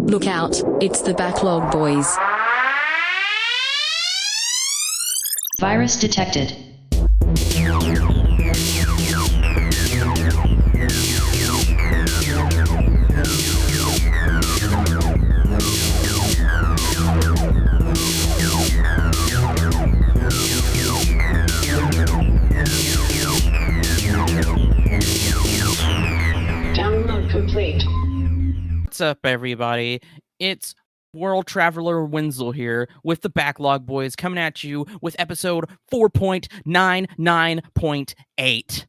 Look out, it's the Backlog Boys. Virus detected. Download complete. What's up, everybody? It's World Traveler Wenzel here with the Backlog Boys coming at you with episode 4.99.8.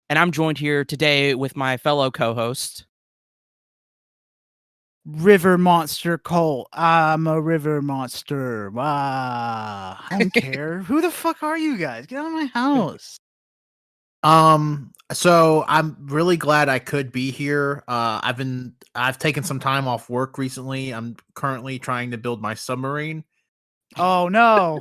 And I'm joined here today with my fellow co-host. River monster Colt. I'm a river monster. Wow. I don't care. Who the fuck are you guys? Get out of my house. So I'm really glad I could be here. I've taken some time off work recently. I'm currently trying to build my submarine. Oh no.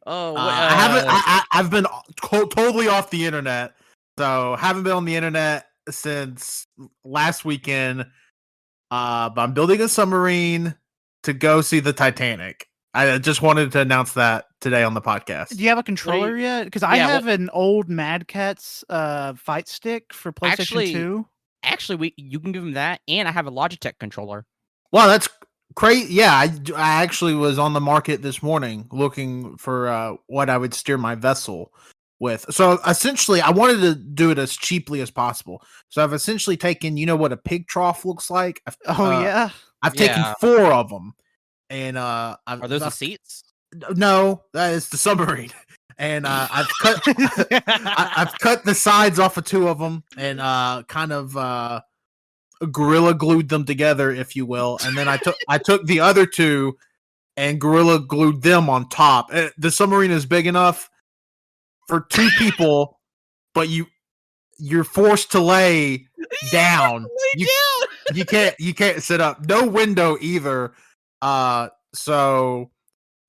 I've been totally off the internet. So haven't been on the internet since last weekend. But I'm building a submarine to go see the Titanic. I just wanted to announce that today on the podcast. Do you have a controller yet? Because I have an old Mad Catz fight stick for PlayStation 2. Actually, you can give him that, and I have a Logitech controller. Wow, that's crazy. Yeah, I actually was on the market this morning looking for what I would steer my vessel with. So essentially, I wanted to do it as cheaply as possible. So I've essentially taken, you know what a pig trough looks like? Yeah? I've taken 4 of them. And are those the seats? No, that is the submarine. And I've cut I've cut the sides off of 2 of them and kind of gorilla glued them together, if you will. And then I took the other 2 and gorilla glued them on top. The submarine is big enough for 2 people, but you're forced to lay down. You can't sit up. No window either. So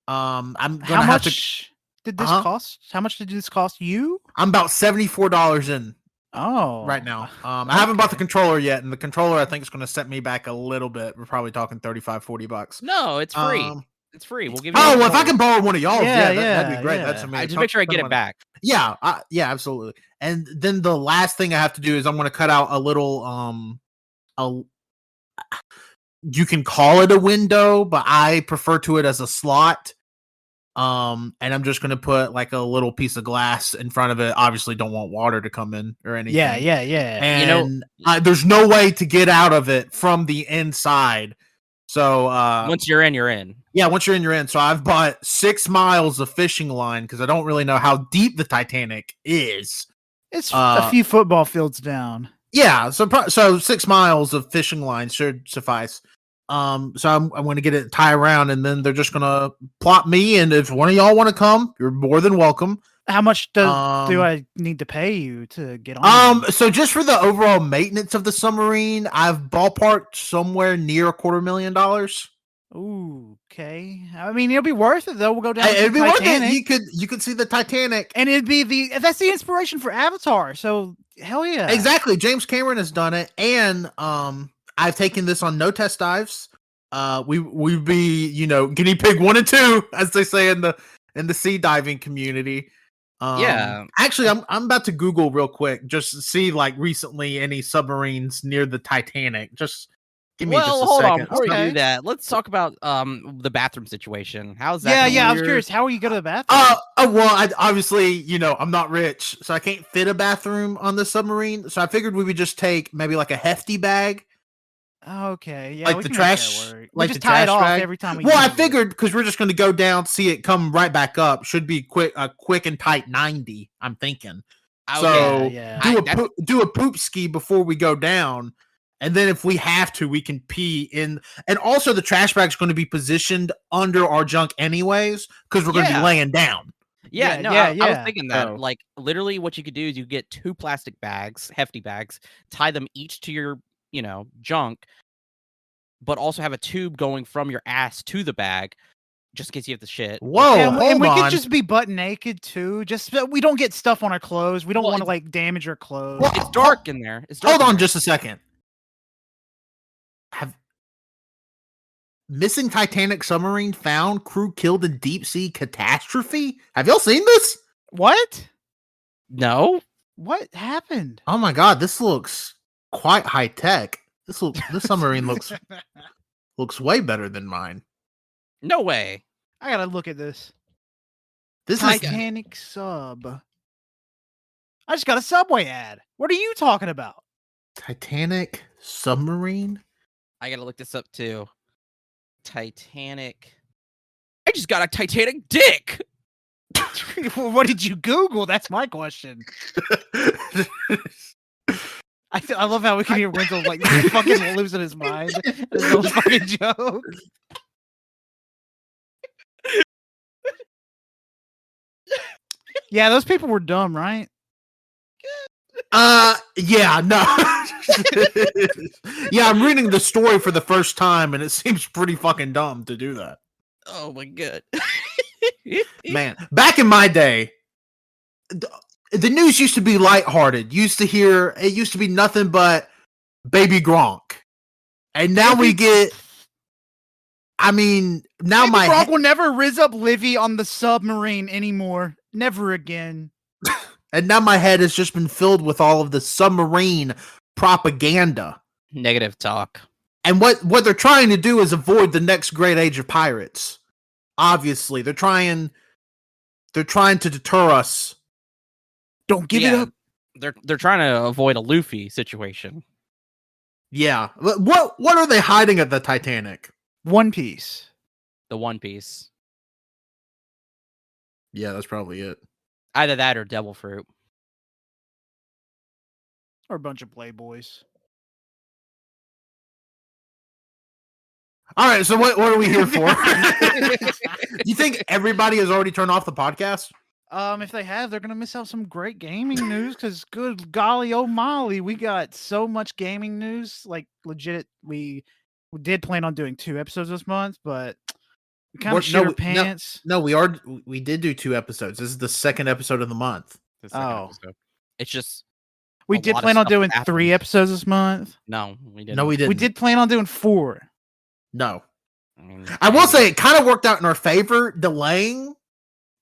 I'm gonna How have much did this cost? How much did this cost you? I'm about $74 in right now. I haven't bought the controller yet, and the controller I think is gonna set me back a little bit. We're probably talking $35-$40. No, it's free. It's free. We'll give you. Oh, well, if I can borrow one of y'all's, that'd be great. Yeah. That's amazing. Just make sure I get it back. Yeah, absolutely. And then the last thing I have to do is I'm gonna cut out a little you can call it a window, but I prefer to it as a slot. And I'm just gonna put like a little piece of glass in front of it. Obviously, don't want water to come in or anything. Yeah. And there's no way to get out of it from the inside. So once you're in, you're in. Yeah, once you're in, you're in. So I've bought 6 miles of fishing line because I don't really know how deep the Titanic is. It's a few football fields down. Yeah, so 6 miles of fishing line should suffice. So I'm going to get it tie around, and then they're just going to plot me. And if one of y'all want to come, you're more than welcome. How much do I need to pay you to get on? So just for the overall maintenance of the submarine, I've ballparked somewhere near $250,000. Ooh, okay. I mean, it'll be worth it though. We'll go down. It'd be Titanic. worth it. You could see the Titanic, and it'd be that's the inspiration for Avatar. So hell yeah, exactly. James Cameron has done it, and I've taken this on no test dives. We'd be guinea pig 1 and 2, as they say in the sea diving community. Actually, I'm about to Google real quick just to see like recently any submarines near the Titanic. Just give me just a hold second. on before we do that. Let's talk about the bathroom situation. How's that? I was curious. How are you go to the bathroom? Well, obviously, I'm not rich, so I can't fit a bathroom on the submarine. So I figured we would just take maybe like a hefty bag. Okay, yeah, like the trash, like just the tie trash it off bag. every time we. Well, I figured because we're just going to go down, see it come right back up. Should be a quick and tight 90. I'm thinking. So do a poop ski before we go down, and then if we have to, we can pee in. And also, the trash bag's going to be positioned under our junk anyways because we're going to be laying down. I was thinking that. Like, literally, what you could do is you get 2 plastic bags, hefty bags, tie them each to your junk, but also have a tube going from your ass to the bag just in case you have the shit. Whoa, and we could just be butt naked too. Just so we don't get stuff on our clothes. We don't want to like damage our clothes. It's dark in there. Hold on just a second. missing Titanic submarine found, crew killed in deep sea catastrophe. Have y'all seen this? What? No. What happened? Oh my god, this looks quite high tech. This submarine looks way better than mine. No way. I gotta look at this. This Titanic sub. I just got a Subway ad. What are you talking about? Titanic submarine? I gotta look this up too. Titanic. I just got a Titanic dick. What did you Google? That's my question. I love how we can hear Wenzel like fucking losing his mind. There's no fucking joke. Yeah, those people were dumb, right? Yeah, no. Yeah, I'm reading the story for the first time and it seems pretty fucking dumb to do that. Oh my god. Man, back in my day, the news used to be lighthearted. It used to be nothing but Baby Gronk. And now we get, I mean, now Baby my Gronk will never riz up Livy on the submarine anymore. Never again. And now my head has just been filled with all of the submarine propaganda. Negative talk. And what they're trying to do is avoid the next great age of pirates. Obviously, they're trying to deter us. Don't give it up. They're trying to avoid a Luffy situation. Yeah. What are they hiding at the Titanic? One Piece. The One Piece. Yeah, that's probably it. Either that or Devil Fruit. Or a bunch of Playboys. All right, so what are we here for? You think everybody has already turned off the podcast? If they have, they're gonna miss out some great gaming news. Because good golly, oh Molly, we got so much gaming news. Like legit, we did plan on doing 2 episodes this month, but we kind of shit our pants. No, we did do 2 episodes. This is the second episode of the month. Episode. It's just we did plan on doing 3 episodes this month. No, we didn't. No, we didn't. We did plan on doing 4. No. I will say it kind of worked out in our favor, delaying,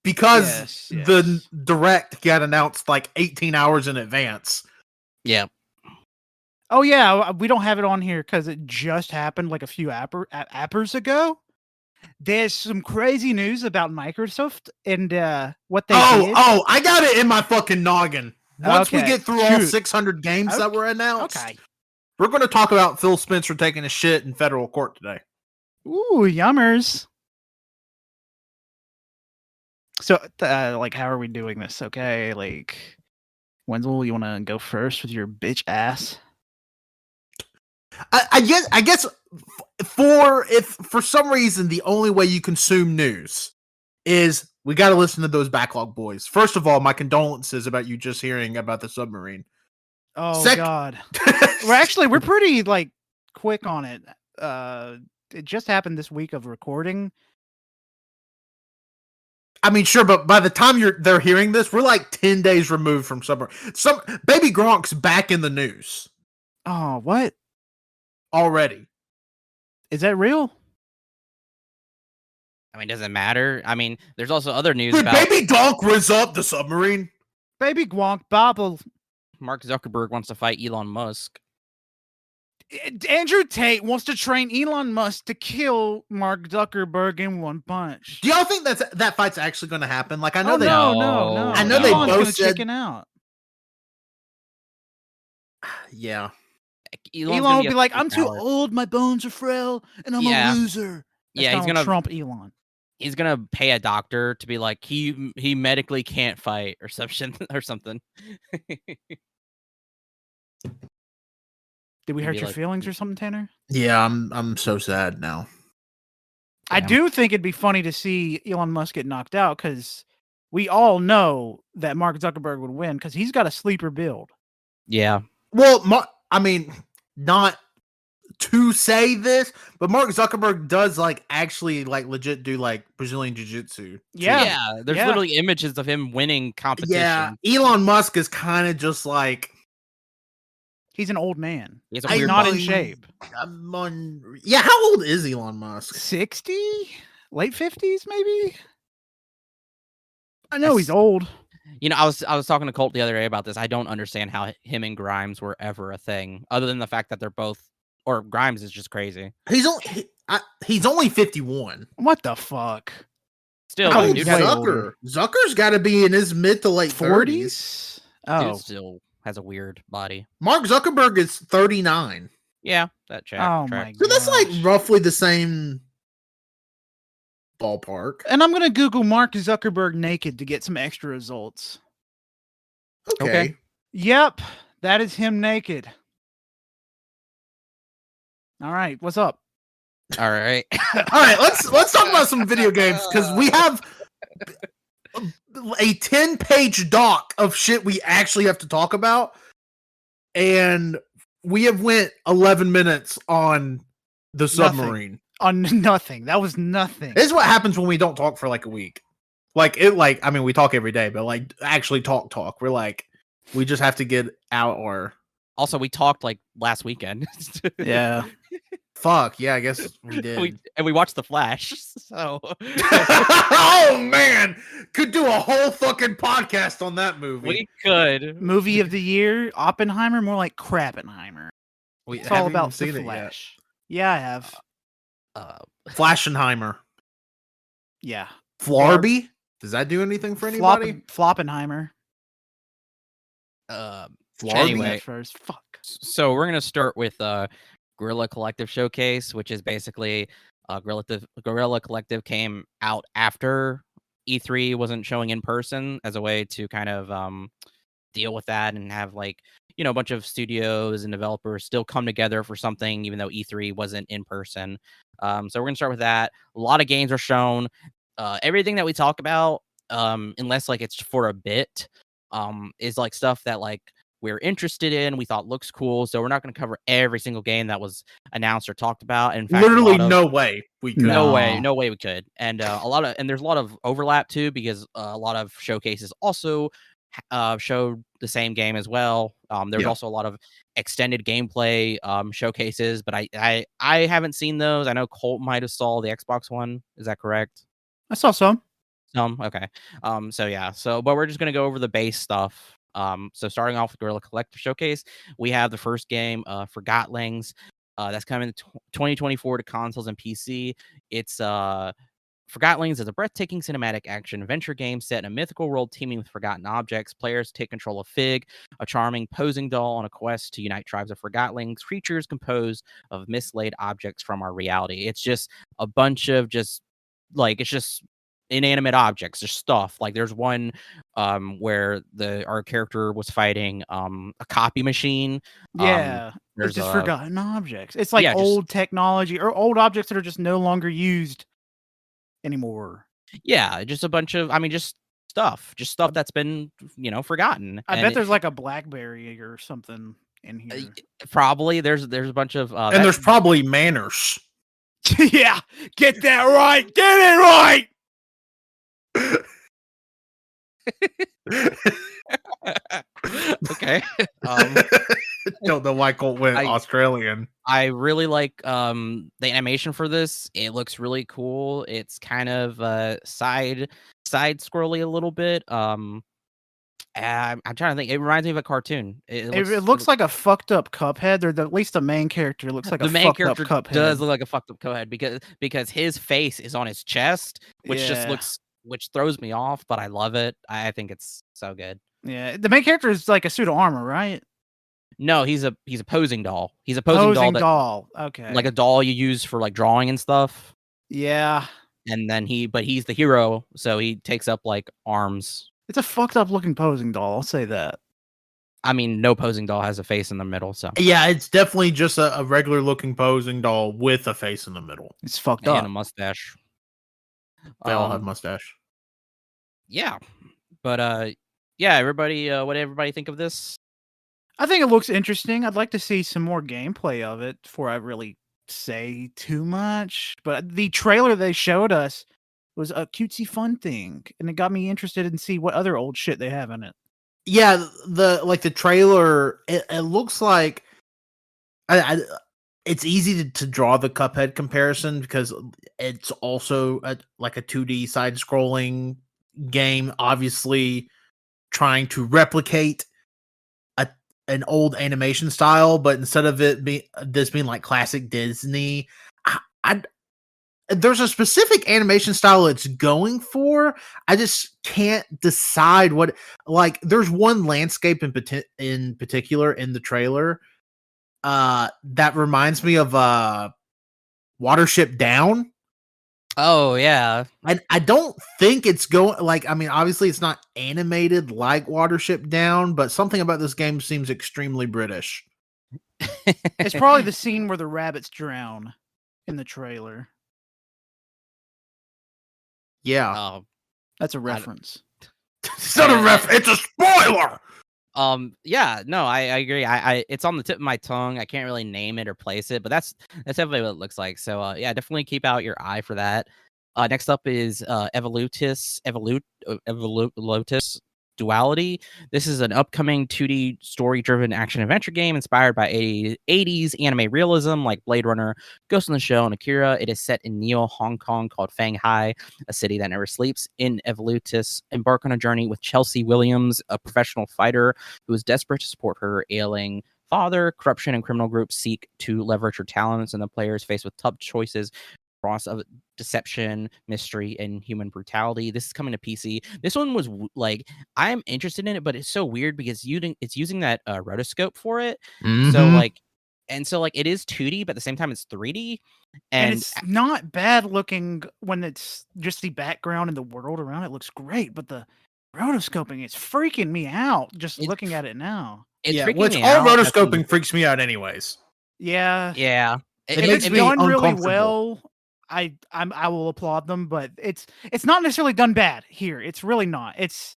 because the direct got announced like 18 hours in advance. Yeah. Oh yeah, we don't have it on here because it just happened like a few appers ago. There's some crazy news about Microsoft and what they did. Oh, I got it in my fucking noggin. Once we get through all 600 games that were announced, we're going to talk about Phil Spencer taking a shit in federal court today. Ooh, yummers. So, like, how are we doing this? Okay, like, Wenzel, you want to go first with your bitch ass? I guess if for some reason the only way you consume news is we got to listen to those Backlog Boys. First of all, my condolences about you just hearing about the submarine. Oh God, we're pretty like quick on it. It just happened this week of recording. I mean, sure, but by the time they're hearing this, we're like 10 days removed from submarine. Baby Gronk's back in the news. Oh, what? Already. Is that real? I mean, does it matter? I mean, there's also other news Did about Baby Gronk riz up the submarine? Baby Gronk bobble. Mark Zuckerberg wants to fight Elon Musk. Andrew Tate wants to train Elon Musk to kill Mark Zuckerberg in one punch. Do y'all think that fight's actually going to happen? Like, I know no. I know they both said chicken out. Yeah. Elon will be like, I'm too old, my bones are frail, and I'm a loser. That's he's gonna trump Elon. He's gonna pay a doctor to be like, he medically can't fight or something. Did we hurt your feelings or something, Tanner? Yeah, I'm so sad now. I do think it'd be funny to see Elon Musk get knocked out because we all know that Mark Zuckerberg would win because he's got a sleeper build. Yeah. Well, I mean, not to say this, but Mark Zuckerberg does like actually like legit do like Brazilian jiu-jitsu. Yeah. There's literally images of him winning competition. Yeah. Elon Musk is kind of just like He's an old man. He's a He's weird not body. in shape. Yeah, how old is Elon Musk? 60? Late 50s, maybe? I know he's old. You know, I was talking to Colt the other day about this. I don't understand how him and Grimes were ever a thing, other than the fact that they're both, or Grimes is just crazy. He's only 51. What the fuck? Still, How dude, old Zucker? Zucker's got to be in his mid to late 30s. Oh, dude still has a weird body. Mark Zuckerberg is 39. Yeah, that check. oh my god. So that's like roughly the same ballpark. And I'm gonna Google Mark Zuckerberg naked to get some extra results. Okay. Yep, that is him naked. All right, what's up? All right. All right, let's talk about some video games because we have a 10-page doc of shit we actually have to talk about, and we have went 11 minutes on the submarine. On nothing. That was nothing. This is what happens when we don't talk for like a week. I mean, we talk every day, but like actually talk. We're like, we just have to get out our. Also, we talked like last weekend. Yeah. Fuck yeah, I guess we did. We watched The Flash. So. Oh man, could do a whole fucking podcast on that movie. We could. Movie of the year, Oppenheimer, more like Crappenheimer. It's all about the Flash. Yeah, I have. Flashenheimer. Yeah. Flarby? Does that do anything for anybody? Floppenheimer. Anyway, first. Fuck. So we're gonna start with Guerilla Collective Showcase, which is basically Guerilla Collective came out after E3 wasn't showing in person as a way to kind of deal with that and have like, you know, a bunch of studios and developers still come together for something, even though E3 wasn't in person. So we're gonna start with that. A lot of games are shown. Everything that we talk about, unless like it's for a bit, is like stuff that like we're interested in, we thought looks cool. So we're not going to cover every single game that was announced or talked about. In fact, literally no way we could. No way we could. And there's a lot of overlap too, because a lot of showcases also showed the same game as well. There's also a lot of extended gameplay showcases, but I haven't seen those. I know Colt might have saw the Xbox one. Is that correct? I saw some. Okay. But we're just gonna go over the base stuff. So starting off with Guerilla Collective Showcase, we have the first game, Forgotlings. That's coming in 2024 to consoles and PC. It's Forgotlings is a breathtaking cinematic action adventure game set in a mythical world teeming with forgotten objects. Players take control of Fig, a charming posing doll on a quest to unite tribes of Forgotlings, creatures composed of mislaid objects from our reality. It's just a bunch of it's just inanimate objects, just stuff. Like there's one where our character was fighting a copy machine. Yeah, it's just forgotten objects. It's like old technology or old objects that are just no longer used anymore. Yeah, just a bunch of, just stuff that's been, forgotten. I bet there's like a BlackBerry or something in here. Probably there's a bunch of and there's probably manners. Yeah, get that right. Get it right. Okay. Don't know why Colt went Australian. I really like the animation for this. It looks really cool. It's kind of side scrolly a little bit. I'm trying to think. It reminds me of a cartoon. It looks like a fucked up Cuphead, or at least the main character looks like a fucked up Cuphead. Does look like a fucked up Cuphead because his face is on his chest, which throws me off, but I love it. I think it's so good. Yeah, the main character is like a suit of armor, right? No, he's a posing doll. He's a posing doll. Okay, like a doll you use for like drawing and stuff. Yeah, and then he's the hero, so he takes up like arms. It's a fucked up looking posing doll. I'll say that. I mean, no posing doll has a face in the middle, so yeah, it's definitely just a regular looking posing doll with a face in the middle. It's fucked up and a mustache. They all have mustache. Yeah, but everybody, what did everybody think of this? I think it looks interesting. I'd like to see some more gameplay of it before I really say too much. But the trailer they showed us was a cutesy fun thing, and it got me interested in see what other old shit they have in it. Yeah, the trailer, it looks like it's easy to draw the Cuphead comparison because it's also like a 2D side-scrolling game, obviously trying to replicate an old animation style, but instead of it being like classic Disney, there's a specific animation style it's going for. I just can't decide what. Like, there's one landscape in particular in the trailer that reminds me of Watership Down. Oh yeah, and I don't think it's going like. I mean, obviously, it's not animated like Watership Down, but something about this game seems extremely British. It's probably the scene where the rabbits drown in the trailer. Yeah, that's a reference. It's not a reference. It's a spoiler. Yeah, no, I agree. I it's on the tip of my tongue. I can't really name it or place it, but that's definitely what it looks like. So yeah, definitely keep out your eye for that. Next up is Evolutus Duality. This is an upcoming 2D story-driven action-adventure game inspired by 80s anime realism like Blade Runner, Ghost in the Shell, and Akira. It is set in Neo Hong Kong called Shanghai, a city that never sleeps. In Evolutus, embark on a journey with Chelsea Williams, a professional fighter who is desperate to support her ailing father. Corruption and criminal groups seek to leverage her talents, and the players faced with tough choices cross of deception, mystery, and human brutality. This is coming to PC. This one was like, I'm interested in it, but it's so weird because it's using that rotoscope for it. Mm-hmm. So like it is 2D, but at the same time it's 3D, and it's not bad looking when it's just the background and the world around it looks great, but the rotoscoping is freaking me out just looking at it now. Rotoscoping freaks me out anyways. Yeah. It's done really well. I will applaud them, but it's not necessarily done bad here. It's really not. It's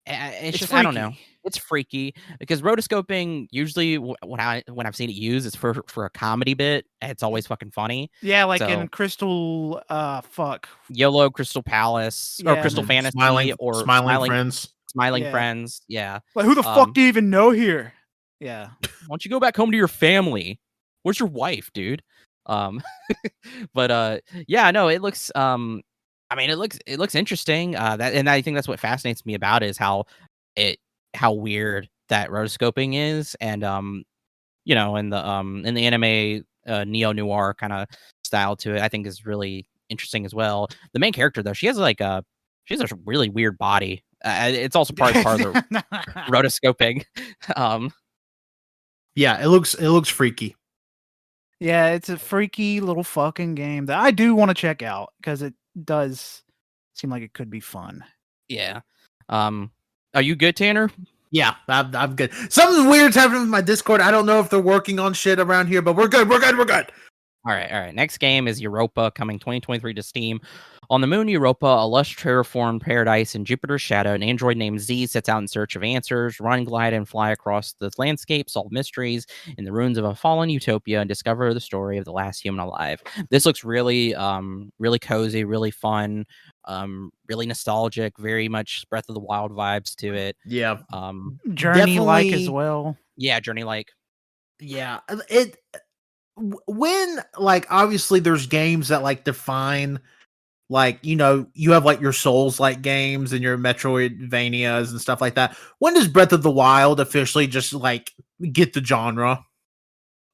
just freaky. I don't know. It's freaky because rotoscoping usually when I've seen it used, it's for a comedy bit. It's always fucking funny. Yeah, like in Crystal YOLO Crystal Palace or Crystal Fantasy Smiling Friends. Smiling Friends. Yeah. Like, who the fuck do you even know here? Yeah. Why don't you go back home to your family? Where's your wife, dude? But yeah, no, it looks I mean it looks interesting. And I think that's what fascinates me about it is how weird that rotoscoping is, and you know, in the anime neo noir kind of style to it, I think is really interesting as well. The main character though, she has a really weird body. It's also part of the rotoscoping. Yeah, it looks freaky. Yeah, it's a freaky little fucking game that I do want to check out because it does seem like it could be fun. Yeah. Are you good, Tanner? Yeah, I'm good. Something weird's happening with my Discord. I don't know if they're working on shit around here, but we're good. All right. Next game is Europa, coming 2023 to Steam. On the moon Europa, a lush terraformed paradise in Jupiter's shadow, an android named Z sets out in search of answers, run, glide, and fly across the landscape, solve mysteries in the ruins of a fallen utopia, and discover the story of the last human alive. This looks really, really cozy, really fun, really nostalgic, very much Breath of the Wild vibes to it. Yeah. Journey-like as well. Yeah, Journey-like. Yeah. When, like, obviously there's games that, like, define, like, you know, you have, like, your Souls-like games and your Metroidvanias and stuff like that. When does Breath of the Wild officially just, like, get the genre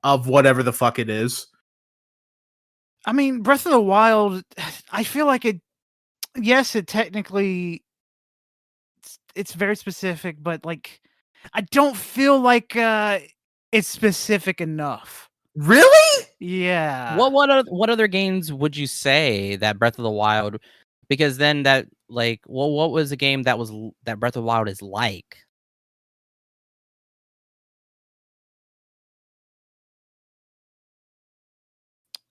of whatever the fuck it is? I mean, Breath of the Wild, I feel like it technically, it's very specific, but, like, I don't feel like it's specific enough. Really? Yeah. What other games would you say that Breath of the Wild? Because then that, like, well, what was a game that Breath of the Wild is like?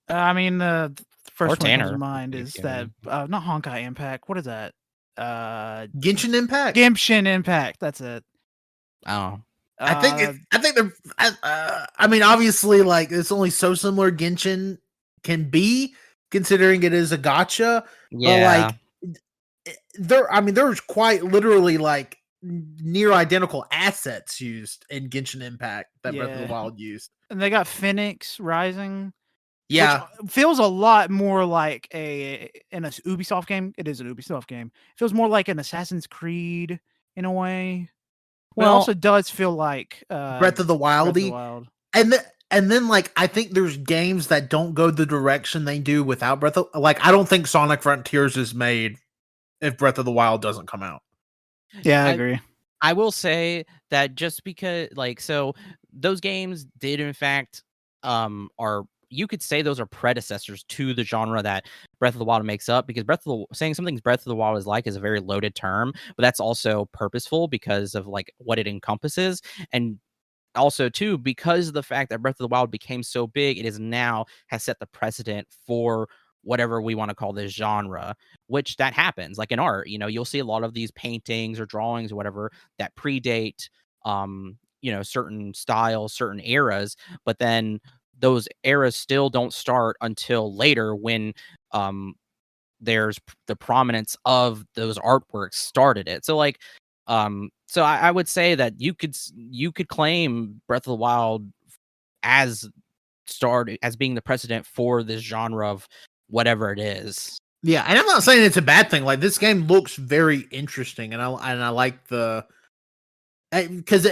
I mean, the first one that comes to mind is that not Honkai Impact. What is that? Genshin Impact. Genshin Impact. That's it. Oh. I think they're. I mean, obviously, like, it's only so similar Genshin can be, considering it is a gacha. Yeah. But, like, there's quite literally, like, near identical assets used in Genshin Impact that Breath of the Wild used. And they got Phoenix Rising. Yeah, which feels a lot more like in a Ubisoft game. It is an Ubisoft game. It feels more like an Assassin's Creed in a way. But it also does feel like Breath of the Wild. And then like I think there's games that don't go the direction they do without Breath of, like I don't think Sonic Frontiers is made if Breath of the Wild doesn't come out. Yeah, I agree. I will say that just because so those games did in fact are, you could say those are predecessors to the genre that Breath of the Wild makes up, because saying something's Breath of the Wild is a very loaded term, but that's also purposeful because of like what it encompasses. And also too, because of the fact that Breath of the Wild became so big, it is now has set the precedent for whatever we want to call this genre, which that happens like in art. You'll see a lot of these paintings or drawings or whatever that predate certain styles, certain eras, but then those eras still don't start until later when there's the prominence of those artworks started it. So so I would say that you could claim Breath of the Wild as being the precedent for this genre of whatever it is. Yeah, and I'm not saying it's a bad thing. Like this game looks very interesting, and I like the because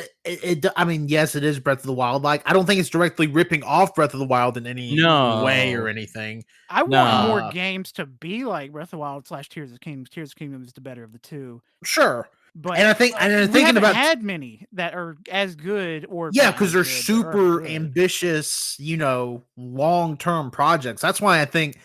I mean, yes, it is Breath of the Wild. Like I don't think it's directly ripping off Breath of the Wild in any way or anything. I want more games to be like Breath of the Wild / Tears of the Kingdom. Tears of the Kingdom is the better of the two. Sure. But and I think we haven't had many that are as good or because they're super ambitious, long-term projects. That's why I think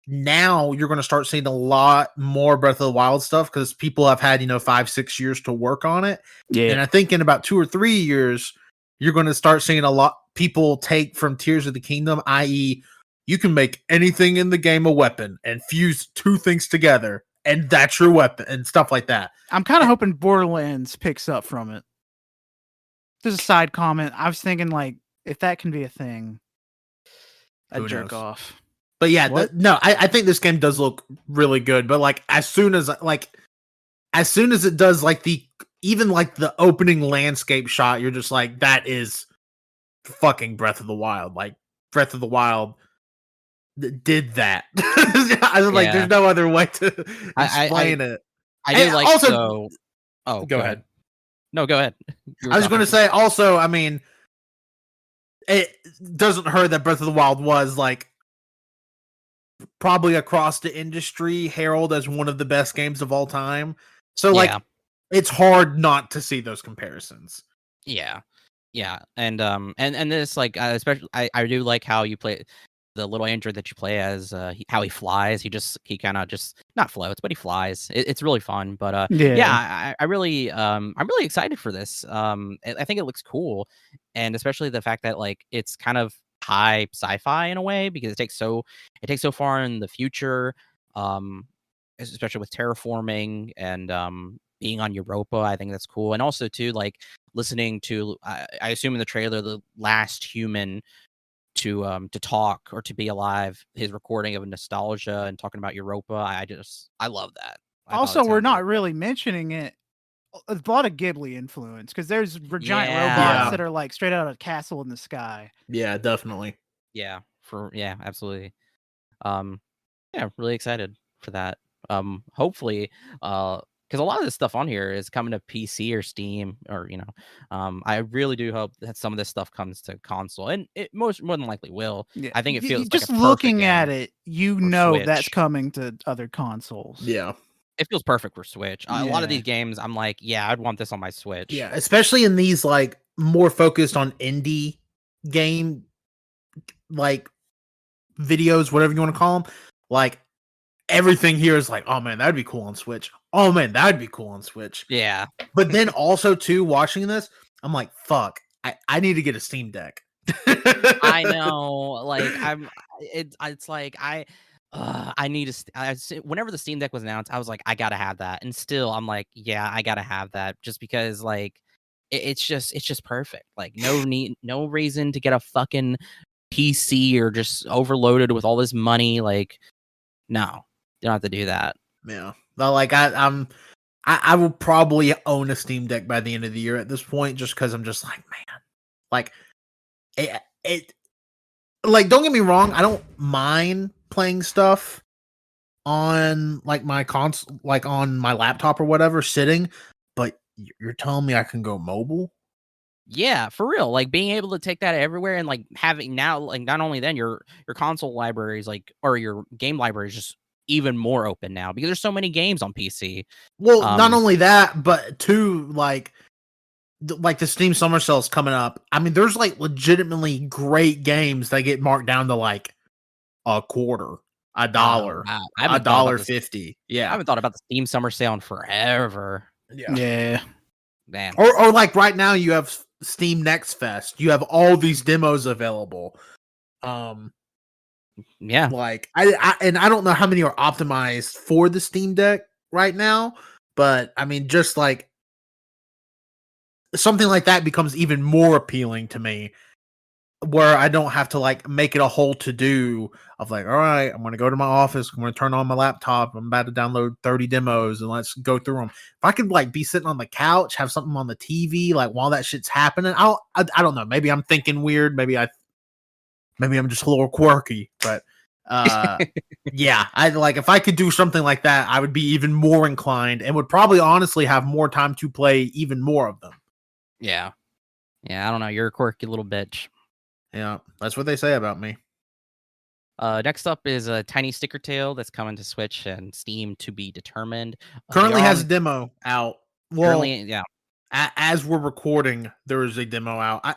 now you're going to start seeing a lot more Breath of the Wild stuff because people have had 5-6 years to work on it. Yeah, and I think in about 2 or 3 years you're going to start seeing a lot people take from Tears of the Kingdom, i.e., you can make anything in the game a weapon and fuse two things together. And that's your weapon and stuff like that. I'm kind of hoping Borderlands picks up from it. Just a side comment. I was thinking, like, if that can be a thing, I'd jerk off. But yeah, I think this game does look really good. But like, as soon as it does, like even the opening landscape shot, you're just like, that is fucking Breath of the Wild. Like Breath of the Wild did that. I was like, there's no other way to explain it. I do like also. Oh, go ahead. No, go ahead. I was going to say also. I mean, it doesn't hurt that Breath of the Wild was like probably across the industry heralded as one of the best games of all time. So like, it's hard not to see those comparisons. Yeah, and this especially I do like how you play. The little android that you play as, how he flies. He kind of just not floats, but he flies. It's really fun. But I really, I'm really excited for this. I think it looks cool, and especially the fact that it's kind of high sci-fi in a way because it takes so far in the future. Especially with terraforming and being on Europa, I think that's cool. And also too, listening to, I assume in the trailer, the last human to talk or to be alive, his recording of nostalgia and talking about Europa. I love that. Also, we're not really mentioning it. A lot of Ghibli influence because there's giant robots that are straight out of Castle in the Sky. Yeah, definitely. Yeah, absolutely. Really excited for that. Hopefully, because a lot of this stuff on here is coming to PC or Steam, or I really do hope that some of this stuff comes to console, and it more than likely will. Yeah. I think it feels just like looking at it, Switch. That's coming to other consoles. Yeah, it feels perfect for Switch. A lot of these games, I'm like, I'd want this on my Switch. Yeah, especially in these more focused on indie game videos, whatever you want to call them. Everything here is oh man, that'd be cool on Switch. Oh man, that'd be cool on Switch. Yeah. But then also too, watching this, I'm like, fuck, I need to get a Steam Deck. I know. I need to. Whenever the Steam Deck was announced, I was like, I gotta have that. And still, I'm like, yeah, I gotta have that, just because it's just perfect. No reason to get a fucking PC or just overloaded with all this money. No. You don't have to do that. Yeah. Well, I will probably own a Steam Deck by the end of the year at this point, just because I'm just like, man, like it like, don't get me wrong, I don't mind playing stuff on like my console, like on my laptop or whatever, sitting, but you're telling me I can go mobile? Yeah, for real. Like being able to take that everywhere and like having now, like not only then your console library is like, or your game library is just even more open now because there's so many games on PC. Well, not only that, but two, like the Steam Summer Sale's coming up. I mean, there's like legitimately great games that get marked down to like a quarter, a dollar, wow. $1.50. Yeah, I haven't thought about the Steam Summer Sale in forever. Yeah. Man. Or like right now you have Steam Next Fest. You have all these demos available. Yeah. Like I don't know how many are optimized for the Steam Deck right now, but I mean, just like something like that becomes even more appealing to me, where I don't have to like make it a whole to do of like, all right, I'm going to go to my office, I'm going to turn on my laptop, I'm about to download 30 demos and let's go through them. If I could like be sitting on the couch, have something on the TV, like while that shit's happening, I don't know. Maybe I'm thinking weird. Maybe I'm just a little quirky, but yeah, I like if I could do something like that, I would be even more inclined and would probably honestly have more time to play even more of them. Yeah. Yeah, I don't know. You're a quirky little bitch. Yeah, that's what they say about me. Next up is a Tiny Sticker Tale that's coming to Switch and Steam to be determined. Currently has a demo out. Well, yeah. As we're recording, there is a demo out. I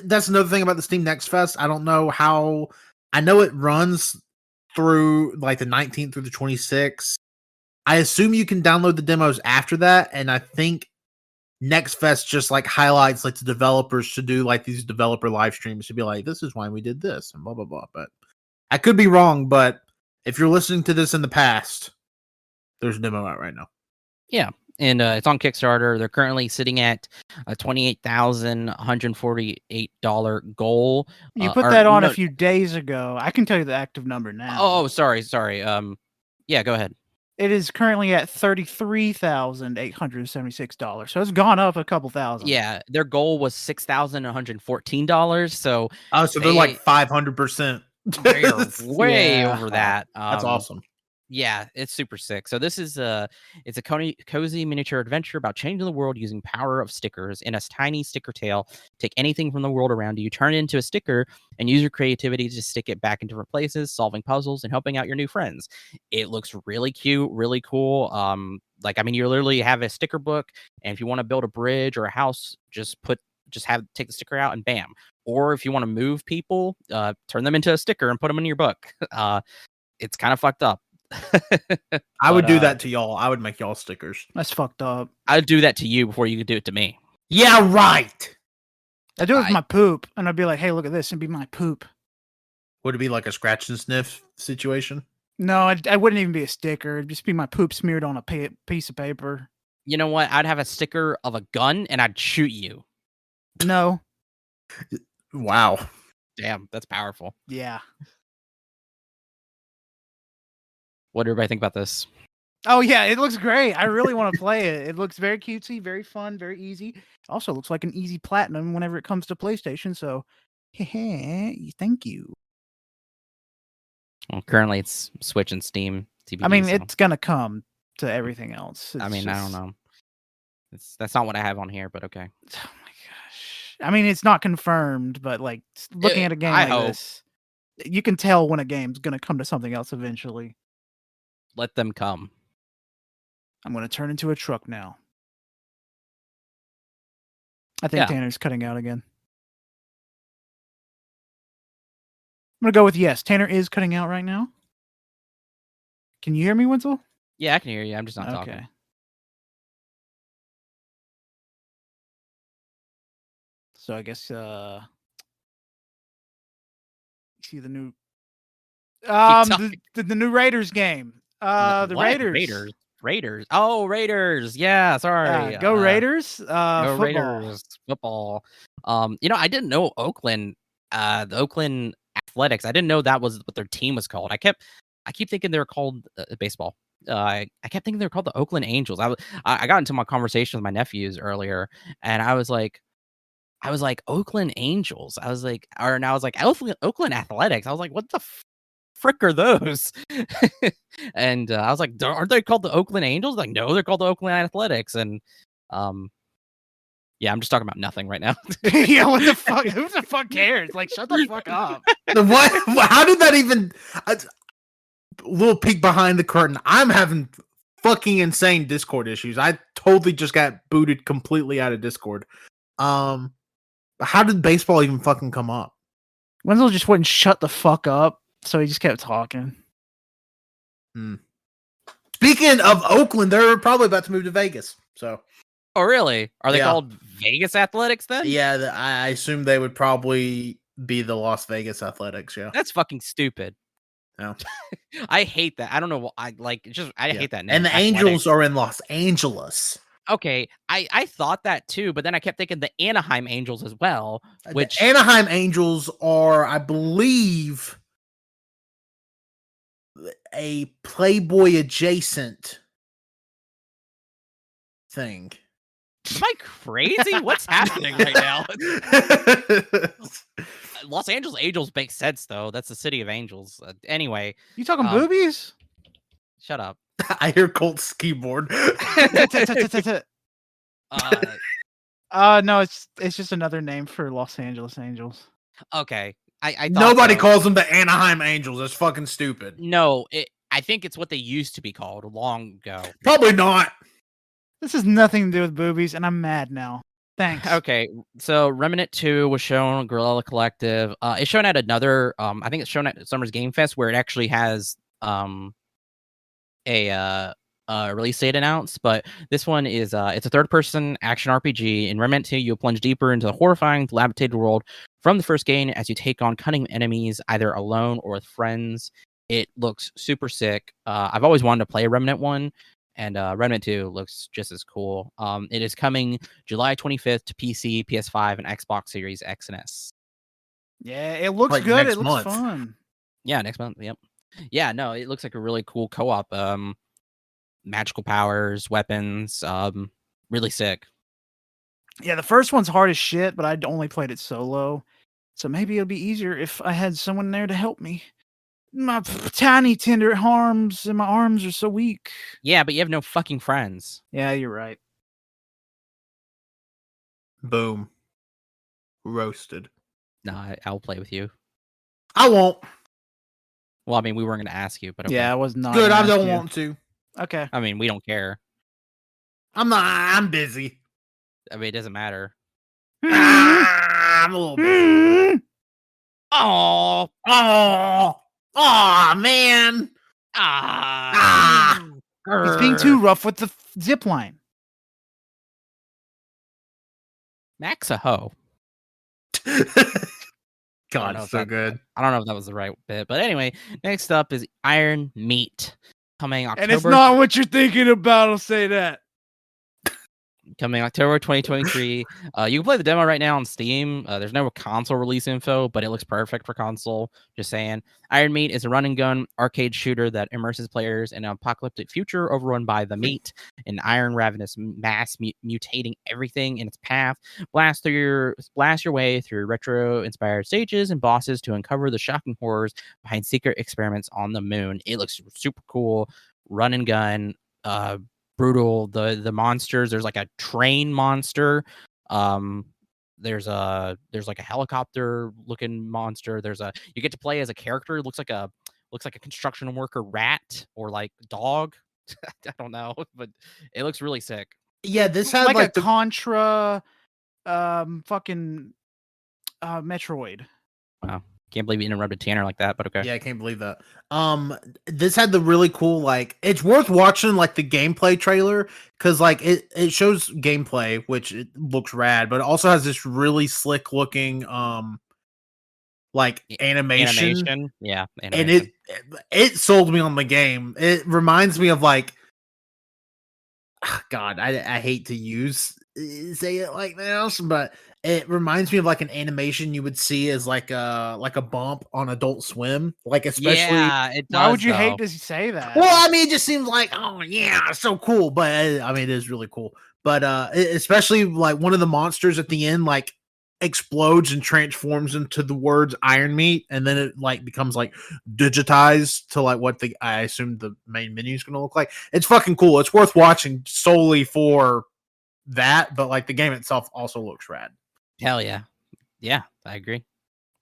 that's another thing about the Steam Next Fest. I don't know how. I know it runs through like the 19th through the 26th. I assume you can download the demos after that, and I think Next Fest just like highlights like the developers to do like these developer live streams to be like, this is why we did this and blah blah blah. But I could be wrong. But if you're listening to this in the past, there's a demo out right now. Yeah. And it's on Kickstarter. They're currently sitting at a $28,148 goal. You put that on a few days ago. I can tell you the active number now. Oh, sorry. Yeah, go ahead. It is currently at $33,876. So it's gone up a couple thousand. Yeah, their goal was $6,114. So they're like 500%. They're way over that. That's awesome. Yeah, it's super sick. So this is it's a cozy miniature adventure about changing the world using power of stickers. In a tiny sticker tale, take anything from the world around you, turn it into a sticker, and use your creativity to stick it back in different places, solving puzzles and helping out your new friends. It looks really cute, really cool. Like I mean, you literally have a sticker book, and if you want to build a bridge or a house, take the sticker out and bam. Or if you want to move people, turn them into a sticker and put them in your book. It's kind of fucked up. I would do that to y'all. I would make y'all stickers. That's fucked up. I'd do that to you before you could do it to me. Yeah, right. I do it with my poop, and I'd be like, "Hey, look at this," and be my poop. Would it be like a scratch and sniff situation? No, I wouldn't even be a sticker. It'd just be my poop smeared on a piece of paper. You know what? I'd have a sticker of a gun, and I'd shoot you. No. Wow. Damn, that's powerful. Yeah. What do everybody think about this? Oh, yeah, it looks great. I really want to play it. It looks very cutesy, very fun, very easy. Also looks like an easy platinum whenever it comes to PlayStation, so thank you. Well, currently it's Switch and Steam. TBD, I mean, so. it's going to come to everything else. I don't know. That's not what I have on here, but okay. Oh, my gosh. I mean, it's not confirmed, but like looking at a game this, you can tell when a game's going to come to something else eventually. Let them come. I'm going to turn into a truck now. I think Tanner's cutting out again. I'm going to go with yes. Tanner is cutting out right now. Can you hear me, Wenzel? Yeah, I can hear you. I'm just not talking. Okay. So I guess see the new the new Raiders game. The Raiders. Raiders. Oh, Raiders. Yeah, sorry. Go Raiders. Go football. Raiders. Football. I didn't know Oakland, the Oakland Athletics. I didn't know that was what their team was called. I keep thinking they were called baseball. I kept thinking they were called the Oakland Angels. I got into my conversation with my nephews earlier, and I was like, Oakland Angels. I was like, Oakland Athletics. I was like, what the frick are those? And I was like, aren't they called the Oakland Angels? Like, no, they're called the Oakland Athletics. And yeah, I'm just talking about nothing right now. Yeah, what the fuck? Who the fuck cares? Like, shut the fuck up. What? How did that even? A little peek behind the curtain. I'm having fucking insane Discord issues. I totally just got booted completely out of Discord. How did baseball even fucking come up? Wenzel just wouldn't shut the fuck up, so he just kept talking. Speaking of Oakland, they're probably about to move to Vegas. So. Oh, really? Are they called Vegas Athletics then? Yeah, I assume they would probably be the Las Vegas Athletics. Yeah, that's fucking stupid. No, I hate that. I don't know. I hate that name. And the Angels are in Los Angeles. Okay, I thought that too, but then I kept thinking the Anaheim Angels as well. Which the Anaheim Angels are, I believe, a Playboy adjacent thing. Am I crazy? What's happening right now? Los Angeles Angels makes sense though. That's the city of angels. Anyway, you talking boobies? Shut up. I hear Colt's keyboard. No, it's just another name for Los Angeles Angels. Okay, I nobody calls them the Anaheim Angels. That's fucking stupid. No, I think it's what they used to be called long ago. Probably not. This has nothing to do with boobies, and I'm mad now. Thanks. Okay, so Remnant 2 was shown on Guerilla Collective. It's shown at another, I think it's shown at Summer's Game Fest, where it actually has a release date announced. But this one is it's a third-person action RPG. In Remnant 2, you'll plunge deeper into the horrifying, dilapidated world from the first game as you take on cunning enemies, either alone or with friends. It looks super sick. I've always wanted to play Remnant 1. And Remnant 2 looks just as cool. It is coming July 25th to PC, PS5, and Xbox Series X and S. Yeah, it looks good. It looks fun. Yeah, next month. Yep. Yeah, no, it looks like a really cool co-op. Magical powers, weapons, really sick. Yeah, the first one's hard as shit, but I'd only played it solo. So maybe it'll be easier if I had someone there to help me. My tiny tender arms and my arms are so weak. Yeah, but you have no fucking friends. Yeah, you're right. Boom. Roasted. No, I'll play with you. I won't. Well, I mean, we weren't going to ask you, but okay. Yeah, I was not. Good, I don't want to. Okay. I mean, we don't care. I'm busy. I mean, it doesn't matter. I'm a little busy. Oh, man. It's being too rough with the zip line. Max a hoe. God, so good. I don't know if that was the right bit, but anyway, next up is Iron Meat coming October. And it's not what you're thinking about. I'll say that. Coming October 2023. You can play the demo right now on Steam. There's no console release info, but it looks perfect for console. Just saying. Iron Meat is a run and gun arcade shooter that immerses players in an apocalyptic future overrun by the meat, an iron ravenous mass mutating everything in its path. Blast your way through retro-inspired stages and bosses to uncover the shocking horrors behind secret experiments on the moon. It looks super cool. Run and gun. Brutal. The monsters, there's like a train monster, there's like a helicopter looking monster, you get to play as a character. It looks like a construction worker rat or like dog. I don't know, but it looks really sick. Yeah, this had like a Contra fucking Metroid. Wow. Can't believe you interrupted Tanner like that, but okay. Yeah, I can't believe that. This had the really cool, like, it's worth watching, like, the gameplay trailer, because, like, it shows gameplay, which it looks rad, but it also has this really slick looking, like, animation. Yeah, animation. And it sold me on the game. It reminds me of, like, God, I hate to say it like this, but It reminds me of like an animation you would see as like a bump on Adult Swim, like especially. Yeah, it does. Why would you though. hate to say that? Well, I mean, it just seems like, oh yeah, so cool. But I mean, it is really cool. But especially like one of the monsters at the end, like explodes and transforms into the words Iron Meat, and then it like becomes like digitized to like what I assume the main menu is going to look like. It's fucking cool. It's worth watching solely for that. But like the game itself also looks rad. Hell yeah. Yeah, I agree.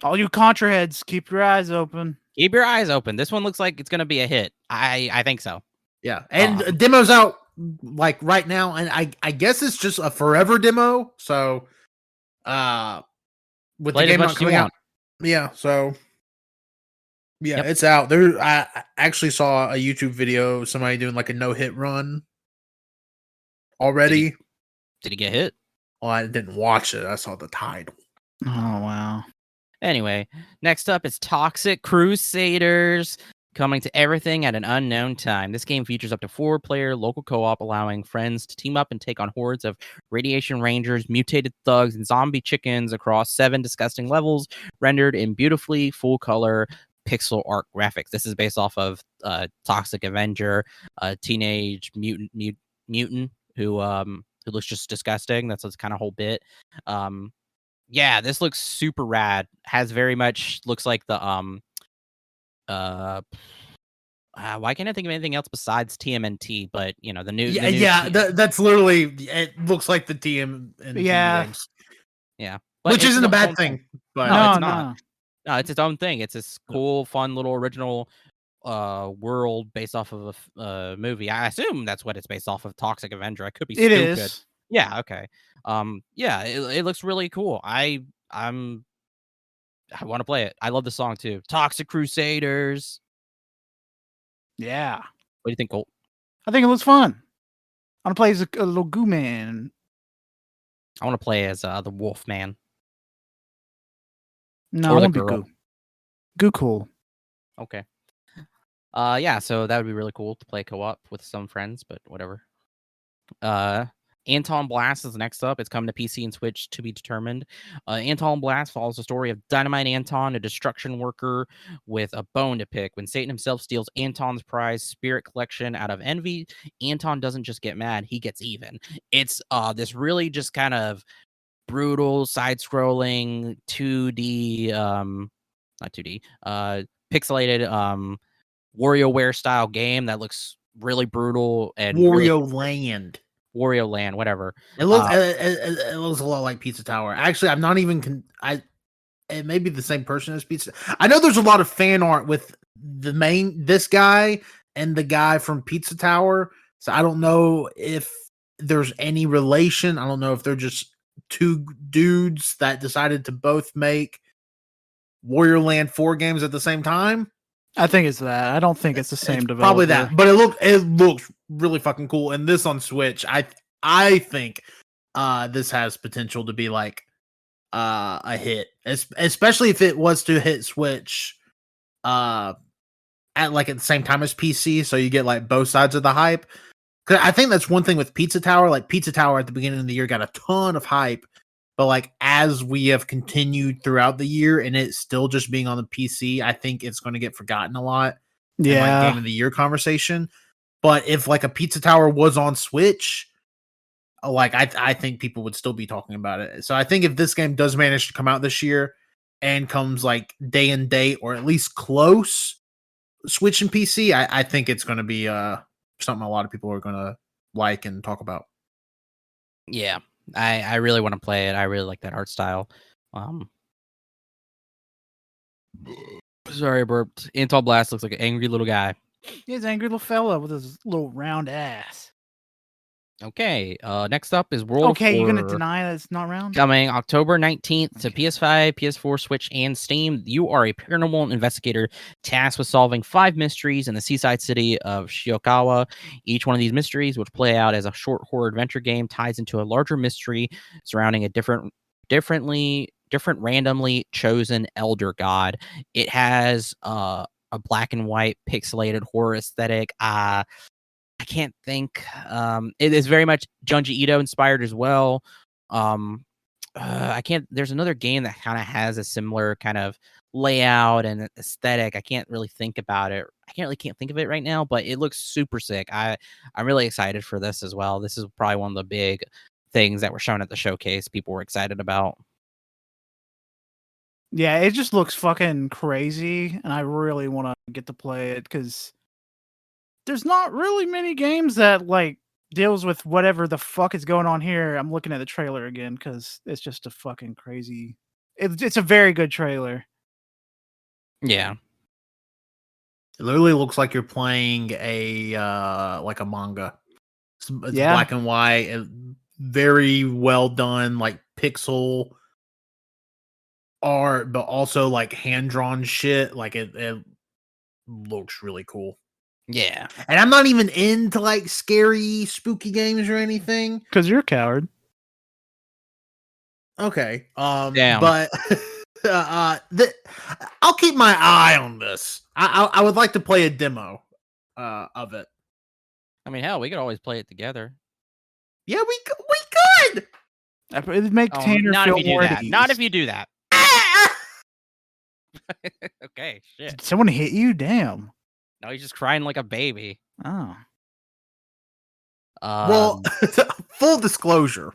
All you Contra heads, keep your eyes open. Keep your eyes open. This one looks like it's going to be a hit. I think so. Yeah. And demo's out like right now. And I guess it's just a forever demo. So, with Play the game as much not as you coming out. want. Yeah. So, yeah, Yep. it's out. I actually saw a YouTube video, of somebody doing like a no-hit run already. Did he get hit? Well, I didn't watch it. I saw the title. Oh, wow. Anyway, next up is Toxic Crusaders, coming to everything at an unknown time. This game features up to 4-player local co-op, allowing friends to team up and take on hordes of radiation rangers, mutated thugs, and zombie chickens across 7 disgusting levels, rendered in beautifully full-color pixel art graphics. This is based off of Toxic Avenger, a teenage mutant who looks just disgusting. That's his kind of whole bit. Yeah, this looks super rad. Has very much looks like the why can't I think of anything else besides TMNT? But you know, the new that's literally, it looks like the TMNT games. Yeah, but which isn't a bad thing. But no, it's not. No, it's its own thing. It's this cool, fun little original world based off of a movie. I assume that's what it's based off of. Toxic Avenger. I could be stupid. It is. Yeah. Okay. Yeah. It looks really cool. I want to play it. I love the song too. Toxic Crusaders. Yeah. What do you think, Colt? I think it looks fun. I want to play as a little goo man. I want to play as the Wolf Man. No, I want to be goo. Goo cool. Okay. Yeah, so that would be really cool to play co-op with some friends, but whatever. Anton Blast is next up. It's coming to PC and Switch to be determined. Anton Blast follows the story of Dynamite Anton, a destruction worker with a bone to pick. When Satan himself steals Anton's prized spirit collection out of envy, Anton doesn't just get mad, he gets even. It's this really just kind of brutal, side-scrolling, 2D, not 2D, pixelated, WarioWare style game that looks really brutal and Wario Land. Wario Land, whatever. It looks it looks a lot like Pizza Tower. Actually, I'm not even it may be the same person as Pizza. I know there's a lot of fan art with this guy and the guy from Pizza Tower. So I don't know if there's any relation. I don't know if they're just two dudes that decided to both make Wario Land 4 games at the same time. I think it's that. I don't think it's the same developer. Probably that, but it looks really fucking cool. And this on Switch, I think this has potential to be like a hit, especially if it was to hit Switch at the same time as PC, so you get like both sides of the hype. Because I think that's one thing with Pizza Tower. Like Pizza Tower at the beginning of the year got a ton of hype, but like as we have continued throughout the year and it's still just being on the PC, I think it's going to get forgotten a lot. Yeah, in, like, Game of the Year conversation. But if like a Pizza Tower was on Switch, like I think people would still be talking about it. So I think if this game does manage to come out this year and comes like day and date or at least close Switch and PC, I think it's going to be something a lot of people are going to like and talk about. Yeah, I really want to play it. I really like that art style. Sorry, I burped. Anton Blast looks like an angry little guy. He's an angry little fella with his little round ass. Okay, next up is World of Horror. You're going to deny that it's not round? Coming October 19th to PS5, PS4, Switch, and Steam. You are a paranormal investigator tasked with solving 5 mysteries in the seaside city of Shiokawa. Each one of these mysteries, which play out as a short horror adventure game, ties into a larger mystery surrounding a different randomly chosen elder god. It has a black and white pixelated horror aesthetic. I can't think. It is very much Junji Ito inspired as well. I can't. There's another game that kind of has a similar kind of layout and aesthetic. I can't really think about it. Can't think of it right now, but it looks super sick. I'm really excited for this as well. This is probably one of the big things that were shown at the showcase. People were excited about. Yeah, it just looks fucking crazy, and I really want to get to play it because there's not really many games that like deals with whatever the fuck is going on here. I'm looking at the trailer again because it's just a fucking crazy. It's a very good trailer. Yeah, it literally looks like you're playing a like a manga. It's Yeah. black and white, very well done, like pixel art, but also like hand drawn shit. Like it looks really cool. yeah. And I'm not even into like scary, spooky games or anything. Because you're a coward. Okay. Damn. But I'll keep my eye on this. I would like to play a demo of it. I mean, hell, we could always play it together. Yeah, we could. It'd make Tanner not feel if you do more that. at ease. Not if you do that. Okay, shit. Did someone hit you? Damn. No, he's just crying like a baby. Oh. Well, full disclosure.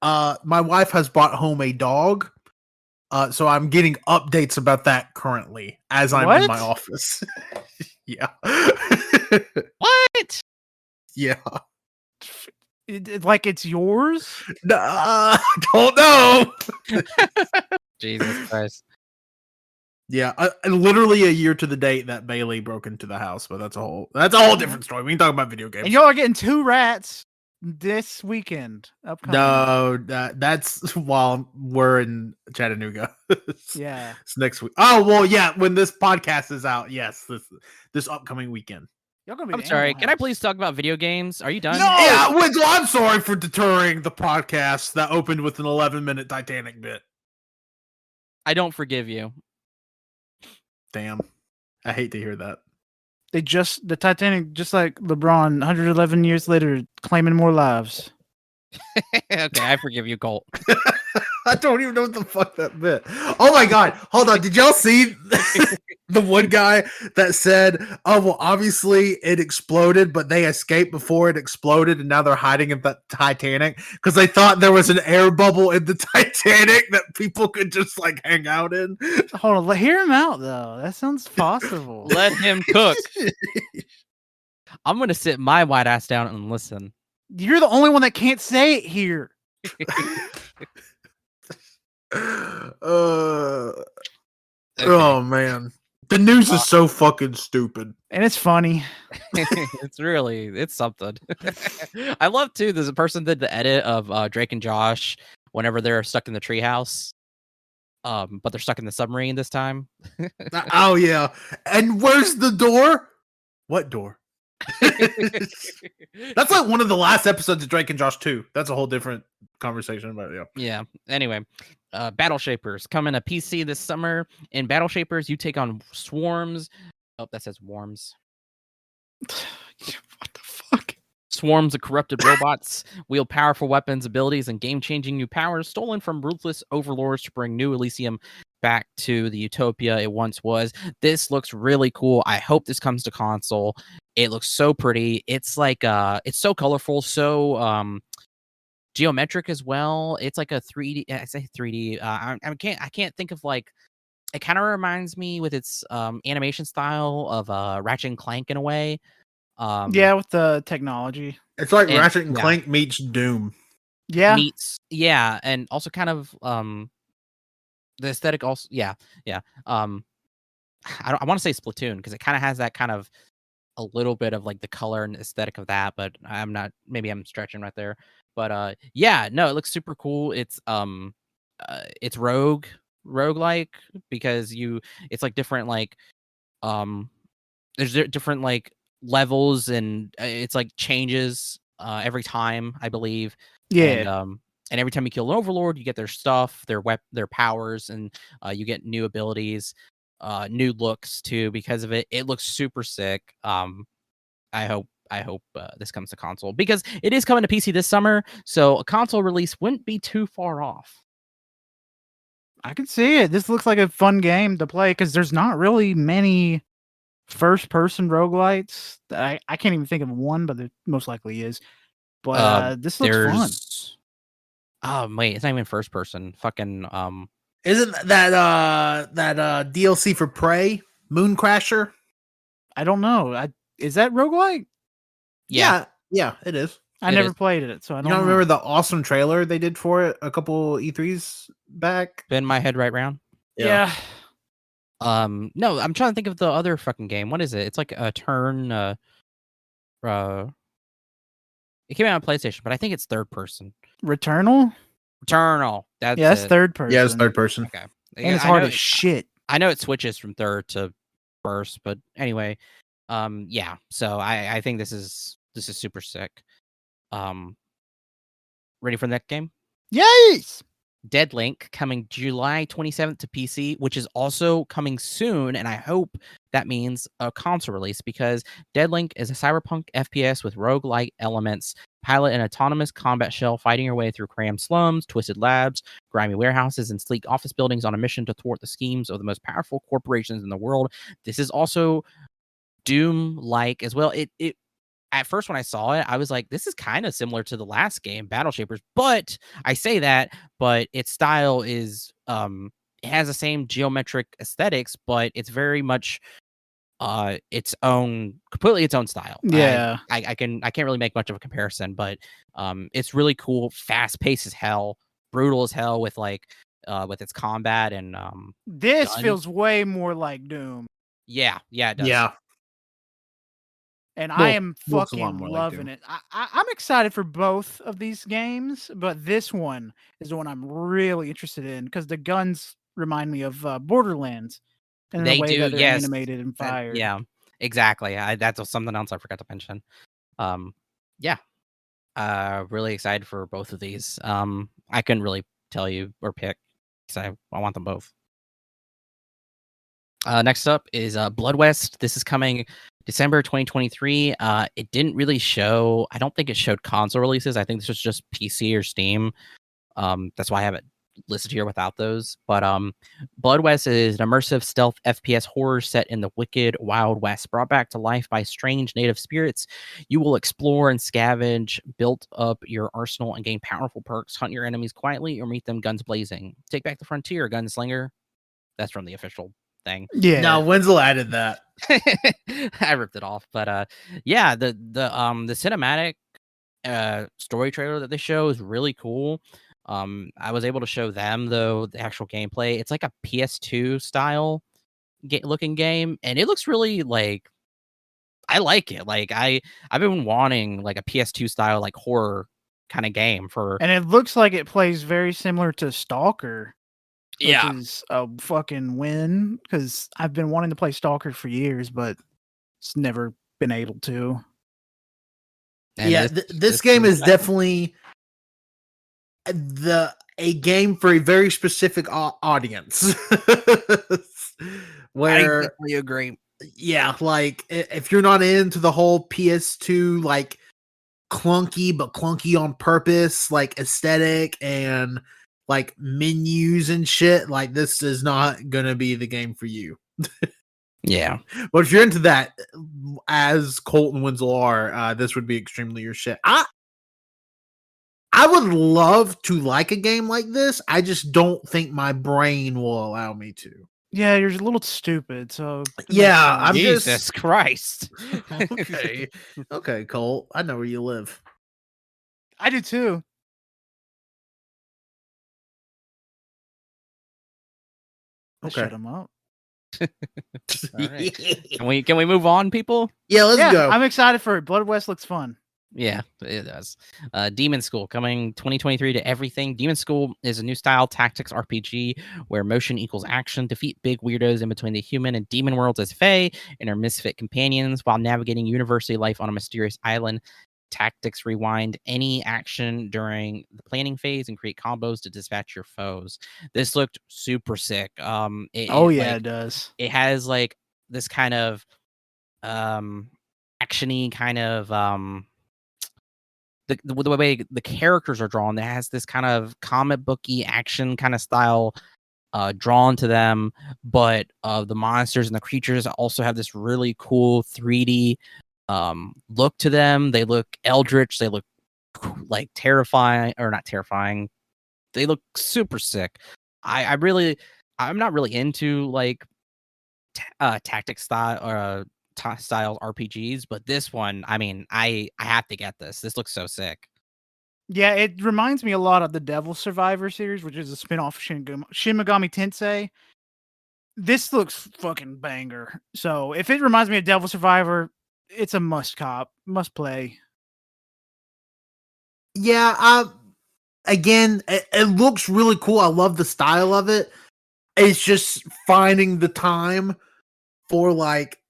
My wife has brought home a dog. So I'm getting updates about that currently as I'm in my office. Yeah. What? Yeah. Like it's yours? Nah, don't know. Jesus Christ. Yeah, literally a year to the date that Bailey broke into the house, but that's a whole different story. We can talk about video games. And y'all are getting 2 rats this weekend. Upcoming. No, that's while we're in Chattanooga. Yeah, it's next week. Oh well, yeah. When this podcast is out, yes, this upcoming weekend. y'all gonna be. I'm sorry. Can I please talk about video games? Are you done? No, yeah, Wenzel, I'm sorry for deterring the podcast that opened with an 11-minute Titanic bit. I don't forgive you. Damn, I hate to hear that. The Titanic, just like LeBron, 111 years later, claiming more lives. Okay, I forgive you, Colt. I don't even know what the fuck that bit. Oh my god, hold on. Did y'all see the one guy that said, "Oh well, obviously it exploded, but they escaped before it exploded, and now they're hiding in the Titanic because they thought there was an air bubble in the Titanic that people could just like hang out in." Hold on, hear him out though. That sounds possible. Let him cook. I'm gonna sit my white ass down and listen. You're the only one that can't say it here. Oh man, the news is so fucking stupid, and it's funny. It's something. I love too. There's a person did the edit of Drake and Josh whenever they're stuck in the treehouse. But they're stuck in the submarine this time. Oh yeah, and where's the door? What door? That's like one of the last episodes of Drake and Josh 2. That's a whole different conversation about it. Yeah. Anyway, Battle Shapers coming to PC this summer. In Battle Shapers, you take on swarms. Oh, that says worms. What the fuck? Swarms of corrupted robots wield powerful weapons, abilities, and game-changing new powers stolen from ruthless overlords to bring New Elysium back to the utopia it once was. This looks really cool. I hope this comes to console. It looks so pretty. It's like it's so colorful, so geometric as well. It's like a 3D. I say 3D. I can't think of like. It kind of reminds me with its animation style of Ratchet and Clank in a way. Yeah, with the technology. It's like Ratchet and Clank meets Doom. Yeah. And also kind of the aesthetic also I want to say Splatoon because it kind of has that kind of a little bit of like the color and aesthetic of that, but maybe I'm stretching right there. But it looks super cool. It's roguelike because it's like different like there's different like levels and it's like changes every time, I believe. Yeah. And every time you kill an overlord, you get their stuff, their powers, and you get new abilities, new looks too because of it. It looks super sick. I hope hope this comes to console, because it is coming to PC this summer, so a console release wouldn't be too far off. I can see it. This looks like a fun game to play because there's not really many first-person roguelites. I can't even think of one, but there most likely is. But this looks fun. Wait, it's not even first person. Fucking Isn't that DLC for Prey, Moon Crasher? I don't know. Is that roguelike? Yeah, it is. I never played it, so I don't know. Remember the awesome trailer they did for it a couple E3s back? Spin my head right round. Yeah. No, I'm trying to think of the other fucking game. What is it? It's like a turn. It came out on PlayStation, but I think it's third person. Returnal. That's third person. Yeah, it's third person. Okay, and it's hard as shit. I know it switches from third to first, but anyway, yeah. So I think this is super sick. Ready for the next game? Yes. Dead Link coming July 27th to PC, which is also coming soon, and I hope that means a console release, because Dead Link is a cyberpunk FPS with roguelike elements. Pilot an autonomous combat shell, fighting your way through crammed slums, twisted labs, grimy warehouses, and sleek office buildings on a mission to thwart the schemes of the most powerful corporations in the world. This is also Doom-like as well. It at first, when I saw it, I was like, this is kind of similar to the last game, Battle Shapers. But I say that, but its style is it has the same geometric aesthetics, but it's very much completely its own style. Yeah. I can't really make much of a comparison, but it's really cool, fast paced as hell, brutal as hell with its combat, and this feels way more like Doom. Yeah, it does. Yeah. And I am fucking loving it. I'm excited for both of these games, but this one is the one I'm really interested in because the guns remind me of Borderlands in the way that they're animated and fired. Yeah, exactly. That's something else I forgot to mention. Yeah, really excited for both of these. I couldn't really tell you or pick because I want them both. Next up is Blood West. This is coming December 2023. It didn't really show. I don't think it showed console releases. I think this was just PC or Steam. That's why I have it listed here without those. But Blood West is an immersive stealth FPS horror set in the wicked Wild West, brought back to life by strange native spirits. You will explore and scavenge, build up your arsenal, and gain powerful perks. Hunt your enemies quietly or meet them guns blazing. Take back the frontier, gunslinger. That's from the official thing. Yeah. No, Wenzel added that. I ripped it off, but yeah, the cinematic story trailer that they show is really cool. I was able to show them though the actual gameplay. It's like a PS2 style looking game, and it looks really like I like it. Like I've been wanting like a PS2 style like horror kind of game for, and it looks like it plays very similar to Stalker. Which yeah, is a fucking win because I've been wanting to play Stalker for years, but it's never been able to. And yeah, this game is definitely a game for a very specific audience. Where I definitely agree. Yeah, like if you're not into the whole PS2 like clunky but clunky on purpose like aesthetic and like menus and shit, like this is not gonna be the game for you. Yeah, but if you're into that, as Colt and Wenzel are, this would be extremely your shit. I would love to like a game like this. I just don't think my brain will allow me to. Yeah, you're a little stupid. So yeah, I'm Jesus Christ. Okay, Colt. I know where you live. I do too. Okay. Shut him up. All right. Can we move on, people? Yeah, let's go. I'm excited for it. Blood West looks fun. Yeah, it does. Demon School coming 2023 to everything. Demon School is a new style tactics RPG where motion equals action. Defeat big weirdos in between the human and demon worlds as Fae and her misfit companions while navigating university life on a mysterious island. Tactics rewind any action during the planning phase and create combos to dispatch your foes. This looked super sick. It does. It has like this kind of actiony kind of the way the characters are drawn. That has this kind of comic booky action kind of style drawn to them, but the monsters and the creatures also have this really cool 3D look to them. They look eldritch. They look like terrifying, or not terrifying. They look super sick. I'm not really into like tactic style or style RPGs, but this one, I mean, I have to get this. This looks so sick. Yeah, it reminds me a lot of the Devil Survivor series, which is a spin-off of Shin Megami Tensei. This looks fucking banger. So if it reminds me of Devil Survivor, it's a must play. Yeah, again, it looks really cool. I love the style of it. It's just finding the time for like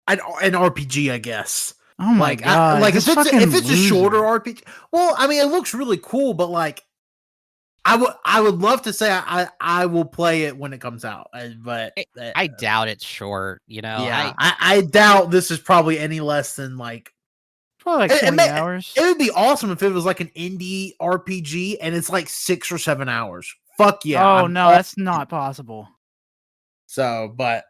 an RPG, I guess. Oh my god! Like if it's a shorter RPG, well, I mean, it looks really cool, but like, I would love to say I will play it when it comes out, but I doubt it's short. You know, yeah, I doubt this is probably any less than like probably like 20 hours. It would be awesome if it was like an indie RPG and it's like 6 or 7 hours. Fuck yeah! Oh no, that's not possible. So, but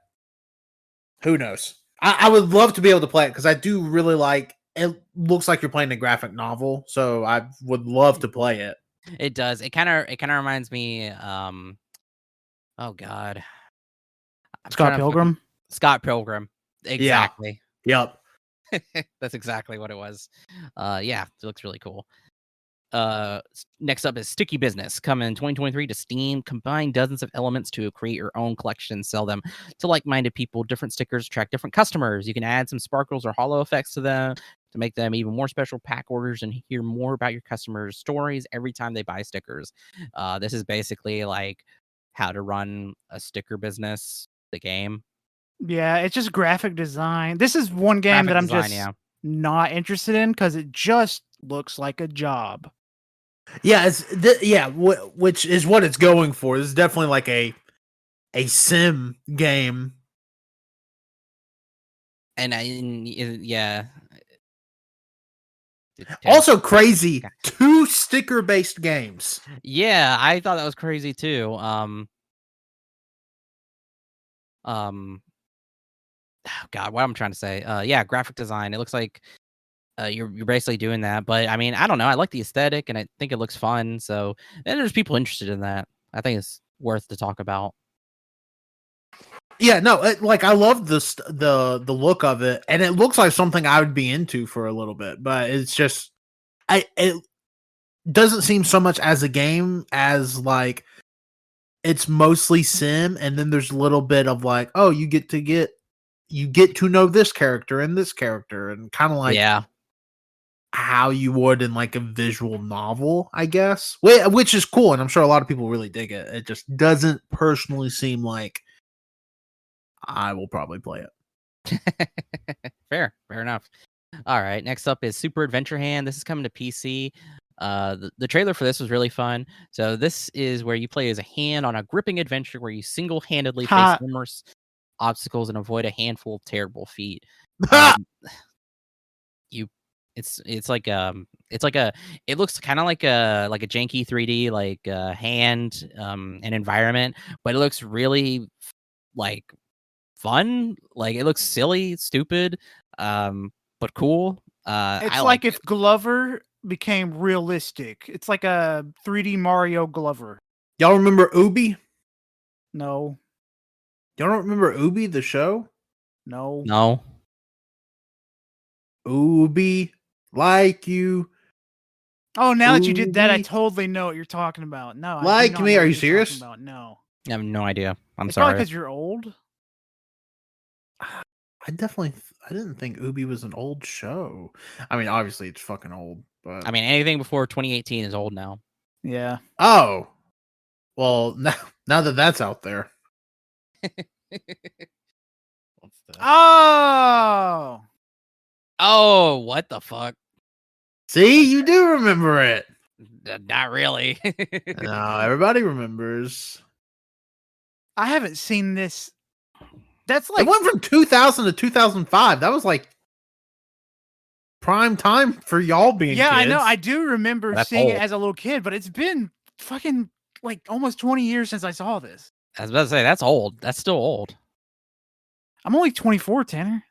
who knows? I would love to be able to play it because I do really like it. Looks like you're playing a graphic novel, so I would love to play it. It does. It kind of reminds me. Oh God, Scott Pilgrim. Scott Pilgrim. Exactly. Yeah. Yep. That's exactly what it was. Yeah, it looks really cool. Next up is Sticky Business, coming in 2023 to Steam. Combine dozens of elements to create your own collection and sell them to like-minded people. Different stickers attract different customers. You can add some sparkles or hollow effects to them to make them even more special pack orders and hear more about your customers' stories every time they buy stickers. This is basically like how to run a sticker business, the game. Yeah, it's just graphic design. This is one game that I'm just not interested in because it just looks like a job. Yeah, which is what it's going for. This is definitely like a sim game. And yeah. Also crazy, 2 sticker-based games. Yeah, I thought that was crazy too. God, what I'm trying to say. Yeah, graphic design. It looks like you're basically doing that, but I mean, I don't know. I like the aesthetic, and I think it looks fun. So, and there's people interested in that. I think it's worth to talk about. Yeah, no, like I love the look of it, and it looks like something I would be into for a little bit. But it's just, it doesn't seem so much as a game as like it's mostly sim, and then there's a little bit of like, oh, you get to know this character and this character, and kind of like how you would in like a visual novel, I guess, which is cool, and I'm sure a lot of people really dig it. It just doesn't personally seem like I will probably play it. Fair enough. All right, next up is Super Adventure Hand. This is coming to PC. The trailer for this was really fun. So this is where you play as a hand on a gripping adventure where you single-handedly face numerous obstacles and avoid a handful of terrible feat. It looks kind of like a janky 3D like hand and environment, but it looks really like fun. Like it looks silly, stupid, but cool. It's like if Glover became realistic. It's like a 3D Mario Glover. Y'all remember Ubi? No. Y'all don't remember Ubi, the show? No. Ubi, like you. Oh, now that you did that, I totally know what you're talking about. No, like me? Are you serious? No, I have no idea. I'm it's sorry. Probably because you're old. I didn't think Ubi was an old show. I mean, obviously it's fucking old, but I mean, anything before 2018 is old now. Yeah. Oh, well, now that that's out there. Oh, what the fuck? See, you do remember it. Not really. No, everybody remembers. I haven't seen this That's like it went from 2000 to 2005. That was like prime time for y'all being yeah, kids. I know. I do remember That's seeing it old. as a little kid, but it's been fucking like almost 20 years since I saw this. I was about to say that's old. That's still old. I'm only 24, Tanner.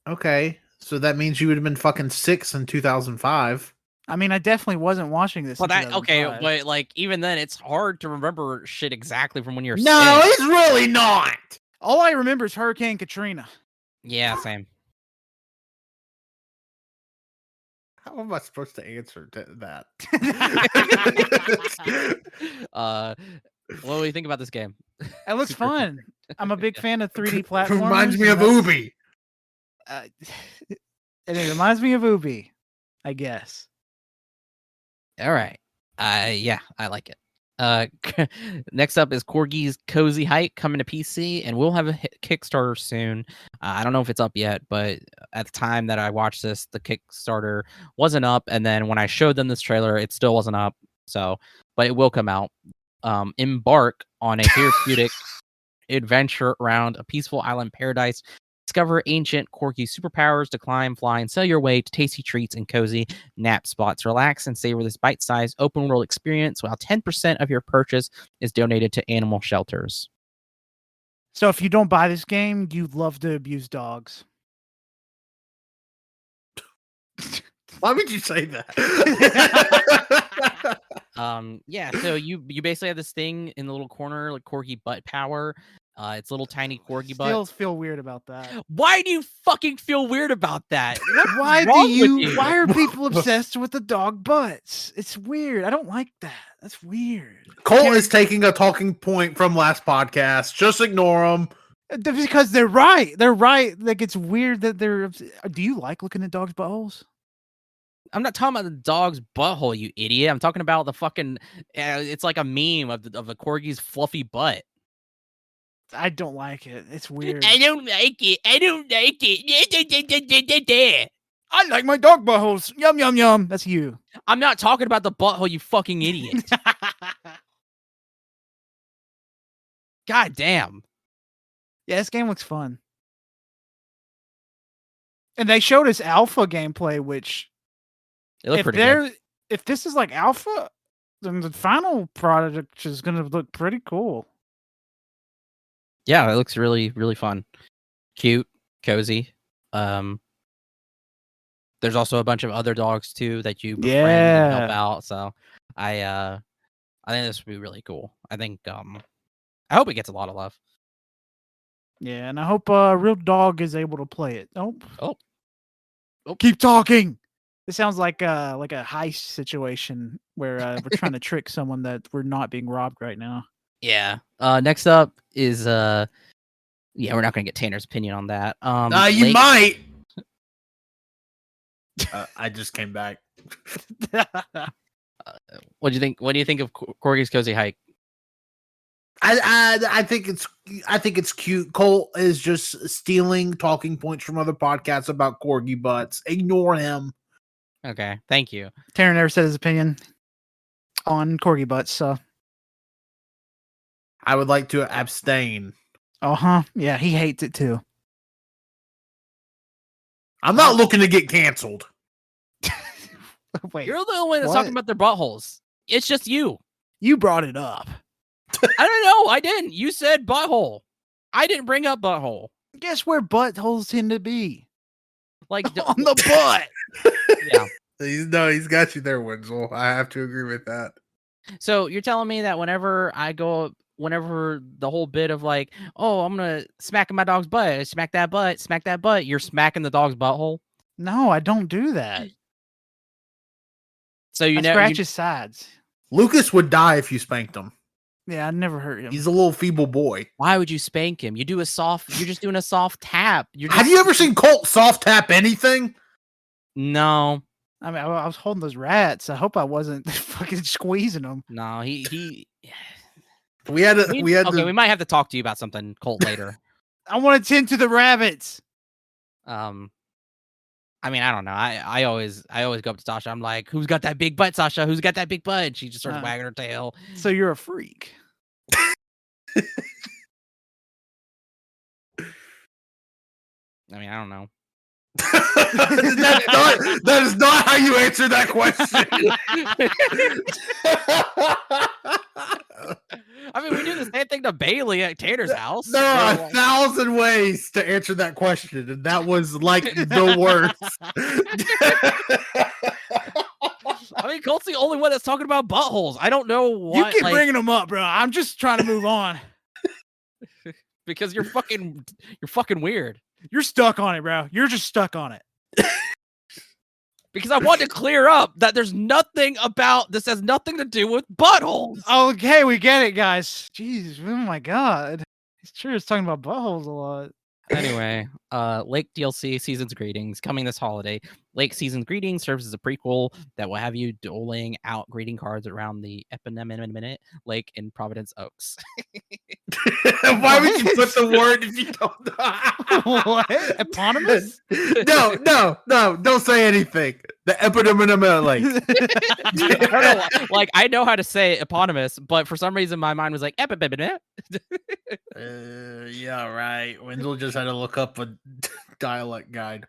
Okay, so that means you would have been fucking 6 in 2005. I mean, I definitely wasn't watching this. But in that okay, 2005. but like even then, it's hard to remember shit exactly from when you're No, 6. it's really not. All I remember is Hurricane Katrina. Yeah, same. How am I supposed to answer that? What do you think about this game? It looks Super fun. I'm a big fan of 3D platformers. Reminds me and of that's- Ubi. And it reminds me of Ubi, I guess. All right. Yeah, I like it. Next up is Corgi's Cozy Hike coming to PC, and we'll have a Kickstarter soon. I don't know if it's up yet, but at the time that I watched this, the Kickstarter wasn't up, and then when I showed them this trailer, it still wasn't up. So, but it will come out. Embark on a therapeutic adventure around a peaceful island paradise. Discover ancient Corgi superpowers to climb, fly, and sail your way to tasty treats and cozy nap spots. Relax and savor this bite-sized open-world experience while 10% of your purchase is donated to animal shelters. So if you don't buy this game, you love to abuse dogs. Why would you say that? Yeah, so you basically have this thing in the little corner, like Corgi butt power. It's little tiny Corgi Still butt. feel weird about that. Why do you fucking feel weird about that? What's Why wrong do with you? Why are people obsessed with the dog butts? It's weird. I don't like that. That's weird. Colt is taking a talking point from last podcast. Just ignore him. Because they're right. They're right. Like it's weird that they're. Do you like looking at dogs' buttholes? I'm not talking about the dog's butthole, you idiot. I'm talking about the fucking. It's like a meme of a corgi's fluffy butt. I don't like it. It's weird. I don't like it. I don't like it. I like my dog buttholes. Yum yum yum. That's you. I'm not talking about the butthole, you fucking idiot. God damn. Yeah, this game looks fun. And they showed us alpha gameplay, which It looked pretty good. if this is like alpha, then the final product is gonna look pretty cool. Yeah, it looks really, really fun. Cute, cozy. There's also a bunch of other dogs too that you befriend and help out. So I think this would be really cool. I think I hope it gets a lot of love. Yeah, and I hope Real Dog is able to play it. Oh. Keep talking. This sounds like a heist situation where we're trying to trick someone that we're not being robbed right now. Yeah. Next up is we're not gonna get Tanner's opinion on that. You might. I just came back. What do you think? What do you think of Corgi's Cozy Hike? I think it's cute. Colt is just stealing talking points from other podcasts about corgi butts. Ignore him. Okay, thank you. Taryn never said his opinion on corgi butts, so I would like to abstain. Yeah, he hates it too. I'm not looking to get canceled. Wait, You're the only one that's what? talking about their buttholes. It's just you. You brought it up. I don't know. I didn't. You said butthole. I didn't bring up butthole. Guess where buttholes tend to be? Like On the butt. Yeah. He's got you there, Wenzel. I have to agree with that. So you're telling me that whenever the whole bit of like, oh, I'm gonna smack my dog's butt, smack that butt, you're smacking the dog's butthole. No, I don't do that. So I scratch his sides. Lucas would die if you spanked him. Yeah, I never hurt him. He's a little feeble boy. Why would you spank him? You're just doing a soft tap. Have you ever seen Colt soft tap anything? No. I mean, I was holding those rats. I hope I wasn't fucking squeezing them. No, he We might have to talk to you about something, Colt, later. I want to tend to the rabbits. I mean, I don't know. I always go up to Sasha. I'm like, who's got that big butt, Sasha? Who's got that big butt? And she just starts wagging her tail. So you're a freak. I mean, I don't know. that is not how you answer that question. I mean, we do the same thing to Bailey at Tanner's house. There are 1,000 ways to answer that question, and that was like the worst. I mean, Colt's the only one that's talking about buttholes. I don't know why. You keep bringing them up, bro. I'm just trying to move on. Because you're fucking weird. You're stuck on it, bro. You're just stuck on it. Because I want to clear up that there's nothing about this has nothing to do with buttholes. Okay, we get it, guys. Jeez, oh my god. It's true, it's talking about buttholes a lot. Anyway, Lake DLC Season's Greetings coming this holiday. Lake Season's Greetings serves as a prequel that will have you doling out greeting cards around the Eponymous Lake in Providence Oaks. Why would you put the word if you don't know? What? Eponymous? No, don't say anything. The Eponymous Lake. I don't know, like, I know how to say eponymous, but for some reason my mind was like, yeah, right. Wenzel just had to look up a dialect guide.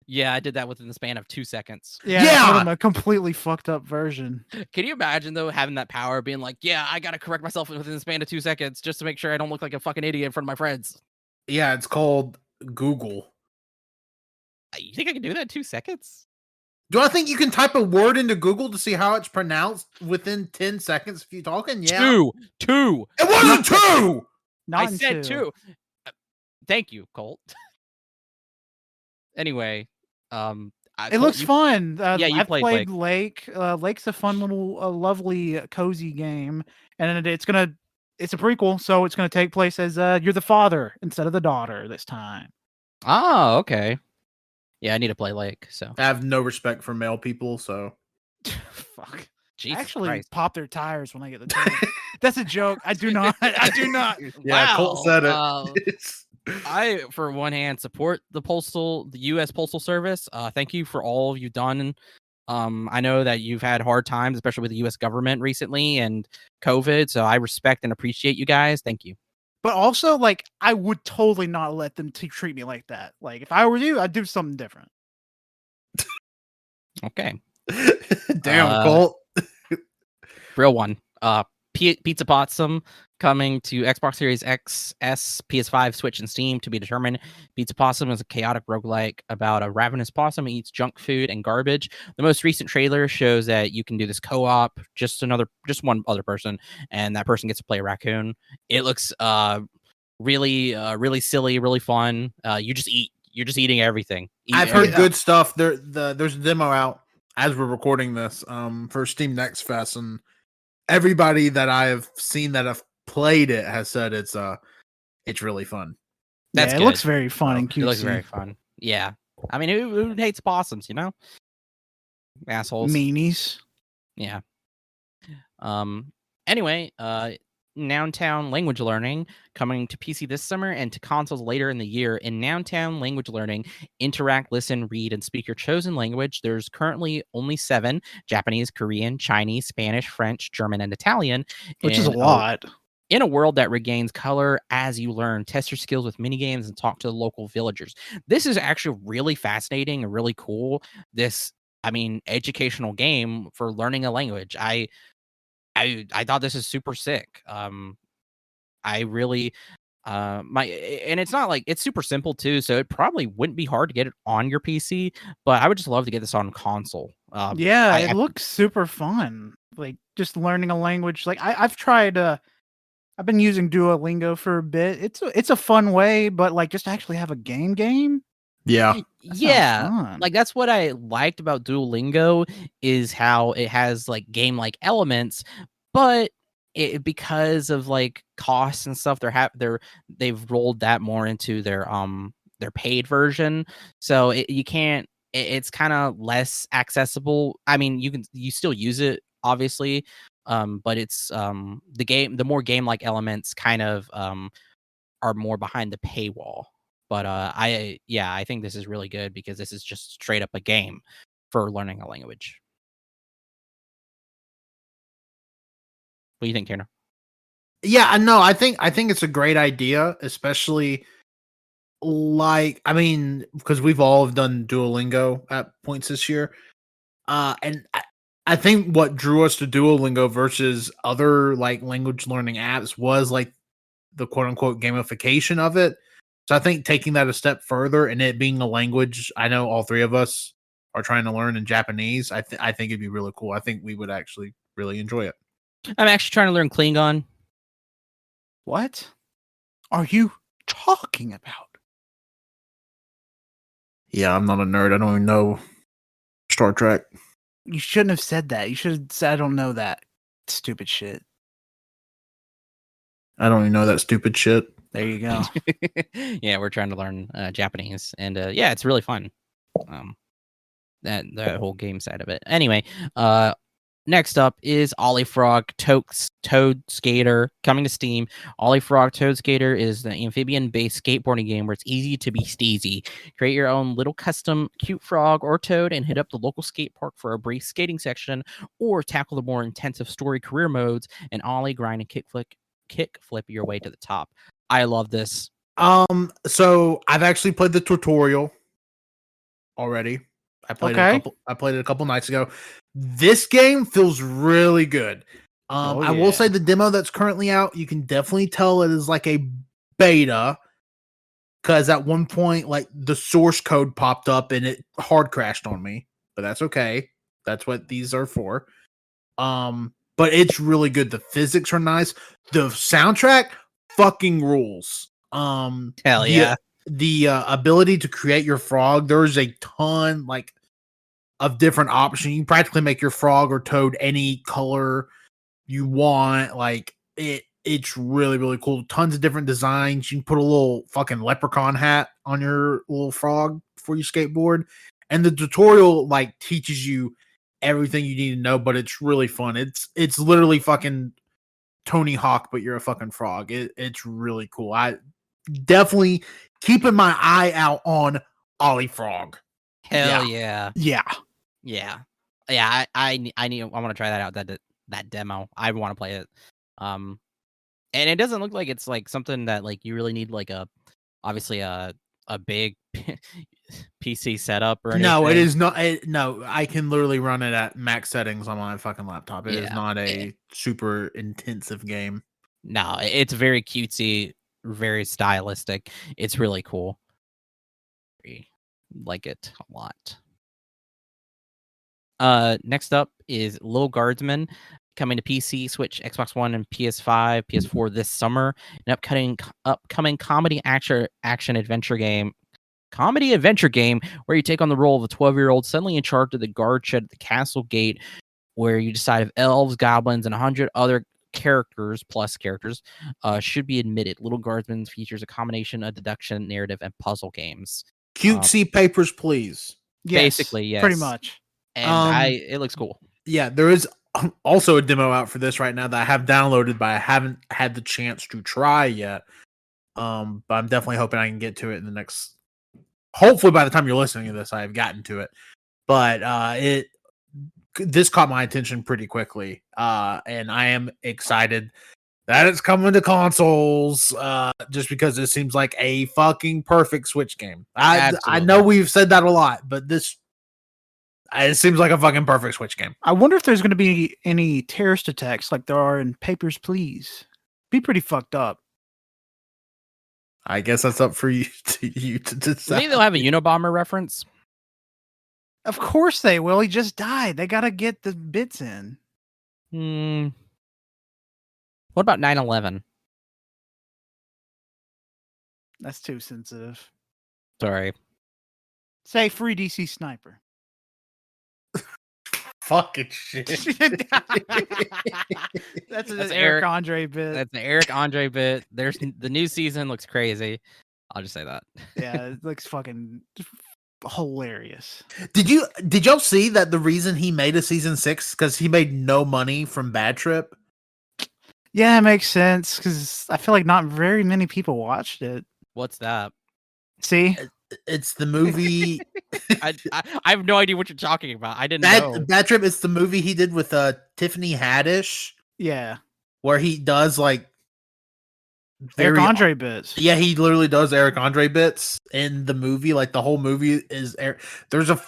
Yeah, I did that within the span of 2 seconds. Yeah. A completely fucked up version. Can you imagine, though, having that power, being like, yeah, I gotta correct myself within the span of 2 seconds just to make sure I don't look like a fucking idiot in front of my friends? Yeah, it's called Google. You think I can do that in 2 seconds? Do I think you can type a word into Google to see how it's pronounced within 10 seconds if you're talking? Yeah. Two. It wasn't two! I said two. Thank you, Colt. Anyway, it looks fun. Yeah, you I've played Lake. Lake's a fun little, lovely, cozy game, and it's a prequel, so it's gonna take place as you're the father instead of the daughter this time. Oh, okay. Yeah, I need to play Lake. So I have no respect for male people, so fuck. Jesus Actually, Christ. pop their tires when I get the tires. That's a joke. I do not. I do not. Yeah, Wow. Colt said it. I, for one hand, support the U.S. Postal Service. Thank you for all you've done. I know that you've had hard times, especially with the U.S. government recently and COVID. So I respect and appreciate you guys. Thank you. But also, like, I would totally not let them treat me like that. Like, if I were you, I'd do something different. Okay. Damn, Colt. Real one. Pizza Potsum coming to Xbox Series X, S, PS5, Switch, and Steam to be determined. Pizza Possum is a chaotic roguelike about a ravenous possum who eats junk food and garbage. The most recent trailer shows that you can do this co-op, just one other person, and that person gets to play a raccoon. It looks really silly, really fun. You just eat. You're just eating everything. I've heard good stuff. There's a demo out as we're recording this for Steam Next Fest, and everybody that I have seen that have played it has said it's really fun. That's it good. looks very fun and cute. It looks very fun. Yeah. I mean, who hates possums, you know? Assholes. Meanies. Yeah. Anyway, Nountown Language Learning coming to PC this summer and to consoles later in the year. In Nountown Language Learning, interact, listen, read, and speak your chosen language. There's currently only 7: Japanese, Korean, Chinese, Spanish, French, German, and Italian. Which is a lot. In a world that regains color as you learn, test your skills with minigames and talk to the local villagers. This is actually really fascinating and really cool. Educational game for learning a language. I thought this is super sick. I really and it's not like it's super simple too, so it probably wouldn't be hard to get it on your PC, but I would just love to get this on console. It looks super fun. Like just learning a language. Like I've tried I've been using Duolingo for a bit. It's a fun way, but like just to actually have a game. Yeah. Like that's what I liked about Duolingo is how it has like game-like elements, but because of like costs and stuff, they've rolled that more into their paid version. So it's kind of less accessible. I mean, you still use it obviously, but it's the more game-like elements kind of are more behind the paywall. But I think this is really good because this is just straight up a game for learning a language. What do you think, Tanner? Yeah, no, I think it's a great idea, especially like, I mean, because we've all done Duolingo at points this year, and I think what drew us to Duolingo versus other like language learning apps was like the quote unquote gamification of it. So I think taking that a step further and it being a language, I know all three of us are trying to learn in Japanese. I think it'd be really cool. I think we would actually really enjoy it. I'm actually trying to learn Klingon. What are you talking about? Yeah, I'm not a nerd. I don't even know Star Trek. You shouldn't have said that. You should have said, I don't know that stupid shit. I don't even know that stupid shit. There you go. Yeah, we're trying to learn Japanese, and yeah, it's really fun. That whole game side of it. Anyway, next up is AllYouFrog Toad Skater coming to Steam. AllYouFrog Toad Skater is the amphibian-based skateboarding game where it's easy to be steezy. Create your own little custom cute frog or toad and hit up the local skate park for a brief skating section, or tackle the more intensive story career modes and ollie, grind, and kickflip your way to the top. I love this. So I've actually played the tutorial already. I played it a couple nights ago. This game feels really good. I will say the demo that's currently out, you can definitely tell it is like a beta, because at one point, like the source code popped up and it hard crashed on me, but that's okay. That's what these are for. But it's really good. The physics are nice. The soundtrack fucking rules. Hell yeah. The ability to create your frog, there's a ton like of different options. You can practically make your frog or toad any color you want. Like it's really, really cool. Tons of different designs. You can put a little fucking leprechaun hat on your little frog for your skateboard. And the tutorial like teaches you everything you need to know, but it's really fun. It's literally fucking Tony Hawk, but you're a fucking frog. It's really cool. I definitely keeping my eye out on AllYouFrog. Hell yeah. Yeah. I want to try that out. That demo. I want to play it. And it doesn't look like it's like something that like you really need like obviously a big PC setup or anything. No, it is not. No, I can literally run it at max settings on my fucking laptop. It is not a super intensive game. No, it's very cutesy, very stylistic. It's really cool. I like it a lot. Next up is Little Guardsman, coming to PC, Switch, Xbox One, and PS5, PS4 this summer. An upcoming comedy action adventure game. Comedy adventure game where you take on the role of a 12-year-old suddenly in charge of the guard shed at the castle gate, where you decide if elves, goblins, and 100 other characters should be admitted. Little Guardsman features a combination of deduction, narrative, and puzzle games. Cutesy Papers, Please. Yes, basically, yes. Pretty much. And it looks cool. Yeah, there is also a demo out for this right now that I have downloaded, but I haven't had the chance to try yet. But I'm definitely hoping I can get to it in the next. Hopefully, by the time you're listening to this, I have gotten to it. But this caught my attention pretty quickly, and I am excited that it's coming to consoles. Just because it seems like a fucking perfect Switch game. I know we've said that a lot, but it seems like a fucking perfect Switch game. I wonder if there's going to be any terrorist attacks like there are in Papers, Please. Be pretty fucked up. I guess that's up for you to decide. Maybe they'll have a Unabomber reference. Of course they will. He just died. They got to get the bits in. What about 9/11? That's too sensitive. Sorry. Say Free DC Sniper. Fucking shit. That's an Eric Andre bit. That's an Eric Andre bit. There's the new season looks crazy. I'll just say that. Yeah, it looks fucking hilarious. Did y'all see that the reason he made a season 6 because he made no money from Bad Trip? Yeah, it makes sense because I feel like not very many people watched it. What's that? See? It's the movie. I have no idea what you're talking about. I didn't know. Bad Trip, it's the movie he did with Tiffany Haddish. Yeah. Where he does like Eric Andre bits. Yeah, he literally does Eric Andre bits in the movie. Like the whole movie is there's a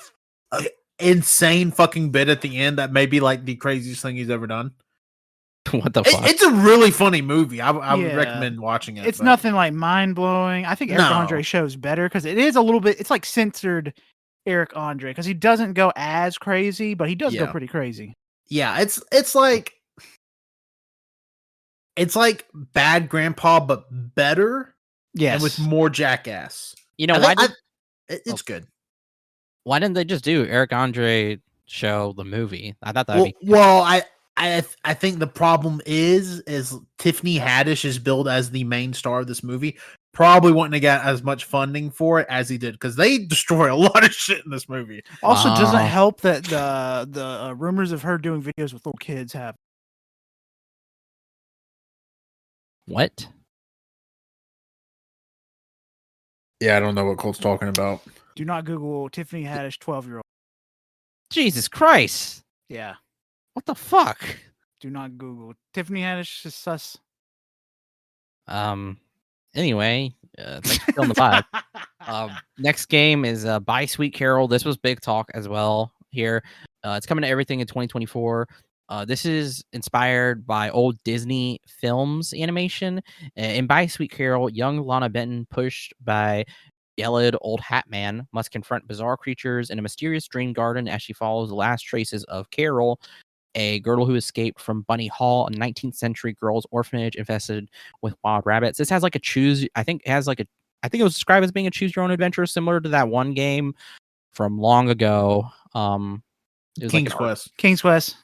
insane fucking bit at the end that may be like the craziest thing he's ever done. What the fuck? It's a really funny movie. I would recommend watching it. It's nothing like mind blowing. I think Eric Andre shows better because it is a little bit. It's like censored Eric Andre because he doesn't go as crazy, but he does go pretty crazy. Yeah, it's like Bad Grandpa but better. Yes, and with more jackass. You know it's good. Why didn't they just do Eric Andre show the movie? I thought that'd be well. I think the problem is Tiffany Haddish is billed as the main star of this movie. Probably wouldn't have got as much funding for it as he did because they destroy a lot of shit in this movie. Also, doesn't help that the rumors of her doing videos with little kids have. What? Yeah, I don't know what Colt's talking about. Do not Google Tiffany Haddish 12-year-old. Jesus Christ! Yeah. What the fuck? Do not Google Tiffany Haddish is sus. Anyway, thanks for filling the vibe. Next game is Buy Sweet Carol. This was big talk as well here. It's coming to everything in 2024. This is inspired by old Disney films animation. In Buy Sweet Carol, young Lana Benton, pushed by yellowed old hat man, must confront bizarre creatures in a mysterious dream garden as she follows the last traces of Carol, a girl who escaped from Bunny Hall, a 19th century girls' orphanage infested with wild rabbits. This has like I think it was described as being a choose your own adventure, similar to that one game from long ago. It was King's Quest. King's Quest.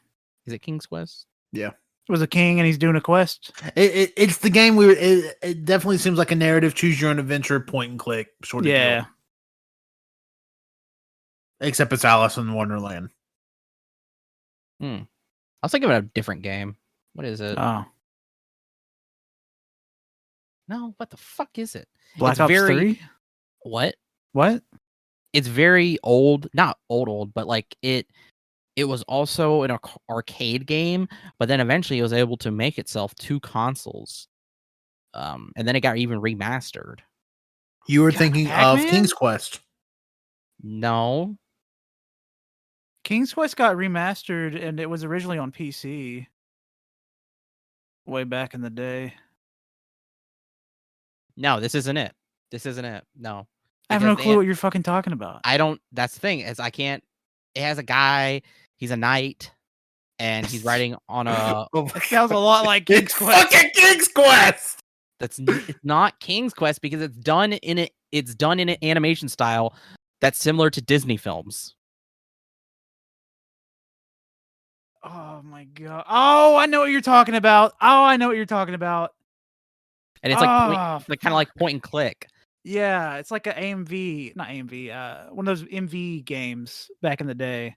Is it King's Quest? Yeah. It was a king and he's doing a quest. It's the game it definitely seems like a narrative choose your own adventure point and click sort of deal. Except it's Alice in Wonderland. I was thinking of a different game. What is it? Oh. No, what the fuck is it? Black Ops 3? What? It's very old. Not old, but like it was also an arcade game, but then eventually it was able to make itself 2 consoles. And then it got even remastered. You were thinking of King's Quest. No. King's Quest got remastered and it was originally on PC. Way back in the day. No, this isn't it. No. I have no clue what you're fucking talking about. That's the thing, is I can't. It has a guy, he's a knight, and he's riding on a. It sounds a lot like King's Quest. Fucking King's Quest! It's not King's Quest because it's done in an animation style that's similar to Disney films. Oh my god. Oh, I know what you're talking about. And it's like kind of like point and click. Yeah, it's like one of those MV games back in the day.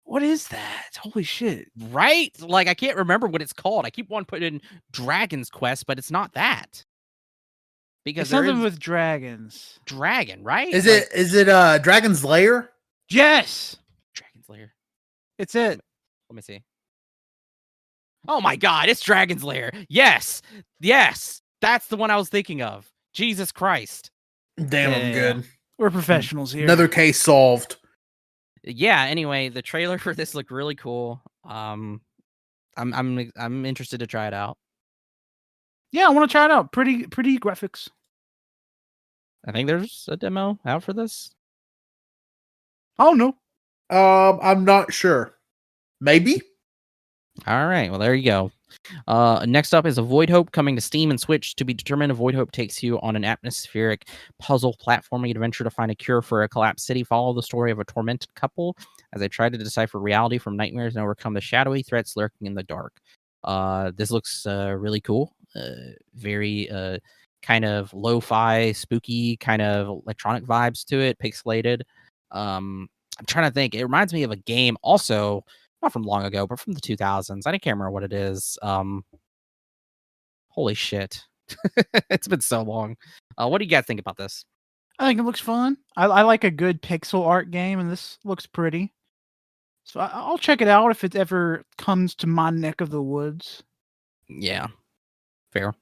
What is that? Holy shit. Right? Like, I can't remember what it's called. I keep wanting to put in Dragon's Quest, but it's not that. Because it's something with dragons. Dragon, right? Is it Dragon's Lair? Yes. Dragon's Lair. It's it. Let me see. Oh my god, it's Dragon's Lair. Yes. That's the one I was thinking of. Jesus Christ. Damn, I'm good. We're professionals here. Another case solved. Yeah, anyway, the trailer for this looked really cool. I'm interested to try it out. Yeah, I want to try it out. Pretty graphics. I think there's a demo out for this. Oh no. I'm not sure. Maybe. All right, well there you go. Next up is Avoid Hope, coming to Steam and Switch. To be determined, Avoid Hope takes you on an atmospheric puzzle platforming adventure to find a cure for a collapsed city. Follow the story of a tormented couple as they try to decipher reality from nightmares and overcome the shadowy threats lurking in the dark. This looks really cool. Very kind of lo-fi, spooky, kind of electronic vibes to it, pixelated. I'm trying to think. It reminds me of a game also, not from long ago, but from the 2000s. I can't remember what it is. Holy shit. It's been so long. What do you guys think about this? I think it looks fun. I like a good pixel art game, and this looks pretty. So I'll check it out if it ever comes to my neck of the woods. Yeah. Fair.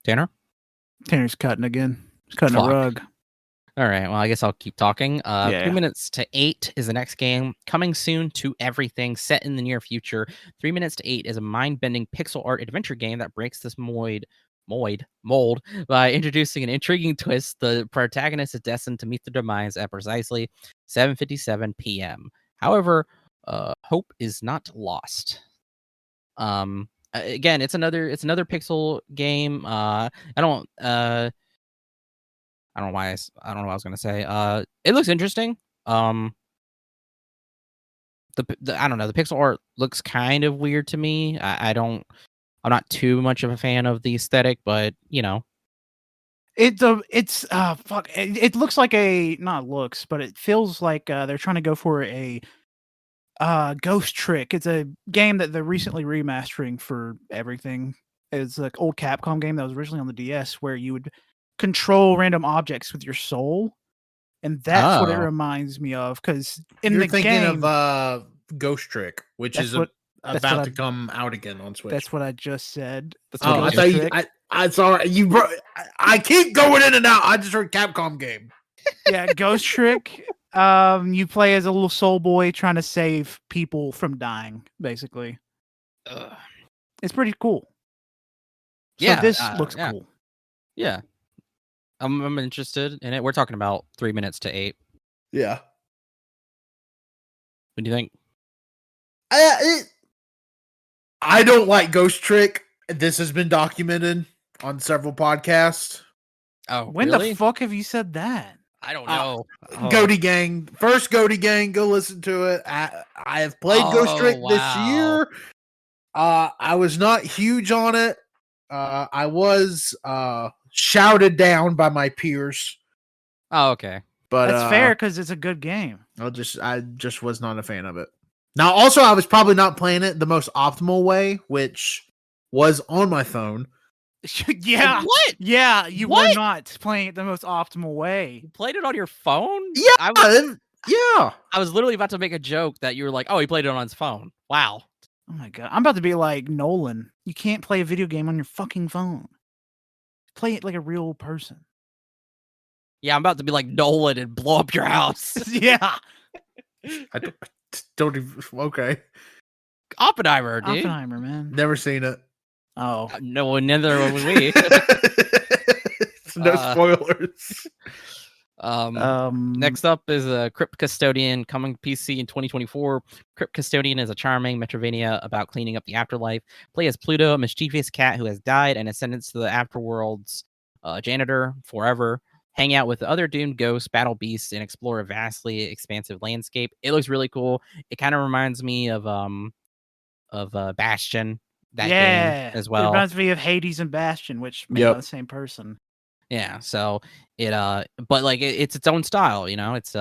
Tanner's cutting again. He's cutting Fuck. a rug. All right, well, I guess I'll keep talking. 3 minutes to 8 is the next game, coming soon to everything, set in the near future. 3 minutes to 8 is a mind-bending pixel art adventure game that breaks this mold by introducing an intriguing twist. The protagonist is destined to meet their demise at precisely 7:57 p.m. However, hope is not lost. Again, it's another pixel game. I don't know why I don't know what I was gonna say. It looks interesting. The I don't know. The pixel art looks kind of weird to me. I'm not too much of a fan of the aesthetic, but you know, It looks like but it feels like they're trying to go for a Ghost Trick. It's a game that they're recently remastering for everything. It's an old Capcom game that was originally on the DS, where you would control random objects with your soul, and that's what it reminds me of. Because you're thinking of Ghost Trick, which is about to come out again on Switch. That's what I just said. I thought you. It's all right. I keep going in and out. I just heard Capcom game. Yeah, Ghost Trick. You play as a little soul boy trying to save people from dying. Basically, it's pretty cool. So this looks cool. Yeah. I'm interested in it. We're talking about 3 minutes to 8. Yeah. What do you think? I don't like Ghost Trick. This has been documented on several podcasts. Oh, when the fuck have you said that? I don't know. Goaty Gang. First Goaty Gang. Go listen to it. I have played Ghost Trick this year. I was not huge on it. I was shouted down by my peers. Oh, okay. But that's fair because it's a good game. I just was not a fan of it. Now, also, I was probably not playing it the most optimal way, which was on my phone. Yeah. Like, what? Yeah, you were not playing it the most optimal way. You played it on your phone? Yeah. I was literally about to make a joke that you were like, oh, he played it on his phone. Wow. Oh my god. I'm about to be like Nolan. You can't play a video game on your fucking phone. Play it like a real person. Yeah, I'm about to be like Nolan and blow up your house. Yeah. I don't even. Okay. Oppenheimer, dude. Oppenheimer, man. Never seen it. Oh. No, neither was we. No spoilers. Next up is a Crypt Custodian, coming PC in 2024. Crypt Custodian is a charming Metroidvania about cleaning up the afterlife. Play as Pluto, a mischievous cat who has died and is sentenced to the afterworld's janitor forever. Hang out with other doomed ghosts, battle beasts, and explore a vastly expansive landscape. It looks really cool. It kind of reminds me of Bastion. That game as well. It reminds me of Hades and Bastion, which made by the same person. Yeah, so it but like it's its own style, you know. It's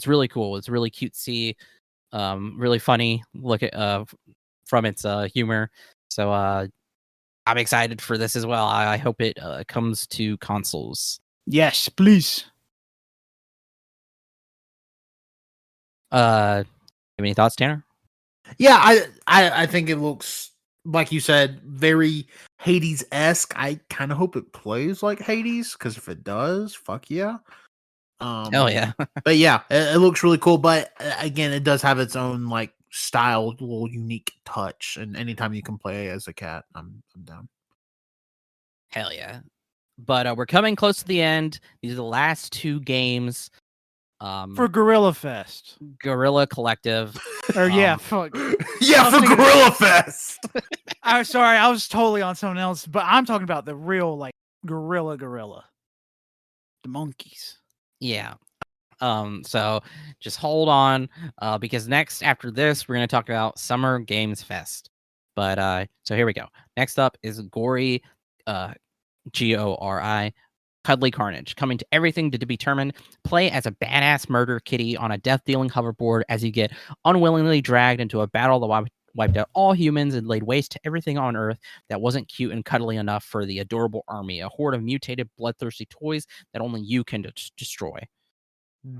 really cool. It's really cutesy, really funny. Look at from its humor. So I'm excited for this as well. I hope it comes to consoles. Yes, please. Have any thoughts, Tanner? Yeah, I think it looks, like you said, very Hades-esque. I kind of hope it plays like Hades, because if it does, fuck yeah. Hell yeah. But yeah, it looks really cool. But again, it does have its own like style, little unique touch. And anytime you can play as a cat, I'm down. Hell yeah. But we're coming close to the end. These are the last 2 games. For Guerilla Fest. Guerilla Collective. Or fuck. Yeah, for Guerilla Fest. I'm sorry, I was totally on someone else, but I'm talking about the real like gorilla. The monkeys. Yeah. So just hold on, because next after this we're gonna talk about Summer Games Fest. But so here we go. Next up is Gori Gori Cuddly Carnage, coming to everything to be determined. Play as a badass murder kitty on a death-dealing hoverboard as you get unwillingly dragged into a battle that wiped out all humans and laid waste to everything on Earth that wasn't cute and cuddly enough for the adorable army, a horde of mutated, bloodthirsty toys that only you can destroy.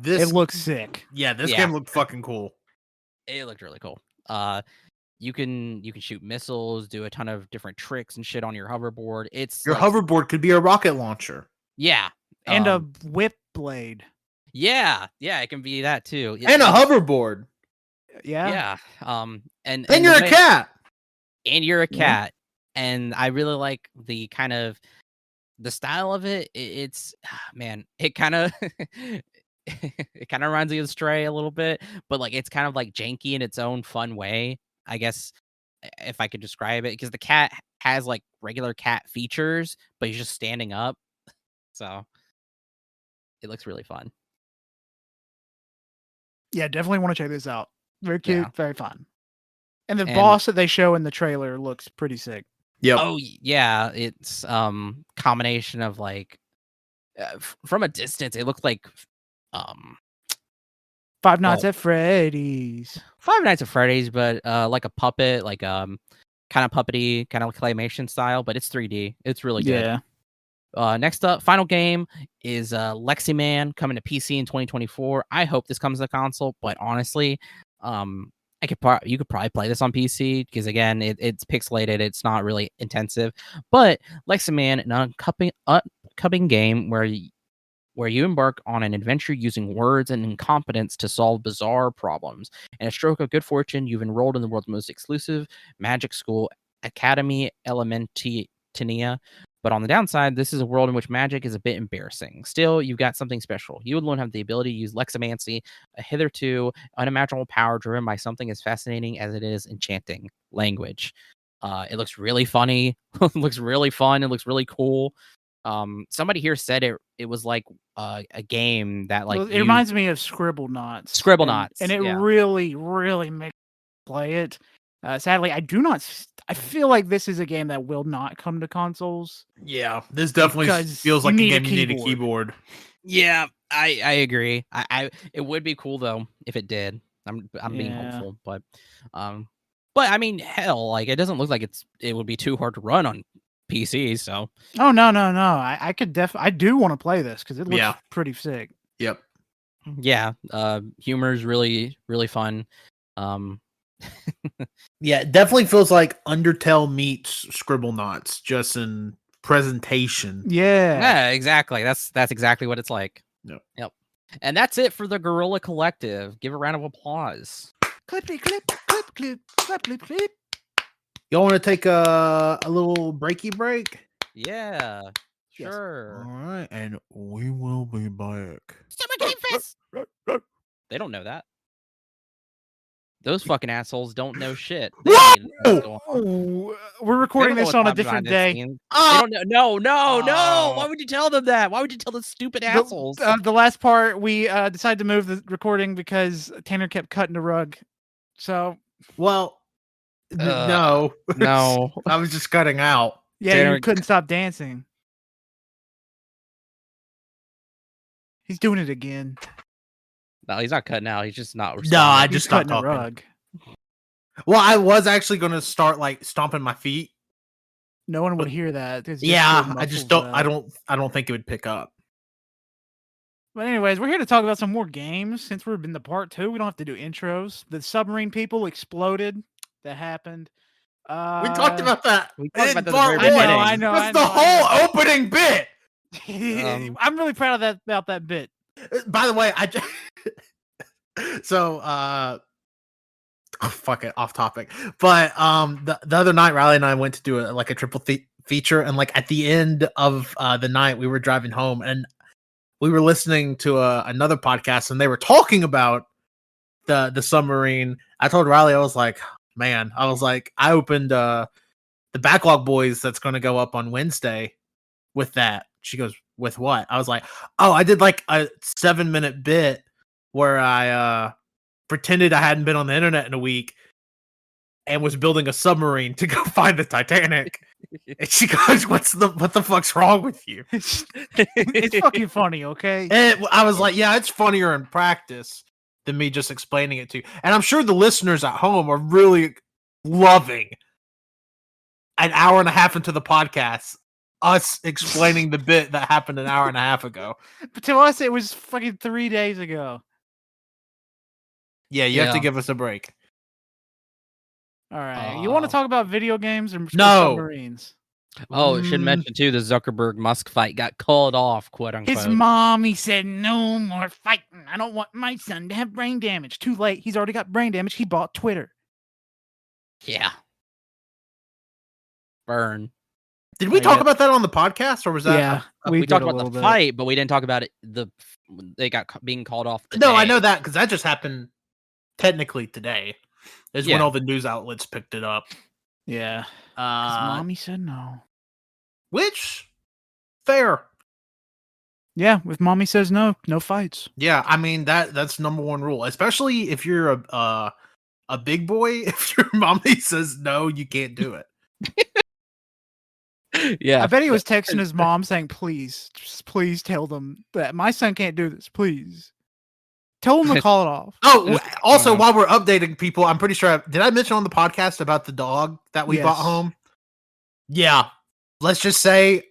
It looks sick. Yeah, this game looked fucking cool. It looked really cool. you can shoot missiles, do a ton of different tricks and shit on your hoverboard. It's Your like, hoverboard could be a rocket launcher. yeah, And a whip blade. yeah, it can be that too. And a hoverboard. Yeah. And you're a cat. And you're a Yeah. cat. And I really like the kind of the style of it. It's man, it kind of it kind of reminds me of Stray a little bit, but like it's kind of like janky in its own fun way, I guess, if I could describe it, because the cat has like regular cat features, but he's just standing up. So it looks really fun. Yeah, definitely want to check this out. Very cute, Yeah. very fun. And the And- boss that they show in the trailer looks pretty sick. Yep. Oh yeah, it's combination of like from a distance it looked like Five Nights at Freddy's. Five Nights at Freddy's, but like a puppet, like kind of puppety, kind of claymation style, but it's 3D. It's really good. Yeah. Next up, final game is Leximan coming to PC in 2024. I hope this comes to console, but honestly, you could probably play this on PC because again, it's pixelated. It's not really intensive, but Leximan, an upcoming game where you embark on an adventure using words and incompetence to solve bizarre problems. In a stroke of good fortune, you've enrolled in the world's most exclusive magic school, Academy Elementia. But on the downside, this is a world in which magic is a bit embarrassing. Still, you've got something special. You alone have the ability to use Leximancy, a hitherto unimaginable power driven by something as fascinating as it is enchanting language. It looks really funny. It looks really fun. It looks really cool. Somebody here said it was like a game that like it reminds me of Scribble Knots. And it yeah. really, really makes me play it. Sadly, I feel like this is a game that will not come to consoles. Yeah, this definitely Because feels like a you need game a you need a keyboard. Yeah, I agree. It would be cool though if it did. I'm being Yeah. hopeful, but I mean, hell, like it doesn't look like it would be too hard to run on PC. So Oh no. I do want to play this because it looks pretty sick. Yep. yeah, humor is really really fun. Yeah, it definitely feels like Undertale meets Scribble Knots, just in presentation. Yeah. Exactly. That's exactly what it's like. Yep. And that's it for the Guerilla Collective. Give a round of applause. Clippy clip, clip, clip, clip, clip, clip. Y'all want to take a little breaky break? Yeah. Yes. Sure. All right, and we will be back. Summer Game Fest. They don't know that. Those fucking assholes don't know shit. They don't need to know what's going on. Oh, we're recording They don't this know on a what's different behind the day. scenes. They don't know. No. Why would you tell them that? Why would you tell the stupid assholes? The last part, we decided to move the recording because Tanner kept cutting the rug. So, Well, no. I was just cutting out. yeah, Tanner- you couldn't stop dancing. He's doing it again. No, he's not cutting out. He's just not No, responding. I He's just stopped cutting the talking. rug. Well, I was actually going to start like stomping my feet. No one would hear that. It's just Yeah, so I just muffled don't. up. I don't think it would pick up. But anyways, we're here to talk about some more games. Since we're in the part 2, we don't have to do intros. The submarine people exploded. That happened. We talked about that. we talked in about that at the part very one. beginning. I know. That's the whole opening bit. I'm really proud of about that bit. By the way, so fuck it, off topic. But the other night, Riley and I went to do a triple feature, and like at the end of the night, we were driving home, and we were listening to another podcast, and they were talking about the submarine. I told Riley, I was like, man, I opened the Backlog BoyZ that's going to go up on Wednesday with that. She goes, with what? I was like, oh, I did like a 7-minute bit where I pretended I hadn't been on the internet in a week and was building a submarine to go find the Titanic. And she goes, what the fuck's wrong with you? It's fucking funny, okay? And I was like, yeah, it's funnier in practice than me just explaining it to you. And I'm sure the listeners at home are really loving an hour and a half into the podcast us explaining the bit that happened an hour and a half ago. But to us, it was fucking 3 days ago. Yeah, you have to give us a break. All right. You want to talk about video games or No. submarines? Oh, should mention too, the Zuckerberg Musk fight got called off, quote unquote. His mommy said, "No more fighting. I don't want my son to have brain damage." Too late. He's already got brain damage. He bought Twitter. Yeah. Burn. Did we talk about that on the podcast, or was that? Yeah, we talked about the fight, but we didn't talk about it. They got being called off. Today. No, I know that because that just happened. Technically, today is when all the news outlets picked it up. Yeah, mommy said no. Which fair. Yeah, if mommy says no, no fights. Yeah, I mean that's number one rule, especially if you're a big boy. If your mommy says no, you can't do it. Yeah, I bet he was texting his mom saying, "Please, just please tell them that my son can't do this. Please, tell him to call it off." Oh, also while we're updating people, I'm pretty sure did I mention on the podcast about the dog that we bought home? Yeah, let's just say,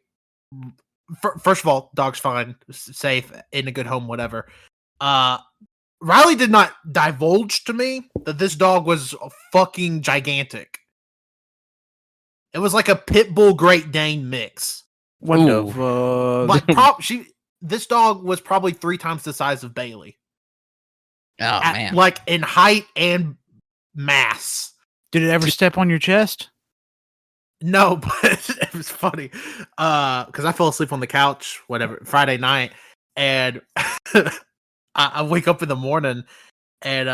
first of all, dog's fine, safe, in a good home, whatever. Riley did not divulge to me that this dog was fucking gigantic. It was like a pit bull Great Dane mix. What the fuck? This dog was probably 3 times the size of Bailey. Oh man! Like in height and mass. Did it ever step on your chest? No, but it was funny because I fell asleep on the couch, whatever, Friday night, and I wake up in the morning and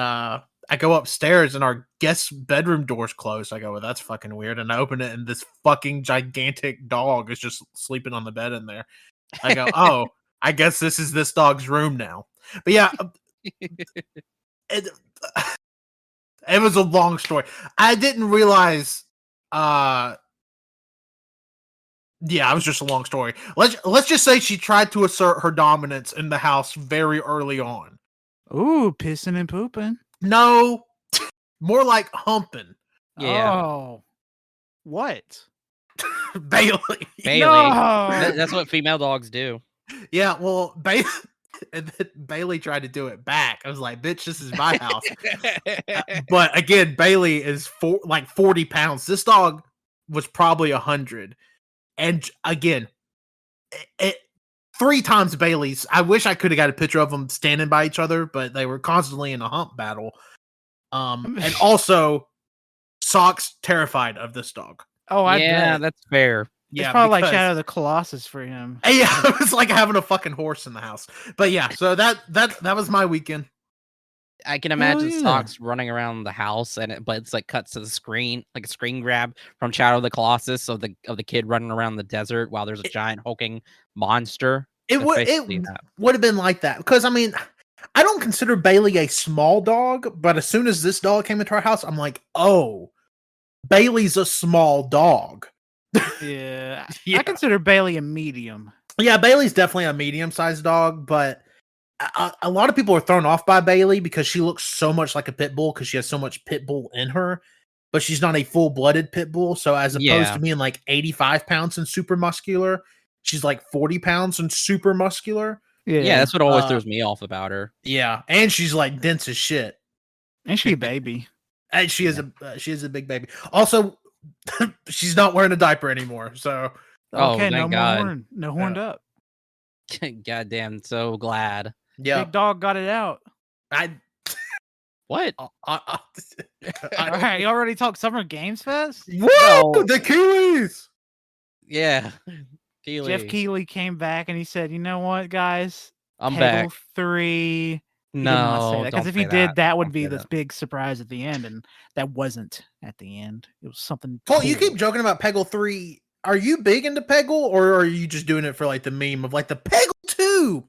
I go upstairs and our guest bedroom door's closed. I go, well, that's fucking weird. And I open it and this fucking gigantic dog is just sleeping on the bed in there. I go, oh, I guess this is this dog's room now. But yeah, it was a long story. I didn't realize. Yeah, it was just a long story. Let's just say she tried to assert her dominance in the house very early on. Ooh, pissing and pooping. No, more like humping. Yeah. Oh, what? Bailey. No! That's what female dogs do. Yeah, well, and then Bailey tried to do it back. I was like, bitch, this is my house. But again, Bailey is 40 pounds. This dog was probably 100. And again, it 3 times Bailey's. I wish I could have got a picture of them standing by each other, but they were constantly in a hump battle. And also, Sock's terrified of this dog. Oh, yeah, that's fair. It's probably like Shadow of the Colossus for him. Yeah, it was like having a fucking horse in the house. But yeah, so that was my weekend. I can imagine Socks running around the house, but it's like cuts to the screen, like a screen grab from Shadow of the Colossus of the kid running around the desert while there's a giant hulking monster. It would have been like that because I mean, I don't consider Bailey a small dog, but as soon as this dog came into our house, I'm like, oh, Bailey's a small dog. Yeah. I consider Bailey a medium. Yeah, Bailey's definitely a medium-sized dog, but a lot of people are thrown off by Bailey because she looks so much like a pit bull because she has so much pit bull in her, but she's not a full-blooded pit bull. So as opposed to being like 85 pounds and super muscular, she's like 40 pounds and super muscular. Yeah, that's what always throws me off about her. Yeah, and she's like dense as shit. And she's a baby. And she is a big baby. Also, she's not wearing a diaper anymore. So okay, no more horn, no horned up. Goddamn, so glad. Yeah, big dog got it out. What? All right, you already talked Summer Games Fest? Whoa, the Keeleys! Yeah. Keeley. Jeff Keighley came back and he said, "You know what, guys? I'm Peggle back. 3." No, because if he did, that would be this big surprise at the end, and that wasn't at the end. It was something. Well, you keep joking about Peggle 3. Are you big into Peggle, or are you just doing it for like the meme of like the Peggle 2?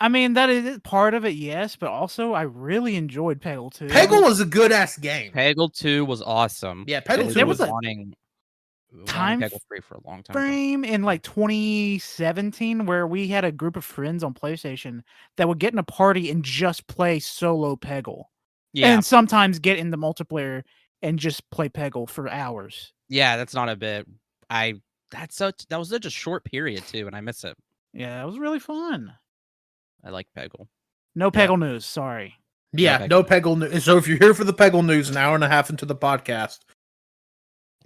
I mean, that is part of it, yes, but also I really enjoyed Peggle 2. Peggle was a good ass game. Peggle 2 was awesome. Yeah, Peggle 2 was wanting time Peggle 3 for a long time. Frame in like 2017 where we had a group of friends on PlayStation that would get in a party and just play solo Peggle. Yeah. And sometimes get in the multiplayer and just play Peggle for hours. Yeah, that's not a bit. That was such a short period too, and I miss it. Yeah, it was really fun. I like Peggle. No Peggle news, sorry. Yeah, no Peggle news. So if you're here for the Peggle news, an hour and a half into the podcast,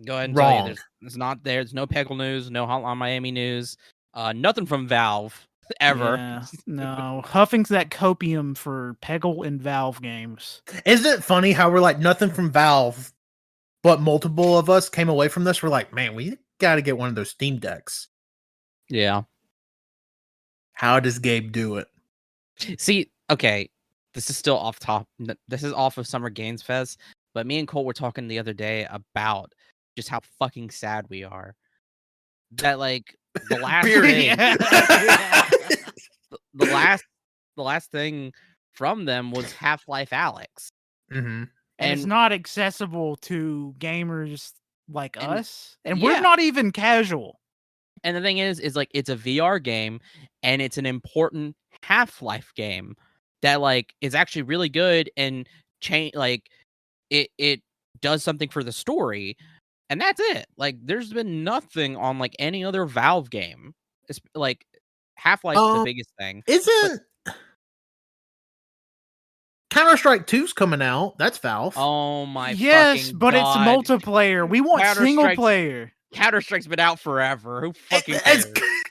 Go ahead and Wrong. tell you, there's no Peggle news, no Hotline Miami news, nothing from Valve ever. Yeah, no, huffing's that copium for Peggle and Valve games. Isn't it funny how we're like nothing from Valve, but multiple of us came away from this? We're like, man, we got to get one of those Steam Decks. Yeah. How does Gabe do it? See, okay, this is still off top. This is off of Summer Games Fest, but me and Colt were talking the other day about just how fucking sad we are. That like the last thing, the last thing from them was Half-Life Alyx. Mm-hmm. And it's not accessible to gamers like us, and we're not even casual. And the thing is like it's a VR game, and it's an important Half-Life game that like is actually really good and like it does something for the story, and that's it. Like there's been nothing on like any other Valve game. It's like Half-Life's the biggest thing. Isn't Counter-Strike 2's coming out? That's Valve. Oh my yes, fucking but God. It's multiplayer. We want single player. Counter-Strike's been out forever. Who fucking cares?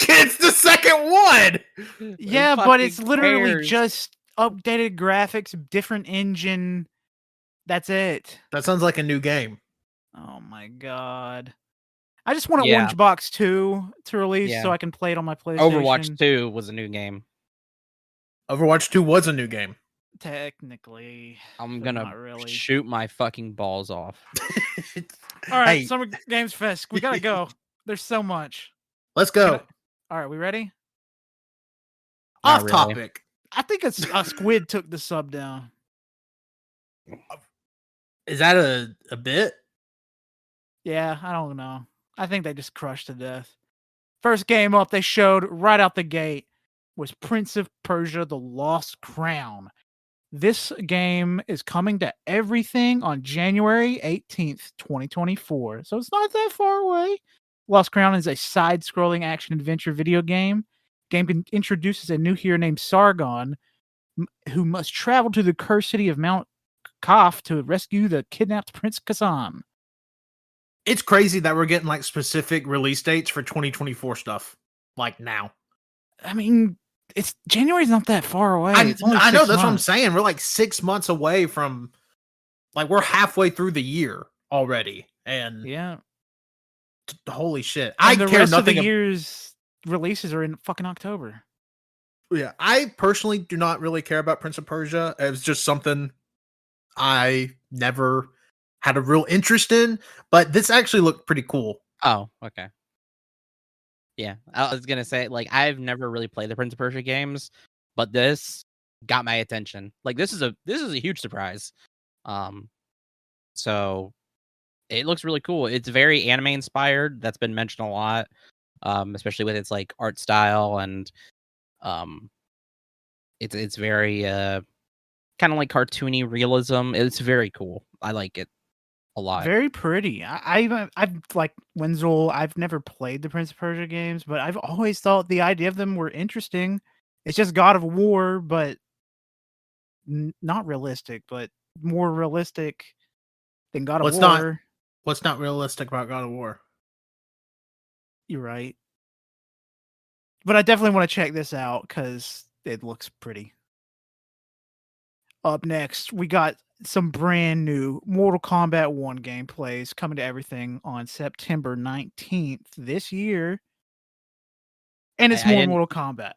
It's the second one. Yeah, but it's literally just updated graphics, different engine. That's it. That sounds like a new game. Oh my God. I just want Orange Box 2 to release so I can play it on my PlayStation. Overwatch 2 was a new game. Overwatch 2 was a new game. Technically. I'm gonna shoot my fucking balls off. All right, Summer Games Fest. We gotta go. There's so much. Let's go. All right, we ready? Off topic. I think a squid took the sub down. Is that a bit? Yeah, I don't know. I think they just crushed to death. First game up they showed right out the gate was Prince of Persia: The Lost Crown. This game is coming to everything on January 18th, 2024. So it's not that far away. Lost Crown is a side-scrolling action-adventure video game. Game introduces a new hero named Sargon, who must travel to the cursed city of Mount Kaf to rescue the kidnapped Prince Kazan. It's crazy that we're getting like specific release dates for 2024 stuff. Like now. I mean, it's January's not that far away. I know, that's months. what I'm saying. We're like 6 months away from, like, we're halfway through the year already, and yeah, holy shit! And the rest of the year's releases are in fucking October. Yeah, I personally do not really care about Prince of Persia. It's just something I never had a real interest in, but this actually looked pretty cool. Oh, okay. Yeah, I was gonna say, like, I've never really played the Prince of Persia games, but this got my attention. Like, this is a huge surprise. So it looks really cool. It's very anime inspired. That's been mentioned a lot, especially with its like art style, and it's very kind of like cartoony realism. It's very cool. I like it a lot. Very pretty. I've like Wenzel. I've never played the Prince of Persia games, but I've always thought the idea of them were interesting. It's just God of War, but not realistic, but more realistic than God of War. What's not realistic about God of War? You're right. But I definitely want to check this out because it looks pretty. Up next, we got some brand new Mortal Kombat 1 gameplays coming to everything on September 19th this year. And it's more Mortal Kombat.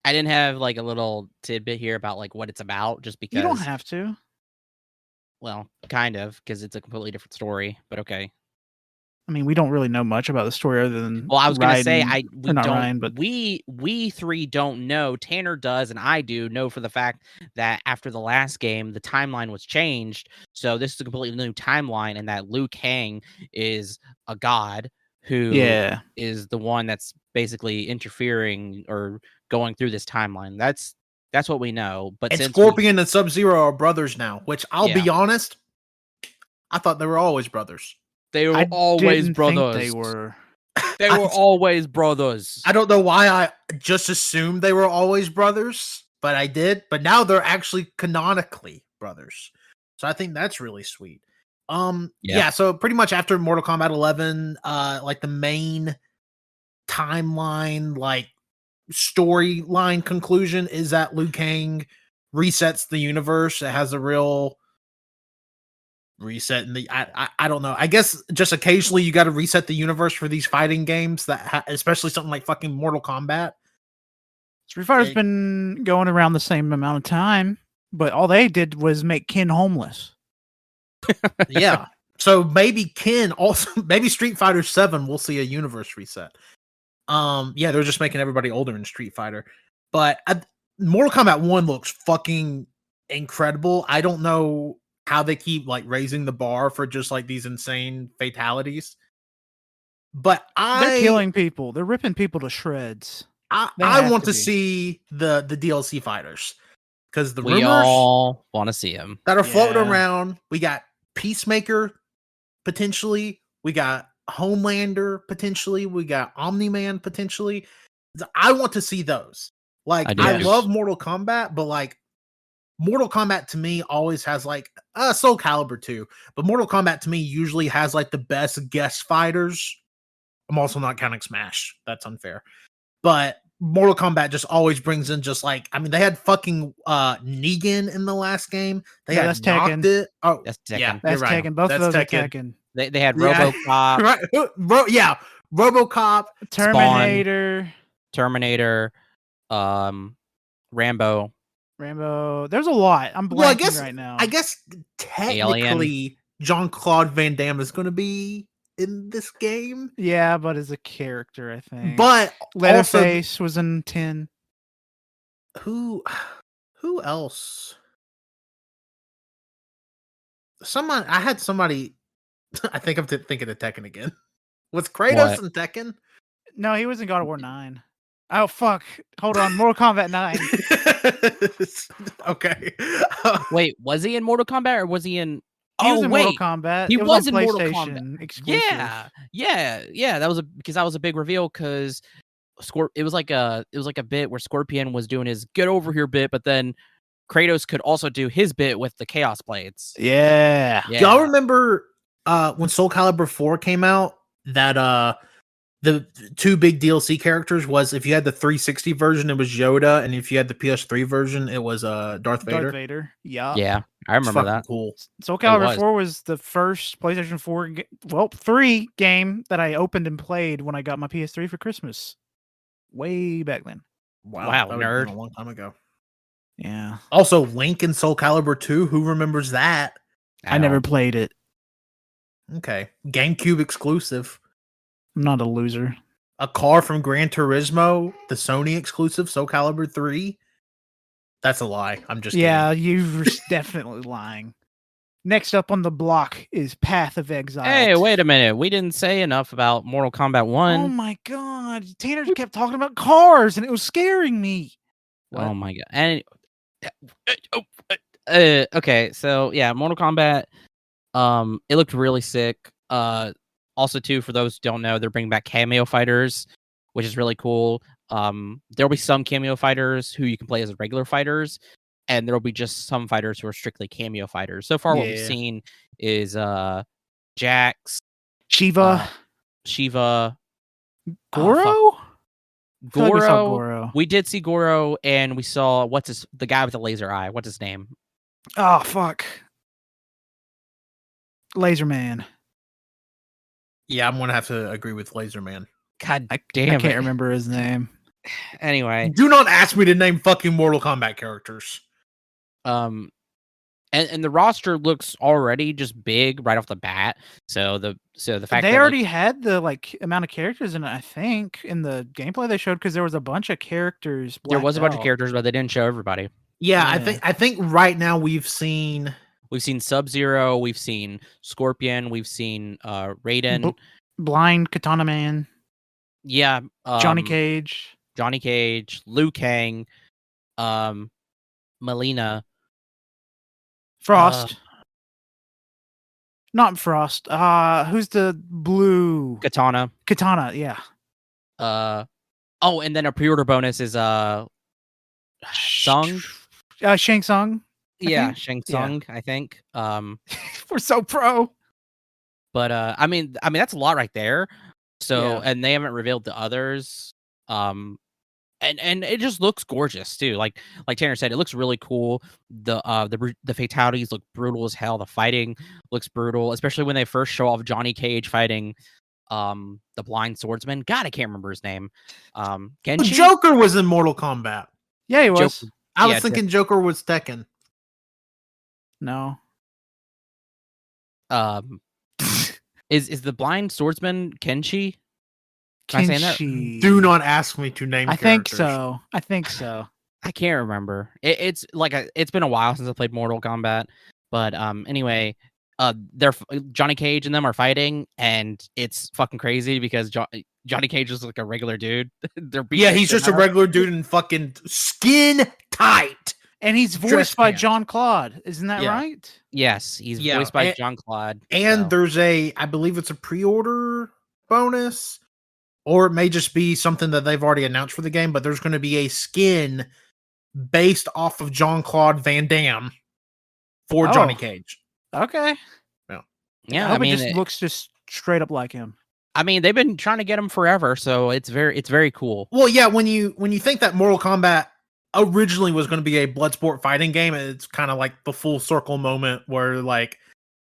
I didn't have like a little tidbit here about like what it's about, just because you don't have to. Well, kind of, because it's a completely different story, but okay. I mean, we don't really know much about the story other than I was going to say we three don't know. Tanner does, and I do know for the fact that after the last game, the timeline was changed. So this is a completely new timeline, and that Liu Kang is a god who is the one that's basically interfering or going through this timeline. That's what we know. But and Scorpion and Sub-Zero are brothers now, which I'll be honest, I thought they were always brothers. They were always brothers. They were. They were always brothers. I don't know why I just assumed they were always brothers, but I did. But now they're actually canonically brothers. So I think that's really sweet. Yeah. So pretty much after Mortal Kombat 11, like the main timeline, like storyline conclusion is that Liu Kang resets the universe. It has a real reset in the I don't know. I guess just occasionally you got to reset the universe for these fighting games that especially something like fucking Mortal Kombat. Street Fighter's been going around the same amount of time, but all they did was make Ken homeless. Yeah. So maybe maybe Street Fighter 7 we'll see a universe reset. Yeah, they're just making everybody older in Street Fighter. But Mortal Kombat 1 looks fucking incredible. I don't know how they keep like raising the bar for just like these insane fatalities. But they're killing people. They're ripping people to shreds. I want to see the DLC fighters. Because we all want to see them that are floating around. We got Peacemaker potentially. We got Homelander potentially. We got Omni-Man potentially. I want to see those. Like I love Mortal Kombat, but like Mortal Kombat to me always has like Soul Calibur too. But Mortal Kombat to me usually has like the best guest fighters. I'm also not counting Smash. That's unfair. But Mortal Kombat just always brings in just like, I mean, they had fucking Negan in the last game. They had Tekken. It. Oh, that's Tekken. Yeah, that's right. Tekken. Both of those are Tekken. They had RoboCop. Right. RoboCop. Terminator. Rambo. There's a lot. I'm blanking right now. I guess technically Jean-Claude Van Damme is going to be in this game. Yeah, but as a character, I think. But Leatherface was in 10. Who else? I had somebody. I think I'm thinking of Tekken again. Was Kratos in Tekken? No, he was in God of War 9. Oh fuck! Hold on, Mortal Kombat 9. Okay. Wait, was he in Mortal Kombat or was he in? He was in Mortal Kombat. He was in Mortal Kombat. Exclusive. Yeah. That was a big reveal because it was like a bit where Scorpion was doing his get over here bit, but then Kratos could also do his bit with the Chaos Blades. Yeah. Y'all remember when Soul Calibur 4 came out? That the two big DLC characters was if you had the 360 version, it was Yoda, and if you had the PS3 version, it was Darth Vader. Yeah, I remember that. Cool. Soul Calibur 4 was the first PlayStation 4, 3 game that I opened and played when I got my PS3 for Christmas. Way back then. Wow, nerd! A long time ago. Yeah. Also, Link in Soul Calibur 2. Who remembers that? I never played it. Okay, GameCube exclusive. I'm not a loser. A car from Gran Turismo, the Sony exclusive, Soul Calibur 3. That's a lie. I'm just kidding. You're definitely lying. Next up on the block is Path of Exile. Hey, wait a minute. We didn't say enough about Mortal Kombat 1. Oh my god. Tanner kept talking about cars and it was scaring me. What? Oh my god. And okay, so yeah, Mortal Kombat. It looked really sick. Also, too, for those who don't know, they're bringing back cameo fighters, which is really cool. There'll be some cameo fighters who you can play as regular fighters, and there'll be just some fighters who are strictly cameo fighters. So far, what we've seen is Jax, Shiva, Goro. Goro. We did see Goro, and we saw the guy with the laser eye. What's his name? Oh fuck, Laser Man. Yeah, I'm gonna have to agree with Laser Man. God damn, I can't remember his name. Anyway, do not ask me to name fucking Mortal Kombat characters. And the roster looks already just big right off the bat. So the fact they that already had the amount of characters in it, I think, in the gameplay they showed, because there was a bunch of characters. There was a bunch of characters, but they didn't show everybody. Yeah, I think right now we've seen Sub-Zero, we've seen Scorpion, we've seen Raiden, Blind Katana Man. Yeah, Johnny Cage, Liu Kang, Melina, Frost. Not Frost. Who's the blue? Katana, yeah. Oh, and then a pre-order bonus is Sung. Shang Tsung. Yeah, Shang Tsung, I think. We're so pro. But I mean that's a lot right there. So Yeah. and they haven't revealed the others. And it just looks gorgeous too. Like Tanner said, it looks really cool. The fatalities look brutal as hell. The fighting looks brutal, especially when they first show off Johnny Cage fighting the blind swordsman. God, I can't remember his name. Kenshi? Joker was in Mortal Kombat. Yeah, he was. Joker. I was thinking Joker was Tekken. No. Is the blind swordsman Kenshi? Am I saying that? Do not ask me to name. I think so. I can't remember. It's been a while since I played Mortal Kombat, but anyway, they're Johnny Cage and them are fighting, and it's fucking crazy because Johnny Cage is like a regular dude. He's just a regular dude in fucking skin tight, and he's voiced by John Claude. Isn't that right? Yes, he's voiced by John Claude. And there's I believe it's a pre-order bonus. Or it may just be something that they've already announced for the game, but there's going to be a skin based off of Jean-Claude Van Damme for Johnny Cage. Okay. Yeah. I hope it looks just straight up like him. I mean, they've been trying to get him forever, so it's very cool. Well, yeah, when you think that Mortal Kombat originally was going to be a Bloodsport fighting game, it's kind of like the full circle moment where, like,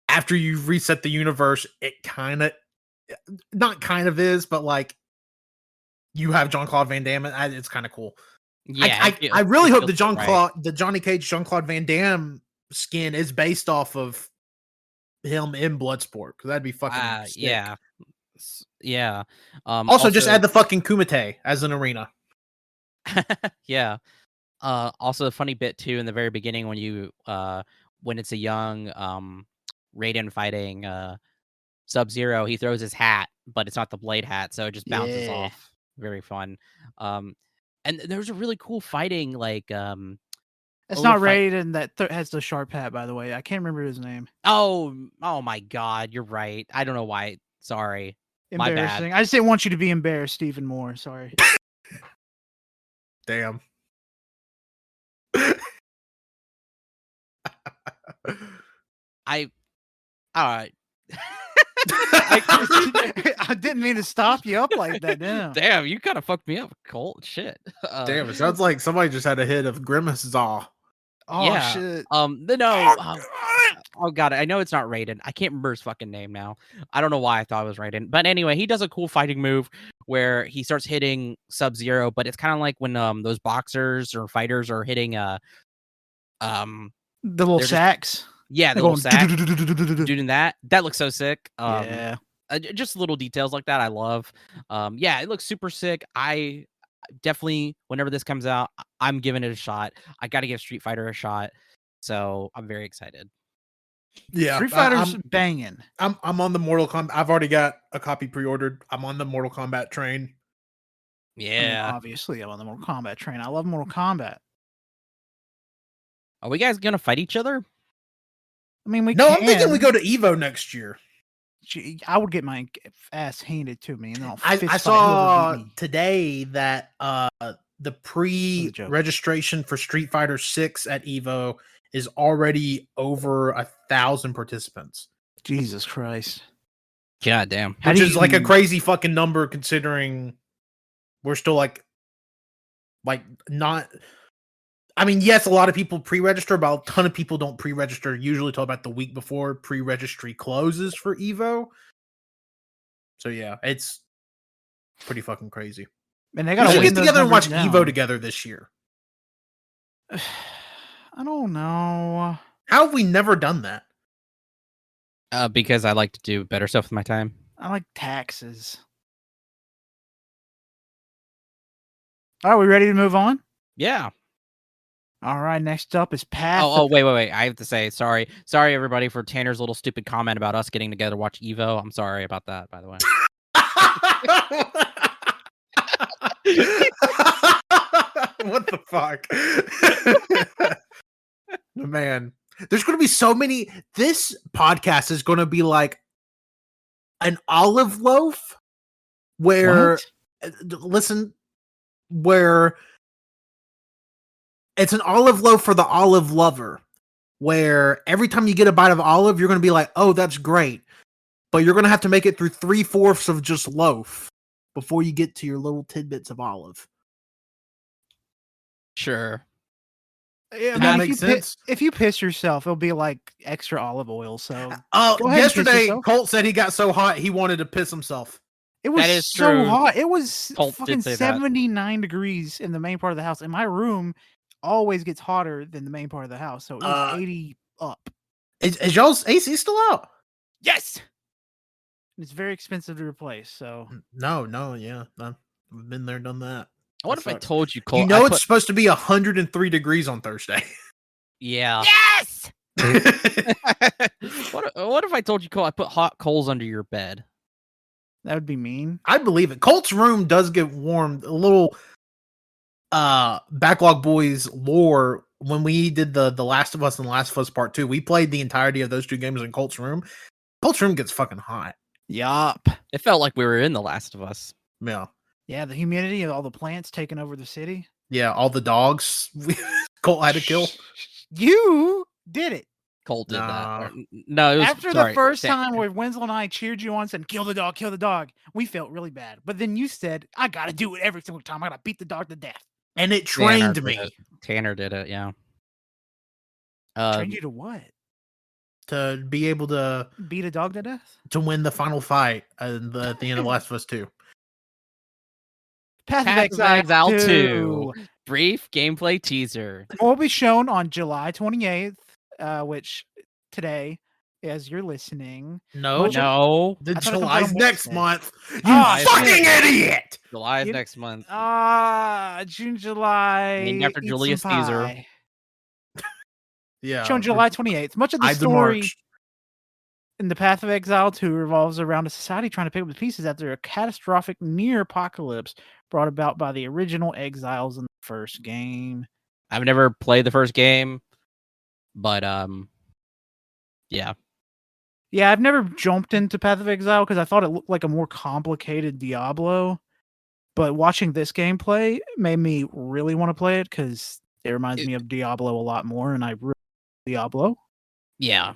after you reset the universe, it kind of is, but like you have Jean-Claude Van Damme, and it's kind of cool. Yeah, I really hope the Johnny Cage Jean-Claude Van Damme skin is based off of him in Bloodsport, because that'd be fucking sick. Yeah. Also, just add the fucking Kumite as an arena. Yeah. Also, a funny bit too in the very beginning when it's a young Raiden fighting Sub-Zero, he throws his hat, but it's not the blade hat, so it just bounces off. Very fun. And there's a really cool fighting, like it's not Raiden that has the sharp hat, by the way. I can't remember his name. Oh my god, you're right. I don't know why. Sorry. Embarrassing. I just didn't want you to be embarrassed even more. Sorry. Damn. All right. I didn't mean to stop you up like that. Damn, you kind of fucked me up, Colt. Shit. Damn, it sounds like somebody just had a hit of Grimace Zaw. Oh yeah. Shit. Oh god, I know it's not Raiden. I can't remember his fucking name now. I don't know why I thought it was Raiden. But anyway, he does a cool fighting move where he starts hitting Sub-Zero, but it's kind of like when those boxers or fighters are hitting the little sacks. Yeah, the little sack. Doing that looks so sick. Just little details like that I love. Yeah, it looks super sick. I definitely, whenever this comes out, I'm giving it a shot. I got to give Street Fighter a shot, so I'm very excited. Yeah, Street Fighter's banging. I'm on the Mortal Kombat. I've already got a copy pre-ordered. I'm on the Mortal Kombat train. Yeah, I mean, obviously I'm on the Mortal Kombat train. I love Mortal Kombat. Are we guys gonna fight each other? I mean, I'm thinking we go to Evo next year. I would get my ass handed to me, and then I saw today that the pre-registration for Street Fighter 6 at Evo is already over 1,000 participants. Jesus Christ! God damn! Which is like a crazy fucking number considering we're still like not. I mean, yes, a lot of people pre-register, but a ton of people don't pre-register usually till about the week before pre-registry closes for Evo. So yeah, it's pretty fucking crazy. And they gotta get together and watch Evo together this year. I don't know. How have we never done that? Because I like to do better stuff with my time. I like taxes. All right, we ready to move on? Yeah. All right, next up is Path. Wait. I have to say, sorry, everybody, for Tanner's little stupid comment about us getting together to watch Evo. I'm sorry about that, by the way. What the fuck? Man, there's going to be so many. This podcast is going to be like an olive loaf where, where it's an olive loaf for the olive lover. where every time you get a bite of olive, you're going to be like, oh, that's great. But you're going to have to make it through 3/4 of just loaf before you get to your little tidbits of olive. Sure. Yeah, That makes sense. If you piss yourself, it'll be like extra olive oil. So yesterday, Colt said he got so hot he wanted to piss himself. It was so true. hot. It was Colt fucking 79 degrees in the main part of the house. And my room always gets hotter than the main part of the house. So it was 80 up. Is y'all's AC still out? Yes. It's very expensive to replace. So yeah. I've been there, done that. What if I told you, Colt? It's supposed to be 103 degrees on Thursday. Yeah. Yes. What if I told you, Colt, I put hot coals under your bed? That would be mean. I believe it. Colt's room does get warm. A little Backlog BoyZ lore. When we did the Last of Us and Last of Us Part 2, we played the entirety of those two games in Colt's room. Colt's room gets fucking hot. Yup. It felt like we were in The Last of Us. Yeah. Yeah, the humidity of all the plants taking over the city. Yeah, all the dogs Colt had to kill. You did it. Colt did that. No, it was after the first time where Wenzel and I cheered you on and said, kill the dog. We felt really bad. But then you said, I got to do it every single time. I got to beat the dog to death. And it trained me. Tanner did it, yeah. Trained you to what? To be able to beat a dog to death? To win the final fight at the end of Last of Us 2. Path of Exile 2. Brief gameplay teaser. Will be shown on July 28th, which today, as you're listening. No. The July's next month. You fucking idiot! July is next month. June, July. Named after Julius Caesar. Yeah. Shown July 28th. Much of the story in the Path of Exile 2 revolves around a society trying to pick up the pieces after a catastrophic near apocalypse brought about by the original exiles in the first game. I've never played the first game, but yeah. Yeah, I've never jumped into Path of Exile because I thought it looked like a more complicated Diablo. But watching this gameplay made me really want to play it because it reminds me of Diablo a lot more, and I really like Diablo. Yeah.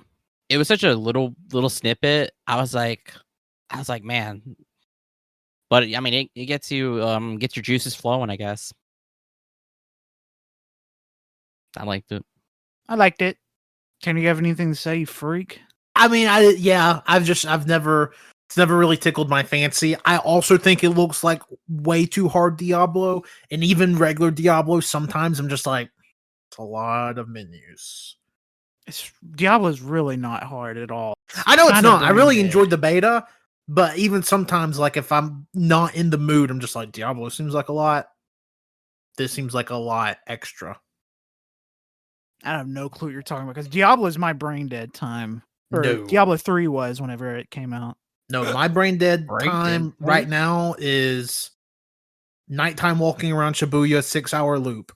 It was such a little snippet. I was like, man. But I mean, it gets you gets your juices flowing, I guess. I liked it. Can you have anything to say, you freak? I mean, it's never really tickled my fancy. I also think it looks like way too hard Diablo, and even regular Diablo, sometimes I'm just like, it's a lot of menus. Diablo's really not hard at all. I know it's not. I really enjoyed the beta, but even sometimes, like, if I'm not in the mood, I'm just like, Diablo seems like a lot. This seems like a lot extra. I have no clue what you're talking about, because Diablo is my brain dead time. Or No. Diablo 3 was whenever it came out. No, my brain dead time right now is nighttime walking around Shibuya, 6-hour loop.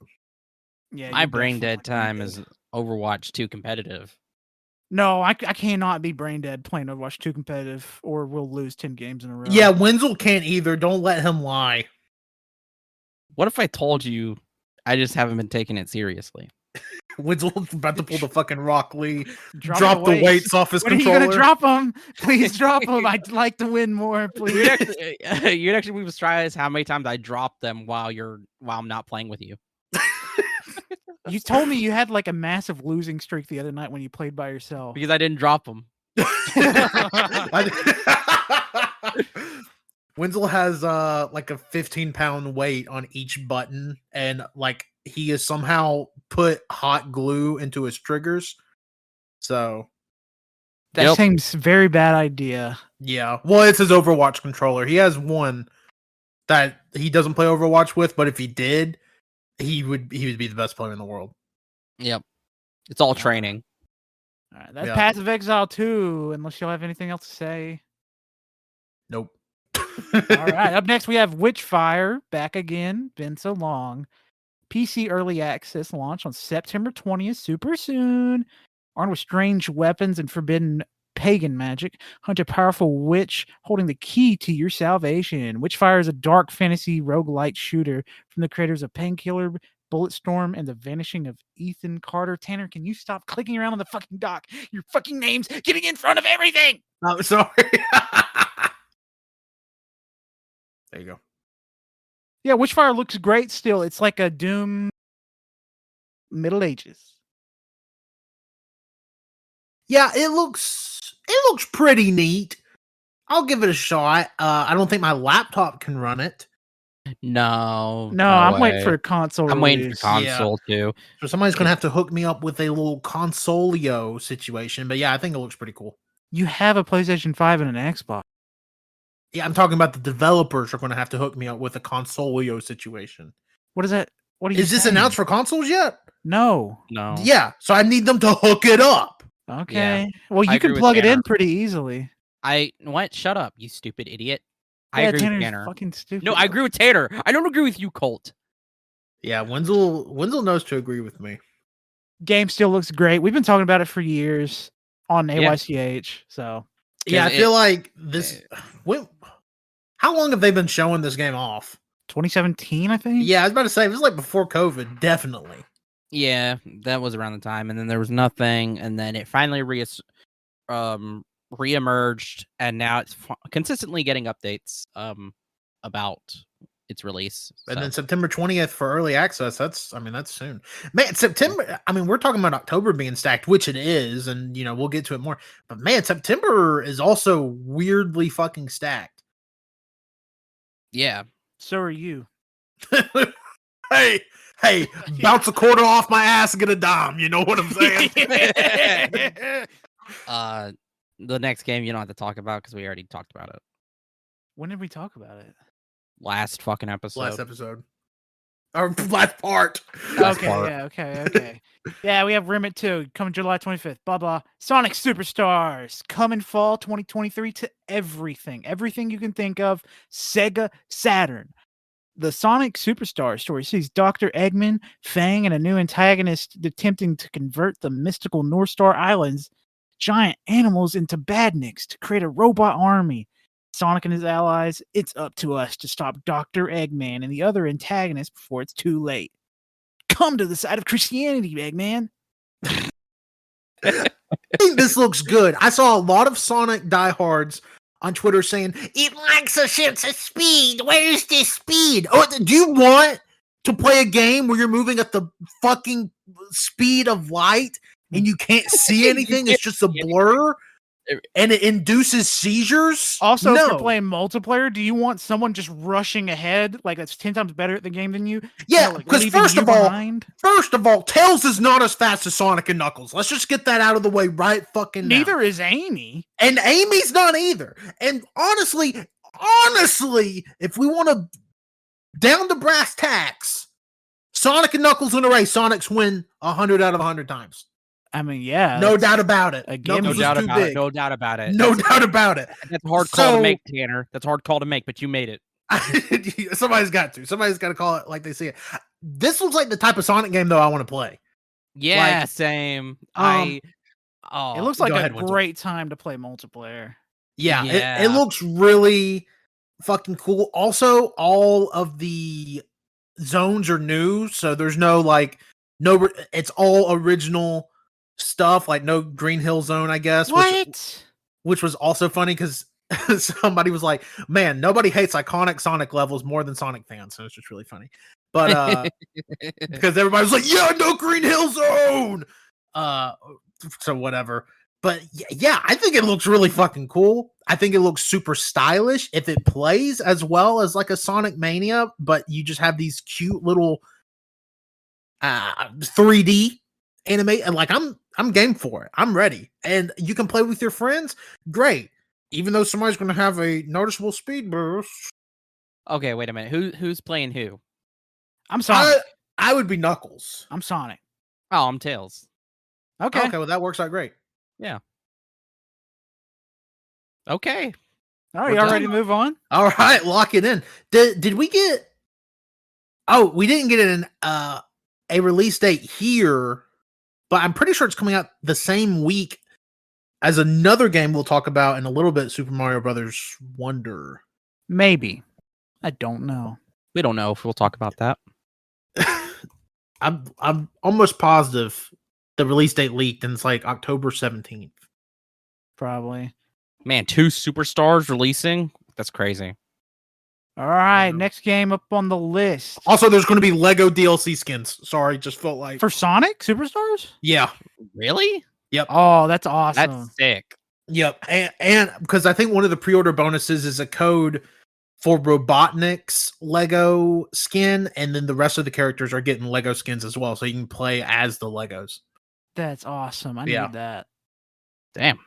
Yeah, my brain dead time is Overwatch 2 competitive. No, I cannot be brain dead playing Overwatch 2 competitive, or we'll lose 10 games in a row. Yeah, Wenzel can't either. Don't let him lie. What if I told you I just haven't been taking it seriously? Wenzel's about to pull the fucking Rock Lee. Drop the weights off his controller. Are you going to drop them? Please drop them. I'd like to win more, please. You'd actually be surprised how many times I drop them while I'm not playing with you. You told me you had like a massive losing streak the other night when you played by yourself. Because I didn't drop them. Wenzel has like a 15-pound weight on each button, and like he has somehow put hot glue into his triggers. So that seems very bad idea. Yeah. Well, it's his Overwatch controller. He has one that he doesn't play Overwatch with, but if he did, he would be the best player in the world. Yep. It's all training. All right, that's Path of Exile 2, unless you'll have anything else to say. Nope. All right, up next we have Witchfire, back again, been so long. PC Early Access launch on September 20th, super soon. Armed with strange weapons and forbidden pagan magic, hunt a powerful witch holding the key to your salvation. Witchfire is a dark fantasy roguelite shooter from the creators of Painkiller, Bulletstorm, and the vanishing of Ethan Carter. Tanner, can you stop clicking around on the fucking dock? Your fucking name's getting in front of everything. I'm sorry. There you go. Yeah, Witchfire looks great still. It's like a Doom Middle Ages. Yeah, it looks pretty neat. I'll give it a shot. I don't think my laptop can run it. No, I'm waiting for a console. I'm waiting for release. console too. So somebody's gonna have to hook me up with a little consolio situation. But yeah, I think it looks pretty cool. You have a PlayStation 5 and an Xbox. Yeah, I'm talking about the developers are gonna have to hook me up with a consolio situation. What is that? What are you Is this saying? announced for consoles yet? No. Yeah, so I need them to hook it up. Okay. Well, I you can agree with plug it in Tanner. pretty easily. What? Shut up, you stupid idiot. I Yeah, agree Tanner's with Tanner. fucking stupid. No, I agree with Tanner. I don't agree with you, Colt. Yeah, Wenzel knows to agree with me. Game still looks great. We've been talking about it for years on Yeah. AYCH. So Yeah, I feel like this. How long have they been showing this game off? 2017, I think. Yeah, I was about to say it was like before COVID, definitely. Yeah, that was around the time, and then there was nothing, and then it finally reemerged, and now it's consistently getting updates about its release. And so. then September 20th for early access. That's soon. Man, September. I mean, we're talking about October being stacked, which it is, and we'll get to it more. But man, September is also weirdly fucking stacked. Yeah. So are you. Hey, bounce a quarter off my ass and get a dime. You know what I'm saying? The next game you don't have to talk about because we already talked about it. When did we talk about it? Last fucking episode. Last episode. Or last part. Okay. Yeah, we have Rimit 2 coming July 25th. Blah, blah. Sonic Superstars coming fall 2023 to everything. Everything you can think of. Sega Saturn. The Sonic Superstar story sees Dr. Eggman, Fang, and a new antagonist attempting to convert the mystical North Star Islands giant animals into badniks to create a robot army. Sonic and his allies, it's up to us to stop Dr. Eggman and the other antagonists before it's too late. Come to the side of Christianity, Eggman. I think this looks good. I saw a lot of Sonic diehards on Twitter saying, it lacks a sense of speed. Where's this speed? Oh, do you want to play a game where you're moving at the fucking speed of light and you can't see anything? It's just a blur and it induces seizures? Also, no. if you're playing multiplayer, do you want someone just rushing ahead like that's 10 times better at the game than you? Yeah, because first of all, Tails is not as fast as Sonic and Knuckles. Let's just get that out of the way right fucking now. Neither is Amy. And Amy's not either. And honestly, if we want to down to brass tacks, Sonic and Knuckles in a race, Sonic's win 100 out of 100 times. I mean, yeah. No doubt about it. No doubt about it. No doubt about it. No doubt about it. That's a hard call to make, Tanner. That's a hard call to make, but you made it. Somebody's got to. Somebody's got to call it like they see it. This looks like the type of Sonic game, though, I want to play. Yeah, same. It looks like a great time to play multiplayer. Yeah. It looks really fucking cool. Also, all of the zones are new, so there's it's all original stuff, like no Green Hill Zone, I guess. Which was also funny because somebody was like, man, nobody hates iconic Sonic levels more than Sonic fans. So it's just really funny. But because everybody was like, yeah, no Green Hill Zone. So whatever. But yeah, I think it looks really fucking cool. I think it looks super stylish if it plays as well as like a Sonic Mania, but you just have these cute little 3D anime, and like I'm game for it. I'm ready. And you can play with your friends. Great. Even though somebody's going to have a noticeable speed boost. Okay, wait a minute. Who's playing who? I'm Sonic. I would be Knuckles. I'm Sonic. Oh, I'm Tails. Okay. Okay, well that works out great. Yeah. Okay. All right, y'all ready to move on? All right, lock it in. Did we get we didn't get a release date here, but I'm pretty sure it's coming out the same week as another game we'll talk about in a little bit, Super Mario Brothers Wonder. Maybe. I don't know. We don't know if we'll talk about that. I'm almost positive the release date leaked and it's like October 17th. Probably. Man, 2 superstars releasing? That's crazy. All right, next game up on the list. Also, there's going to be Lego DLC skins. Sorry, just felt like For Sonic Superstars? Yeah. Really? Yep. Oh, that's awesome. That's sick. Yep. And because I think one of the pre-order bonuses is a code for Robotnik's Lego skin, and then the rest of the characters are getting Lego skins as well, so you can play as the Legos. That's awesome. I need that. Damn.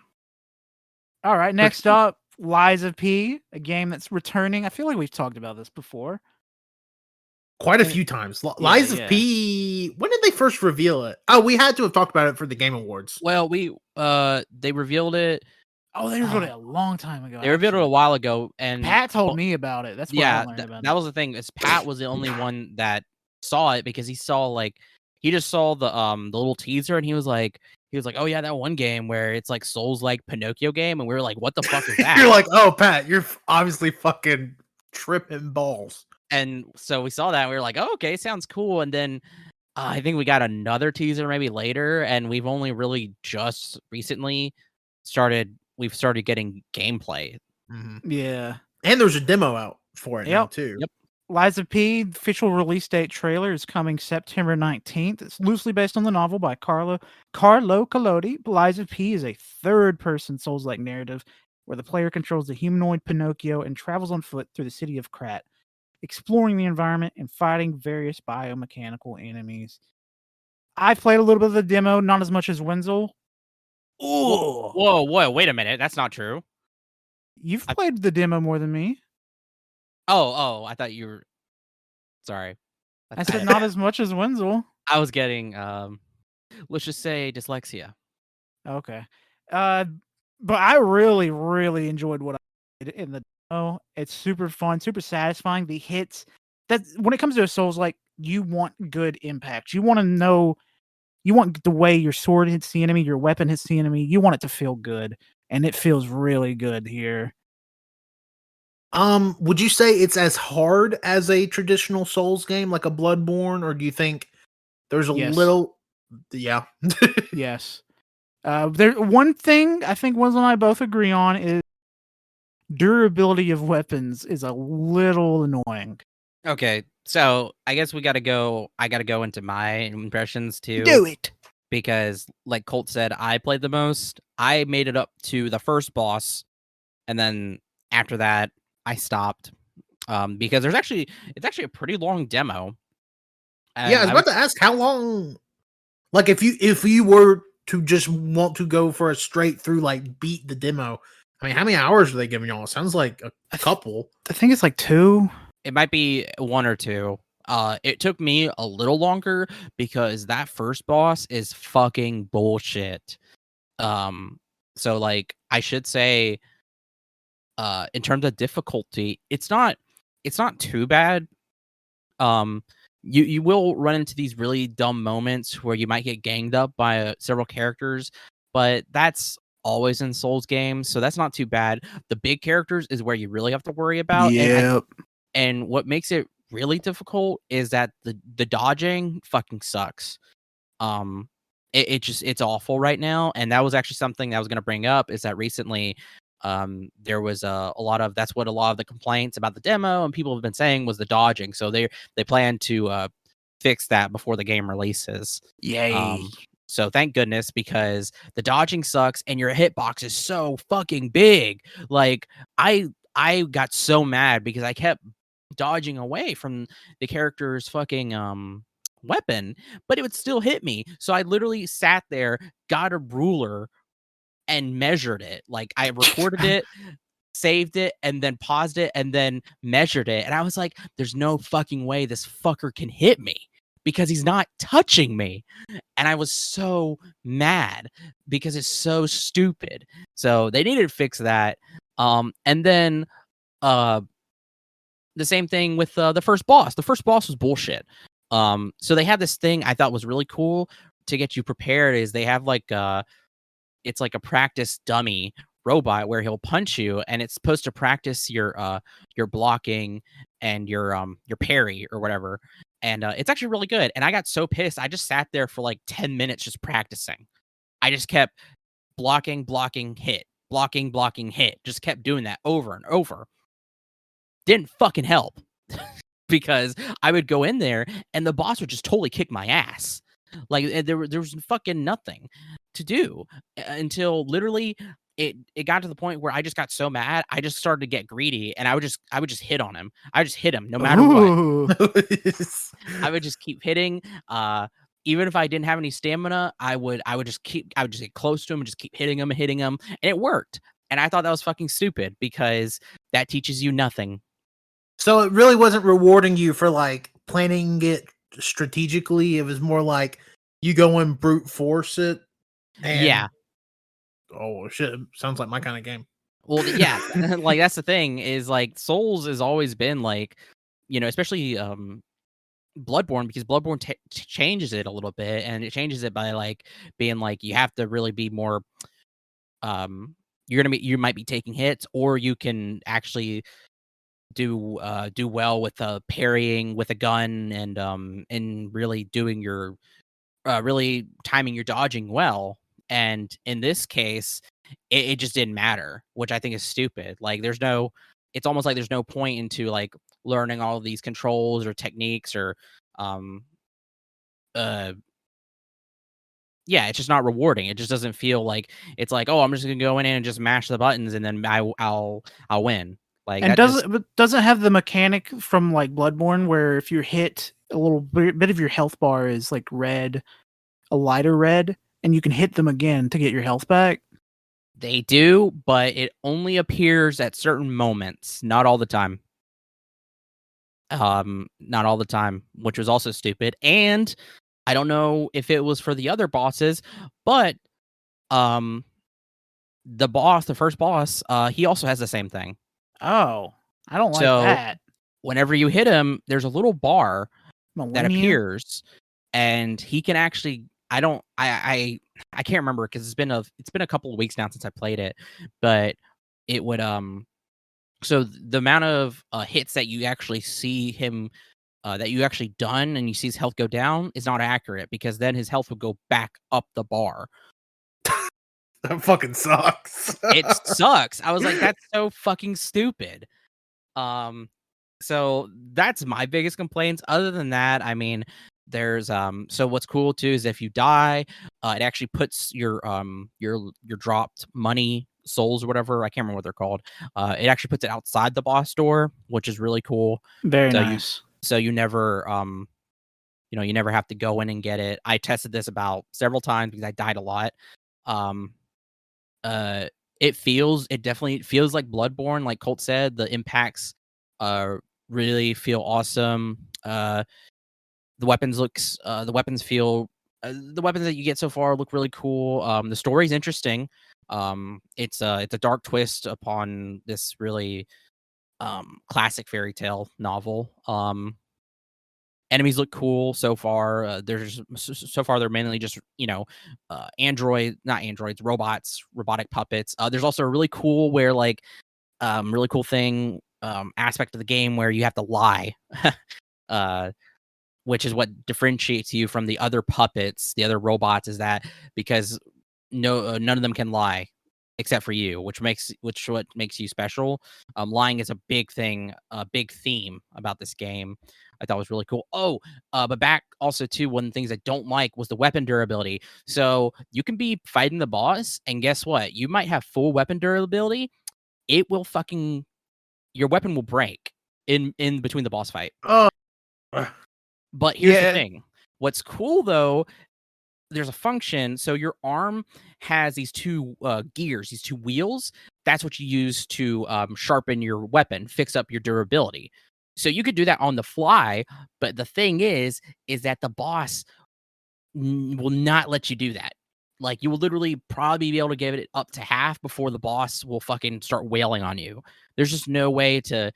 All right, next up, Lies of P, a game that's returning. I feel like we've talked about this before. Quite a few times. Lies of P, when did they first reveal it? Oh, we had to have talked about it for the Game Awards. Well, they revealed it. Oh, they revealed it a long time ago. They revealed it a while ago, and Pat told me about it. That's what I learned about it. That was the thing. Is Pat was the only one that saw it because he just saw the little teaser, and he was like, oh yeah, that one game where it's like Souls like Pinocchio game, and we were like, what the fuck is that? You're like, oh Pat, you're obviously fucking tripping balls. And so we saw that, and we were like, oh, okay, sounds cool. And then I think we got another teaser maybe later, and we've only really just recently started getting gameplay. Mm-hmm. Yeah. And there's a demo out for it now too. Yep. Lies of P, official release date trailer is coming September 19th. It's loosely based on the novel by Carlo Collodi. Lies of P is a third-person Souls-like narrative where the player controls the humanoid Pinocchio and travels on foot through the city of Krat, exploring the environment and fighting various biomechanical enemies. I played a little bit of the demo, not as much as Wenzel. Ooh. Whoa, wait a minute. That's not true. You've played the demo more than me. Oh, I thought you were... Sorry. I said not as much as Wenzel. I was getting, let's just say dyslexia. Okay. But I really, really enjoyed what I did in the demo. It's super fun, super satisfying. The hits, that when it comes to a Souls, like, you want good impact. You want to know, you want the way your sword hits the enemy, your weapon hits the enemy. You want it to feel good, and it feels really good here. Would you say it's as hard as a traditional Souls game, like a Bloodborne, or do you think there's a little? Yeah. Yes. One thing I think Wenzel and I both agree on is durability of weapons is a little annoying. Okay, so I guess I gotta go into my impressions too. Do it. Because like Colt said, I played the most. I made it up to the first boss, and then after that I stopped. Because it's actually a pretty long demo. Yeah, I was about to ask how long, like if you were to just want to go for a straight through, like beat the demo, I mean, how many hours are they giving y'all? It sounds like a couple. I think it's like 2. It might be 1 or 2. It took me a little longer because that first boss is fucking bullshit. So like I should say, in terms of difficulty, it's not too bad. You will run into these really dumb moments where you might get ganged up by several characters, but that's always in Souls games, so that's not too bad. The big characters is where you really have to worry about. Yep. And what makes it really difficult is that the dodging fucking sucks. It's awful right now, and that was actually something that I was going to bring up, is that recently there was a lot of, that's what a lot of the complaints about the demo and people have been saying was the dodging. So they plan to fix that before the game releases. Yay. So thank goodness, because the dodging sucks and your hitbox is so fucking big. Like I got so mad because I kept dodging away from the character's fucking weapon, but it would still hit me. So I literally sat there, got a ruler, and measured it. Like I recorded it, saved it, and then paused it, and then measured it. And I was like, there's no fucking way this fucker can hit me because he's not touching me. And I was so mad because it's so stupid. So they needed to fix that. And then the same thing with the first boss. The first boss was bullshit. So they had this thing I thought was really cool to get you prepared, is they have like it's like a practice dummy robot where he'll punch you, and it's supposed to practice your blocking and your parry or whatever. and it's actually really good. And I got so pissed, I just sat there for like 10 minutes just practicing. I just kept blocking, hit, blocking, hit. Just kept doing that over and over. Didn't fucking help because I would go in there and the boss would just totally kick my ass. Like there was fucking nothing to do until literally it got to the point where I just got so mad, I just started to get greedy, and I would just hit on him. I just hit him no matter what. I would just keep hitting. Even if I didn't have any stamina, I would just get close to him and just keep hitting him, and it worked. And I thought that was fucking stupid because that teaches you nothing. So it really wasn't rewarding you for like planning it strategically. It was more like you go and brute force it. And... yeah. Oh shit! Sounds like my kind of game. Well, yeah, like that's the thing is like Souls has always been like, especially Bloodborne, because Bloodborne changes it a little bit, and it changes it by like being like you have to really be more. You might be taking hits, or you can actually do well with parrying with a gun and really doing your really timing your dodging well. And in this case, it just didn't matter, which I think is stupid. Like it's almost like there's no point into like learning all of these controls or techniques or yeah, it's just not rewarding. It just doesn't feel like it's like, oh, I'm just gonna go in and just mash the buttons and then I'll win. Like, and doesn't have the mechanic from like Bloodborne where if you're hit, a little bit of your health bar is like red, a lighter red, and you can hit them again to get your health back. They do, but it only appears at certain moments, not all the time. Not all the time, which was also stupid. And I don't know if it was for the other bosses, but the first boss, he also has the same thing. Oh, I don't like that. Whenever you hit him, there's a little bar that appears, and he can actually. I can't remember because it's been a couple of weeks now since I played it, but it would so the amount of hits that you actually see him that you actually done and you see his health go down is not accurate, because then his health would go back up the bar. That fucking sucks. It sucks. I was like, that's so fucking stupid. So that's my biggest complaints. Other than that, I mean, there's so what's cool too is if you die, it actually puts your dropped money, souls or whatever, I can't remember what they're called. It actually puts it outside the boss door, which is really cool. Very nice. So you never you never have to go in and get it. I tested this about several times because I died a lot. It definitely feels like Bloodborne, like Colt said. The impacts really feel awesome. The weapons feel the weapons that you get so far look really cool. The story's interesting. It's a dark twist upon this really classic fairy tale novel. Enemies look cool so far. So far they're mainly just robots, robotic puppets. There's also a really cool really cool thing aspect of the game where you have to lie, which is what differentiates you from the other puppets, the other robots, is that because none of them can lie except for you, what makes you special. Lying is a big thing, a big theme about this game. I thought was really cool. Oh, but back also too, one of the things I don't like was the weapon durability. So you can be fighting the boss, and guess what? You might have full weapon durability. Your weapon will break in between the boss fight. Oh. But here's the thing. What's cool though, there's a function. So your arm has these two gears, these two wheels. That's what you use to sharpen your weapon, fix up your durability. So you could do that on the fly. But the thing is that the boss will not let you do that. Like, you will literally probably be able to give it up to half before the boss will fucking start wailing on you. There's just no way to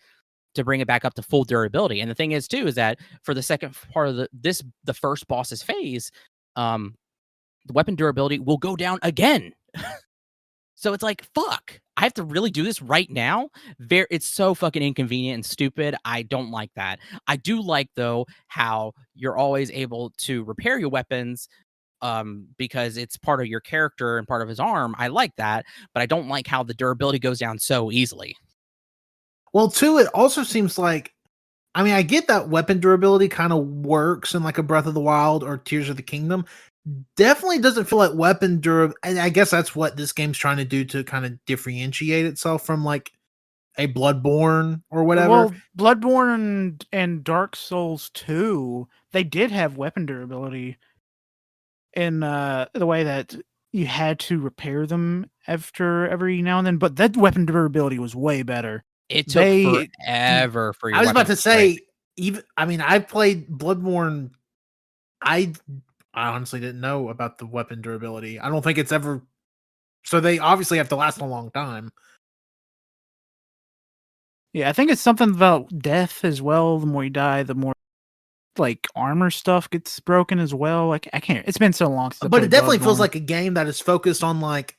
bring it back up to full durability. And the thing is too, is that for the second part of the first boss's phase, the weapon durability will go down again. So it's like, fuck, I have to really do this right now? It's so fucking inconvenient and stupid. I don't like that. I do like, though, how you're always able to repair your weapons because it's part of your character and part of his arm. I like that, but I don't like how the durability goes down so easily. Well, too, it also seems like, I mean, I get that weapon durability kind of works in like a Breath of the Wild or Tears of the Kingdom. Definitely doesn't feel like weapon durability. And I guess that's what this game's trying to do to kind of differentiate itself from like a Bloodborne or whatever. Well, Bloodborne and Dark Souls 2, they did have weapon durability in the way that you had to repair them after every now and then, but that weapon durability was way better. It took forever for your I was about to say, break. even I mean, I played Bloodborne. I honestly didn't know about the weapon durability. I don't think it's ever. So they obviously have to last a long time. Yeah, I think it's something about death as well. The more you die, the more like armor stuff gets broken as well. Like I can't. It's been so long since. But it definitely feels like a game that is focused on like,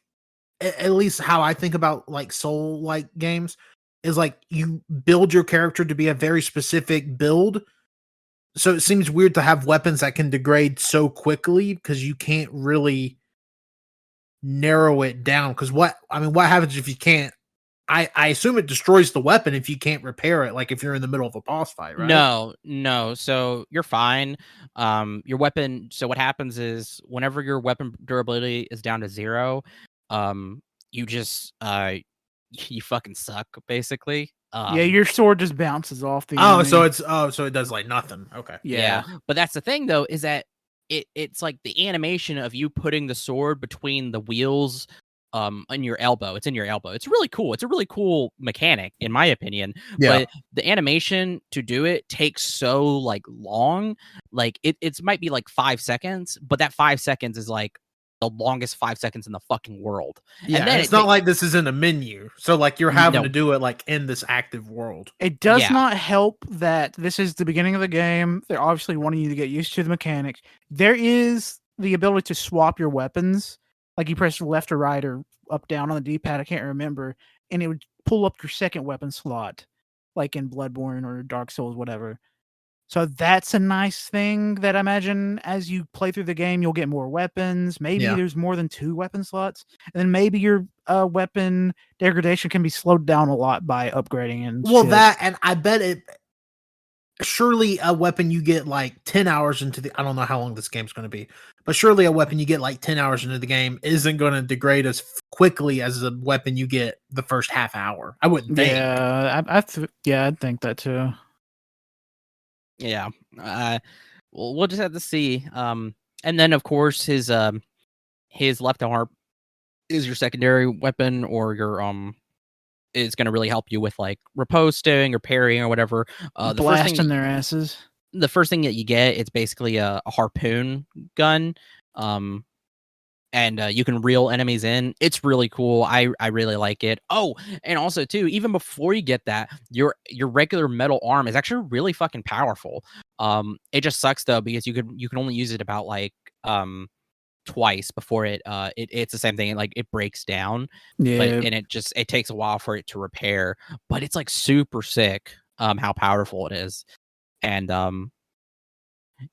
at least how I think about like soul like games is like you build your character to be a very specific build. So it seems weird to have weapons that can degrade so quickly because you can't really narrow it down. Because what happens if you can't? I assume it destroys the weapon if you can't repair it. Like if you're in the middle of a boss fight, right? No. So you're fine. Your weapon. So what happens is whenever your weapon durability is down to 0, you just you fucking suck basically. Yeah, your sword just bounces off the enemy. So it does like nothing. Okay. Yeah. But that's the thing though, is that it's like the animation of you putting the sword between the wheels on your elbow. It's in your elbow. It's really cool. It's a really cool mechanic, in my opinion. Yeah. But the animation to do it takes so like long. Like it might be like 5 seconds, but that 5 seconds is like the longest 5 seconds in the fucking world. Yeah, and then it's not like this is in a menu. So like you're having to do it like in this active world. It does not help that this is the beginning of the game. They're obviously wanting you to get used to the mechanics. There is the ability to swap your weapons. Like you press left or right or up down on the D-pad, I can't remember, and it would pull up your second weapon slot, like in Bloodborne or Dark Souls, whatever. So that's a nice thing that I imagine as you play through the game, you'll get more weapons. Maybe there's more than 2 weapon slots. And then maybe your weapon degradation can be slowed down a lot by upgrading and Well, that, and I bet it, surely a weapon you get like 10 hours into the, I don't know how long this game's going to be, but surely a weapon you get like 10 hours into the game isn't going to degrade as quickly as a weapon you get the first half hour. I wouldn't think. Yeah, I'd think that too. Yeah. We'll just have to see. And then of course his left arm is your secondary weapon, or your is going to really help you with like riposting or parrying or whatever. Blasting their asses. The first thing that you get, it's basically a harpoon gun. And you can reel enemies in. It's really cool. I really like it. Oh, and also too, even before you get that, your regular metal arm is actually really fucking powerful. It just sucks though, because you can only use it about like twice before it's the same thing. Like it breaks down. Yeah. And it takes a while for it to repair. But it's like super sick how powerful it is. And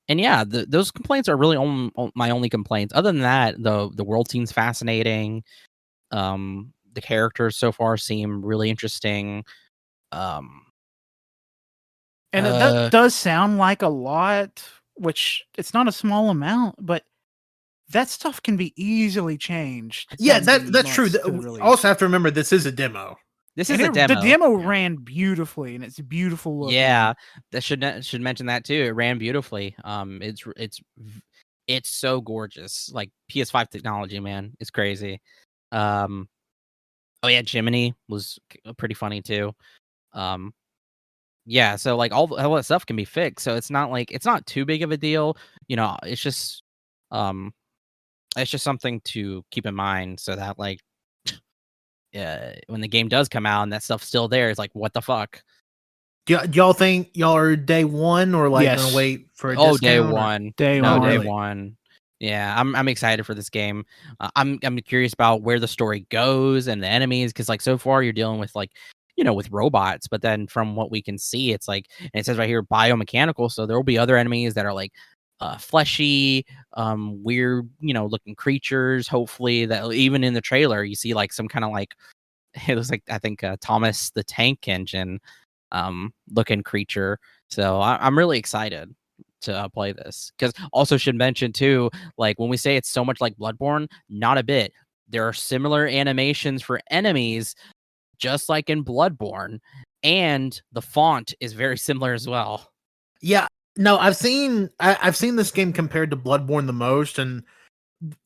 yeah, those complaints are really my only complaints. Other than that, the world seems fascinating. The characters so far seem really interesting. And that does sound like a lot, which it's not a small amount, but that stuff can be easily changed. Yeah, that's true. Also have to remember this is a demo. This is a demo. The demo ran beautifully, and it's beautiful looking. Yeah, that should mention that too. It ran beautifully. It's so gorgeous. Like PS5 technology, man, it's crazy. Oh yeah, Jiminy was pretty funny too. Yeah, so like all that stuff can be fixed. So it's not too big of a deal. You know, it's just something to keep in mind, so that like. When the game does come out and that stuff's still there, it's like, what the fuck? Do y'all think y'all are day one or like gonna wait for a discount? Day one. Day one. Yeah, I'm excited for this game. I'm curious about where the story goes and the enemies, because like so far you're dealing with like, with robots, but then from what we can see, it's like, and it says right here biomechanical, so there will be other enemies that are like fleshy, weird, looking creatures. Hopefully, that even in the trailer you see like some kind of like it looks like, I think, Thomas the Tank Engine looking creature. So I'm really excited to play this, because also should mention too, like when we say it's so much like Bloodborne, not a bit. There are similar animations for enemies, just like in Bloodborne, and the font is very similar as well. Yeah, no, I've seen this game compared to Bloodborne the most, and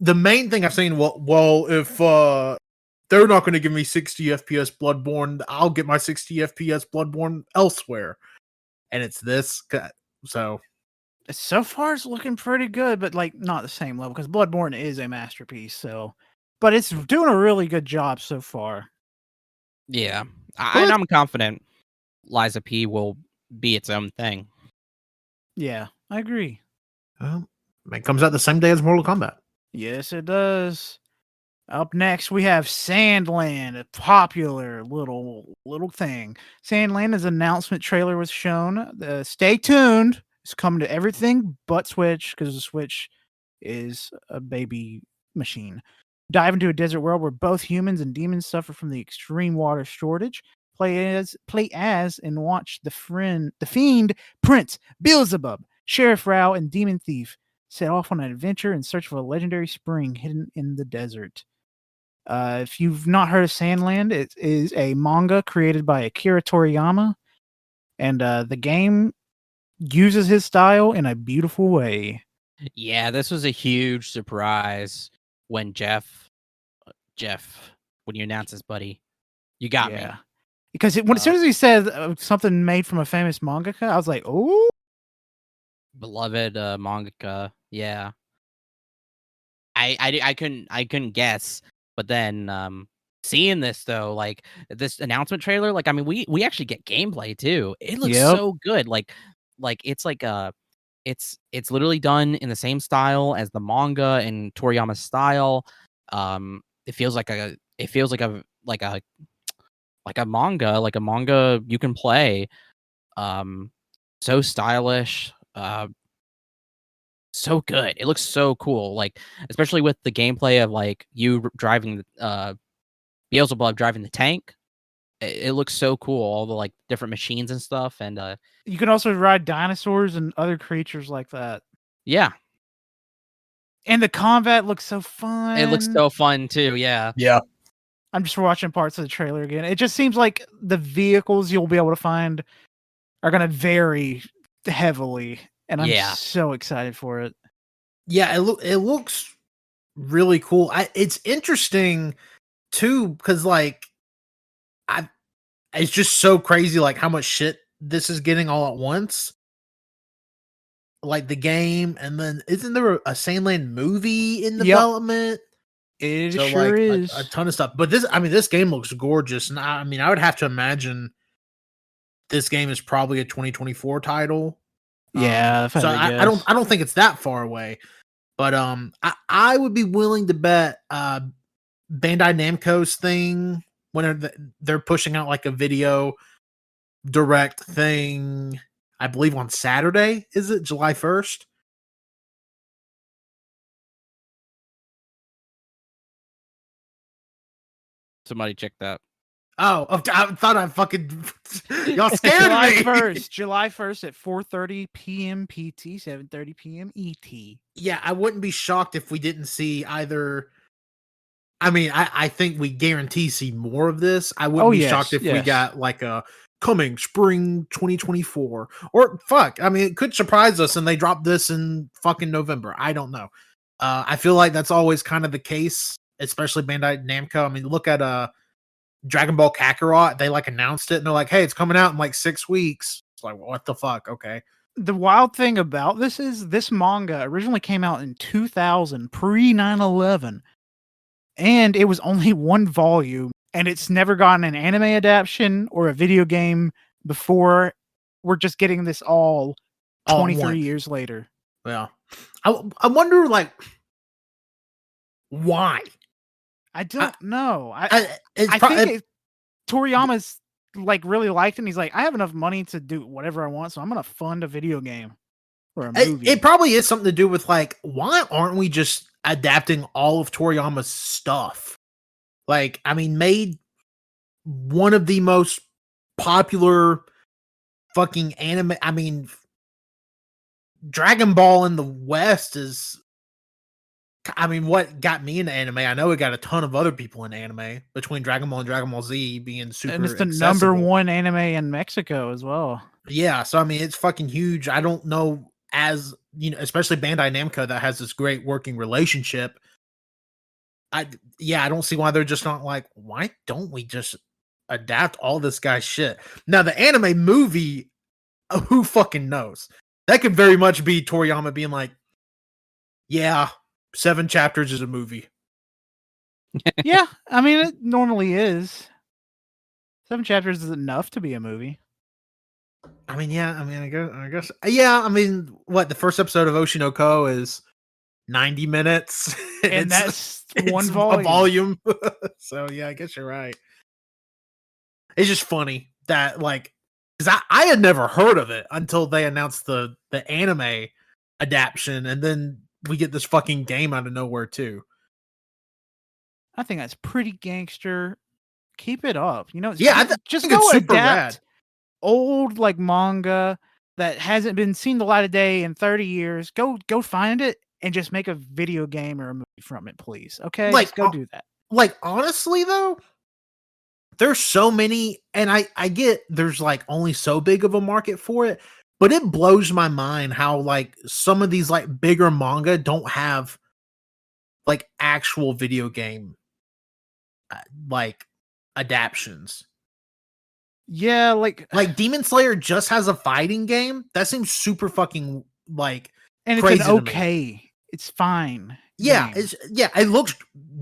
the main thing I've seen, well, if they're not going to give me 60 FPS Bloodborne, I'll get my 60 FPS Bloodborne elsewhere, and it's this. So far it's looking pretty good, but like not the same level, because Bloodborne is a masterpiece. But it's doing a really good job so far. Yeah, and I'm confident Liza P will be its own thing. Yeah, I agree. It comes out the same day as Mortal Kombat. Yes, it does. Up next, we have Sandland, a popular little thing. Sandland's announcement trailer was shown. Stay tuned. It's coming to everything but Switch, because the Switch is a baby machine. Dive into a desert world where both humans and demons suffer from the extreme water shortage. Play as and watch the fiend Prince Beelzebub, Sheriff Rao, and Demon Thief set off on an adventure in search of a legendary spring hidden in the desert. If you've not heard of Sandland, it is a manga created by Akira Toriyama, and the game uses his style in a beautiful way. Yeah, this was a huge surprise when Jeff, when you announced this, buddy, you got me. Because as soon as he said something made from a famous mangaka, I was like, oh, beloved mangaka. Yeah, I couldn't guess, but then seeing this though, like this announcement trailer, like I mean, we actually get gameplay too. It looks so good. Like it's like it's literally done in the same style as the manga and Toriyama's style. It feels like a manga you can play. So stylish. So good. It looks so cool. Like especially with the gameplay of like you driving Beelzebub driving the tank. It looks so cool. All the like different machines and stuff, and you can also ride dinosaurs and other creatures like that. Yeah. And the combat looks so fun. It looks so fun too. Yeah. Yeah. I'm just watching parts of the trailer again. It just seems like the vehicles you'll be able to find are going to vary heavily, and I'm so excited for it. Yeah, it looks really cool. It's interesting too, because like it's just so crazy like how much shit this is getting all at once. Like the game, and then isn't there a Sandland movie in development? It sure is a ton of stuff. But this game looks gorgeous, and I would have to imagine this game is probably a 2024 title. Yeah, so I don't think it's that far away. But I would be willing to bet Bandai Namco's thing, when they're pushing out like a video direct thing, I believe on Saturday, is it July 1st? Somebody check that. Oh, I thought I fucking y'all scared July me. 1st, July 1st at 4:30 p.m. PT, 7:30 p.m. ET. Yeah, I wouldn't be shocked if we didn't see either. I mean, I think we guarantee see more of this. I wouldn't be shocked if we got like a coming spring 2024, or fuck. I mean, it could surprise us and they drop this in fucking November. I don't know. I feel like that's always kind of the case, especially Bandai Namco. I mean, look at Dragon Ball Kakarot. They like announced it and they're like, hey, it's coming out in like 6 weeks. It's like, what the fuck? Okay. The wild thing about this is this manga originally came out in 2000, pre 9/11, and it was only 1 volume, and it's never gotten an anime adaptation or a video game before. We're just getting this all 23 years later. Yeah. I wonder, like, Why? I don't know. I think Toriyama's like really liked it. And he's like, I have enough money to do whatever I want, so I'm gonna fund a video game or a movie. It probably is something to do with like, why aren't we just adapting all of Toriyama's stuff? Like, I mean, made one of the most popular fucking anime. I mean, Dragon Ball in the West is. I mean, what got me into anime? I know it got a ton of other people in anime between Dragon Ball and Dragon Ball Z being super. And it's the accessible. #1 anime in Mexico as well. Yeah, so I mean, it's fucking huge. I don't know, as you know, especially Bandai Namco that has this great working relationship. I don't see why they're just not like, why don't we just adapt all this guy's shit? Now the anime movie, who fucking knows? That could very much be Toriyama being like, yeah, 7 chapters is a movie. Yeah, I mean, it normally is. 7 chapters is enough to be a movie. I mean, yeah, I guess, yeah, I mean, what, the first episode of Oshinoko is 90 minutes, and that's one a volume. So yeah, I guess you're right. It's just funny that, like, because I had never heard of it until they announced the anime adaptation, and then we get this fucking game out of nowhere too. I think that's pretty gangster. Keep it up. You know, yeah, just go adapt rad. Old like manga that hasn't been seen the light of day in 30 years. Go find it and just make a video game or a movie from it, please. Okay, like, just go do that. Like, honestly though, there's so many, and I get there's like only so big of a market for it, but it blows my mind how like some of these like bigger manga don't have like actual video game like adaptions. Yeah, like Demon Slayer just has a fighting game. That seems super fucking like, and it's an okay. It's fine. Yeah, game. It looks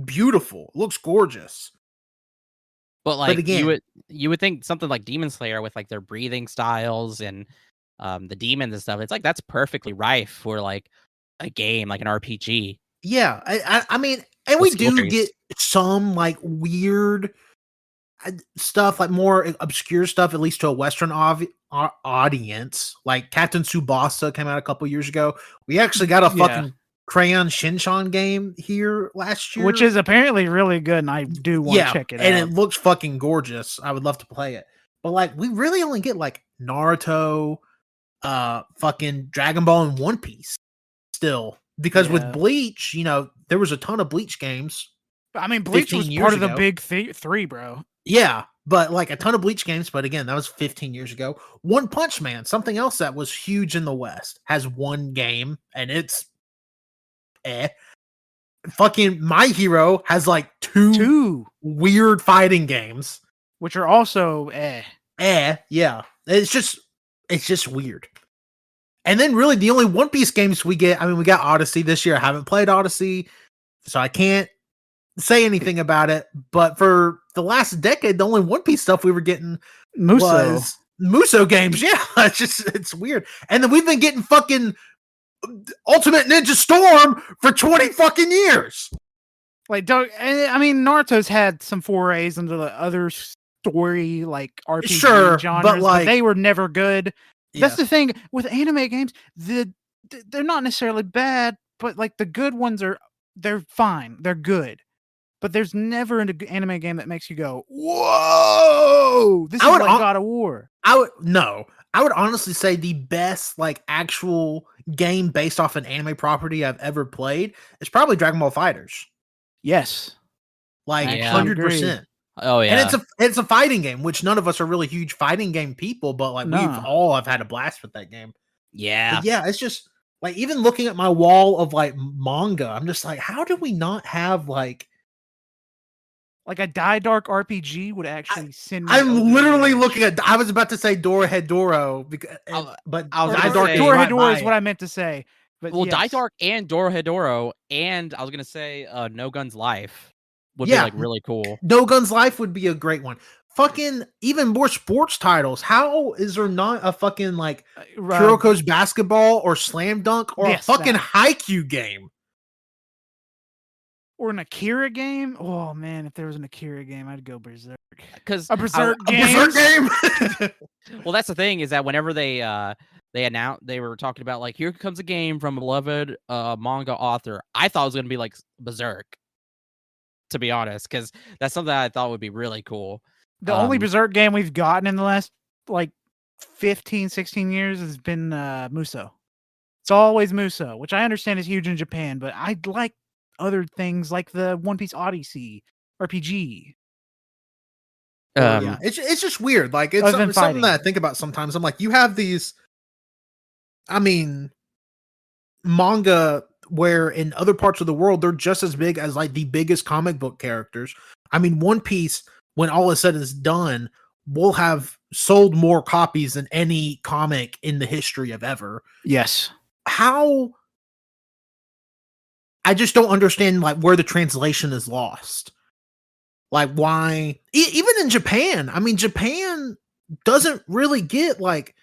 beautiful. It looks gorgeous. But like, again, you would think something like Demon Slayer with like their breathing styles and the demons and stuff. It's like that's perfectly rife for like a game, like an RPG. Yeah, I mean, and we do get some like weird stuff, like more obscure stuff, at least to a Western audience. Like Captain Tsubasa came out a couple years ago. We actually got a fucking Crayon Shinchan game here last year, which is apparently really good, and I do want to check it out. And it looks fucking gorgeous. I would love to play it, but like we really only get like Naruto, fucking Dragon Ball, and One Piece still, because with Bleach, you know, there was a ton of Bleach games. I mean, Bleach was part of the big three, bro. Yeah, but like a ton of Bleach games, but again, that was 15 years ago. One Punch Man, something else that was huge in the West, has one game, and it's Fucking My Hero has like two weird fighting games, which are also yeah. It's just weird. And then really the only One Piece games we get, I mean, we got Odyssey this year. I haven't played Odyssey, so I can't say anything about it. But for the last decade, the only One Piece stuff we were getting was Muso games. Yeah, it's weird. And then we've been getting fucking Ultimate Ninja Storm for 20 fucking years. Like, I mean, Naruto's had some forays into the other story, like RPG genres, but like they were never good. That's the thing with anime games. They're not necessarily bad, but like the good ones they're fine. They're good. But there's never an anime game that makes you go, whoa, this is like God of War. I would honestly say the best like actual game based off an anime property I've ever played is probably Dragon Ball FighterZ. Yes. Like 100%. Oh yeah. And it's a fighting game, which none of us are really huge fighting game people, but like we've all have had a blast with that game. Yeah. But yeah, it's just like, even looking at my wall of like manga, I'm just like, how do we not have like a Die Dark RPG would actually send me. I'm literally looking at. I was about to say Dorohedoro, but Dorohedoro is what I meant to say. But well, Die Dark and Dorohedoro, and I was gonna say No Gun's Life would be like really cool. No Gun's Life would be a great one. Fucking even more sports titles. How is there not a fucking like Kuroko's Basketball or Slam Dunk or a fucking Haikyuu game? Or an Akira game? Oh man, if there was an Akira game, I'd go Berserk. Because A Berserk A game. Berserk game. well, that's the thing is that whenever they announced, they were talking about like, here comes a game from a beloved manga author. I thought it was gonna be like Berserk, to be honest, because that's something I thought would be really cool. The only Berserk game we've gotten in the last like 15, 16 years has been Muso. It's always Muso, which I understand is huge in Japan, but I'd like other things like the One Piece Odyssey RPG. Yeah, it's just weird. Like it's something that I think about sometimes. I'm like, you have these, I mean, manga where in other parts of the world they're just as big as like the biggest comic book characters. I mean, One Piece, when all is said and is done, will have sold more copies than any comic in the history of ever. Yes. How? I just don't understand like where the translation is lost. Like why even in Japan, I mean Japan doesn't really get like,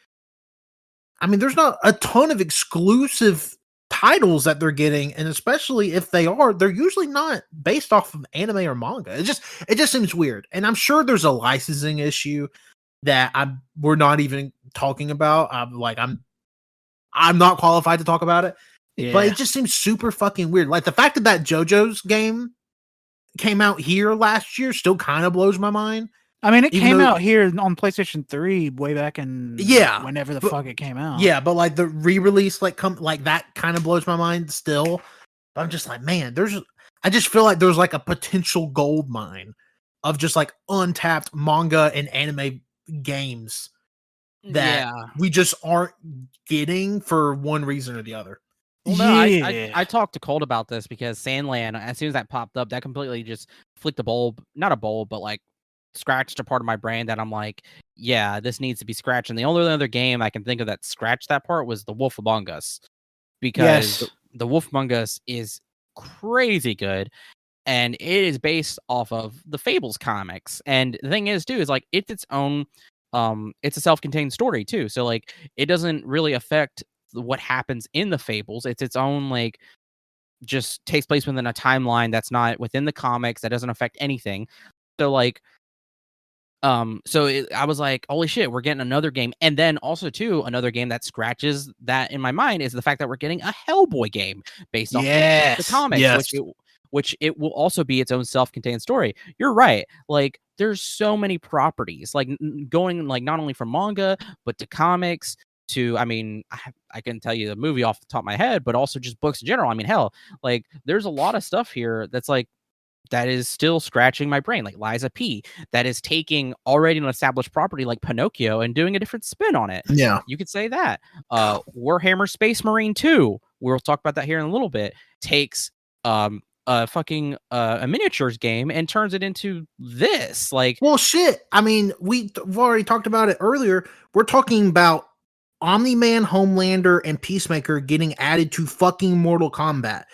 I mean there's not a ton of exclusive titles that they're getting, and especially if they are, they're usually not based off of anime or manga. It just seems weird. And I'm sure there's a licensing issue that we're not even talking about. I'm not qualified to talk about it. Yeah. But it just seems super fucking weird. Like the fact that JoJo's game came out here last year still kind of blows my mind. I mean, it came out here on PlayStation 3 way back in whenever the fuck it came out. Yeah, but like the re-release like that kind of blows my mind still. But I'm just like, man, I just feel like there's like a potential gold mine of just like untapped manga and anime games that we just aren't getting for one reason or the other. Well, no, I talked to Colt about this because Sandland, as soon as that popped up, that completely just flicked a bulb, not a bulb, but like scratched a part of my brain that I'm like, yeah, this needs to be scratched. And the only other game I can think of that scratched that part was The Wolf Among Us, because The Wolf Among Us is crazy good, and it is based off of the Fables comics. And the thing is, too, is like it's its own, it's a self-contained story too. So like it doesn't really affect what happens in the Fables. It's its own, like, just takes place within a timeline that's not within the comics, that doesn't affect anything. So like I was like, holy shit, we're getting another game. And then also too, another game that scratches that in my mind is the fact that we're getting a Hellboy game based off the comics, which it will also be its own self-contained story. You're right. Like there's so many properties, like going like not only from manga but to comics to, I mean, I can tell you the movie off the top of my head, but also just books in general. I mean, hell, like there's a lot of stuff here that's like, that is still scratching my brain, like Liza P, that is taking already an established property like Pinocchio and doing a different spin on it. Yeah. You could say that. Warhammer Space Marine 2, we'll talk about that here in a little bit, takes a miniatures game and turns it into this. Like, well, shit. I mean, we've already talked about it earlier. We're talking about Omni-Man, Homelander, and Peacemaker getting added to fucking Mortal Kombat.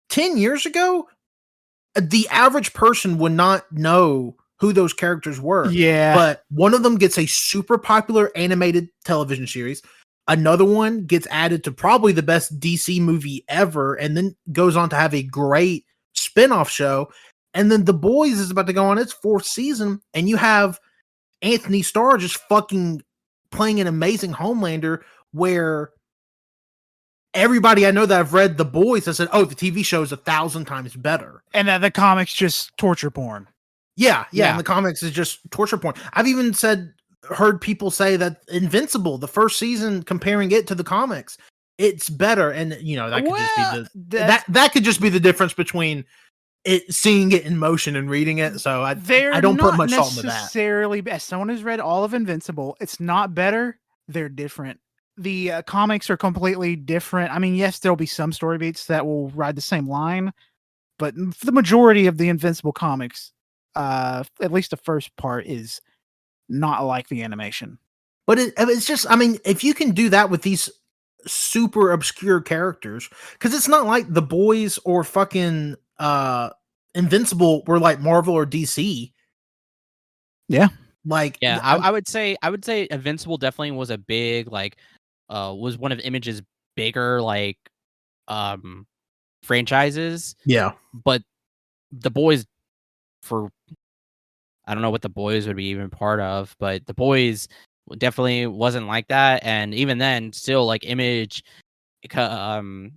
10 years ago, the average person would not know who those characters were. Yeah. But one of them gets a super popular animated television series. Another one gets added to probably the best DC movie ever, and then goes on to have a great spin-off show. And then The Boys is about to go on its 4th season, and you have Anthony Starr just fucking playing an amazing Homelander, where everybody I know that I've read The Boys has said, oh, the TV show is 1,000 times better. And that the comics just torture porn. Yeah. And the comics is just torture porn. I've even heard people say that Invincible, the first season, comparing it to the comics, it's better. And you know, that could just be that could just be the difference between seeing it in motion and reading it. So I don't put much thought into that. Necessarily, as someone who's read all of Invincible, it's not better. They're different. The comics are completely different. I mean, yes, there'll be some story beats that will ride the same line, but for the majority of the Invincible comics, at least the first part, is not like the animation. But it's just, I mean, if you can do that with these super obscure characters, because it's not like The Boys or fucking Invincible were like Marvel or DC. Yeah. Like, yeah, I would say Invincible definitely was a big, like, was one of Image's bigger, like, franchises. Yeah. But the boys for I don't know what the boys would be even part of, but the boys definitely wasn't like that. And even then, still like Image, Image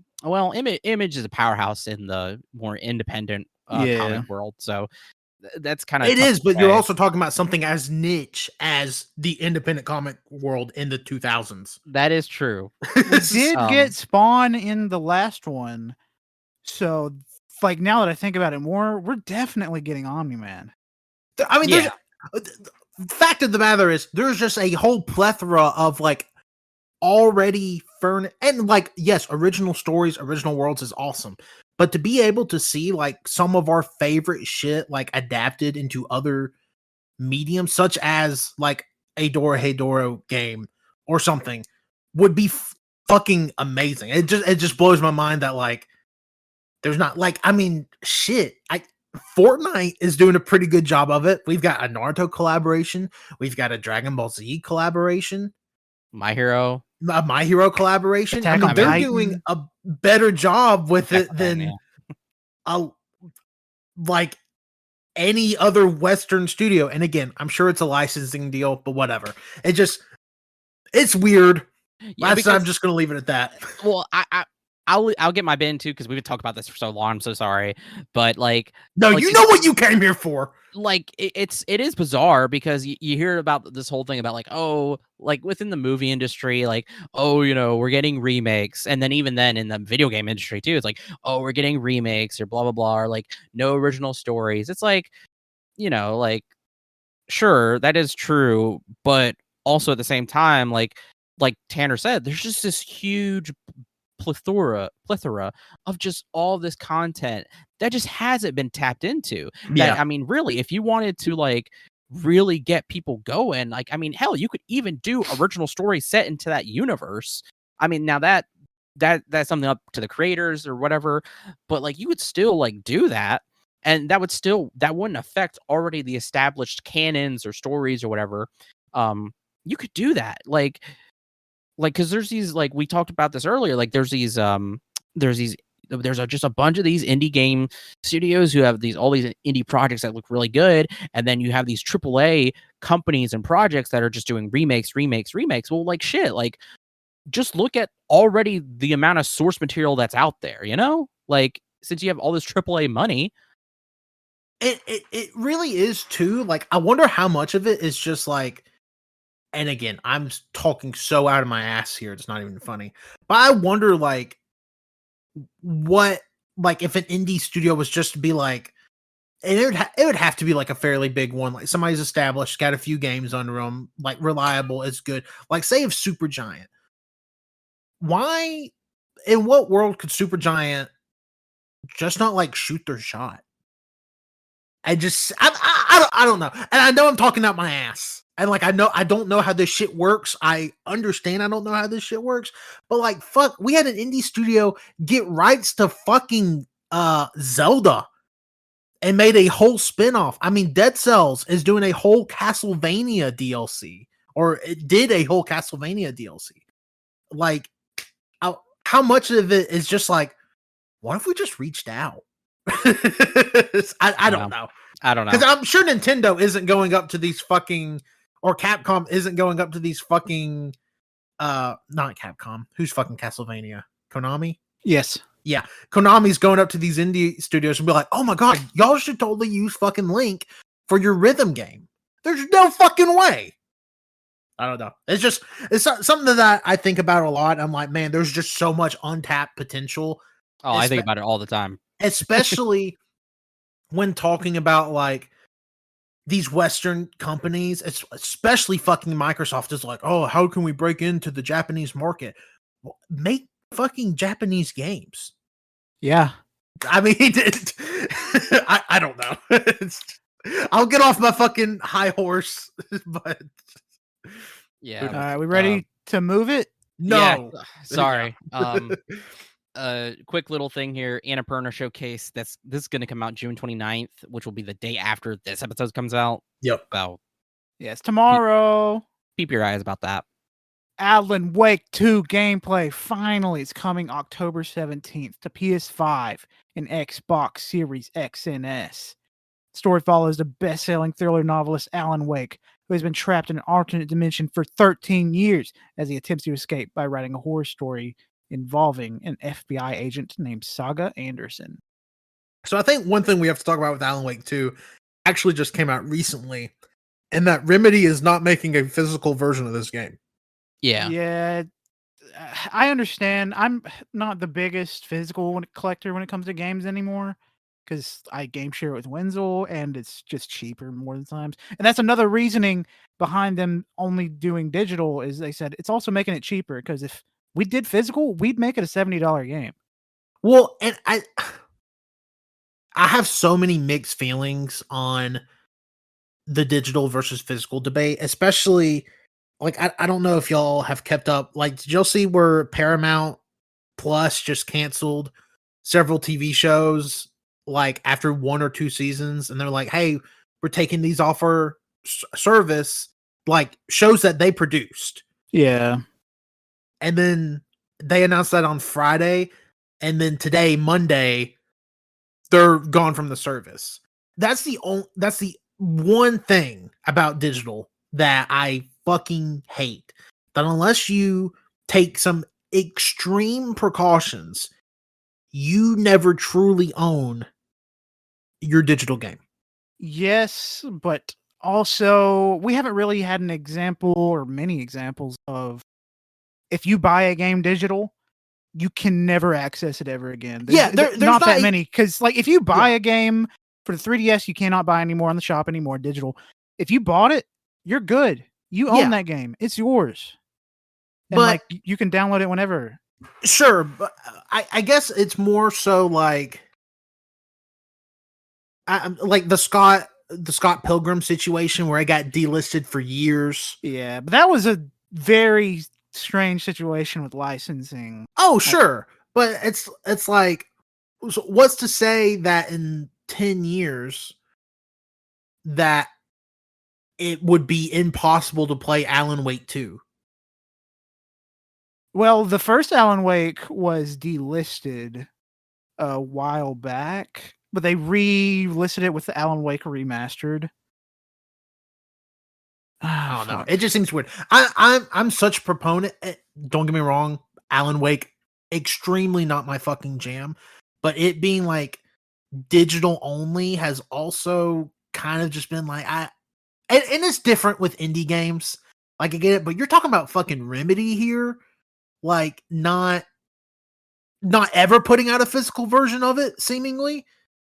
is a powerhouse in the more independent comic world, so that's kind of it is. But you're also talking about something as niche as the independent comic world in the 2000s. That is true. We did get Spawn in the last one, so like now that I think about it more, we're definitely getting Omni-Man. I mean, fact of the matter is, there's just a whole plethora of like already and like, yes, original stories, original worlds is awesome, but to be able to see like some of our favorite shit like adapted into other mediums, such as like a Dora Hey Dora game or something, would be fucking amazing. It just blows my mind that like there's not like, I mean, shit. Fortnite is doing a pretty good job of it. We've got a Naruto collaboration. We've got a Dragon Ball Z collaboration. My Hero collaboration. I mean, they're doing a better job with it than like any other Western studio. And again, I'm sure it's a licensing deal, but whatever. It's weird. Yeah, I'm just going to leave it at that. Well, I'll get my bin too, because we've been talking about this for so long. I'm so sorry, but like, no, like, you know what you came here for. Like, it is bizarre because you hear about this whole thing about like, oh, like within the movie industry, like, oh, you know, we're getting remakes, and then even then in the video game industry too, it's like, oh, we're getting remakes or blah blah blah, or like no original stories. It's like, you know, like, sure, that is true, but also at the same time, like Tanner said, there's just this huge plethora of just all this content that just hasn't been tapped into. Yeah. I mean, really, if you wanted to like really get people going, like, I mean, hell, you could even do original stories set into that universe. I mean, now that's something up to the creators or whatever, but like you would still like do that, and that wouldn't affect already the established canons or stories or whatever. You could do that, like because there's these, like we talked about this earlier, like there's just a bunch of these indie game studios who have all these indie projects that look really good, and then you have these AAA companies and projects that are just doing remakes. Well, like shit, like just look at already the amount of source material that's out there, you know? Like, since you have all this AAA money. It really is too. Like, I wonder how much of it is just like, and again, I'm talking so out of my ass here, it's not even funny. But I wonder, like, what, like, if an indie studio was just to be like, and it would have to be like a fairly big one, like somebody's established, got a few games under them, like reliable, it's good. Like, say if Supergiant, why, in what world could Supergiant just not like shoot their shot? I don't know, and I know I'm talking out my ass. And like, I don't know how this shit works. I understand I don't know how this shit works, but like, fuck, we had an indie studio get rights to fucking Zelda and made a whole spinoff. I mean, Dead Cells is doing a whole Castlevania DLC, or it did a whole Castlevania DLC. Like, how much of it is just like, what if we just reached out? I don't know. Because I'm sure Nintendo isn't going up to these fucking, or Capcom isn't going up to these fucking, not Capcom. Who's fucking Castlevania? Konami? Yes. Yeah. Konami's going up to these indie studios and be like, oh my god, y'all should totally use fucking Link for your rhythm game. There's no fucking way. I don't know. It's something that I think about a lot. I'm like, man, there's just so much untapped potential. Oh, I think about it all the time. Especially when talking about like these Western companies, especially fucking Microsoft is like, oh, how can we break into the Japanese market? Well, make fucking Japanese games. Yeah. I mean, I don't know. I'll get off my fucking high horse, but yeah. We ready to move it? No. Yeah. Sorry. Quick little thing here, Annapurna Showcase. This is going to come out June 29th, which will be the day after this episode comes out. Yep. So, yes, tomorrow. Keep your eyes about that. Alan Wake 2 gameplay. Finally, it's coming October 17th to PS5 and Xbox Series X and S. The story follows the best-selling thriller novelist Alan Wake, who has been trapped in an alternate dimension for 13 years as he attempts to escape by writing a horror story involving an FBI agent named Saga Anderson. So I think one thing we have to talk about with Alan Wake 2 actually just came out recently, and that Remedy is not making a physical version of this game. Yeah, I understand. I'm not the biggest physical collector when it comes to games anymore, because I game share it with Wenzel, and it's just cheaper more than times. And that's another reasoning behind them only doing digital, is they said it's also making it cheaper, because if we did physical, we'd make it a $70 game. Well, and I have so many mixed feelings on the digital versus physical debate, especially like I don't know if y'all have kept up. Like, did y'all see where Paramount Plus just canceled several TV shows like after 1 or 2 seasons, and they're like, "Hey, we're taking these off our service," like shows that they produced. Yeah. And then they announced that on Friday, and then today, Monday, they're gone from the service. That's the one thing about digital that I fucking hate. That unless you take some extreme precautions, you never truly own your digital game. Yes, but also we haven't really had an example or many examples of if you buy a game digital, you can never access it ever again. There's not that many, because like if you buy a game for the 3DS, you cannot buy anymore on the shop anymore digital. If you bought it, you're good. You own that game. It's yours. And but like you can download it whenever. Sure, but I guess it's more so like like the Scott Pilgrim situation where I got delisted for years. Yeah, but that was a very strange situation with licensing. Oh, sure. But it's like, so what's to say that in 10 years that it would be impossible to play Alan Wake 2? Well, the first Alan Wake was delisted a while back, but they re-listed it with the Alan Wake remastered. I don't know. It just seems weird. I'm such a proponent. Don't get me wrong. Alan Wake, extremely not my fucking jam. But it being like digital only has also kind of just been like, and it's different with indie games. Like I get it, but you're talking about fucking Remedy here. Like not ever putting out a physical version of it, seemingly.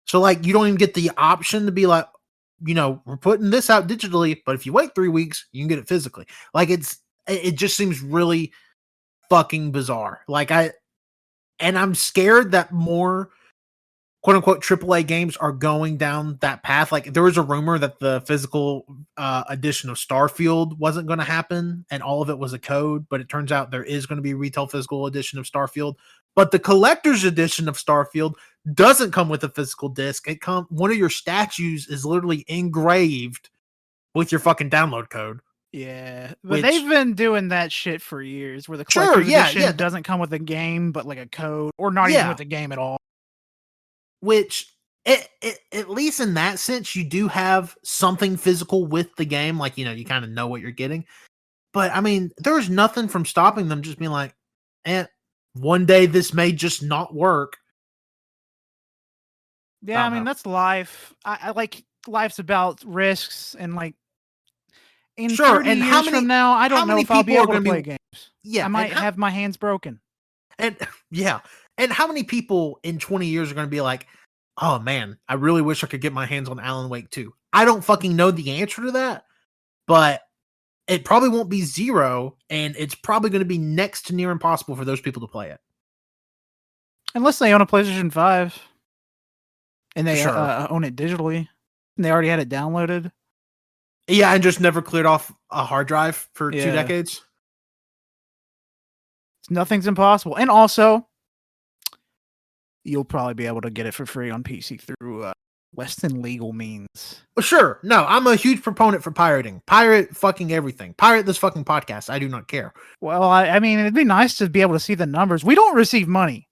So like you don't even get the option to be like, you know, we're putting this out digitally, but if you wait 3 weeks, you can get it physically. Like it just seems really fucking bizarre. Like I'm scared that more quote unquote AAA games are going down that path. Like there was a rumor that the physical edition of Starfield wasn't going to happen and all of it was a code, but it turns out there is going to be a retail physical edition of Starfield. But the collector's edition of Starfield doesn't come with a physical disc. One of your statues is literally engraved with your fucking download code. Yeah, but they've been doing that shit for years, where the collector's edition doesn't come with a game, but like a code, or not even with a game at all. Which, at least in that sense, you do have something physical with the game. Like, you know, you kind of know what you're getting. But, I mean, there's nothing from stopping them just being like, one day this may just not work. Yeah, I mean, that's life. I like life's about risks, and like in 30 and years from now, I don't know if I'll be able to play games. Yeah, I might have my hands broken. And yeah, and how many people in 20 years are going to be like, oh man, I really wish I could get my hands on Alan Wake 2. I don't fucking know the answer to that, but it probably won't be zero, and it's probably going to be next to near impossible for those people to play it. Unless they own a PlayStation 5 and they own it digitally and they already had it downloaded. Yeah, and just never cleared off a hard drive for 2 decades. Nothing's impossible. And also, you'll probably be able to get it for free on PC through Less than legal means. Well, sure. No, I'm a huge proponent for pirating. Pirate fucking everything. Pirate this fucking podcast. I do not care. Well, I mean, it'd be nice to be able to see the numbers. We don't receive money.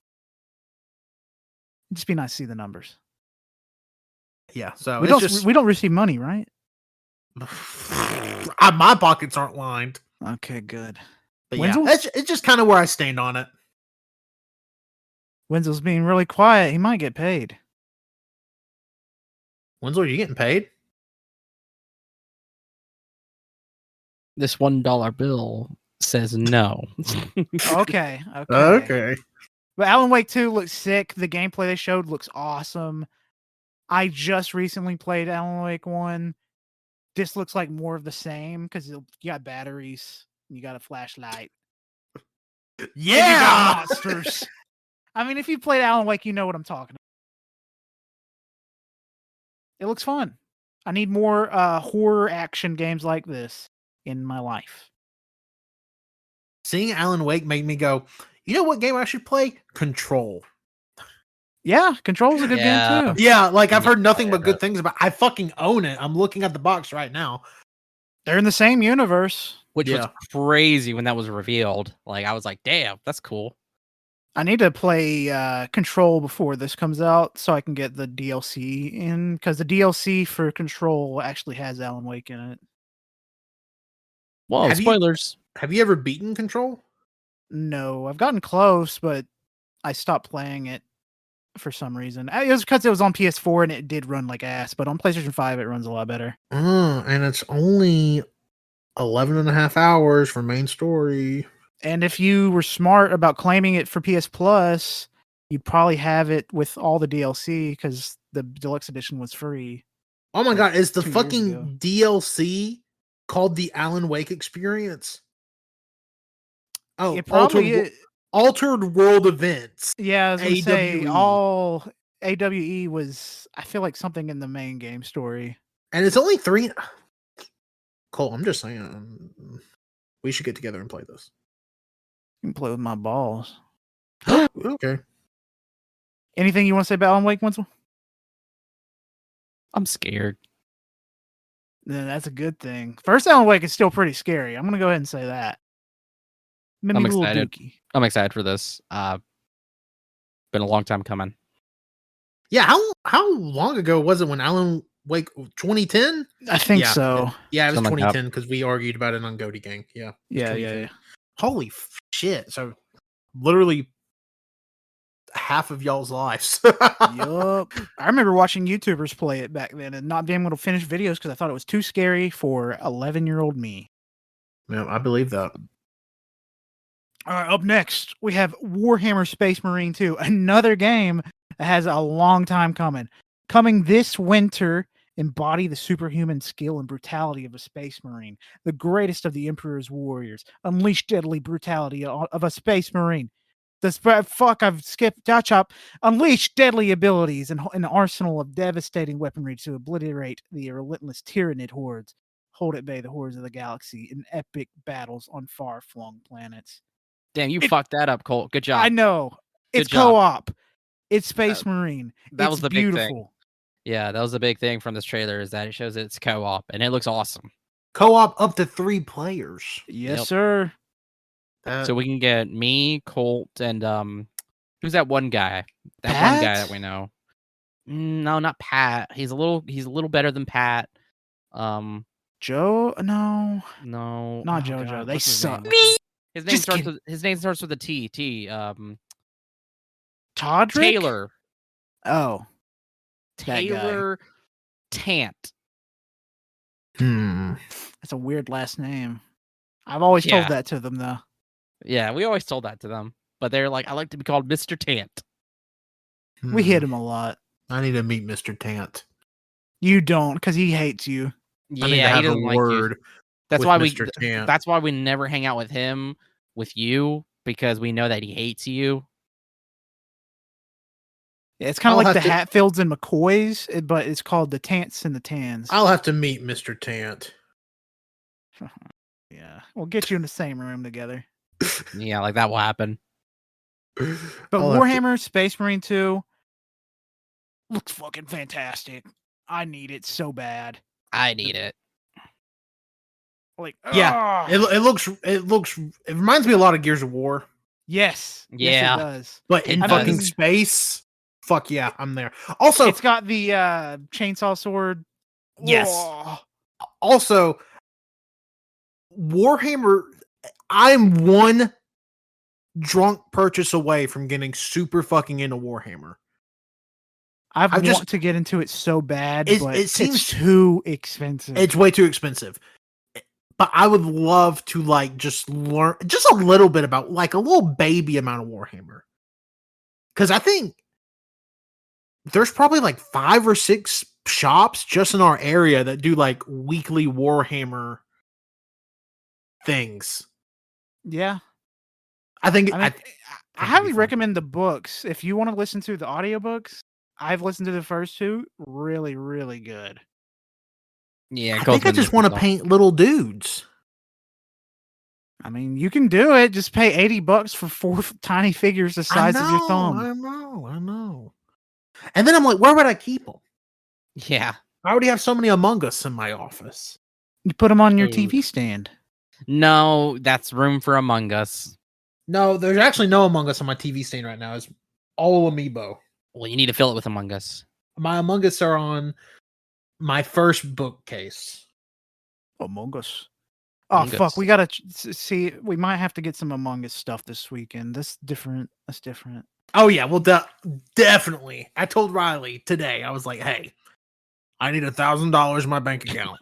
It'd just be nice to see the numbers. Yeah, so we don't receive money, right? My pockets aren't lined. Okay, good. But Wenzel? Yeah, it's just kind of where I stand on it. Wenzel's being really quiet. He might get paid. Wenzel, are you getting paid? This $1 bill says no. Okay. Okay. But Alan Wake 2 looks sick. The gameplay they showed looks awesome. I just recently played Alan Wake 1. This looks like more of the same because you got batteries, you got a flashlight. Yeah, and you got monsters. I mean, if you played Alan Wake, you know what I'm talking about. It looks fun. I need more horror action games like this in my life. Seeing Alan Wake made me go, you know what game I should play? Control. Yeah, Control's a good game too. Yeah, like I've heard nothing but good things about. I fucking own it. I'm looking at the box right now. They're in the same universe, which was crazy when that was revealed. Like I was like, "Damn, that's cool." I need to play Control before this comes out so I can get the DLC in because the DLC for Control actually has Alan Wake in it. Well, spoilers. Have you ever beaten Control? No, I've gotten close, but I stopped playing it for some reason. It was because it was on PS4 and it did run like ass, but on PlayStation 5 it runs a lot better. And it's only 11 and a half hours for main story. And if you were smart about claiming it for PS Plus, you'd probably have it with all the DLC because the deluxe edition was free. Oh my god, is the fucking DLC called the Alan Wake Experience? Oh, it probably Altered World Events. Yeah, I was gonna say all AWE was, I feel like, something in the main game story. And it's only 3. Colt, I'm just saying, we should get together and play this. You can play with my balls. Okay. Anything you want to say about Alan Wake, Wenzel? I'm scared. That's a good thing. First Alan Wake is still pretty scary. I'm gonna go ahead and say that. I'm excited. I'm excited for this. Been a long time coming. Yeah, how long ago was it when Alan Wake 2010? I think so. Yeah, it was 2010 because we argued about it on Goaty Gang. Yeah. Yeah. Holy shit! So literally half of y'all's lives. Yup. I remember watching YouTubers play it back then and not being able to finish videos because I thought it was too scary for 11-year-old me. Yeah, I believe that. All right, up next, we have Warhammer Space Marine 2, another game that has a long time coming. Coming this winter, embody the superhuman skill and brutality of a Space Marine, the greatest of the Emperor's warriors. Unleash deadly brutality of a Space Marine. I've skipped chop. Unleash deadly abilities and an arsenal of devastating weaponry to obliterate the relentless Tyranid hordes. Hold at bay the hordes of the galaxy in epic battles on far-flung planets. Damn, you fucked that up, Colt. Good job. I know. It's co-op. It's Space Marine. That was the beautiful. big thing. Yeah, that was the big thing from this trailer is that it shows it's co-op and it looks awesome. Co-op up to 3 players. Yes, sir. So we can get me, Colt, and who's that one guy? That Pat? One guy that we know. No, not Pat. He's a little better than Pat. Joe? No, not JoJo. God. They suck. His name starts with a T. Todrick? Taylor. Oh, Taylor Tant. That's a weird last name. I've always told that to them though. Yeah, we always told that to them, but they're like, I like to be called Mr. Tant. We hit him a lot. I need to meet Mr. Tant. You don't, because he hates you. Yeah, he doesn't like you. That's why we never hang out with him, with you, because we know that he hates you. Yeah, it's kind of like the Hatfields and McCoys, but it's called the Tants and the Tans. I'll have to meet Mr. Tant. Yeah, we'll get you in the same room together. Yeah, like that will happen. But Warhammer Space Marine 2, looks fucking fantastic. I need it so bad. I need it. Like, Yeah, it reminds me a lot of Gears of War. Yes, Yeah. yes, it does. But in It fucking does. space, fuck yeah, I'm there. Also, It's got the chainsaw sword. Yes. Oh, also, Warhammer. I'm one drunk purchase away from getting super fucking into Warhammer. I I've want to get into it so bad, but it seems it's too expensive. It's way too expensive. But I would love to like just learn just a little bit about like a little baby amount of Warhammer. Because I think there's probably like 5 or 6 shops just in our area that do like weekly Warhammer things. Yeah. I think I highly recommend the books. If you want to listen to the audiobooks, I've listened to the first 2. Really, really good. Yeah, I think I just want to paint little dudes. I mean, you can do it. Just pay $80 for 4 tiny figures the size of your thumb. I know. And then I'm like, where would I keep them? Yeah. I already have so many Among Us in my office. You put them on your Ooh. TV stand. No, that's room for Among Us. No, there's actually no Among Us on my TV stand right now. It's all Amiibo. Well, you need to fill it with Among Us. My Among Us are on my first bookcase. Among Us. Oh, fuck. We got to see. We might have to get some Among Us stuff this weekend. That's different. Oh, yeah. Well, definitely. I told Riley today, I was like, hey, I need $1,000 in my bank account.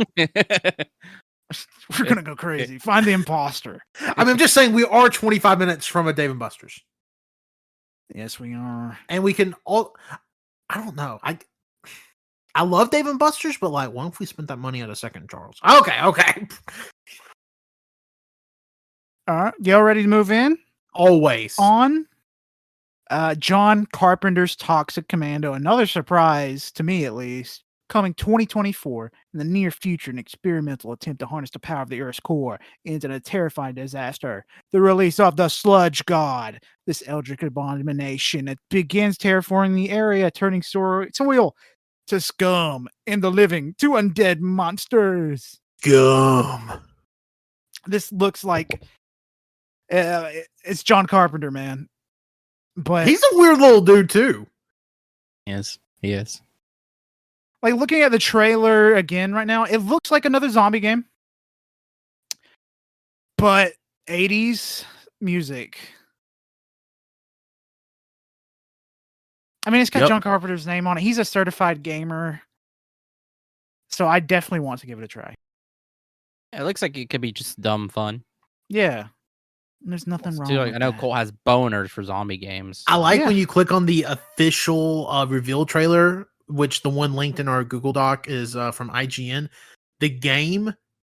We're going to go crazy. Find the imposter. I mean, I'm just saying we are 25 minutes from a Dave & Buster's. Yes, we are. And we can all, I don't know. I love Dave & Buster's, but like, what if we spent that money on a second Charles? Okay. All right. Y'all ready to move in? Always. On John Carpenter's Toxic Commando, another surprise, to me at least, coming 2024 in the near future, an experimental attempt to harness the power of the Earth's core ends in a terrifying disaster. The release of the Sludge God, this eldritch abomination that begins terraforming the area, turning soil to scum and the living to undead monsters. Scum. This looks like it's John Carpenter, man. But he's a weird little dude too. Yes, he is. Like looking at the trailer again right now, it looks like another zombie game, but 80s music. I mean, it's got John Carpenter's name on it. He's a certified gamer, so I definitely want to give it a try. It looks like it could be just dumb fun. Yeah. There's nothing wrong with I know that. Colt has boners for zombie games. I like when you click on the official reveal trailer, which the one linked in our Google Doc is from IGN. The game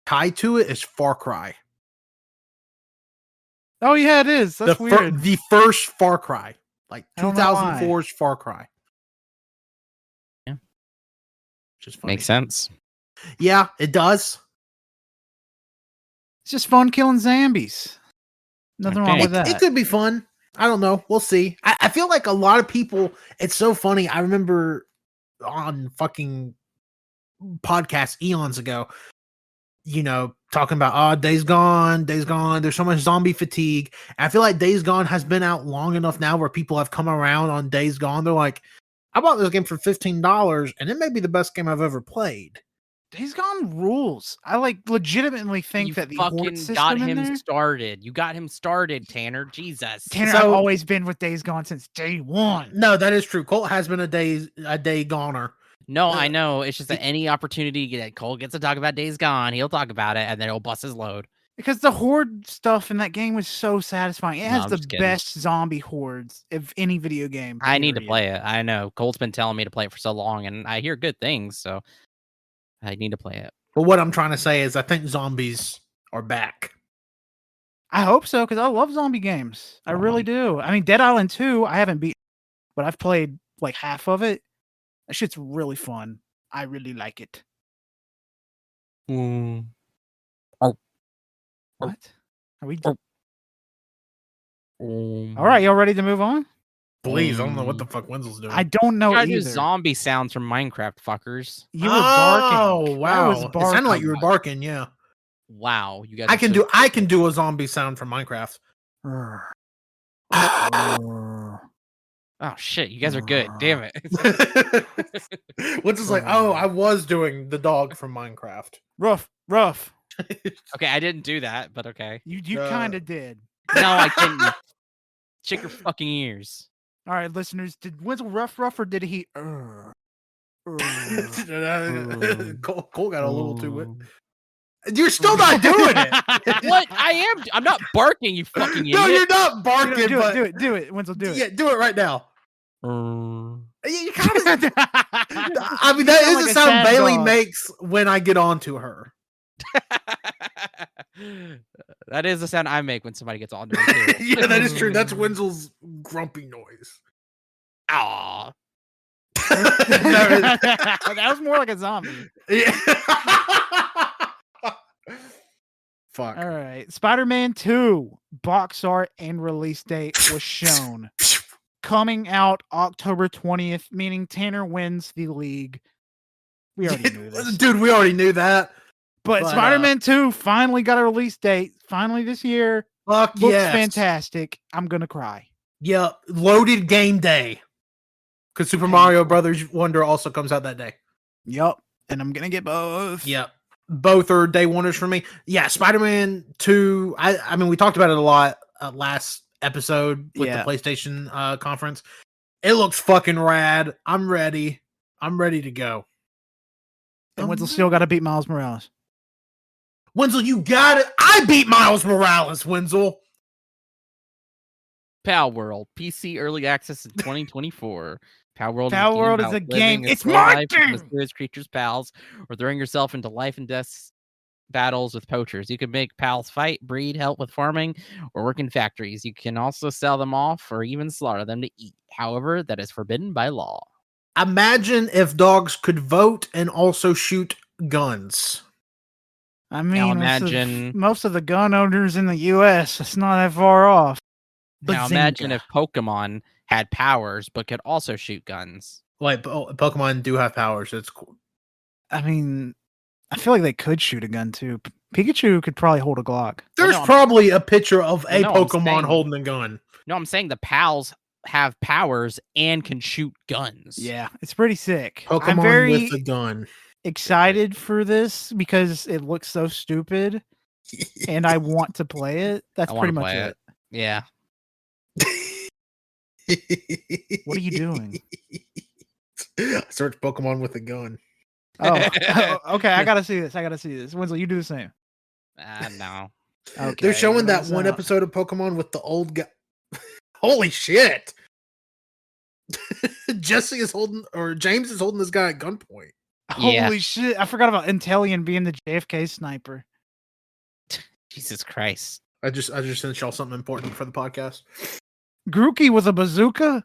tied to it is Far Cry. Oh, yeah, it is. That's weird. The first Far Cry. Like 2004's Far Cry. Yeah. Just funny. Makes sense. Yeah, it does. It's just fun killing zombies. Nothing wrong with that. It could be fun. I don't know. We'll see. I feel like a lot of people, it's so funny. I remember on fucking podcast eons ago, you know, talking about, Days Gone. There's so much zombie fatigue. And I feel like Days Gone has been out long enough now where people have come around on Days Gone. They're like, I bought this game for $15 and it may be the best game I've ever played. Days Gone rules. I like legitimately think that the horde system got in him there... started. You got him started, Tanner. Jesus. Tanner, I've always been with Days Gone since day one. No, that is true. Colt has been a day goner. No, I know. It's just that any opportunity that Colt gets to talk about Days Gone, he'll talk about it, and then he'll bust his load. Because the horde stuff in that game was so satisfying. It has the best zombie hordes of any video game. I need to play it. I know. Colt's been telling me to play it for so long, and I hear good things, so I need to play it. But what I'm trying to say is I think zombies are back. I hope so, because I love zombie games. I really do. I mean, Dead Island 2, I haven't beat, but I've played like half of it. That shit's really fun. I really like it. What? Are we? All right, y'all ready to move on? Please, I don't know what the fuck Wenzel's doing. I don't know I do either. zombie sounds from Minecraft, fuckers. You were barking. Oh wow! That was It sounded like you were barking. barking. Yeah, Wow, you guys. I can do a zombie sound from Minecraft. Oh shit, you guys are good. Damn it. Wenzel's like, oh, I was doing the dog from Minecraft. Rough. Okay, I didn't do that, but okay. You kind of did. No, I didn't. Check your fucking ears. All right, listeners, did Wenzel rough or did he? Cole got a little too wet. You're still not doing it. What? I am. I'm not barking, you fucking idiot. No, you're not barking. Do it, Wenzel, do it. Yeah, do it right now. You kind of, I mean, You that sound is like the a sound sad Bailey dog. makes when I get on to her. That is the sound I make when somebody gets on to me too. Yeah, that is true. That's Wenzel's grumpy noise. Aw. That was more like a zombie. Yeah. Fuck. All right, Spider-Man 2 box art and release date was shown. Coming out October 20th, meaning Tanner wins the league. We already knew this. Dude, we already knew that. But Spider-Man 2 finally got a release date. Finally this year. Fuck Looks yes. fantastic. I'm going to cry. Yeah, loaded game day. Because Super Mario Brothers Wonder also comes out that day. Yep. And I'm going to get both. Yep. Both are day oneers for me. Yeah, Spider-Man 2. I mean, we talked about it a lot last episode with the PlayStation conference. It looks fucking rad. I'm ready. I'm ready to go. And Wenzel still got to beat Miles Morales. Wenzel, you got it. I beat Miles Morales, Wenzel. Pal World PC early access in 2024. Pal World is a game. It's my game. Mysterious creatures, pals, or throwing yourself into life and death battles with poachers. You can make pals fight, breed, help with farming, or work in factories. You can also sell them off or even slaughter them to eat. However, that is forbidden by law. Imagine if dogs could vote and also shoot guns. I mean, Now imagine most of the gun owners in the U.S. It's not that far off. Now imagine if Pokemon had powers but could also shoot guns. Like Pokemon do have powers. It's cool. I mean, I feel like they could shoot a gun too. Pikachu could probably hold a Glock. There's probably a picture of a Pokemon holding a gun. No, I'm saying the pals have powers and can shoot guns. Yeah, it's pretty sick. Pokemon I'm very with a gun. Excited for this because it looks so stupid, and I want to play it. That's pretty much it. Yeah. What are you doing? Search Pokemon with a gun. Oh, okay. I gotta see this. Wenzel, you do the same. No. Okay. They're showing that one episode of Pokemon with the old guy. Holy shit! James is holding this guy at gunpoint. Holy shit! I forgot about Intellion being the JFK sniper. Jesus Christ! I just sent y'all something important for the podcast. Grookey with a bazooka.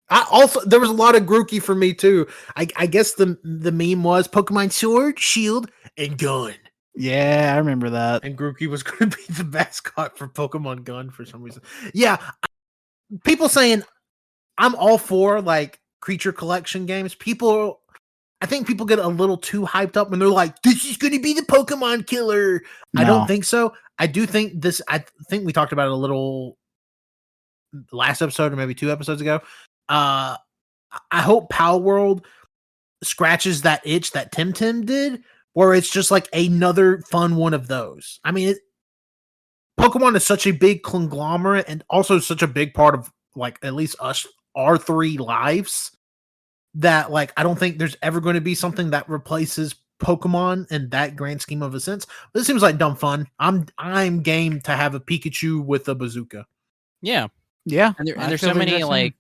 There was a lot of Grookey for me too. I guess the meme was Pokemon Sword, Shield, and Gun. Yeah, I remember that. And Grookey was going to be the mascot for Pokemon Gun for some reason. Yeah, people saying I'm all for like creature collection games. I think people get a little too hyped up when they're like, "This is going to be the Pokemon killer." No. I don't think so. I do think this. I think we talked about it a little last episode or maybe 2 episodes ago. I hope Pal World scratches that itch that Tim did, where it's just like another fun one of those. I mean, Pokemon is such a big conglomerate and also such a big part of like at least our 3 lives that like I don't think there's ever going to be something that replaces Pokemon in that grand scheme of a sense. But it seems like dumb fun. I'm game to have a Pikachu with a bazooka. Yeah. Yeah. And there's so many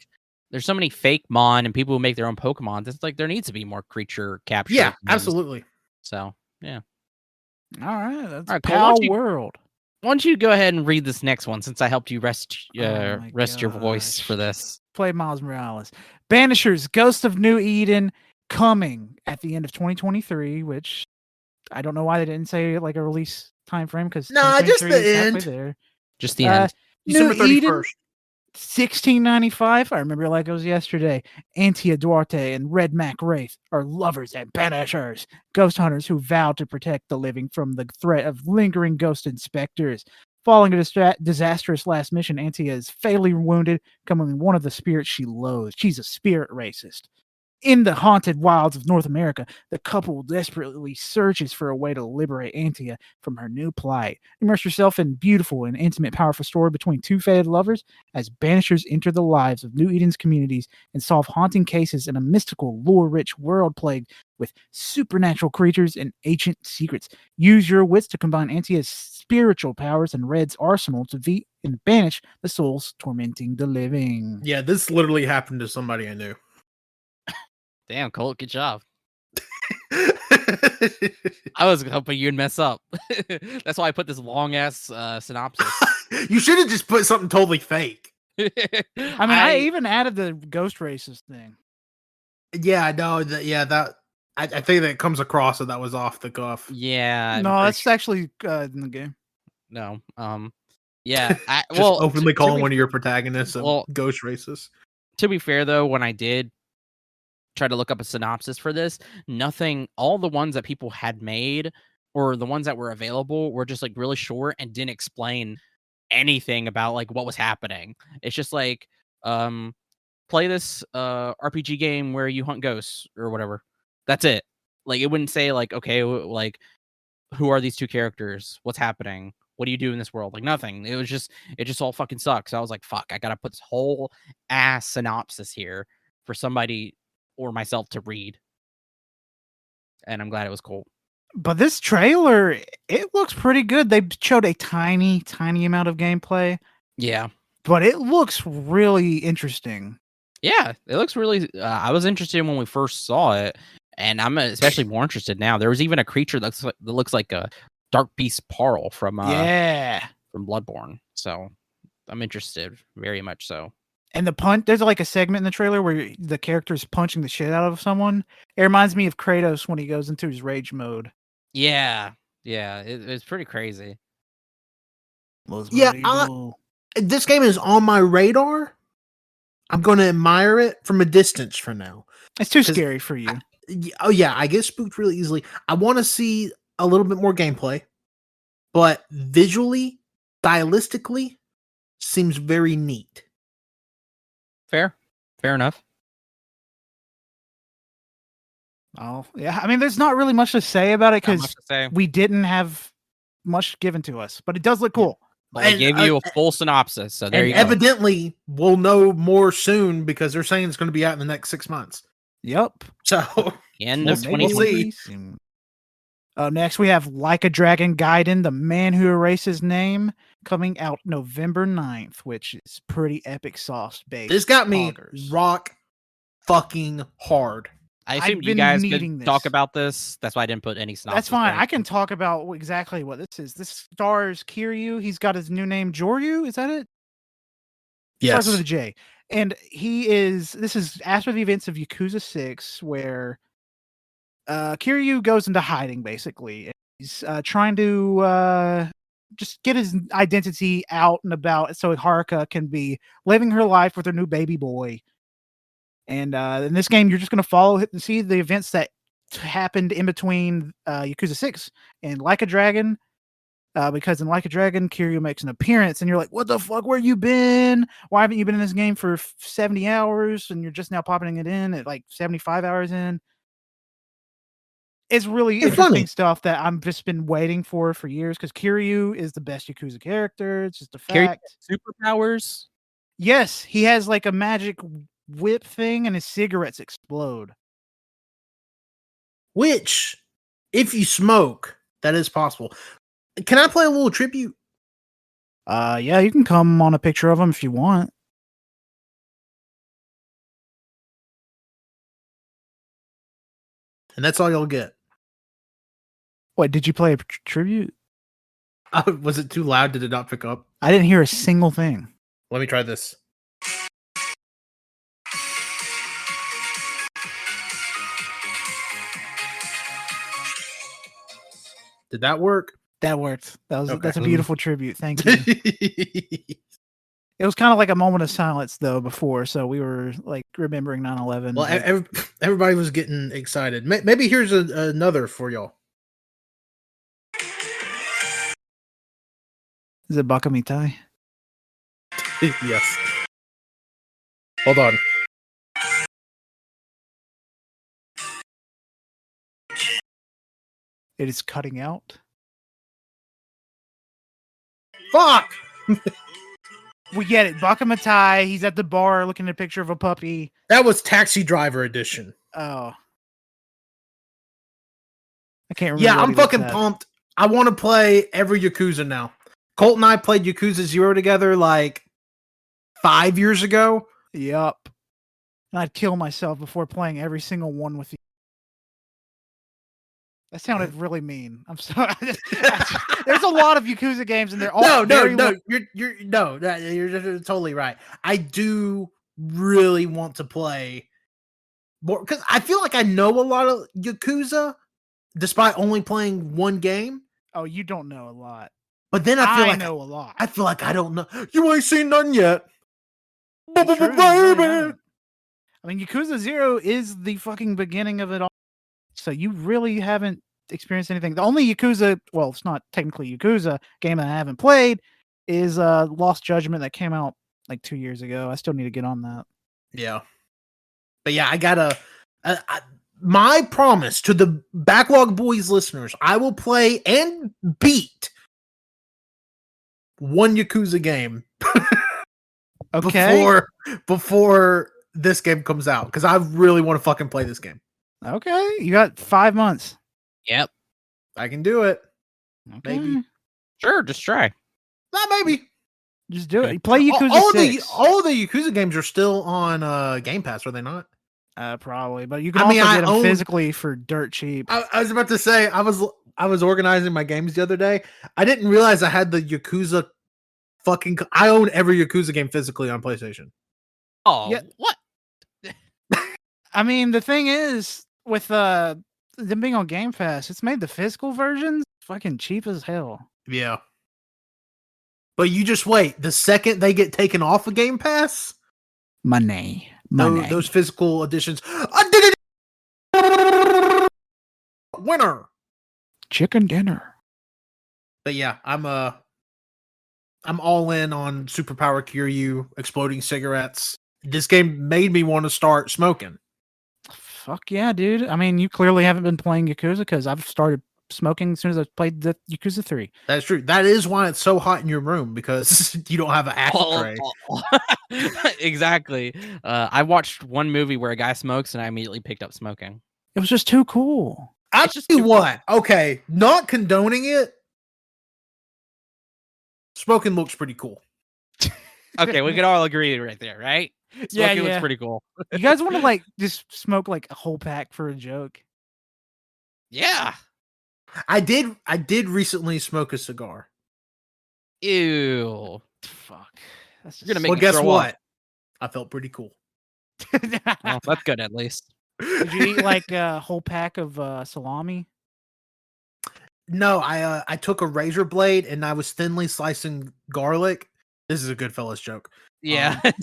there's so many fake Mon and people who make their own Pokemon. It's like there needs to be more creature capture. Yeah, absolutely. So yeah. All right. That's Pal World. Why don't you go ahead and read this next one since I helped you rest your voice for this. Play Miles Morales. Banishers, Ghost of New Eden, coming at the end of 2023, which I don't know why they didn't say like a release time frame because just the end. there. Just the end. December 31st. 1695, I remember like it was yesterday. Antia Duarte and Red Mac Wraith are lovers and banishers, ghost hunters who vow to protect the living from the threat of lingering ghost inspectors. Following a disastrous last mission, Antia is fatally wounded, becoming one of the spirits she loathes. She's a spirit racist. In the haunted wilds of North America, the couple desperately searches for a way to liberate Antia from her new plight. Immerse yourself in beautiful and intimate, powerful story between two fated lovers as banishers enter the lives of New Eden's communities and solve haunting cases in a mystical, lore-rich world plagued with supernatural creatures and ancient secrets. Use your wits to combine Antia's spiritual powers and Red's arsenal to defeat and banish the souls tormenting the living. Yeah, this literally happened to somebody I knew. Damn, Colt, good job. I was hoping you'd mess up. That's why I put this long ass synopsis. You should have just put something totally fake. I even added the ghost racist thing. Yeah, I know that. Yeah, that I think that comes across that was off the cuff. Yeah. No, that's actually in the game. No. Yeah. Just openly calling one of your protagonists a ghost racist. To be fair, though, when I did try to look up a synopsis for this, all the ones that people had made or the ones that were available were just like really short and didn't explain anything about like what was happening. It's just like play this RPG game where you hunt ghosts or whatever. That's it. Like it wouldn't say like, okay, like who are these two characters? What's happening? What do you do in this world? Like nothing. It just all fucking sucks. So I was like, fuck, I gotta put this whole ass synopsis here for somebody or myself to read. And I'm glad it was cool. But this trailer, it looks pretty good. They showed a tiny amount of gameplay. Yeah. But it looks really interesting. Yeah, it looks really... I was interested when we first saw it, and I'm especially more interested now. There was even a creature that looks like a Dark Beast Parl from Bloodborne. So I'm interested, very much so. And there's like a segment in the trailer where the character's punching the shit out of someone. It reminds me of Kratos when he goes into his rage mode. Yeah. It's pretty crazy. This game is on my radar. I'm going to admire it from a distance for now. It's too scary for you. I get spooked really easily. I want to see a little bit more gameplay, but visually, stylistically, seems very neat. Fair enough. Oh, yeah. I mean, there's not really much to say about it because we didn't have much given to us, but it does look cool. Well, I gave you a full synopsis, so there you go. Evidently, we'll know more soon because they're saying it's going to be out in the next 6 months. Yep. So, end of 2020. Next, we have Like a Dragon Gaiden, The Man Who Erased His Name, coming out November 9th, which is pretty epic sauce based. This got me rock fucking hard. I assume you guys could talk about this. That's why I didn't put any synopsis. That's fine. I can talk about exactly what this is. This stars Kiryu. He's got his new name, Joryu. Is that it? Yes. Starts with a J. And this is after the events of Yakuza 6, where Kiryu goes into hiding, basically. He's trying to just get his identity out and about so Haruka can be living her life with her new baby boy. And in this game, you're just going to follow and see the events that happened in between Yakuza 6 and Like a Dragon. Because in Like a Dragon, Kiryu makes an appearance, and you're like, what the fuck, where you been? Why haven't you been in this game for 70 hours? And you're just now popping it in at like 75 hours in. It's really interesting stuff that I've just been waiting for years, because Kiryu is the best Yakuza character. It's just a fact. Superpowers? Yes, he has like a magic whip thing, and his cigarettes explode. Which, if you smoke, that is possible. Can I play a little tribute? Yeah, you can come on a picture of him if you want. And that's all you'll get. Wait, did you play a tribute? Was it too loud? Did it not pick up? I didn't hear a single thing. Let me try this. Did that work? That worked. That's a beautiful tribute. Thank you. It was kind of like a moment of silence though before, so we were like remembering 9/11. Well, everybody was getting excited. Maybe here's another for y'all. Is it Bakamitai? Yes. Hold on. It is cutting out. Fuck! We get it. Bakamitai, he's at the bar looking at a picture of a puppy. That was Taxi Driver Edition. Oh. I can't remember. Yeah, I'm fucking pumped. I want to play every Yakuza now. Colt and I played Yakuza 0 together like 5 years ago. Yup. And I'd kill myself before playing every single one with you. That sounded really mean. I'm sorry. There's a lot of Yakuza games, and they're all you're totally right. I do really want to play more because I feel like I know a lot of Yakuza, despite only playing one game. Oh, you don't know a lot, but then I feel like know a lot. I feel like I don't know. You ain't seen none yet, baby. I mean, Yakuza 0 is the fucking beginning of it all. So you really haven't experienced anything. The only Yakuza, well, it's not technically Yakuza game that I haven't played, is Lost Judgment that came out like 2 years ago. I still need to get on that. Yeah. But yeah, I gotta... my promise to the Backlog BoyZ listeners, I will play and beat one Yakuza game okay. before this game comes out, because I really want to fucking play this game. Okay, you got 5 months. Yep, I can do it. Okay. Maybe. Sure, just try. Not maybe. Just do it. You play Yakuza 6. All the Yakuza games are still on Game Pass, are they not? Probably, but you can also get them physically for dirt cheap. I was about to say, I was organizing my games the other day. I didn't realize I had the Yakuza fucking... I own every Yakuza game physically on PlayStation. Oh, yeah. What? I mean, the thing is, with them being on Game Pass, it's made the physical versions fucking cheap as hell. Yeah. But you just wait. The second they get taken off of Game Pass... Money. Those physical editions... Winner! Chicken dinner. But yeah, I'm all in on Superpower Kiryu, exploding cigarettes. This game made me want to start smoking. Fuck yeah, dude. I mean, you clearly haven't been playing Yakuza, because I've started smoking as soon as I played the Yakuza 3. That's true. That is why it's so hot in your room, because you don't have an ashtray. Exactly. I watched one movie where a guy smokes, and I immediately picked up smoking. It was just too cool. I'll tell you what. Okay, not condoning it. Smoking looks pretty cool. Okay, we can all agree right there, right? Smoking looks pretty cool. You guys want to like just smoke like a whole pack for a joke? Yeah. I did recently smoke a cigar. Ew. Fuck. That's just... You're gonna make well, me guess throw what? up. I felt pretty cool. Well, that's good at least. Did you eat like a whole pack of salami? No, I took a razor blade and I was thinly slicing garlic. This is a Goodfellas joke. Yeah. I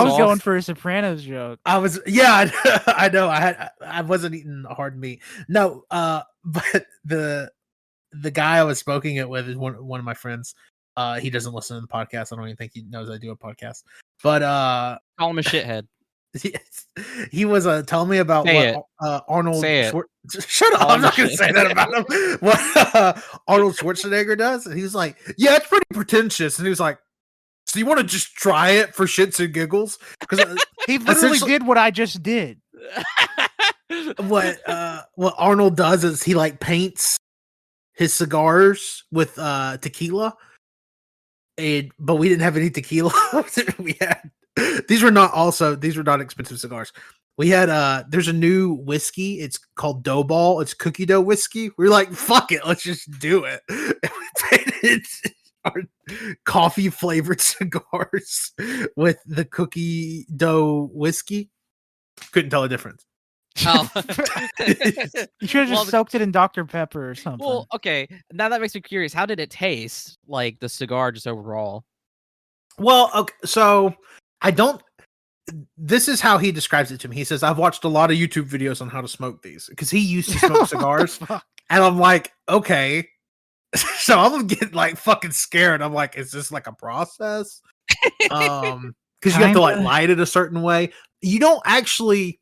was going for a Sopranos joke. I was, yeah, I know. I wasn't eating hard meat. No, but the guy I was smoking it with is one of my friends. He doesn't listen to the podcast. I don't even think he knows I do a podcast. But call him a shithead. He was telling me about Arnold. Shut up! I'm not going to say that about him. What Arnold Schwarzenegger does, and he was like, "Yeah, it's pretty pretentious." And he was like, "So you want to just try it for shits and giggles?" Because he literally did what I just did. What Arnold does is he like paints his cigars with tequila, but we didn't have any tequila. We had. These were not expensive cigars. We had there's a new whiskey. It's called Dough Ball. It's cookie dough whiskey. We were like, fuck it, let's just do it. And we painted our coffee flavored cigars with the cookie dough whiskey. Couldn't tell the difference. Oh. You should have just soaked it in Dr. Pepper or something. Well, okay. Now that makes me curious. How did it taste, like the cigar just overall? Well, okay, so I don't. This is how he describes it to me. He says, "I've watched a lot of YouTube videos on how to smoke these because he used to smoke cigars." And I'm like, okay. So I'm getting like fucking scared. I'm like, is this like a process? Because you have to like light it a certain way. You don't actually,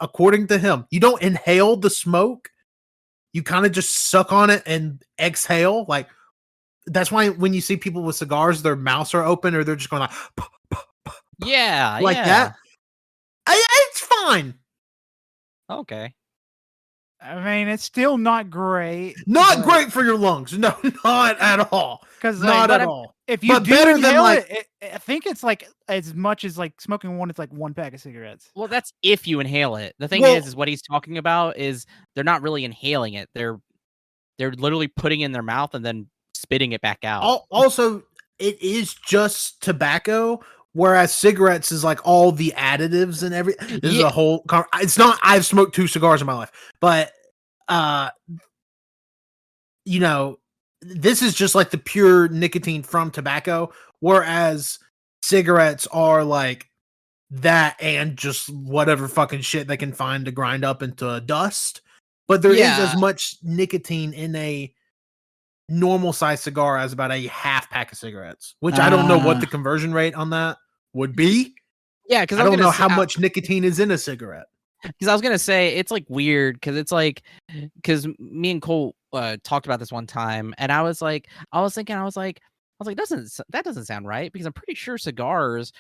according to him, you don't inhale the smoke. You kind of just suck on it and exhale. Like that's why when you see people with cigars, their mouths are open or they're just going like, yeah, like that. It's fine. Okay. I mean, it's still not great. Not great for your lungs. No, not at all. Because not at all. If you but do better than like, I think it's like as much as like smoking one. It's like one pack of cigarettes. Well, that's if you inhale it. The thing is what he's talking about is they're not really inhaling it. They're literally putting it in their mouth and then spitting it back out. Also, it is just tobacco. Whereas cigarettes is like all the additives and everything. This is a whole. It's not. I've smoked 2 cigars in my life, but you know, this is just like the pure nicotine from tobacco. Whereas cigarettes are like that and just whatever fucking shit they can find to grind up into dust. But there is as much nicotine in a normal size cigar as about a half pack of cigarettes, which I don't know what the conversion rate on that would be. Yeah, because I don't know how much nicotine is in a cigarette. Because I was gonna say it's like weird because it's like because me and Colt talked about this one time, and I was like, that doesn't sound right because I'm pretty sure cigars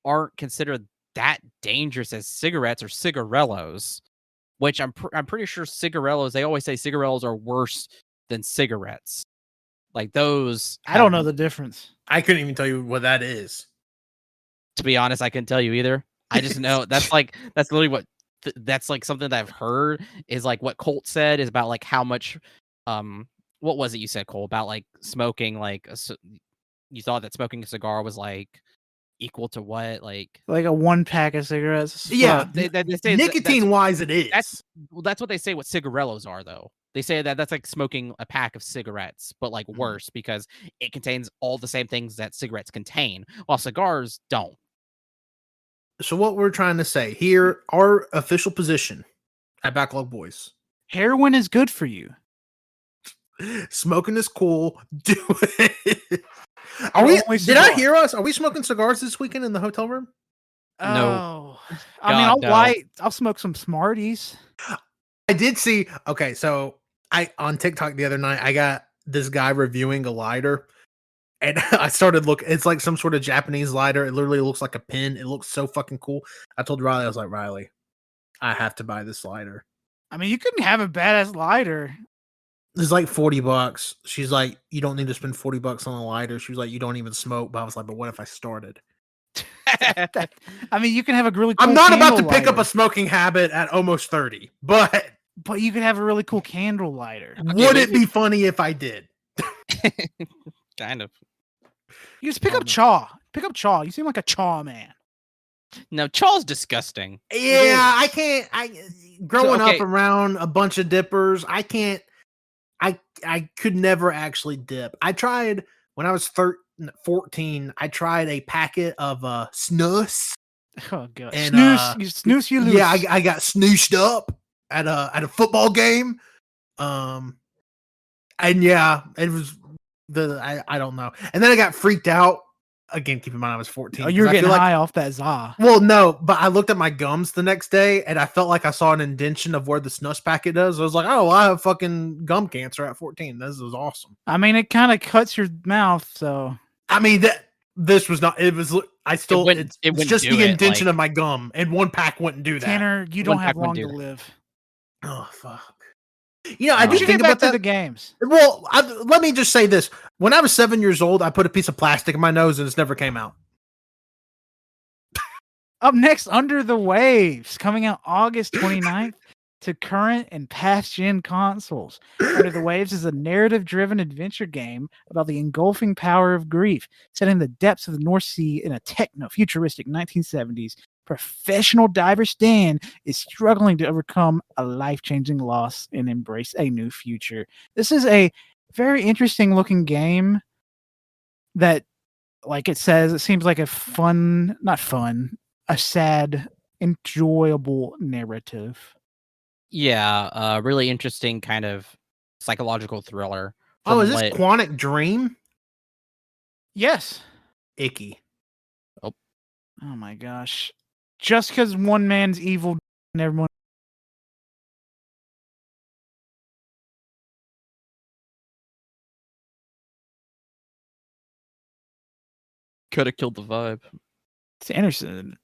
aren't considered that dangerous as cigarettes or cigarellos, which I'm pretty sure cigarellos. They always say cigarellos are worse than cigarettes. Like those, I don't know the difference. I couldn't even tell you what that is. To be honest, I couldn't tell you either. I just know that's literally what that's like something that I've heard is like what Colt said is about like how much what was it you said, Cole, about like smoking like you thought that smoking a cigar was like equal to what like a 1 pack of cigarettes. Yeah, they say nicotine wise it is. That's what they say what cigarellos are though. They say that that's like smoking a pack of cigarettes, but like worse because it contains all the same things that cigarettes contain, while cigars don't. So what we're trying to say here, our official position at Backlog BoyZ. Heroin is good for you. Smoking is cool. Do it. Did I hear us? Are we smoking cigars this weekend in the hotel room? No. I mean, I'll smoke some Smarties. I did see. Okay, so on TikTok the other night, I got this guy reviewing a lighter. And I started looking. It's like some sort of Japanese lighter. It literally looks like a pin. It looks so fucking cool. I told Riley, I was like, Riley, I have to buy this lighter. I mean, you couldn't have a badass lighter. It's like $40. She's like, you don't need to spend $40 on a lighter. She was like, you don't even smoke. But I was like, but what if I started? I mean, you can have a really cool I'm not about to pick lighter. up a smoking habit at almost 30, but you could have a really cool candle lighter. Would it be funny if I did? Kind of. You just pick up chaw. Pick up chaw. You seem like a chaw man. No, chaw's disgusting. Yeah, I can't. Growing up around a bunch of dippers, I can't. I could never actually dip. I tried when I was 14. I tried a packet of snus. Oh god, and, snooze, you lose. Yeah, I got snooshed up at a football game. And yeah, it was. I don't know. And then I got freaked out. Again, keep in mind I was 14. Oh, you're getting high off that za. Well, no, but I looked at my gums the next day and I felt like I saw an indentation of where the snus packet is. I was like, oh, I have fucking gum cancer at 14. This is awesome. I mean, it kind of cuts your mouth, so. I mean, this was not, it was, I still, it's just the indentation of my gum and 1 pack wouldn't do that. Tanner, you don't have long to live. Oh, fuck. You know, I did think get back about to the games. Well, let me just say this. When I was 7 years old, I put a piece of plastic in my nose and it never came out. Up next, Under the Waves, coming out August 29th to current and past gen consoles. Under the Waves is a narrative-driven adventure game about the engulfing power of grief, set in the depths of the North Sea in a techno-futuristic 1970s. Professional diver Stan is struggling to overcome a life-changing loss and embrace a new future. This is a very interesting looking game that like it says, it seems like a sad, enjoyable narrative. Yeah, really interesting kind of psychological thriller. Oh, is this Quantic Dream? Yes. Icky. Oh my gosh. Just because one man's evil and everyone. Could have killed the vibe. It's Anderson.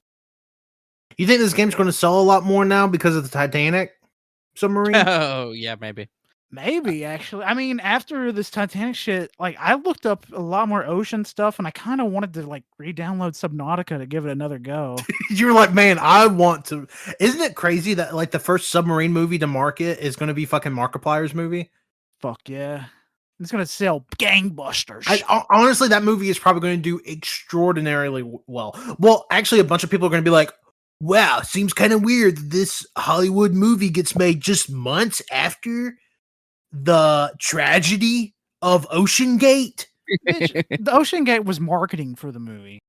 You think this game's going to sell a lot more now because of the Titanic submarine? Oh, yeah, maybe. Maybe, actually. I mean, after this Titanic shit, like, I looked up a lot more ocean stuff, and I kind of wanted to, like, re-download Subnautica to give it another go. You were like, man, I want to. Isn't it crazy that, like, the first submarine movie to market is going to be fucking Markiplier's movie? Fuck yeah. It's going to sell gangbusters. Honestly, that movie is probably going to do extraordinarily well. Well, actually, a bunch of people are going to be like, wow, seems kind of weird that this Hollywood movie gets made just months after the tragedy of Ocean Gate. The Ocean Gate was marketing for the movie.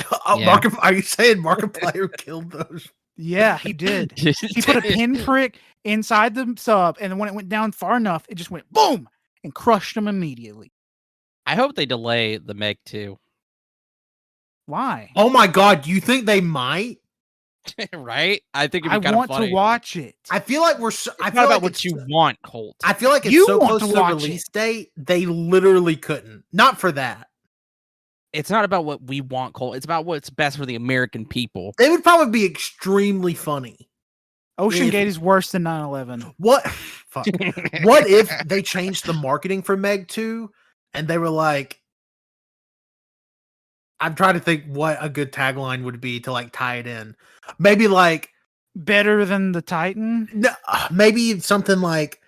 Yeah. Are you saying Markiplier killed those? Yeah, he did. He put a pinprick inside the sub, and then when it went down far enough, it just went boom and crushed them immediately. I hope they delay the Meg 2. Why? Oh my god, you think they might? Right? I think it'd be I want to watch it. I feel like it's not about what you want, Colt. I feel like it's so close to the release date, they literally couldn't. Not for that. It's not about what we want, Colt. It's about what's best for the American people. It would probably be extremely funny. Ocean Gate is worse than 9/11. What? Fuck. What if they changed the marketing for Meg 2 and they were like, I'm trying to think what a good tagline would be to like tie it in. Maybe like better than the Titan? No, maybe something like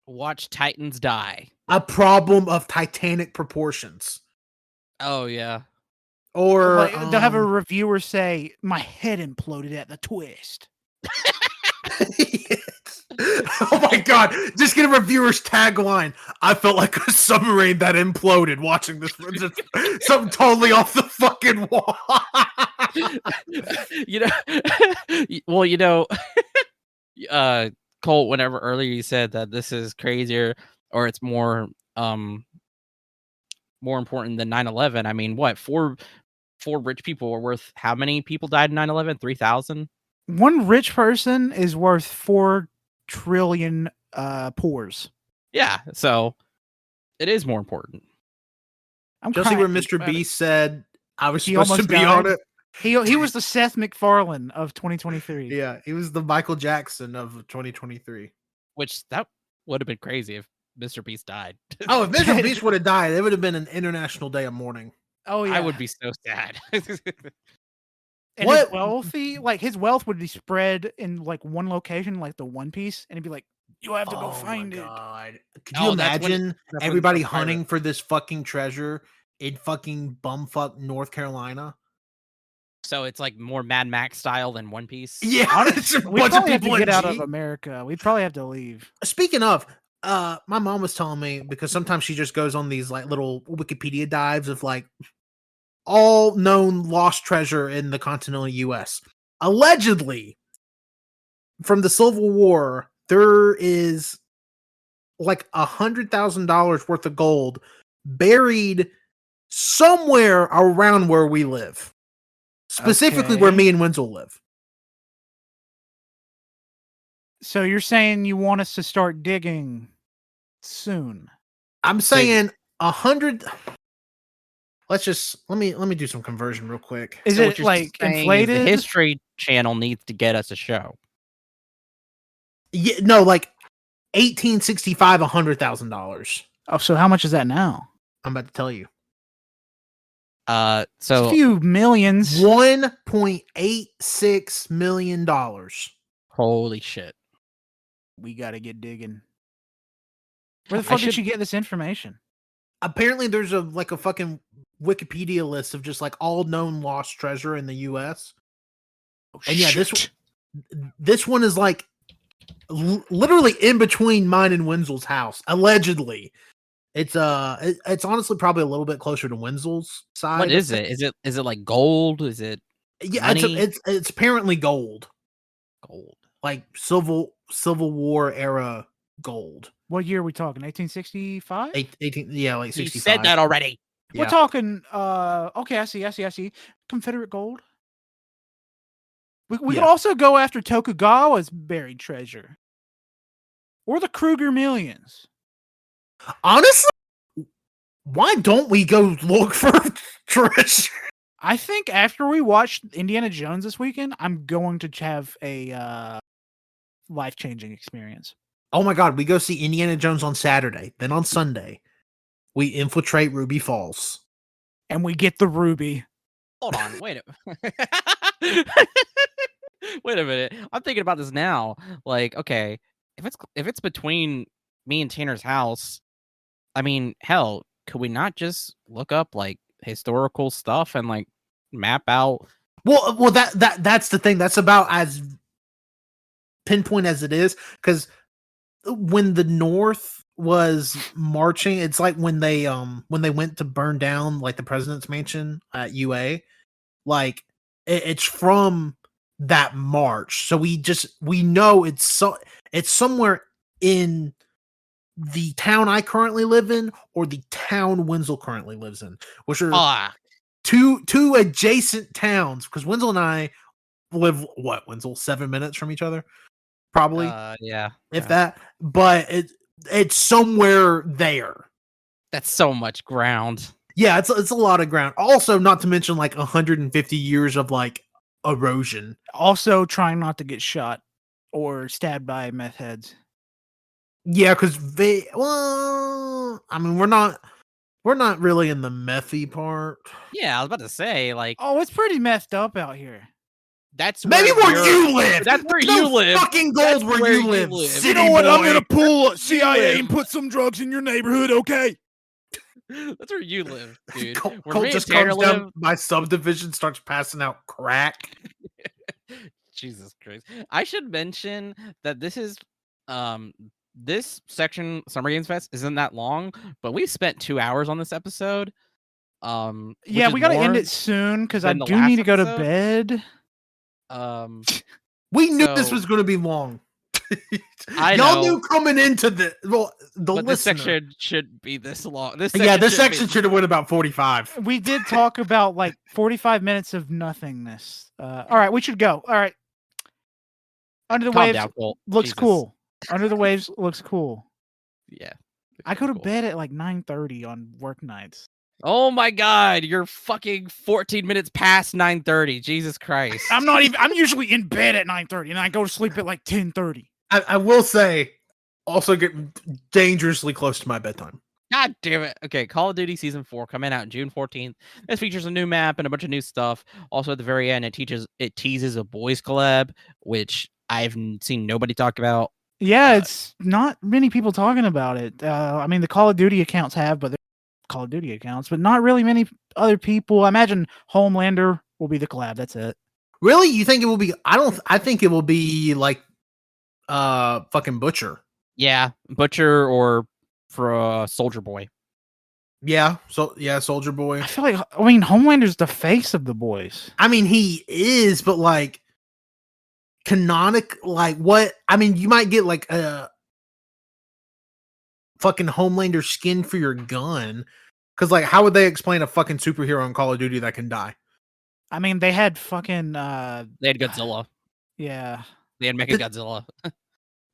watch Titans die. A problem of Titanic proportions. Oh yeah. Or like, they'll have a reviewer say, my head imploded at the twist. Oh my god, just get a reviewer's tagline. I felt like a submarine that imploded watching this. Something totally off the fucking wall. Colt, whenever earlier you said that this is crazier or it's more important than 9/11. I mean, what? Four rich people are worth how many people died in 9/11? 3,000? One rich person is worth 4 trillion pores. Yeah, so it is more important. I'm just see where Mr. Beast said I was supposed to be on it. He was the Seth MacFarlane of 2023. Yeah, he was the Michael Jackson of 2023. Which that would have been crazy if Mr. Beast died. Oh, if Mr. Beast would have died, it would have been an international day of mourning. Oh yeah, I would be so sad. And his wealth would be spread in like one location, like the One Piece, and he'd be like, you have to go find it. Could you imagine everybody hunting for this fucking treasure in fucking bumfuck North Carolina? So it's like more Mad Max style than One Piece. Yeah, we probably have to get out of America. We'd probably have to leave. Speaking of, my mom was telling me, because sometimes she just goes on these like little Wikipedia dives of like all known lost treasure in the continental US. Allegedly, from the Civil War, there is like $100,000 worth of gold buried somewhere around where we live. Specifically where me and Wenzel live. So you're saying you want us to start digging soon? I'm saying 100. Let me do some conversion real quick. Is it like inflated? The History Channel needs to get us a show. Yeah, no, like 1865, $100,000. Oh, so how much is that now? I'm about to tell you. So it's a few millions. $1.86 million. Holy shit. We gotta get digging. Where the fuck did you get this information? Apparently there's a fucking Wikipedia list of just like all known lost treasure in the US. Oh, and yeah, this one is like literally in between mine and Wenzel's house, allegedly. It's it's honestly probably a little bit closer to Wenzel's side. What is it? Is it like gold? Is it money? It's apparently gold. Gold. Like Civil War era gold. What year are we talking? 1865? 18, yeah, like 65. You said that already. We're talking okay, I see. Confederate gold. We could also go after Tokugawa's buried treasure. Or the Kruger millions. Honestly, why don't we go look for treasure? I think after we watch Indiana Jones this weekend, I'm going to have a life-changing experience. Oh my god, we go see Indiana Jones on Saturday. Then on Sunday, we infiltrate Ruby Falls. And we get the ruby. Hold on, wait a minute. I'm thinking about this now. Like, okay, if it's between me and Tanner's house, I mean, hell, could we not just look up like historical stuff and like map out? Well, that's the thing. That's about as pinpoint as it is, because when the North was marching, it's like when they went to burn down like the president's mansion at UA, like it's from that march. So we know it's somewhere in the town I currently live in or the town Wenzel currently lives in, which are two adjacent towns, because Wenzel and I live Wenzel 7 minutes from each other, probably. That, but it's somewhere there. That's so much ground. Yeah, it's a lot of ground. Also, not to mention like 150 years of like erosion. Also, trying not to get shot or stabbed by meth heads. Yeah, because I mean, we're not really in the methy part. Yeah, I was about to say, like, it's pretty messed up out here. That's maybe where you live. That's where you live. Fucking gold where you live. You know what? I'm gonna pull CIA and put some drugs in your neighborhood. Okay. That's where you live, dude. Colt just comes down my subdivision, starts passing out crack. Jesus Christ! I should mention that this is this section, Summer Games Fest, isn't that long, but we spent 2 hours on this episode. Yeah, we gotta end it soon because I do need to go to bed. We knew this was going to be long. Y'all knew coming into the this section should be this long. This section should have went about 45. We did talk about like 45 minutes of nothingness. All right, we should go. All right. Under the Waves looks cool. Under the Waves looks cool. Yeah. I go to bed at like 9:30 on work nights. Oh my god, you're fucking 14 minutes past 9:30. Jesus Christ. I'm usually in bed at 9:30 and I go to sleep at like 10:30. I will say, also getting dangerously close to my bedtime. God damn it. Okay, Call of Duty Season 4 coming out June 14th. This features a new map and a bunch of new stuff. Also at the very end, it teases a BoyZ collab, which I've seen nobody talk about. Yeah, it's not many people talking about it. I mean, the Call of Duty accounts have, but they're Call of Duty accounts, but not really many other people. I imagine Homelander will be the collab. That's it. Really? You think it will be? I think it will be like fucking Butcher. Yeah, Butcher or for Soldier Boy. Yeah, Soldier Boy. I feel like Homelander's the face of the boys. I mean, he is, but like canonic, like what? I mean, you might get like a fucking Homelander skin for your gun, because like, how would they explain a fucking superhero in Call of Duty that can die? I mean, they had fucking they had Godzilla. Yeah, they had Mechagodzilla.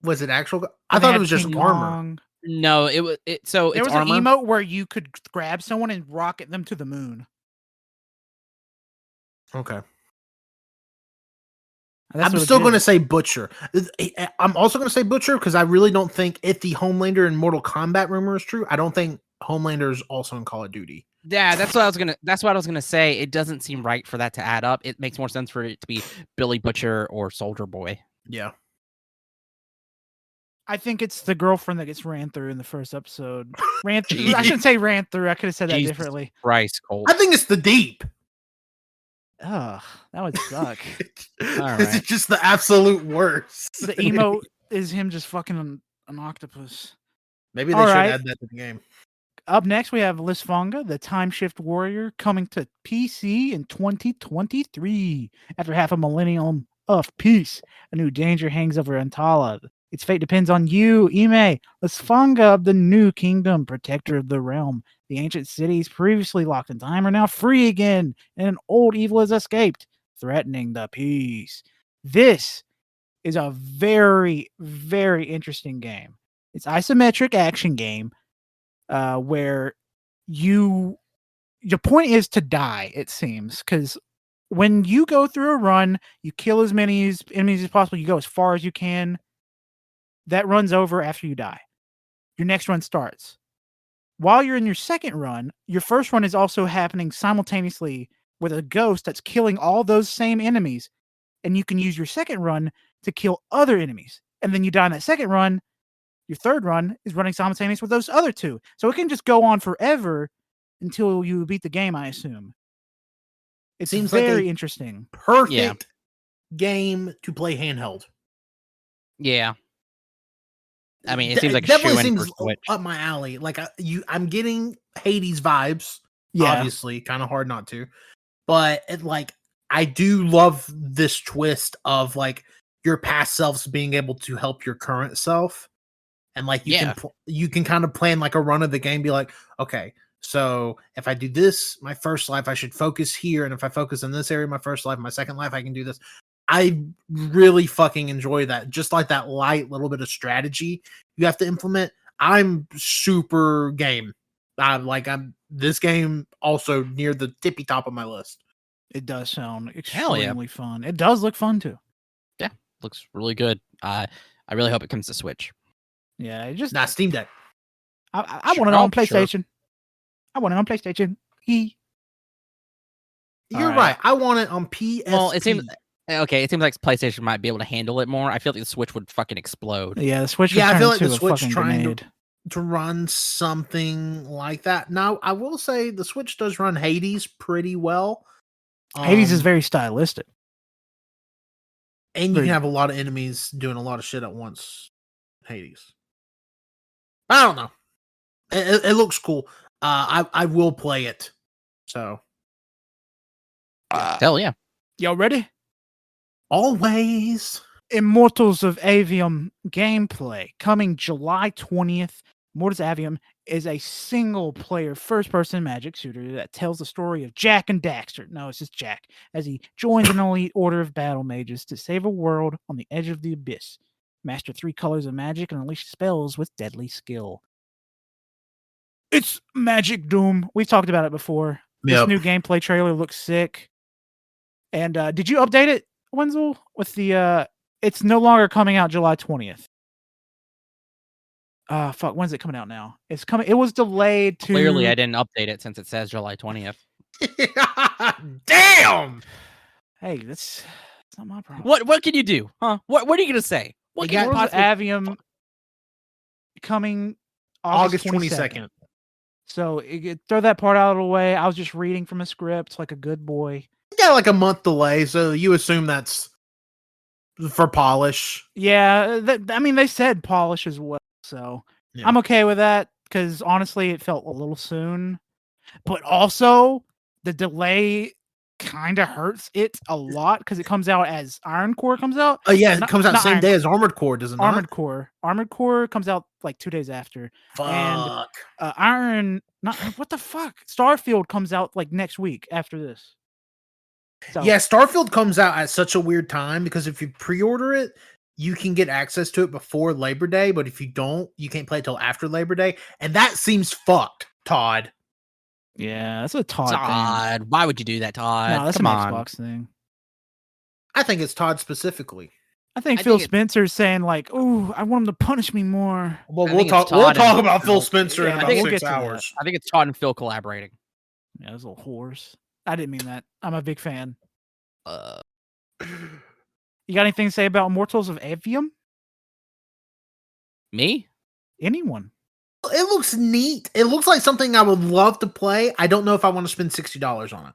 Was it actual? I thought it was just armor. No, it was. So there was armor. an emote where you could grab someone and rocket them to the moon. Okay. I'm still going to say Butcher. I'm also going to say Butcher because I really don't think, if the Homelander and Mortal Kombat rumor is true, I don't think Homelander is also in Call of Duty. Yeah, that's what I was gonna say. It doesn't seem right for that to add up. It makes more sense for it to be Billy Butcher or Soldier Boy. Yeah. I think it's the girlfriend that gets ran through in the first episode. I shouldn't say ran through. I could have said that differently. Christ, Colt. I think it's the Deep. Ugh, that would suck. It's just the absolute worst. The emote is him just fucking an octopus. Maybe they should add that to the game. Up next, we have Lisfanga, the Time Shift Warrior, coming to PC in 2023. After half a millennium of peace, a new danger hangs over Antala. Its fate depends on you, Ime, Lisfanga of the New Kingdom, protector of the realm. The ancient cities previously locked in time are now free again, and an old evil has escaped, threatening the peace. This is a very, very interesting game. It's isometric action game where your point is to die, it seems, because when you go through a run, you kill as many enemies as possible, you go as far as you can. That run's over after you die. Your next run starts. While you're in your second run, your first run is also happening simultaneously with a ghost that's killing all those same enemies, and you can use your second run to kill other enemies. And then you die in that second run. Your third run is running simultaneous with those other two. So it can just go on forever until you beat the game, I assume. It seems very interesting. Perfect game to play handheld. Yeah. I mean, it seems like definitely seems for Switch. up my alley. Like I'm getting Hades vibes. Yeah. Obviously, kind of hard not to. But I do love this twist of like your past selves being able to help your current self. And like you can kind of plan like a run of the game, be like, okay, so if I do this, my first life, I should focus here. And if I focus in this area, my first life, my second life, I can do this. I really fucking enjoy that. Just like that light little bit of strategy you have to implement. I'm super game. I'm this game also near the tippy top of my list. It does sound extremely fun. It does look fun too. Yeah, looks really good. I really hope it comes to Switch. Yeah, it just not Steam Deck. I want it on PlayStation. Sure. I want it on PlayStation. You're right. I want it on PSP. Well, it seems like PlayStation might be able to handle it more. I feel like the Switch would fucking explode. Yeah, the Switch. Yeah, I feel like the Switch trying to run something like that. Now, I will say the Switch does run Hades pretty well. Hades is very stylistic, and you can have a lot of enemies doing a lot of shit at once. Hades. I don't know. It looks cool. I will play it. So. Hell yeah. Y'all ready? Always. Immortals of Avium gameplay coming July 20th. Immortals of Avium is a single-player first-person magic shooter that tells the story of Jack and Daxter. No, it's just Jack, as he joins an elite order of battle mages to save a world on the edge of the abyss. Master 3 colors of magic and unleash spells with deadly skill. It's Magic Doom. We've talked about it before. This new gameplay trailer looks sick. And did you update it, Wenzel? With the it's no longer coming out July 20th. Fuck, when's it coming out now? It's coming. It was delayed to. Clearly, I didn't update it since it says July 20th. Damn. Hey, that's not my problem. What can you do? Huh? What are you gonna say? What got Avium coming August 22nd. So throw that part out of the way. I was just reading from a script like a good boy. Yeah, like a month delay. So you assume that's for polish. Yeah, I mean they said polish as well. So I'm okay with that because honestly, it felt a little soon. But also, the delay kind of hurts it a lot because it comes out as Iron Core comes out. Oh yeah, it comes out the same day as Armored Core, doesn't it? Armored Core comes out like 2 days after. Fuck. And what the fuck? Starfield comes out like next week after this. So, yeah, Starfield comes out at such a weird time because if you pre-order it, you can get access to it before Labor Day, but if you don't, you can't play it till after Labor Day, and that seems fucked, Todd. Yeah, that's a Todd thing. Why would you do that, Todd? No, that's Come an on. Xbox thing. I think it's Todd specifically. I think Phil Spencer's saying like, "Oh, I want him to punish me more." Well, we'll talk about Phil Spencer in about 6 hours. I think it's Todd and Phil collaborating. Yeah, those little whores. I didn't mean that. I'm a big fan. You got anything to say about Immortals of Avium? Me? Anyone? It looks neat. It looks like something I would love to play. I don't know if I want to spend $60 on it.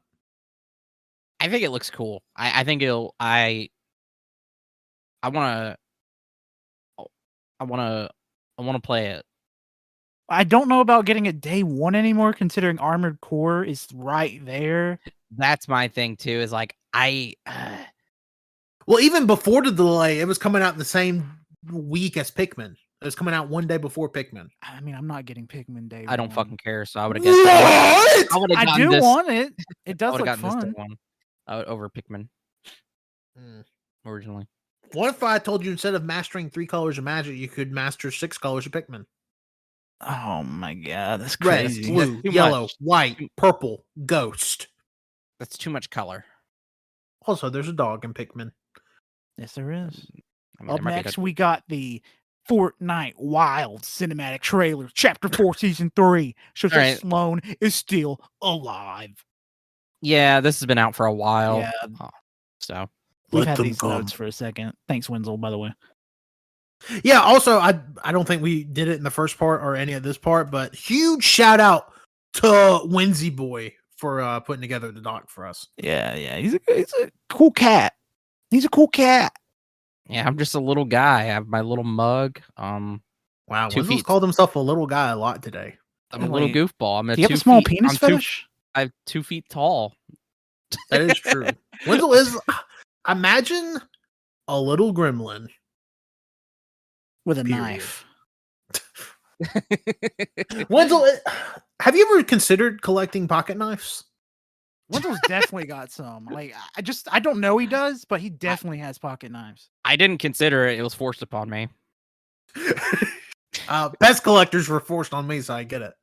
I think it looks cool. I think it'll. I want to play it. I don't know about getting it day one anymore, considering Armored Core is right there. That's my thing too. Is like Well, even before the delay, it was coming out the same week as Pikmin. It was coming out one day before Pikmin. I mean, I'm not getting Pikmin day I don't one. fucking care. So I would have guessed. What? I do want it. It does look gotten fun. This day one over Pikmin originally. What if I told you instead of mastering 3 colors of magic, you could master 6 colors of Pikmin? Oh my god, that's Red, crazy. blue, yellow, white, purple, ghost. That's too much color. Also, there's a dog in Pikmin. Yes, there is. I mean, Up there might be next, we got the Fortnite Wild cinematic trailer, Chapter 4, Season 3. Shows that Sloan is still alive. Yeah, this has been out for a while. Yeah. So we've had these notes for a second. Thanks, Wenzel, by the way. Yeah, also, I don't think we did it in the first part or any of this part, but huge shout out to Wenzel Boy for putting together the doc for us. Yeah, he's a cool cat. He's a cool cat. Yeah, I'm just a little guy. I have my little mug. Wow, Wenzel's called himself a little guy a lot today. I'm a little goofball. I'm do you have a small penis fetish? I'm 2 feet tall. That is true. Wenzel is, imagine a little gremlin. With a knife. Wenzel, have you ever considered collecting pocket knives? Wenzel's definitely got some. Like, I don't know he does, but he definitely has pocket knives. I didn't consider it. It was forced upon me. Best collectors were forced on me, so I get it.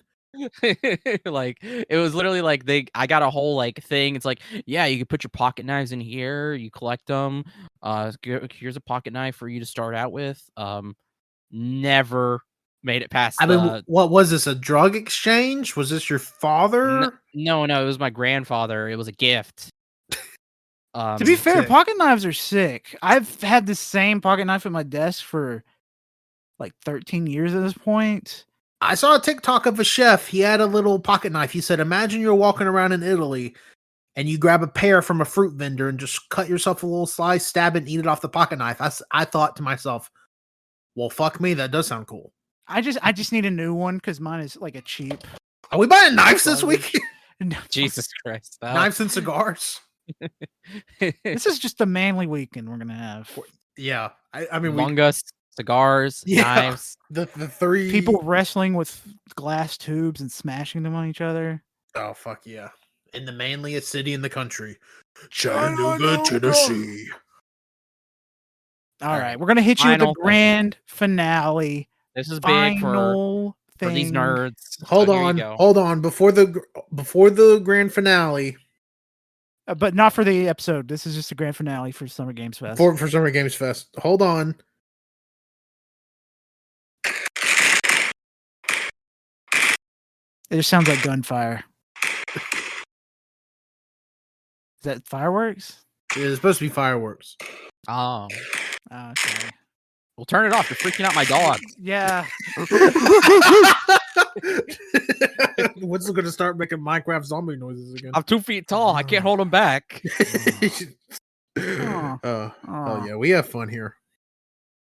Like, it was literally like I got a whole like thing. It's like, yeah, you can put your pocket knives in here. You collect them. Here's a pocket knife for you to start out with. Never made it past. I mean, what was this? A drug exchange? Was this your father? No, it was my grandfather. It was a gift. To be fair, pocket knives are sick. I've had the same pocket knife at my desk for like 13 years at this point. I saw a TikTok of a chef. He had a little pocket knife. He said, imagine you're walking around in Italy and you grab a pear from a fruit vendor and just cut yourself a little slice, stab it, and eat it off the pocket knife. I thought to myself, well, fuck me. That does sound cool. I just need a new one because mine is like a cheap. Are we buying knives this week? Jesus Christ. Knives and cigars. This is just a manly weekend we're going to have. Yeah. I mean, Among Us, cigars, knives. The 3 people wrestling with glass tubes and smashing them on each other. Oh, fuck yeah. In the manliest city in the country, Chattanooga, Tennessee. All right, we're gonna hit you with the grand finale. This is big for these nerds. Hold on. Before the grand finale, but not for the episode. This is just a grand finale for Summer Games Fest. For Summer Games Fest. Hold on. It just sounds like gunfire. Is that fireworks? It is supposed to be fireworks. Oh. Okay. Well, turn it off. You're freaking out my dog. Yeah. What's going to start making Minecraft zombie noises again? I'm 2 feet tall. I can't hold him back. Oh yeah, we have fun here.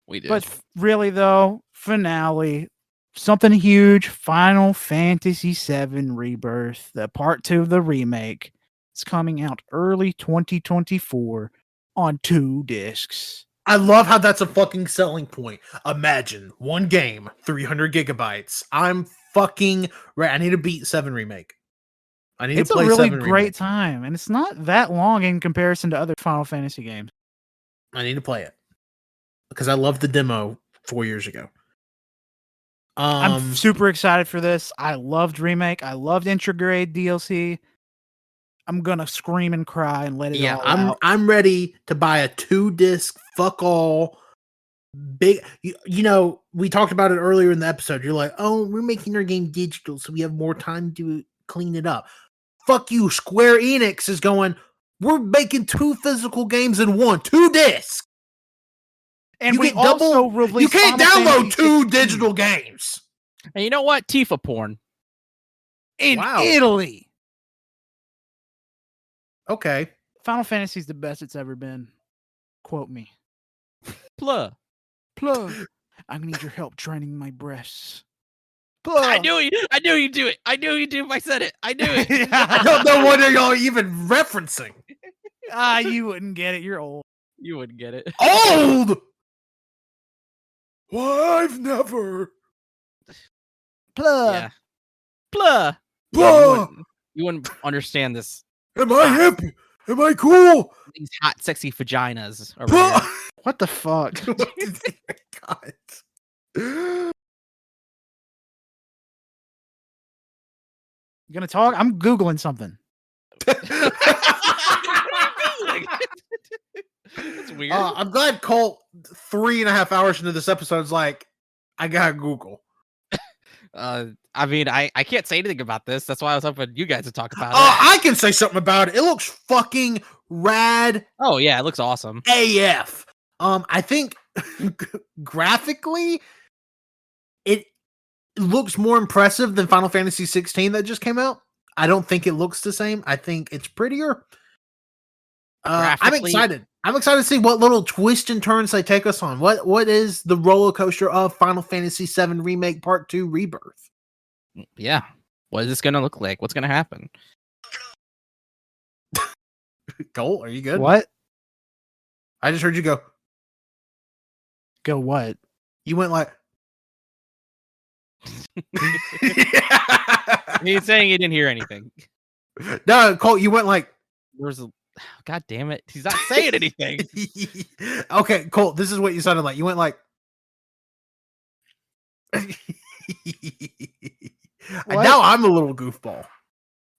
We do. But really, though, finale. Something huge. Final Fantasy VII Rebirth. The part 2 of the remake. It's coming out early 2024 on 2 discs. I love how that's a fucking selling point. Imagine one game, 300 gigabytes. I'm fucking ready. I need to beat 7 remake. I need to play 7 remake. It's a really great time, and it's not that long in comparison to other Final Fantasy games. I need to play it because I loved the demo 4 years ago. I'm super excited for this. I loved remake. I loved Intrograde DLC. I'm gonna scream and cry and let it all out. I'm ready to buy a 2-disc fuck all big. You know, we talked about it earlier in the episode. You're like, oh, we're making our game digital, so we have more time to clean it up. Fuck you, Square Enix is going. We're making 2 physical games in 1, 2 discs. And we also released. You can't download 2 digital games. And you know what? Tifa porn in Italy. Okay. Final Fantasy is the best it's ever been. Quote me. Plug. I need your help training my breasts. I knew you'd do it. I knew you'd do it if I said it. I knew it. I don't know what are y'all even referencing. You wouldn't get it. You're old. You wouldn't get it. Old. Well, I've never. Pluh. Yeah. Pluh. Blah. You wouldn't understand this. Am I hip? Am I cool? These hot, sexy vaginas. Over here. What the fuck? God. You gonna talk? I'm Googling something. That's weird. I'm glad Colt 3.5 hours into this episode is like, I got Google. I mean, I can't say anything about this. That's why I was hoping you guys to talk about it. I can say something about it. It looks fucking rad. Oh yeah, it looks awesome. AF. I think graphically, it looks more impressive than Final Fantasy 16 that just came out. I don't think it looks the same. I think it's prettier. I'm excited. I'm excited to see what little twists and turns they take us on. What is the roller coaster of Final Fantasy VII Remake Part 2 Rebirth? Yeah. What is this going to look like? What's going to happen? Colt, are you good? What? I just heard you go. Go what? You went like. He's saying he didn't hear anything. No, Colt, you went like. There's a. God damn it. He's not saying anything. Okay, Colt, this is what you sounded like. You went like. Now I'm a little goofball.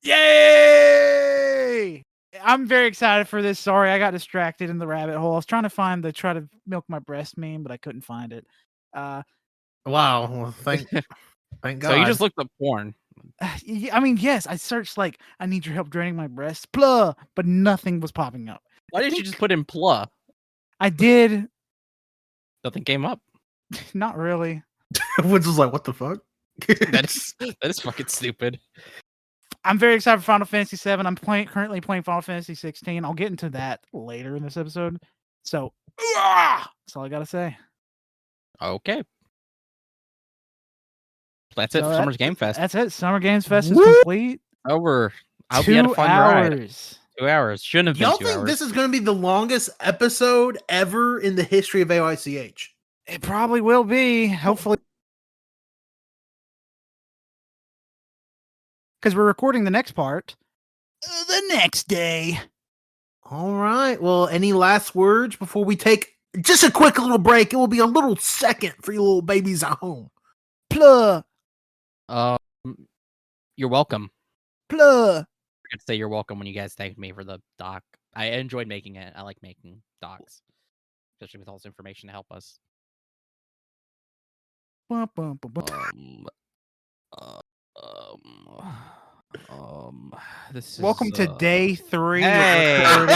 Yay! I'm very excited for this. Sorry, I got distracted in the rabbit hole. I was trying to find the try to milk my breast meme, but I couldn't find it. Wow. Well, thank God. So you just looked up porn. I mean, yes, I searched like I need your help draining my breasts, blah, but nothing was popping up. Why didn't you just put in pluh? I did. Nothing came up. Not really. Woods was like, what the fuck? That is fucking stupid. I'm very excited for Final Fantasy VII. I'm currently playing Final Fantasy 16. I'll get into that later in this episode. So that's all I gotta say. Okay. That's it for Summer's Game Fest. That's it. Summer Games Fest is complete. Over. I hope you had a fun ride. 2 hours. Shouldn't have been Y'all 2 think hours. this is going to be the longest episode ever in the history of AYCH? It probably will be. Hopefully. Because we're recording the next part the next day. All right. Well, any last words before we take just a quick little break? It will be a little second for you little babies at home. Pluh. You're welcome. Pluh. I could say you're welcome when you guys thanked me for the doc. I enjoyed making it. I like making docs, especially with all this information to help us. This is Welcome to day 3 Hey. of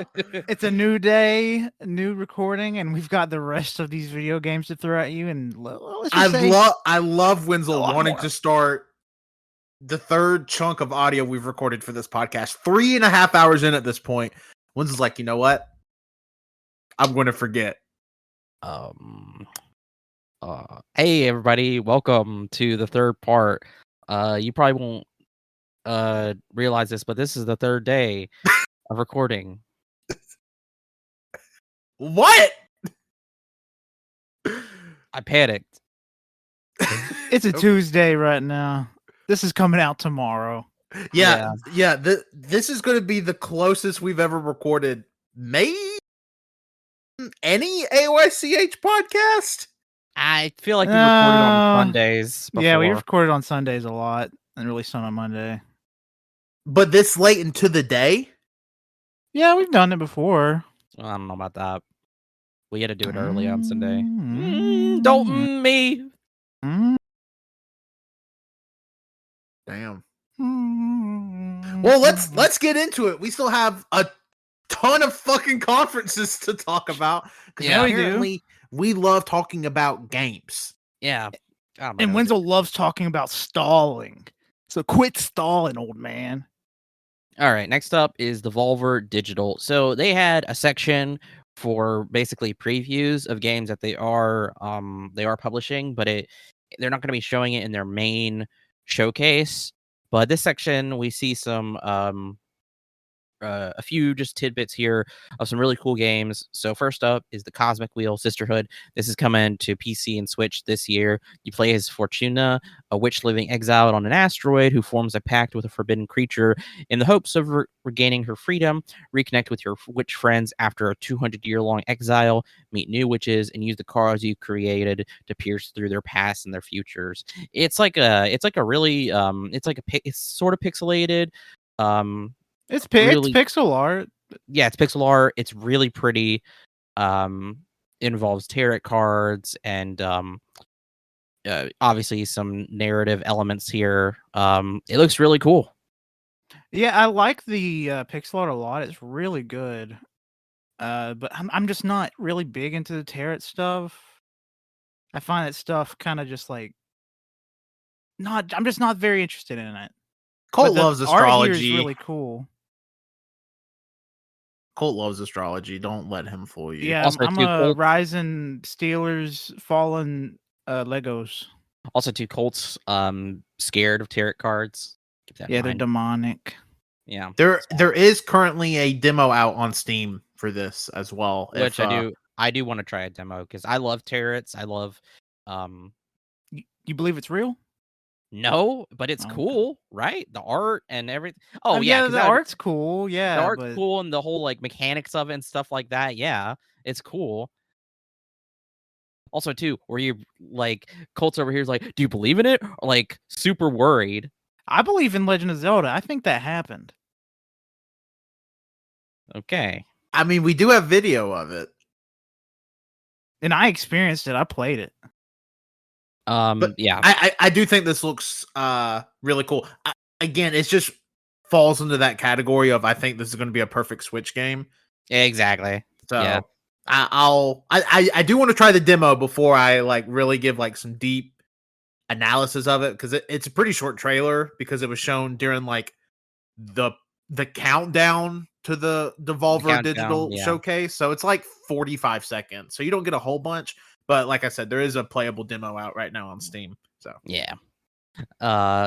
recording. It's a new day, new recording, and we've got the rest of these video games to throw at you. And let's just say, I love Wenzel wanting to start the third chunk of audio we've recorded for this podcast. 3.5 hours in at this point. Wenzel's like, you know what? I'm going to forget. Hey everybody, welcome to the third part. You probably won't realize this, but this is the third day of recording. What? I panicked. it's a Tuesday right now. This is coming out tomorrow. Yeah. This is going to be the closest we've ever recorded. Maybe any AYCH podcast. I feel like we recorded on Sundays. Yeah, we before. recorded on Sundays a lot and released on Monday. But this late into the day? Yeah, we've done it before. I don't know about that. We had to do it early on Sunday. Mm. Don't me. Damn. Well, let's get into it. We still have a ton of fucking conferences to talk about. Yeah, apparently we love talking about games. Yeah. And Wenzel loves talking about stalling. So quit stalling, old man. All right. Next up is Devolver Digital. So they had a section for basically previews of games that they are publishing, but it they're not going to be showing it in their main showcase. But this section, we see some a few just tidbits here of some really cool games. So first up is the Cosmic Wheel Sisterhood. This is coming to PC and Switch this year. You play as Fortuna, a witch living exiled on an asteroid who forms a pact with a forbidden creature in the hopes of regaining her freedom. Reconnect with your witch friends after a 200-year-long exile. Meet new witches and use the cards you created to pierce through their past and their futures. It's like a really it's sort of pixelated. It's really pixel art. Yeah, it's pixel art. It's really pretty. Involves tarot cards and obviously some narrative elements here. It looks really cool. Yeah, I like the pixel art a lot. It's really good. But I'm just not really big into the tarot stuff. I find that stuff kind of just like not. I'm just not very interested in it. Colt loves astrology. Art here is really cool. Colt loves astrology. Don't let him fool you. Yeah, Also, I'm a Rising Steelers Fallen Legos. Also, two Colts scared of tarot cards. Keep that in Yeah, they're mind. demonic. Yeah, there is currently a demo out on Steam for this as well. which I do want to try a demo because I love tarots. I love You believe it's real? no, but it's Okay. cool, right? The art and everything. Oh yeah, 'cause the art's cool. Yeah, the art's but cool and the whole like mechanics of it and stuff like that. Yeah, it's cool. Also, too, where you like Colts over here is like, do you believe in it? Or, like super worried. I believe in Legend of Zelda. I think that happened. Okay. I mean, we do have video of it. And I experienced it. I played it. But yeah. I do think this looks really cool. Again, it just falls into that category of I think this is going to be a perfect Switch game. Exactly. So Yeah. I do want to try the demo before I like really give like some deep analysis of it because it's a pretty short trailer because it was shown during like the countdown to the Devolver Digital showcase. So it's like 45 seconds. So you don't get a whole bunch. But like I said, there is a playable demo out right now on Steam. So yeah.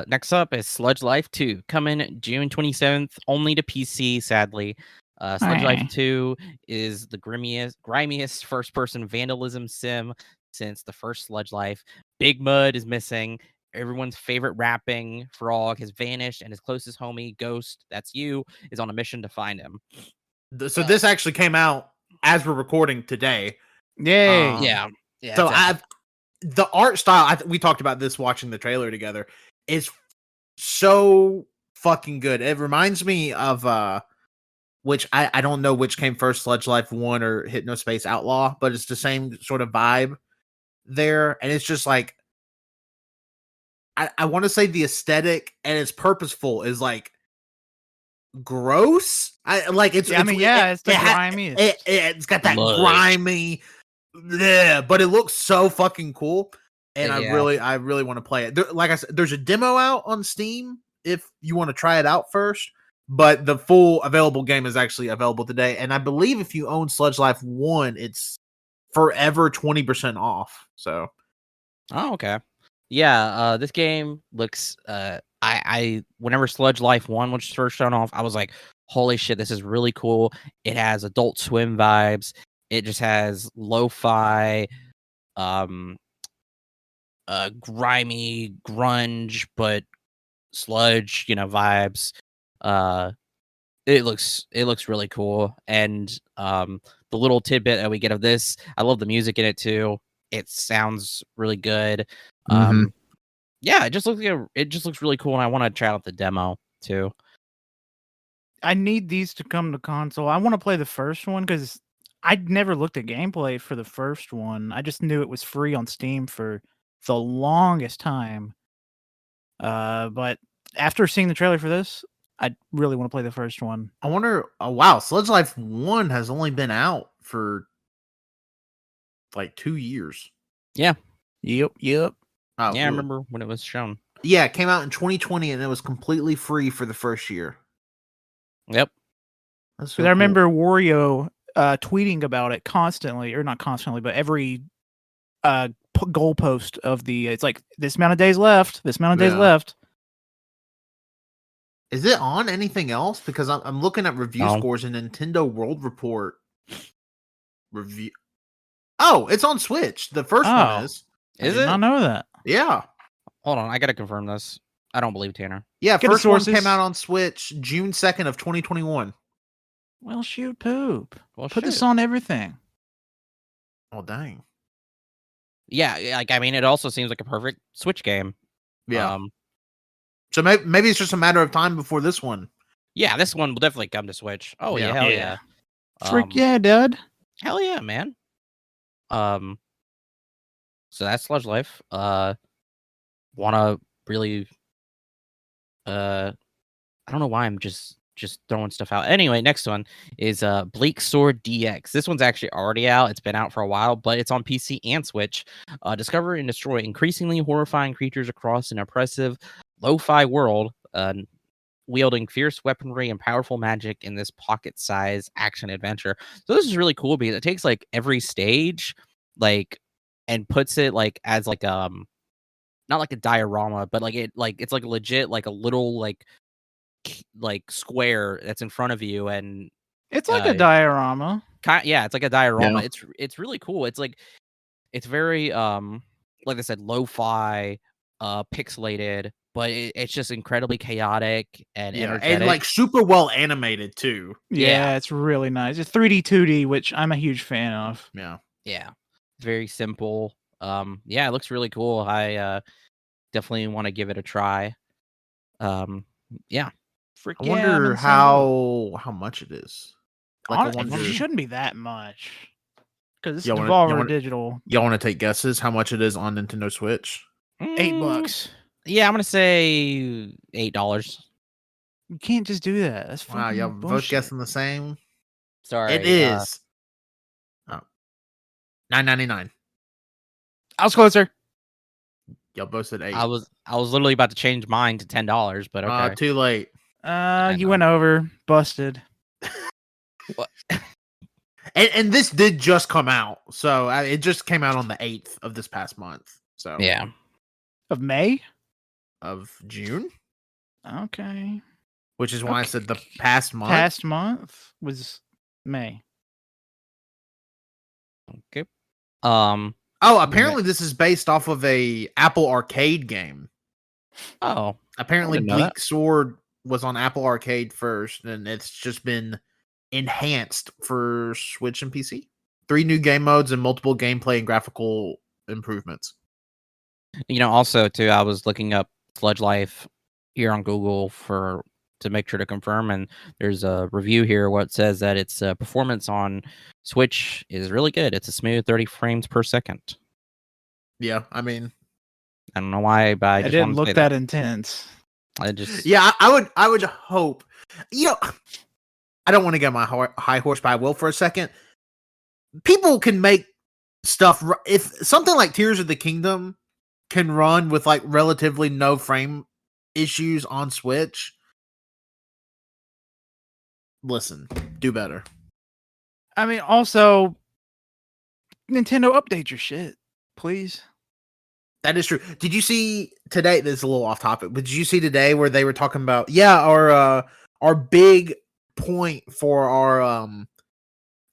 Next up is Sludge Life 2, coming June 27th, only to PC, sadly. Sludge Life 2 is the grimiest first-person vandalism sim since the first Sludge Life. Big Mud is missing. Everyone's favorite rapping frog has vanished, and his closest homie, Ghost, that's you, is on a mission to find him. So this actually came out as we're recording today. Yay! Yeah. So the art style, we talked about this watching the trailer together, is so fucking good. It reminds me of which I don't know which came first, Sludge Life 1 or Hypnospace Outlaw, but it's the same sort of vibe there. And it's just like I want to say the aesthetic and it's purposeful is like gross. It's the grimiest. It's got that grimy, but it looks so fucking cool. And I really want to play it. Like I said, there's a demo out on Steam if you want to try it out first. But the full available game is actually available today. And I believe if you own Sludge Life 1, it's forever 20% off. So, oh, okay. Yeah, this game looks I whenever Sludge Life 1 was first shown off, I was like, holy shit, this is really cool. It has Adult Swim vibes. It just has lo-fi grimy grunge but sludge, vibes. It looks really cool. And the little tidbit that we get of this, I love the music in it too. It sounds really good. Yeah, it just looks really cool, and I want to try out the demo too. I need these to come to console. I want to play the first one because I'd never looked at gameplay for the first one. I just knew it was free on Steam for the longest time. But after seeing the trailer for this, I really want to play the first one. I wonder. Oh, wow, Sludge Life 1 has only been out for like 2 years. Yeah. Yep. Oh, yeah, I remember when it was shown. Yeah, it came out in 2020 and it was completely free for the first year. Yep. Because I remember Wario tweeting about it constantly, or not constantly, but every goalpost of the. It's like this amount of days left. This amount of days Yeah. left. Is it on anything else? Because I'm looking at review No. scores and Nintendo World Report review. Oh, it's on Switch. The first Oh. one is. I Is did it? not know that. Yeah. Hold on, I gotta confirm this. I don't believe Tanner. Yeah, Get the first one sources. came out on Switch June 2nd of 2021. Well, shoot, poop. Well, Put this shit. on everything. Oh, dang. Yeah, like I mean, it also seems like a perfect Switch game. Yeah. So maybe it's just a matter of time before this one. Yeah, this one will definitely come to Switch. Oh yeah, Yeah. hell Yeah. yeah. Frick yeah, dude. Hell yeah, man. So that's Sludge Life. Wanna really I don't know why I'm just throwing stuff out. Anyway, next one is Bleak Sword DX. This one's actually already out. It's been out for a while, but it's on PC and Switch. Discover and destroy increasingly horrifying creatures across an oppressive lo-fi world, wielding fierce weaponry and powerful magic in this pocket-sized action adventure. So this is really cool because it takes like every stage, like, and puts it like as like not like a diorama, but like it's like legit like a little like square that's in front of you, and It's like a diorama. yeah, it's like a diorama. Yeah. It's really cool. It's like it's very like I said, lo-fi, pixelated, but it's just incredibly chaotic and energetic. And like super well animated too. Yeah, it's really nice. It's 3D, 2D, which I'm a huge fan of. Yeah. Yeah, very simple. Yeah, it looks really cool. I definitely want to give it a try. Yeah. Frick I yeah, I'm wonder in how much it is. Like, It shouldn't be that much. Because it's Y'all wanna- Devolver y'all wanna- Digital. Y'all want to take guesses how much it is on Nintendo Switch? $8. Yeah, I'm gonna say $8. You can't just do that. That's Wow, fucking y'all both bullshit. guessing the same. Sorry, It is $9.99. I was closer. Y'all both said 8. I was literally about to change mine to $10, but okay. Too late. You went over. Busted. And this did just come out, so it just came out on the 8th of this past month. So Yeah. Of May? of June, Okay. which is why I said the past month. Past month was May. Okay. Oh, apparently this is based off of a Apple Arcade game. Oh. Apparently, didn't know Bleak that. Sword was on Apple Arcade first, and it's just been enhanced for Switch and PC. 3 new game modes and multiple gameplay and graphical improvements. You know, also too, I was looking up Sludge Life here on Google to make sure to confirm, and there's a review here where it says that its performance on Switch is really good. It's a smooth 30 frames per second. Yeah, I mean, I don't know why, but I just didn't wanted to look say that intense. I just yeah, I would hope. You know, I don't want to get my high horse, but I will for a second. People can make stuff if something like Tears of the Kingdom can run with like relatively no frame issues on Switch. Listen, do better. I mean, also, Nintendo, update your shit, please. That is true. Did you see today? This is a little off topic, but did you see today where they were talking about our big point for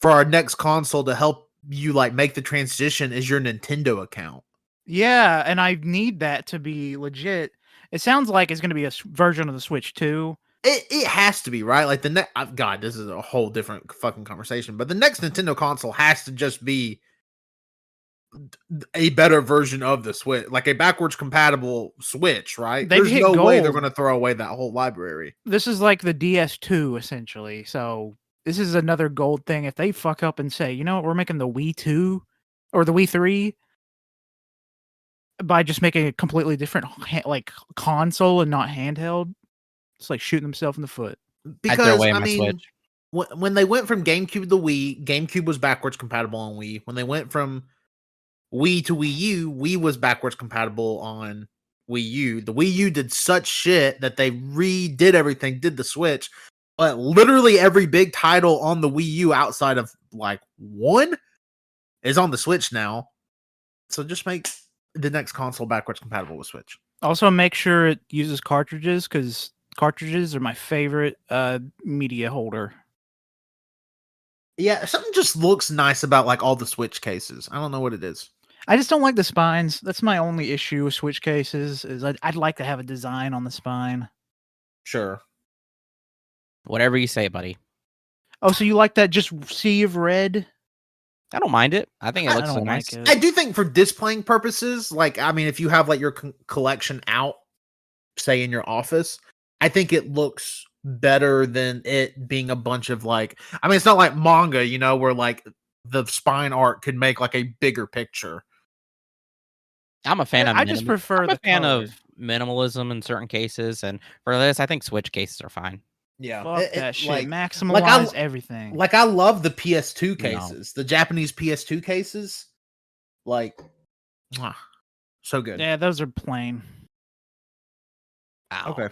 our next console to help you like make the transition is your Nintendo account. Yeah, and I need that to be legit. It sounds like it's going to be a version of the Switch 2. It has to be, right? Like the next, God, this is a whole different fucking conversation. But the next Nintendo console has to just be a better version of the Switch, like a backwards compatible Switch, right? They've There's hit no way they're gold. going to throw away that whole library. This is like the DS2, essentially. So this is another gold thing. If they fuck up and say, you know what, we're making the Wii 2 or the Wii 3 by just making a completely different like console and not handheld, it's like shooting themselves in the foot. Because away I my mean, Switch. when they went from GameCube to Wii, GameCube was backwards compatible on Wii. When they went from Wii to Wii U, Wii was backwards compatible on Wii U. The Wii U did such shit that they redid everything, did the Switch, but literally every big title on the Wii U outside of like one is on the Switch now. So just make the next console backwards compatible with Switch. Also, make sure it uses cartridges because cartridges are my favorite media holder. Yeah, something just looks nice about like all the Switch cases. I don't know what it is. I just don't like the spines. That's my only issue with Switch cases. Is I'd like to have a design on the spine. Sure. Whatever you say, buddy. Oh, so you like that just sea of red? I don't mind it. I think it I looks so don't nice. like it. I do think for displaying purposes, like, I mean, if you have like your collection out, say in your office, I think it looks better than it being a bunch of like, I mean, it's not like manga, you know, where like the spine art could make like a bigger picture. I'm a fan of. I just prefer I'm a the fan color. of minimalism in certain cases, and for this, I think Switch cases are fine. Yeah, Fuck that shit. like, Maximize everything. Like I love the PS2 cases, the Japanese PS2 cases. Like, so good. Yeah, those are plain. Ow. Okay.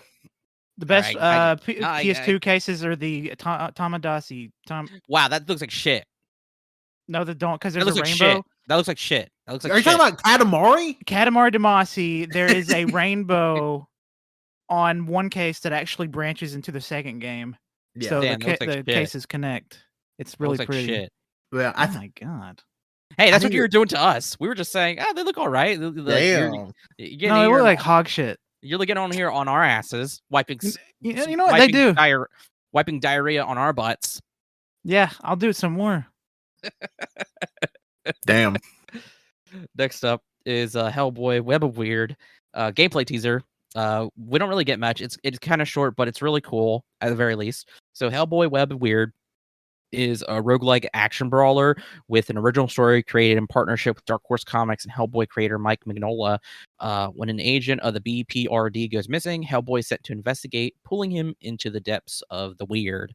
The best Alright, PS2 cases are the Tamagotchi. Wow, that looks like shit. No, they don't, because That there's looks a like rainbow. shit. That looks like shit. That looks like Are you shit. talking about Katamari? Katamari Damacy, there is a rainbow on one case that actually branches into the second game. Yeah. So Damn, that looks like the shit. cases connect. It's That really looks like pretty. shit. Yeah, Oh my god. Hey, that's what think you were doing to us. We were just saying, they look all right. Like, Damn. No, they look like hog shit. You're getting on here on our asses, wiping. You know what they do? Wiping diarrhea on our butts. Yeah, I'll do it some more. Damn. Next up is Hellboy Web of Weird gameplay teaser. We don't really get much. It's kind of short, but it's really cool at the very least. So Hellboy Web of Weird is a roguelike action brawler with an original story created in partnership with Dark Horse Comics and Hellboy creator Mike Mignola. When an agent of the BPRD goes missing, Hellboy is set to investigate, pulling him into the depths of the weird.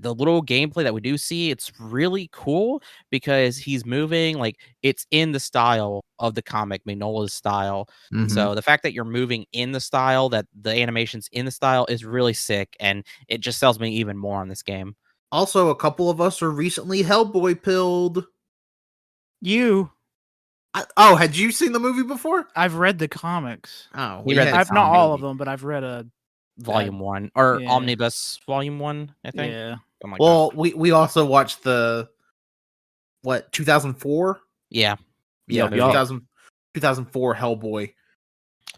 The little gameplay that we do see, it's really cool because he's moving like it's in the style of the comic, Mignola's style. So the fact that you're moving in the style, that the animation's in the style, is really sick, and it just sells me even more on this game. Also, a couple of us are recently Hellboy pilled. You? Had you seen the movie before? I've read the comics. Oh, I've not all of them, but I've read a Volume 1 or Omnibus Volume 1, I think. Yeah. Like well, we also watched the 2004? Yeah. 2004 Hellboy.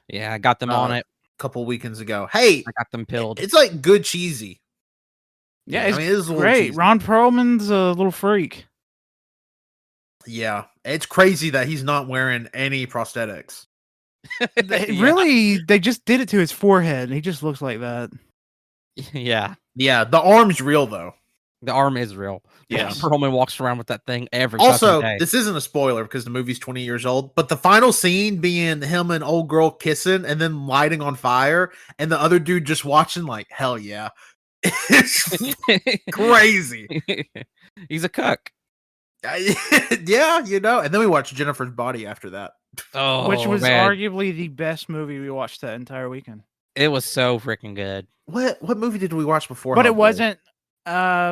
Yeah, I got them on it a couple weekends ago. Hey, I got them pilled. It's like good cheesy. Yeah, it's it is great. Ron Perlman's a little freak. Yeah, it's crazy that he's not wearing any prosthetics. Really, they just did it to his forehead, and he just looks like that. Yeah. Yeah, the arm's real, though. The arm is real. Yeah. Perlman walks around with that thing every Also, day. this isn't a spoiler because the movie's 20 years old, but the final scene being him and old girl kissing and then lighting on fire, and the other dude just watching like, hell yeah. It's crazy. He's a cuck. Yeah, and then we watched Jennifer's Body after that. Oh, which was man. arguably the best movie we watched that entire weekend. It was so freaking good. What movie did we watch before? But Hellboy? it wasn't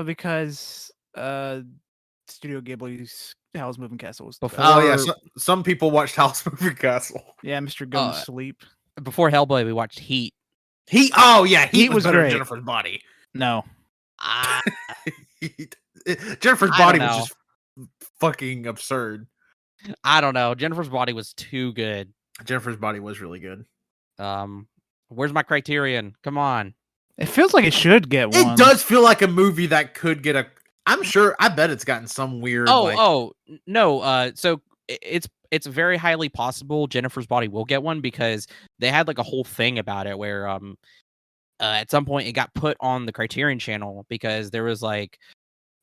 because Studio Ghibli's Howl's Moving Castle was Before, oh yeah, some people watched Howl's Moving Castle. Yeah, Mr. Go to Sleep. Before Hellboy, we watched Heat. Heat was better great. than Jennifer's Body. No. Jennifer's Body was just fucking absurd. I don't know. Jennifer's Body was too good. Jennifer's Body was really good. Where's my Criterion? Come on. It feels like it should get one. It does feel like a movie that could get a. I'm sure. I bet it's gotten some weird. No. So it's very highly possible Jennifer's Body will get one because they had like a whole thing about it where at some point it got put on the Criterion channel because there was like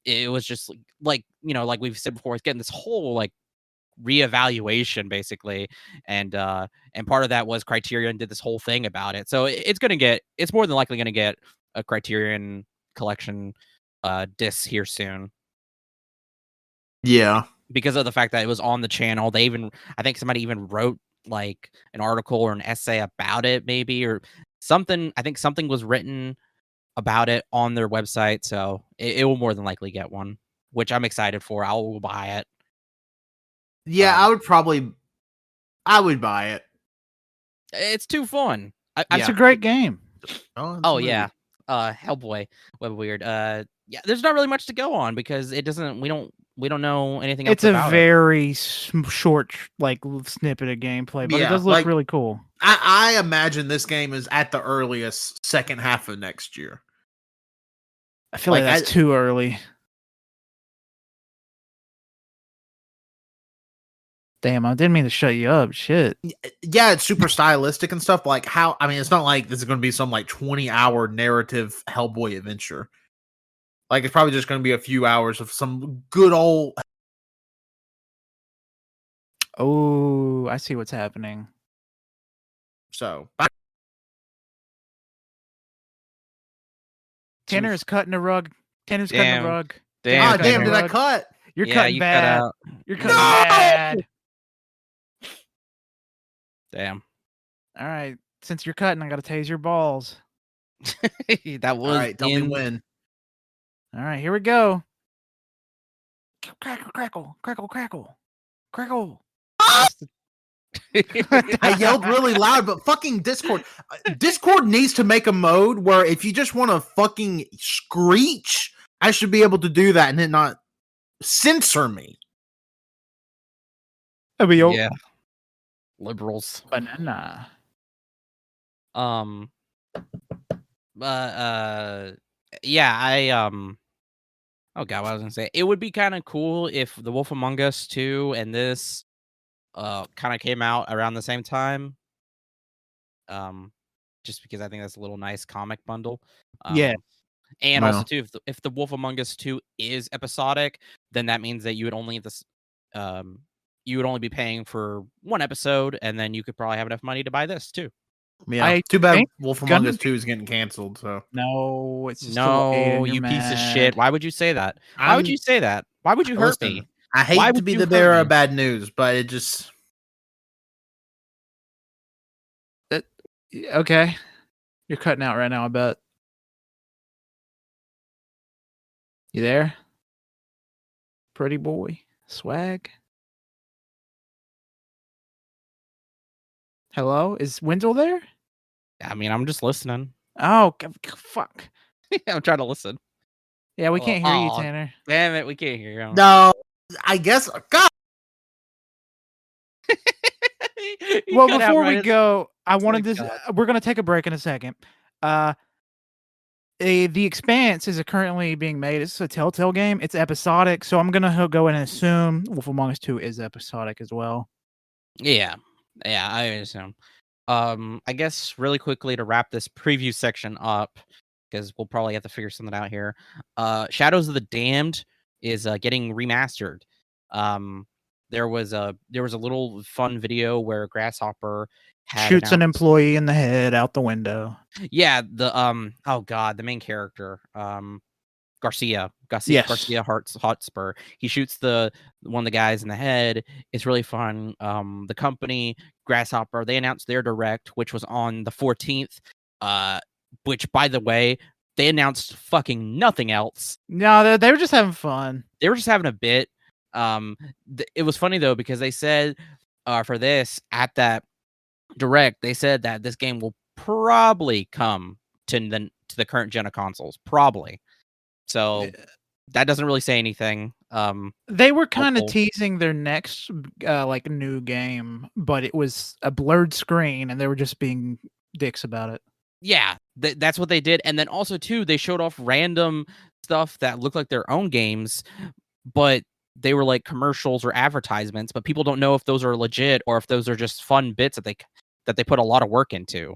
it was just like like we've said before, it's getting this whole like reevaluation basically, and part of that was Criterion did this whole thing about it, so it's more than likely gonna get a Criterion collection disc here soon. Yeah, because of the fact that it was on the channel. I think somebody even wrote like an article or an essay about it, maybe, or something. I think something was written about it on their website, so it will more than likely get one, which I'm excited for. I will buy it. Yeah, I would buy it. It's too fun. It's a great game. Oh yeah. Hellboy, Web Weird. Yeah, there's not really much to go on because it doesn't. We don't know anything else. It's a about very short, like snippet of gameplay, but it does look really cool. I imagine this game is at the earliest second half of next year. I feel like that's too early. Damn, I didn't mean to shut you up. Shit. Yeah, it's super stylistic and stuff. Like it's not like this is going to be some like 20-hour narrative Hellboy adventure. Like it's probably just going to be a few hours of some good old. Oh, I see what's happening. So Tanner is cutting the rug. Tanner's cutting the rug. Damn, did I cut? You're cutting bad. You're cutting bad. Damn. All right. Since you're cutting, I got to tase your balls. That was all right. Tell me when. All right, here we go. Crackle, crackle, crackle, crackle, crackle. I yelled really loud, but fucking Discord needs to make a mode where if you just want to fucking screech, I should be able to do that and it not censor me. Yeah. Liberals. Banana. Yeah, oh god, what I was gonna say. It would be kind of cool if The Wolf Among Us 2 and this kind of came out around the same time. Just because I think that's a little nice comic bundle. Yeah. And also too, if the Wolf Among Us 2 is episodic, then that means that you would only be paying for one episode, and then you could probably have enough money to buy this too. Yeah, too bad Wolf Among Us 2 is getting canceled. So no, it's just you piece of shit. Why would you say that? Why would you say that? Why would you hurt me? I hate to be the bearer of bad news, but it just okay. You're cutting out right now, I bet. You there? Pretty boy. Swag. Hello? Is Wenzel there? I mean, I'm just listening. Oh, fuck. I'm trying to listen. Yeah, we can't hear you, Tanner. Damn it, we can't hear you. No, I guess. God. Well, before we go, I wanted to. We're going to take a break in a second. The Expanse is currently being made. It's a Telltale game. It's episodic, so I'm going to go in and assume Wolf Among Us 2 is episodic as well. Yeah, I assume. I guess really quickly to wrap this preview section up, because we'll probably have to figure something out here. Shadows of the Damned is getting remastered. There was a little fun video where Grasshopper shoots an employee in the head out the window. Yeah, the main character, Garcia Hotspur. He shoots one of the guys in the head. It's really fun. The company Grasshopper, they announced their direct, which was on the 14th. Which, by the way, they announced fucking nothing else. No, they were just having fun. They were just having a bit. It was funny though because they said for this at that direct, they said that this game will probably come to the current gen of consoles, probably. So that doesn't really say anything. They were kind of teasing their next like new game, but it was a blurred screen, and they were just being dicks about it. Yeah, that's what they did. And then also too, they showed off random stuff that looked like their own games, but they were like commercials or advertisements. But people don't know if those are legit or if those are just fun bits that they put a lot of work into.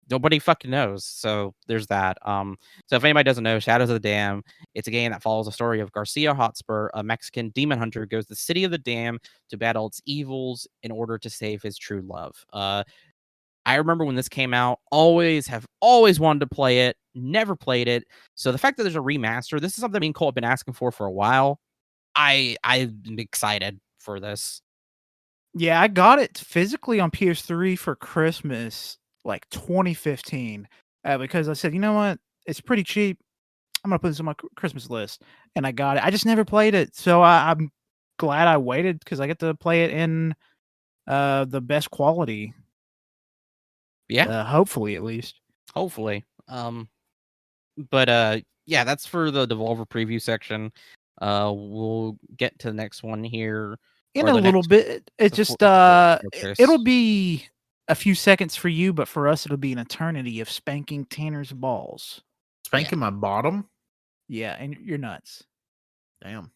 Nobody fucking knows. So there's that. So if anybody doesn't know, Shadows of the Dam, it's a game that follows the story of Garcia Hotspur, a Mexican demon hunter who goes to the city of the Dam to battle its evils in order to save his true love. I remember when this came out, always wanted to play it, never played it. So the fact that there's a remaster, this is something me and Colt have been asking for a while. I'm excited for this. Yeah, I got it physically on PS3 for Christmas, like 2015, because I said, you know what, it's pretty cheap. I'm gonna put this on my Christmas list, and I got it. I just never played it, so I'm glad I waited because I get to play it in the best quality. Yeah, hopefully at least. hopefully. But yeah, that's for the Devolver preview section. We'll get to the next one here In or a the little next- bit. It the just focus. it'll be a few seconds for you, but for us it'll be an eternity of spanking Tanner's balls. Spanking my bottom. Yeah, and you're nuts. Damn.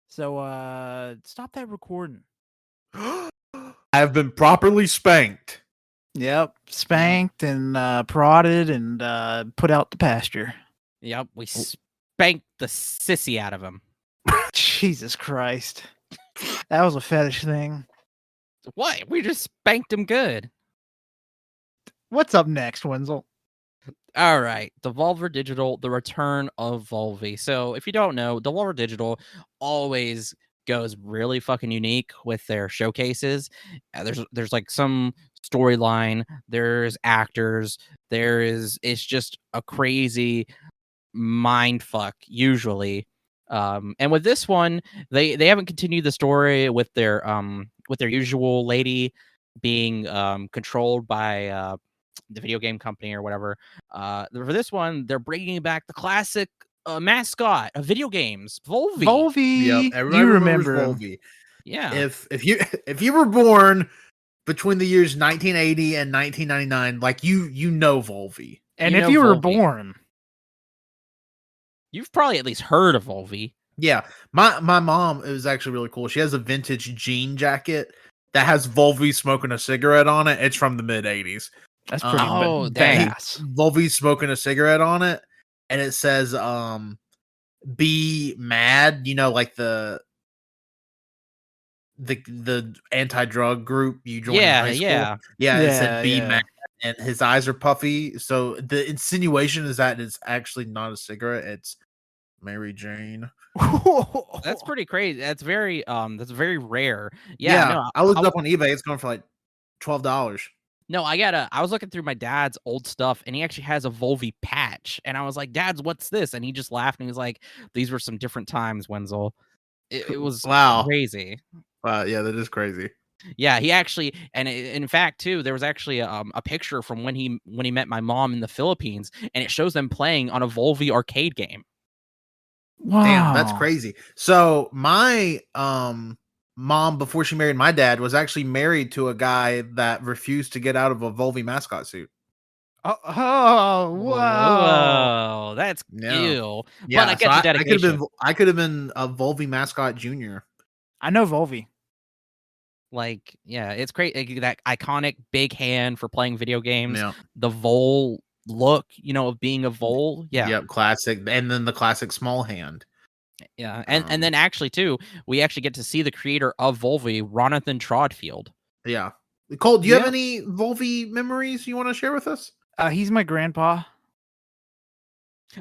So stop that recording. I have been properly spanked. Yep, spanked and prodded and put out the pasture. Yep, we spanked the sissy out of him. Jesus Christ. That was a fetish thing. What? We just spanked him good. What's up next, Wenzel? All right, Devolver Digital, the return of Volvi. So if you don't know, Devolver Digital always goes really fucking unique with their showcases. There's like some storyline, there's actors, it's just a crazy mind fuck usually. And with this one, they haven't continued the story with their usual lady being controlled by the video game company or whatever. For this one, they're bringing back the classic mascot of video games, Volvi. Volvi. Yep, everybody You remembers remember him. Volvi. Yeah. If you were born between the years 1980 and 1999, like you know Volvi. And You if know you were Volvi. born, You've probably at least heard of Volvi. Yeah, my mom, it was actually really cool. She has a vintage jean jacket that has Volvi smoking a cigarette on it. It's from the mid 80s. that's pretty dang. badass. Volvi smoking a cigarette on it, and it says be mad, you know, like the anti-drug group you joined in high school. Yeah, it said be mad, and his eyes are puffy. So the insinuation is that it's actually not a cigarette, it's Mary Jane. That's pretty crazy. That's very rare. I looked up on eBay. It's going for like $12. No, I was looking through my dad's old stuff, and he actually has a Volvi patch, and I was like, "Dad's, what's this?" And he just laughed, and he was like, "These were some different times, Wenzel." It was crazy. Wow, yeah, that is crazy. Yeah, he actually, and in fact, too, there was actually a picture from when he met my mom in the Philippines, and it shows them playing on a Volvi arcade game. Wow. Damn, that's crazy. So my mom, before she married my dad, was actually married to a guy that refused to get out of a Volvi mascot suit. Oh, wow. Whoa, that's ew. Yeah, but I get the dedication. I could have been a Volvi mascot junior. I know Volvi. Like, yeah, it's great. That iconic big hand for playing video games. Yeah. The Vol look, you know, of being a Vol. Yeah. Yep, classic. And then the classic small hand. Yeah. And then actually, too, we actually get to see the creator of Volvi, Ronathan Trodfield. Yeah. Colt, do you have any Volvi memories you want to share with us? He's my grandpa.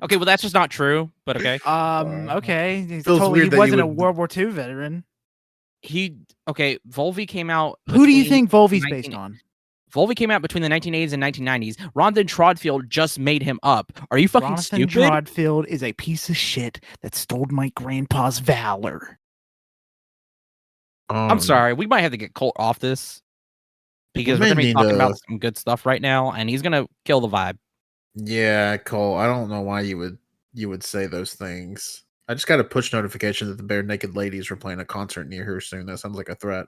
Okay, well, that's just not true, but okay. Okay. He weird that wasn't you a would- World War II veteran. Volvi came out. Who do you think Volvi's based on? Volvi came out between the 1980s and 1990s. Ronathan Trodfield just made him up. Are you fucking stupid? Trodfield is a piece of shit that stole my grandpa's valor. I'm sorry. We might have to get Colt off this because we're going to be talking about some good stuff right now, and he's going to kill the vibe. Yeah, Cole, I don't know why you would say those things. I just got a push notification that the Bare Naked Ladies were playing a concert near here soon. That sounds like a threat.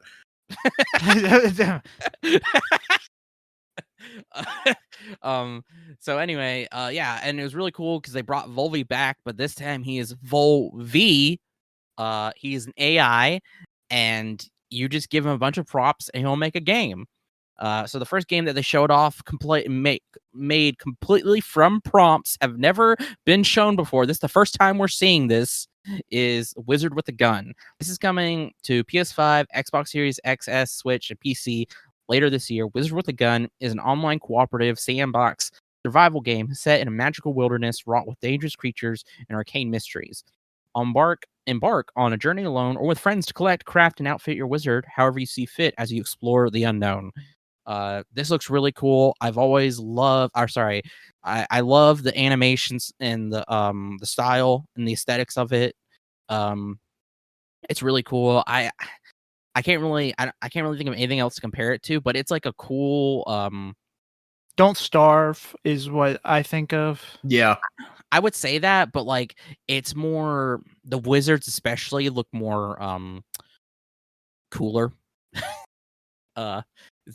So anyway, yeah, and it was really cool because they brought Volvi back, but this time he is Volvi. He's an AI, and you just give him a bunch of props and he'll make a game. So the first game that they showed off made completely from prompts, have never been shown before. This is the first time we're seeing this, is Wizard with a Gun. This is coming to PS5, Xbox Series XS, Switch, and PC later this year. Wizard with a Gun is an online cooperative sandbox survival game set in a magical wilderness wrought with dangerous creatures and arcane mysteries. Embark on a journey alone or with friends to collect, craft, and outfit your wizard however you see fit as you explore the unknown. This looks really cool. I've always loved, I love the animations and the style and the aesthetics of it. It's really cool. I can't really think of anything else to compare it to, but it's like a cool Don't Starve is what I think of. Yeah. I would say that, but like it's more the wizards especially look more cooler.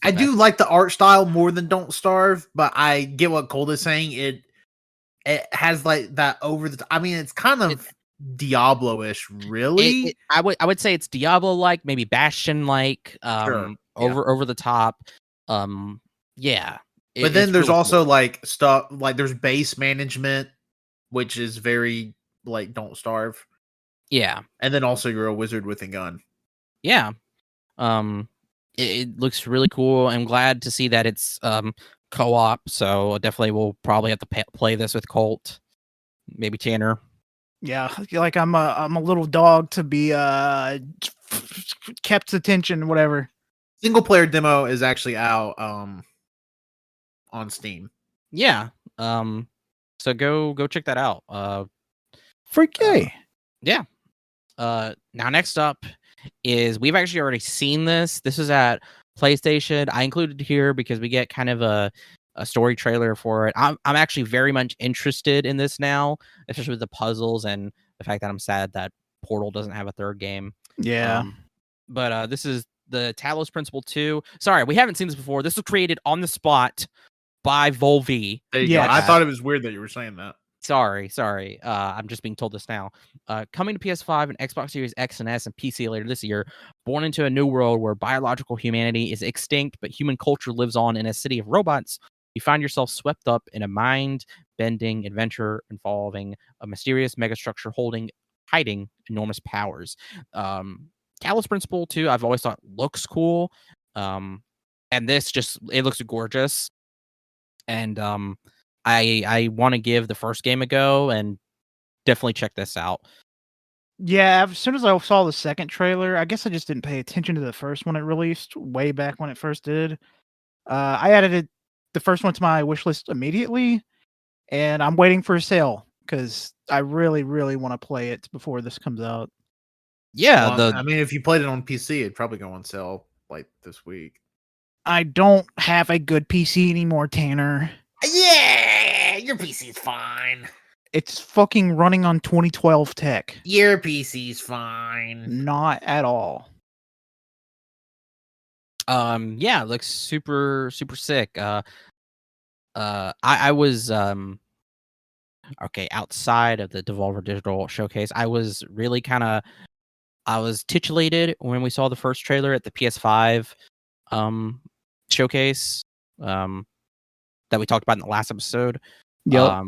I do like the art style more than Don't Starve, but I get what Colt is saying. It has like that over the. I mean, it's kind of Diablo-ish, really. I would say it's Diablo-like, maybe Bastion-like, Sure. over the top. Yeah. But then there's really also cool. like stuff like there's base management, which is very like Don't Starve. Yeah. And then also you're a wizard with a gun. Yeah. It looks really cool. I'm glad to see that it's co-op, so definitely we'll probably have to play this with Colt, maybe Tanner. Yeah, like I'm a little dog to be kept attention, whatever. Single player demo is actually out on Steam. Yeah. So go check that out. Freak yay. Yeah. Now next up is we've actually already seen this. This is at PlayStation. I included here because we get kind of a story trailer for it. I'm actually very much interested in this now, especially with the puzzles and the fact that I'm sad that Portal doesn't have a third game. Yeah. But this is the Talos Principle 2. Sorry, we haven't seen this before. This was created on the spot by Volvi. There you go. I thought it was weird that you were saying that. Sorry. I'm just being told this now. Coming to PS5 and Xbox Series X and S and PC later this year, born into a new world where biological humanity is extinct, but human culture lives on in a city of robots, you find yourself swept up in a mind-bending adventure involving a mysterious megastructure hiding enormous powers. Talos Principle 2, I've always thought looks cool. And this it looks gorgeous. And I want to give the first game a go and definitely check this out. Yeah, as soon as I saw the second trailer, I guess I just didn't pay attention to the first one it released way back when it first did. I added the first one to my wish list immediately, and I'm waiting for a sale because I really, really want to play it before this comes out. Yeah, well, I mean, if you played it on PC, it'd probably go on sale like this week. I don't have a good PC anymore, Tanner. Yeah, your PC's fine. It's fucking running on 2012 tech. Your PC's fine. Not at all. Yeah, it looks super sick. I was okay, outside of the Devolver Digital showcase, I was really I was titillated when we saw the first trailer at the PS5 showcase that we talked about in the last episode. Yep.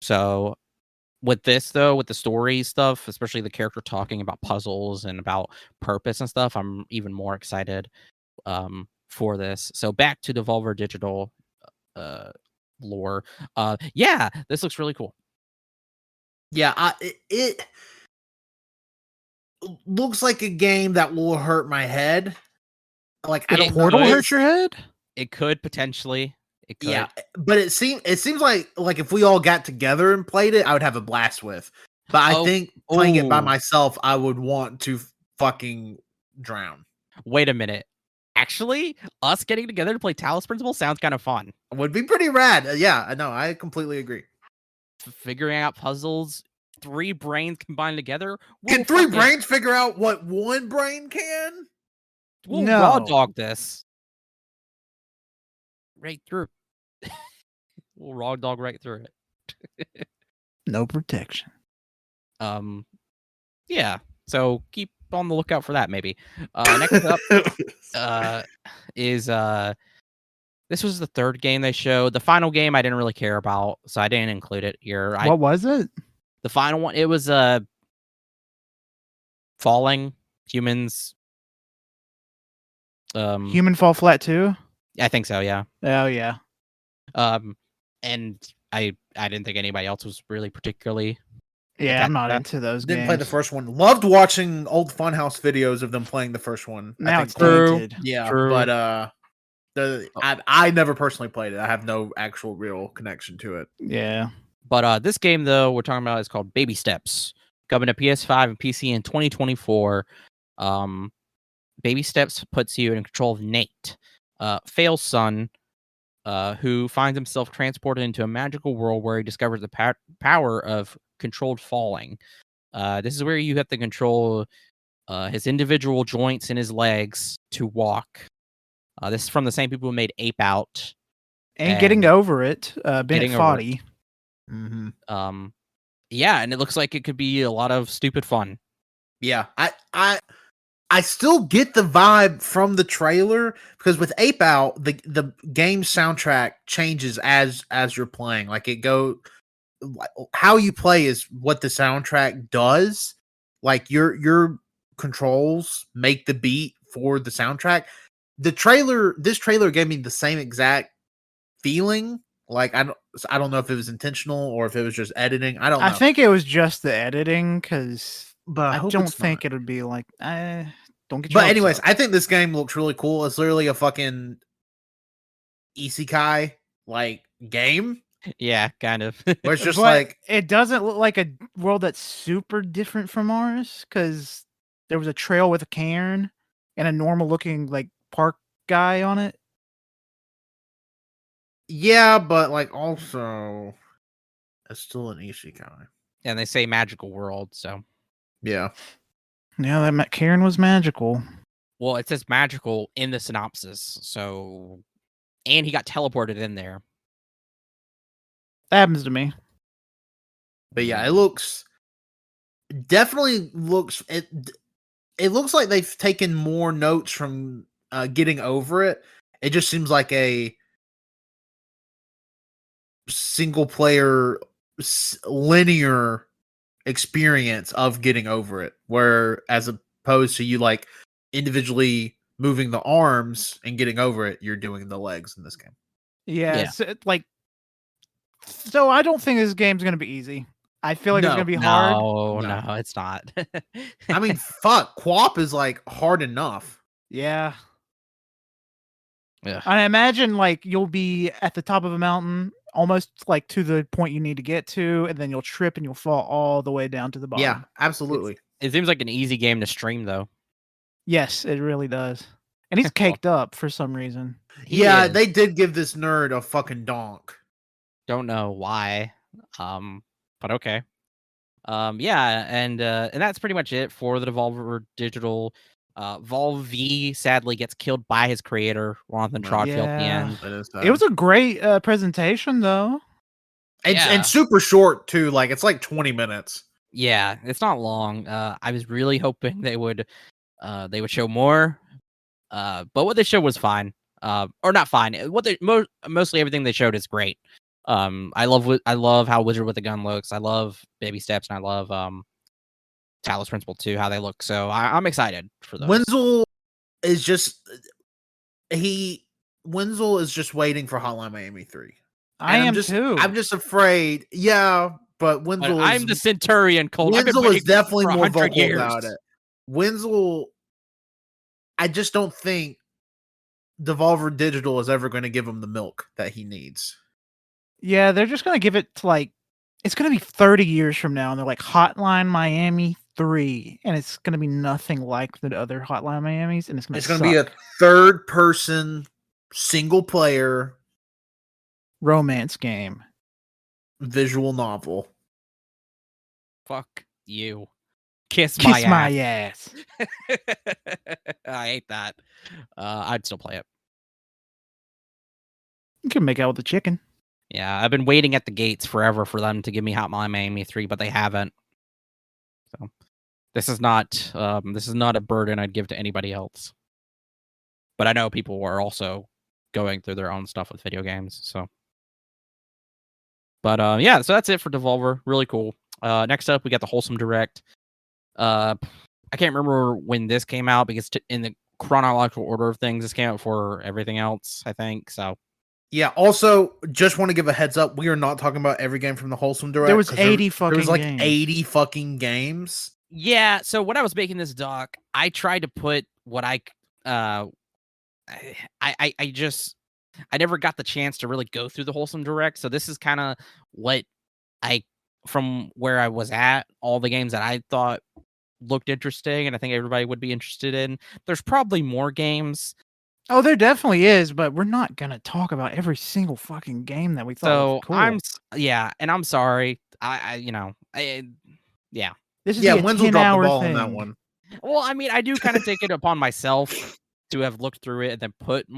So with this though, with the story stuff, especially the character talking about puzzles and about purpose and stuff, I'm even more excited for this. So back to Devolver Digital lore. Yeah, this looks really cool. Yeah, it looks like a game that will hurt my head. Like, I don't know. Portal hurt your head? It could potentially. It could. Yeah, but it seems like if we all got together and played it, I would have a blast with. But I think playing it by myself, I would want to fucking drown. Wait a minute. Actually, us getting together to play Talos Principle sounds kind of fun. It would be pretty rad. Yeah, I know. I completely agree. Figuring out puzzles, 3 brains combined together. Can 3 brains figure out what 1 brain can? We'll raw dog this. Right through. We'll raw dog right through it. No protection. Yeah. So keep on the lookout for that. Maybe. Next up is this was the third game they showed. The final game I didn't really care about, so I didn't include it here. What was it? The final one. It was falling humans. Human Fall Flat 2? I think so. Yeah. Oh yeah. And I didn't think anybody else was really particularly. Yeah, I'm not into those games. Didn't play the first one. Loved watching old Funhouse videos of them playing the first one. Now it's tainted. Yeah, true. But I never personally played it. I have no actual real connection to it. Yeah. But this game though we're talking about is called Baby Steps. coming to PS5 and PC in 2024. Baby Steps puts you in control of Nate, Fail's son, who finds himself transported into a magical world where he discovers the power of controlled falling. This is where you have to control his individual joints in his legs to walk. This is from the same people who made Ape Out. And Getting Over It, Bennett Foddy. Mm-hmm. Yeah, and it looks like it could be a lot of stupid fun. Yeah, I still get the vibe from the trailer because with Ape Out, the game soundtrack changes as you're playing. Like how you play is what the soundtrack does. Like your controls make the beat for the soundtrack. This trailer gave me the same exact feeling. Like I don't know if it was intentional or if it was just editing. I don't know. I think it was just the editing because but I don't think it would be like don't get. But anyways, I think this game looks really cool. It's literally a fucking isekai like game. Yeah, kind of. Where it's just like it doesn't look like a world that's super different from ours because there was a trail with a cairn and a normal looking like park guy on it. Yeah, but like also it's still an isekai. And they say magical world, so yeah. Yeah, that cairn was magical. Well, it says magical in the synopsis, so and he got teleported in there. That happens to me. But yeah, it definitely looks like they've taken more notes from Getting Over It. It just seems like a single player linear experience of Getting Over It, where as opposed to you like individually moving the arms and getting over it, you're doing the legs in this game. Yeah. So I don't think this game's gonna be easy. I feel like it's gonna be hard. No, it's not. I mean, fuck, Quap is like hard enough. Yeah. I imagine like you'll be at the top of a mountain, almost like to the point you need to get to, and then you'll trip and you'll fall all the way down to the bottom. Yeah, absolutely. It seems like an easy game to stream, though. Yes, it really does. And he's caked up for some reason. Yeah, they did give this nerd a fucking donk. Don't know why, but okay. Yeah, and that's pretty much it for the Devolver Digital. Volve V sadly gets killed by his creator, Jonathan Trotfield, at the end. It was a great presentation, though. And super short, too. Like, it's like 20 minutes. Yeah, it's not long. I was really hoping they would show more. But what they showed was fine. Or not fine. What they mostly everything they showed is great. I love how Wizard with the Gun looks. I love Baby Steps, and I love Talos Principle 2, how they look. So I'm excited for those. Wenzel is just waiting for Hotline Miami 3. I am too. I'm just afraid. Yeah, but Wenzel I'm the Centurion, Colt. Wenzel is definitely more vocal about it. Wenzel, I just don't think Devolver Digital is ever going to give him the milk that he needs. Yeah, they're just going to give it to it's going to be 30 years from now, and they're like Hotline Miami 3, and it's going to be nothing like the other Hotline Miamis, and it's going to be a third-person, single-player romance game, visual novel. Fuck you. Kiss my ass. I hate that. I'd still play it. You can make out with the chicken. Yeah, I've been waiting at the gates forever for them to give me Hotline Miami 3, but they haven't. So this is not a burden I'd give to anybody else. But I know people are also going through their own stuff with video games. So, but yeah, so that's it for Devolver. Really cool. Next up, we got the Wholesome Direct. I can't remember when this came out because in the chronological order of things, this came out before everything else, I think. So. Yeah, also, just want to give a heads up. We are not talking about every game from the Wholesome Direct. There was 80 there was like 80 fucking games. Yeah, so when I was making this doc, I tried to put what I never got the chance to really go through the Wholesome Direct. So this is kind of what I from where I was at, all the games that I thought looked interesting and I think everybody would be interested in. There's probably more games. Oh, there definitely is, but we're not gonna talk about every single fucking game that we thought was cool. And I'm sorry. Yeah. This is Wenzel dropped the ball thing. on that one. Well, I mean, I do kind of take it upon myself to have looked through it and then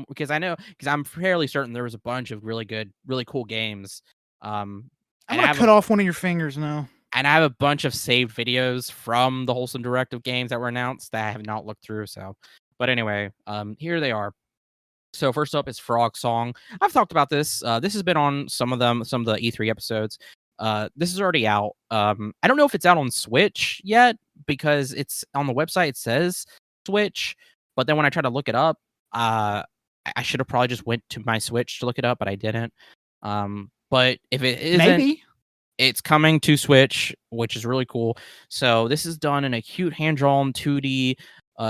because I'm fairly certain there was a bunch of really good, really cool games. I'm gonna cut off one of your fingers now. And I have a bunch of saved videos from the Wholesome Direct of games that were announced that I have not looked through. But anyway, here they are. So first up is Frog Song. I've talked about this. This has been on some of the E3 episodes. This is already out. I don't know if it's out on Switch yet because it's on the website. It says Switch, but then when I try to look it up, I should have probably just went to my Switch to look it up, but I didn't. But if it isn't, maybe it's coming to Switch, which is really cool. So this is done in a cute hand-drawn 2D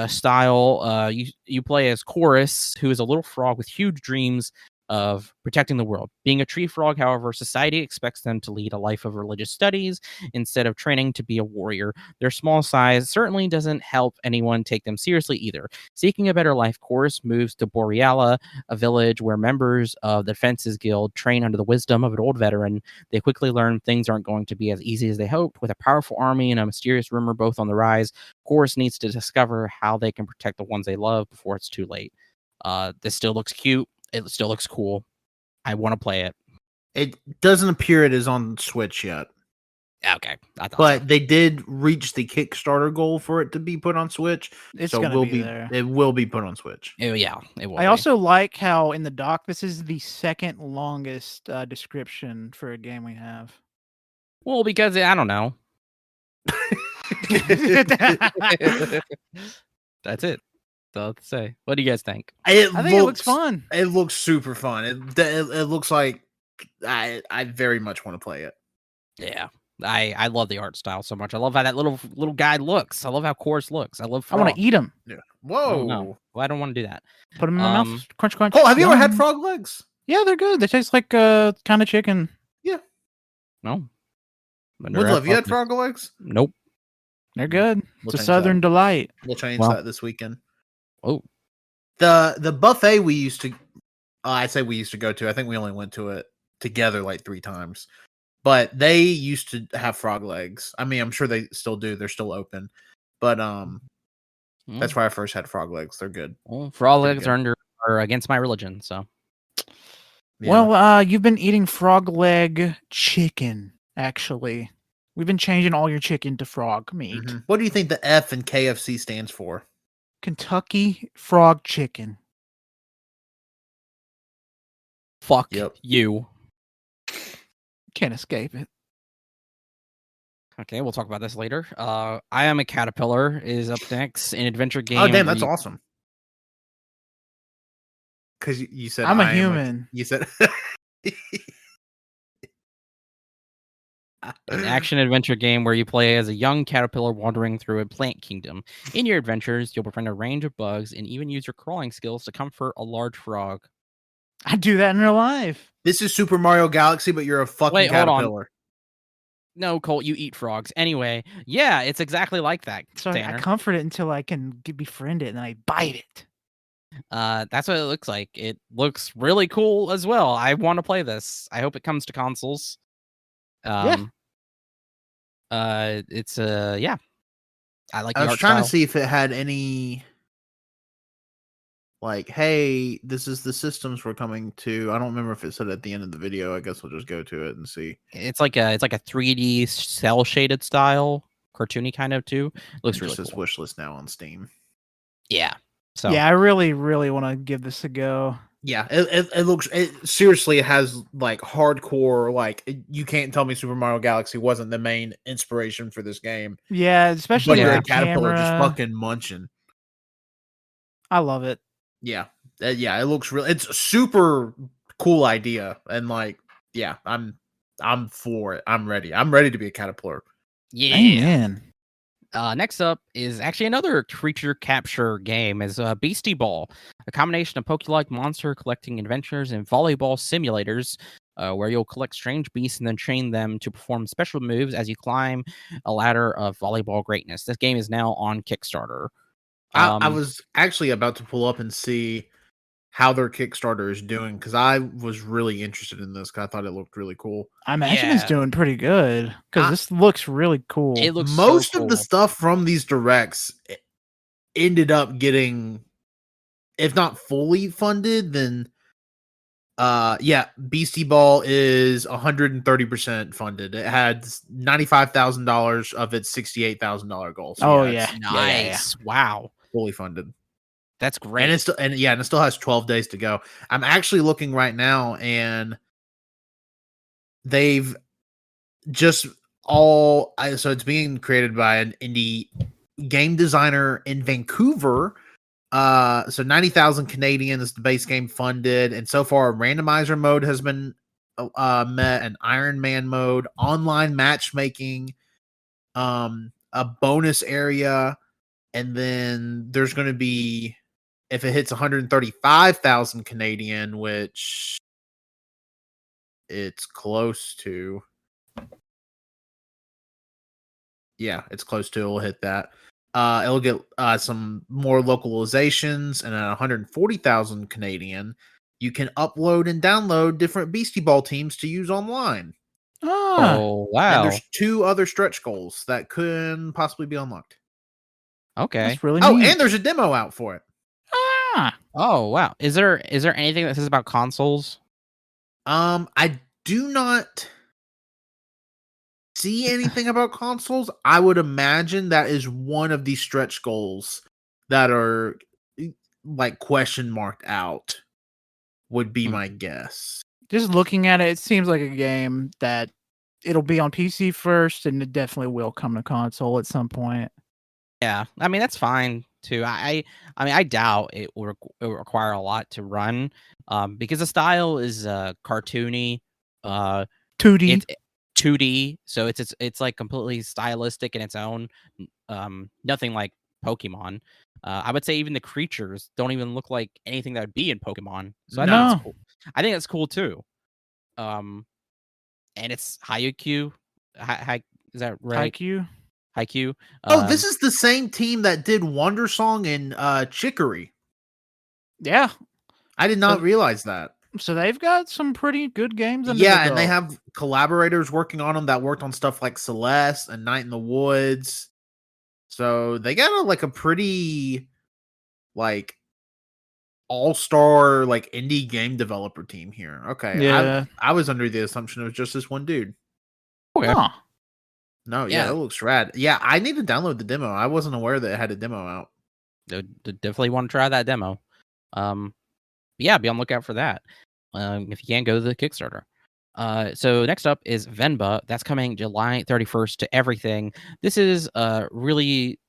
style. You play as Chorus, who is a little frog with huge dreams of protecting the world. Being a tree frog, however, society expects them to lead a life of religious studies instead of training to be a warrior. Their small size certainly doesn't help anyone take them seriously either. Seeking a better life, Chorus moves to Boreala, a village where members of the Defenses Guild train under the wisdom of an old veteran. They quickly learn things aren't going to be as easy as they hoped. With a powerful army and a mysterious rumor both on the rise, Chorus needs to discover how they can protect the ones they love before it's too late. This still looks cute. It still looks cool. I want to play it. It doesn't appear it is on Switch yet. Okay. But they did reach the Kickstarter goal for it to be put on Switch. It's going to be there. It will be put on Switch. Yeah, it will. I also like how in the doc, this is the second longest description for a game we have. Well, because I don't know. That's it. So to say, what do you guys think? I think it looks fun. It looks super fun. It looks like I very much want to play it. Yeah, I love the art style so much. I love how that little guy looks. I love how Chorus looks. I want to eat him. Yeah. Whoa. No. Well, I don't want to do that. Put them in my mouth. Crunch, crunch. Oh, have you ever had frog legs? Yeah, they're good. They taste like kind of chicken. Yeah. No. Wenzel, have you had frog legs? Nope. They're good. It's a southern delight. We'll change that this weekend. Oh, the buffet we used to, I say we used to go to. I think we only went to it together like 3 times, but they used to have frog legs. I mean, I'm sure they still do. They're still open, but that's where I first had frog legs. They're good. Well, frog legs are against my religion, so. Yeah. Well, you've been eating frog leg chicken. Actually, we've been changing all your chicken to frog meat. Mm-hmm. What do you think the F in KFC stands for? Kentucky Fried Chicken. Fuck you. Can't escape it. Okay, we'll talk about this later. I Am a Caterpillar is up next, an adventure game. Oh, damn, that's awesome. Because you said I'm a human. You said an action-adventure game where you play as a young caterpillar wandering through a plant kingdom. In your adventures, you'll befriend a range of bugs and even use your crawling skills to comfort a large frog. I do that in real life. This is Super Mario Galaxy, but you're a fucking caterpillar. No, Colt, you eat frogs. Anyway, yeah, it's exactly like that. So I comfort it until I can befriend it, and then I bite it. That's what it looks like. It looks really cool as well. I want to play this. I hope it comes to consoles. It's yeah. I like. I was trying to see if it had any. Like, hey, this is the systems we're coming to. I don't remember if it said at the end of the video. I guess we'll just go to it and see. It's like a 3D cell shaded style, cartoony kind of too. Looks really cool. Just wish list now on Steam. Yeah. So yeah, I really want to give this a go. Yeah, it looks seriously. It has like hardcore. Like you can't tell me Super Mario Galaxy wasn't the main inspiration for this game. Yeah, especially when you're the a caterpillar camera. just fucking munching. I love it. Yeah, it looks real. It's a super cool idea, and like, yeah, I'm for it. I'm ready. I'm ready to be a caterpillar. Yeah. Amen. Next up is actually another creature capture game, is Beastie Ball, a combination of Poke-like monster collecting adventures and volleyball simulators. where you'll collect strange beasts and then train them to perform special moves as you climb a ladder of volleyball greatness. This game is now on Kickstarter. I was actually about to pull up and see how their Kickstarter is doing because I was really interested in this because I thought it looked really cool. I imagine it's doing pretty good because this looks really cool. It looks most so of the cool. stuff from these directs ended up getting, if not fully funded, then Beastie Ball is 130% funded. It had $95,000 of its $68,000 goal. So nice. Wow, fully funded. That's great. And it still has 12 days to go. I'm actually looking right now, and they've just so it's being created by an indie game designer in Vancouver. So 90,000 Canadian is the base game funded, and so far a randomizer mode has been met, an Iron Man mode, online matchmaking, a bonus area, and then there's going to be, if it hits 135,000 Canadian, which it's close to. Yeah, it's close to. It'll hit that. It'll get some more localizations, and at 140,000 Canadian, you can upload and download different Beastie Ball teams to use online. Oh, wow. And there's 2 other stretch goals that could possibly be unlocked. Okay. That's really neat. And there's a demo out for it. Oh, wow. Is there anything that says about consoles? I do not see anything about consoles. I would imagine that is one of these stretch goals that are like question marked out, would be my guess. Just looking at it, it seems like a game that it'll be on PC first, and it definitely will come to console at some point. Yeah, I mean that's fine too. I mean I doubt it will require a lot to run, because the style is cartoony, 2D. 2D, so it's like completely stylistic in its own. Nothing like Pokemon. I would say even the creatures don't even look like anything that would be in Pokemon. So I think that's cool. I think that's cool too. And it's AYCH. Is that right? AYCH. This is the same team that did Wonder Song and Chicory. Yeah, I did not realize that. So they've got some pretty good games. And they have collaborators working on them that worked on stuff like Celeste and Night in the Woods. So they got a pretty like all-star like indie game developer team here. Okay, yeah. I was under the assumption it was just this one dude. Okay. Huh. No, yeah, it looks rad. Yeah, I need to download the demo. I wasn't aware that it had a demo out. Definitely want to try that demo. Yeah, be on the lookout for that. If you can, go to the Kickstarter. So next up is Venba. That's coming July 31st to everything. This is a really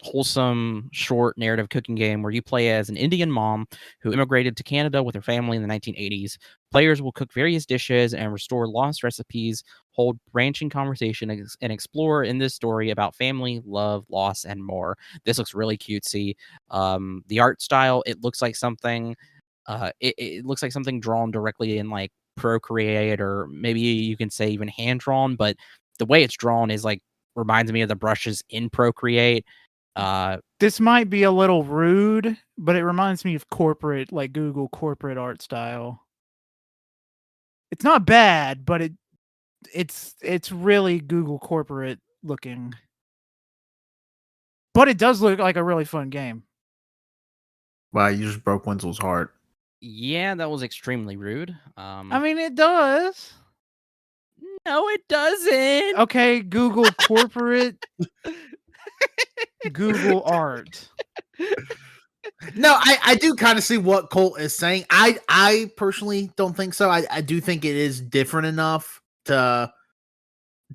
wholesome, short narrative cooking game where you play as an Indian mom who immigrated to Canada with her family in the 1980s. Players will cook various dishes and restore lost recipes, hold branching conversation, and explore in this story about family, love, loss, and more. This looks really cutesy. The art style, it looks like something. It looks like something drawn directly in like Procreate, or maybe you can say even hand drawn. But the way it's drawn is like reminds me of the brushes in Procreate. This might be a little rude, but it reminds me of corporate, like Google corporate art style. It's not bad, but it's really Google corporate looking. But it does look like a really fun game. Wow, you just broke Wenzel's heart. Yeah, that was extremely rude. I mean, it does. No, it doesn't. Okay, Google corporate. Google art. No, I do kind of see what Colt is saying. I personally don't think so. I do think it is different enough to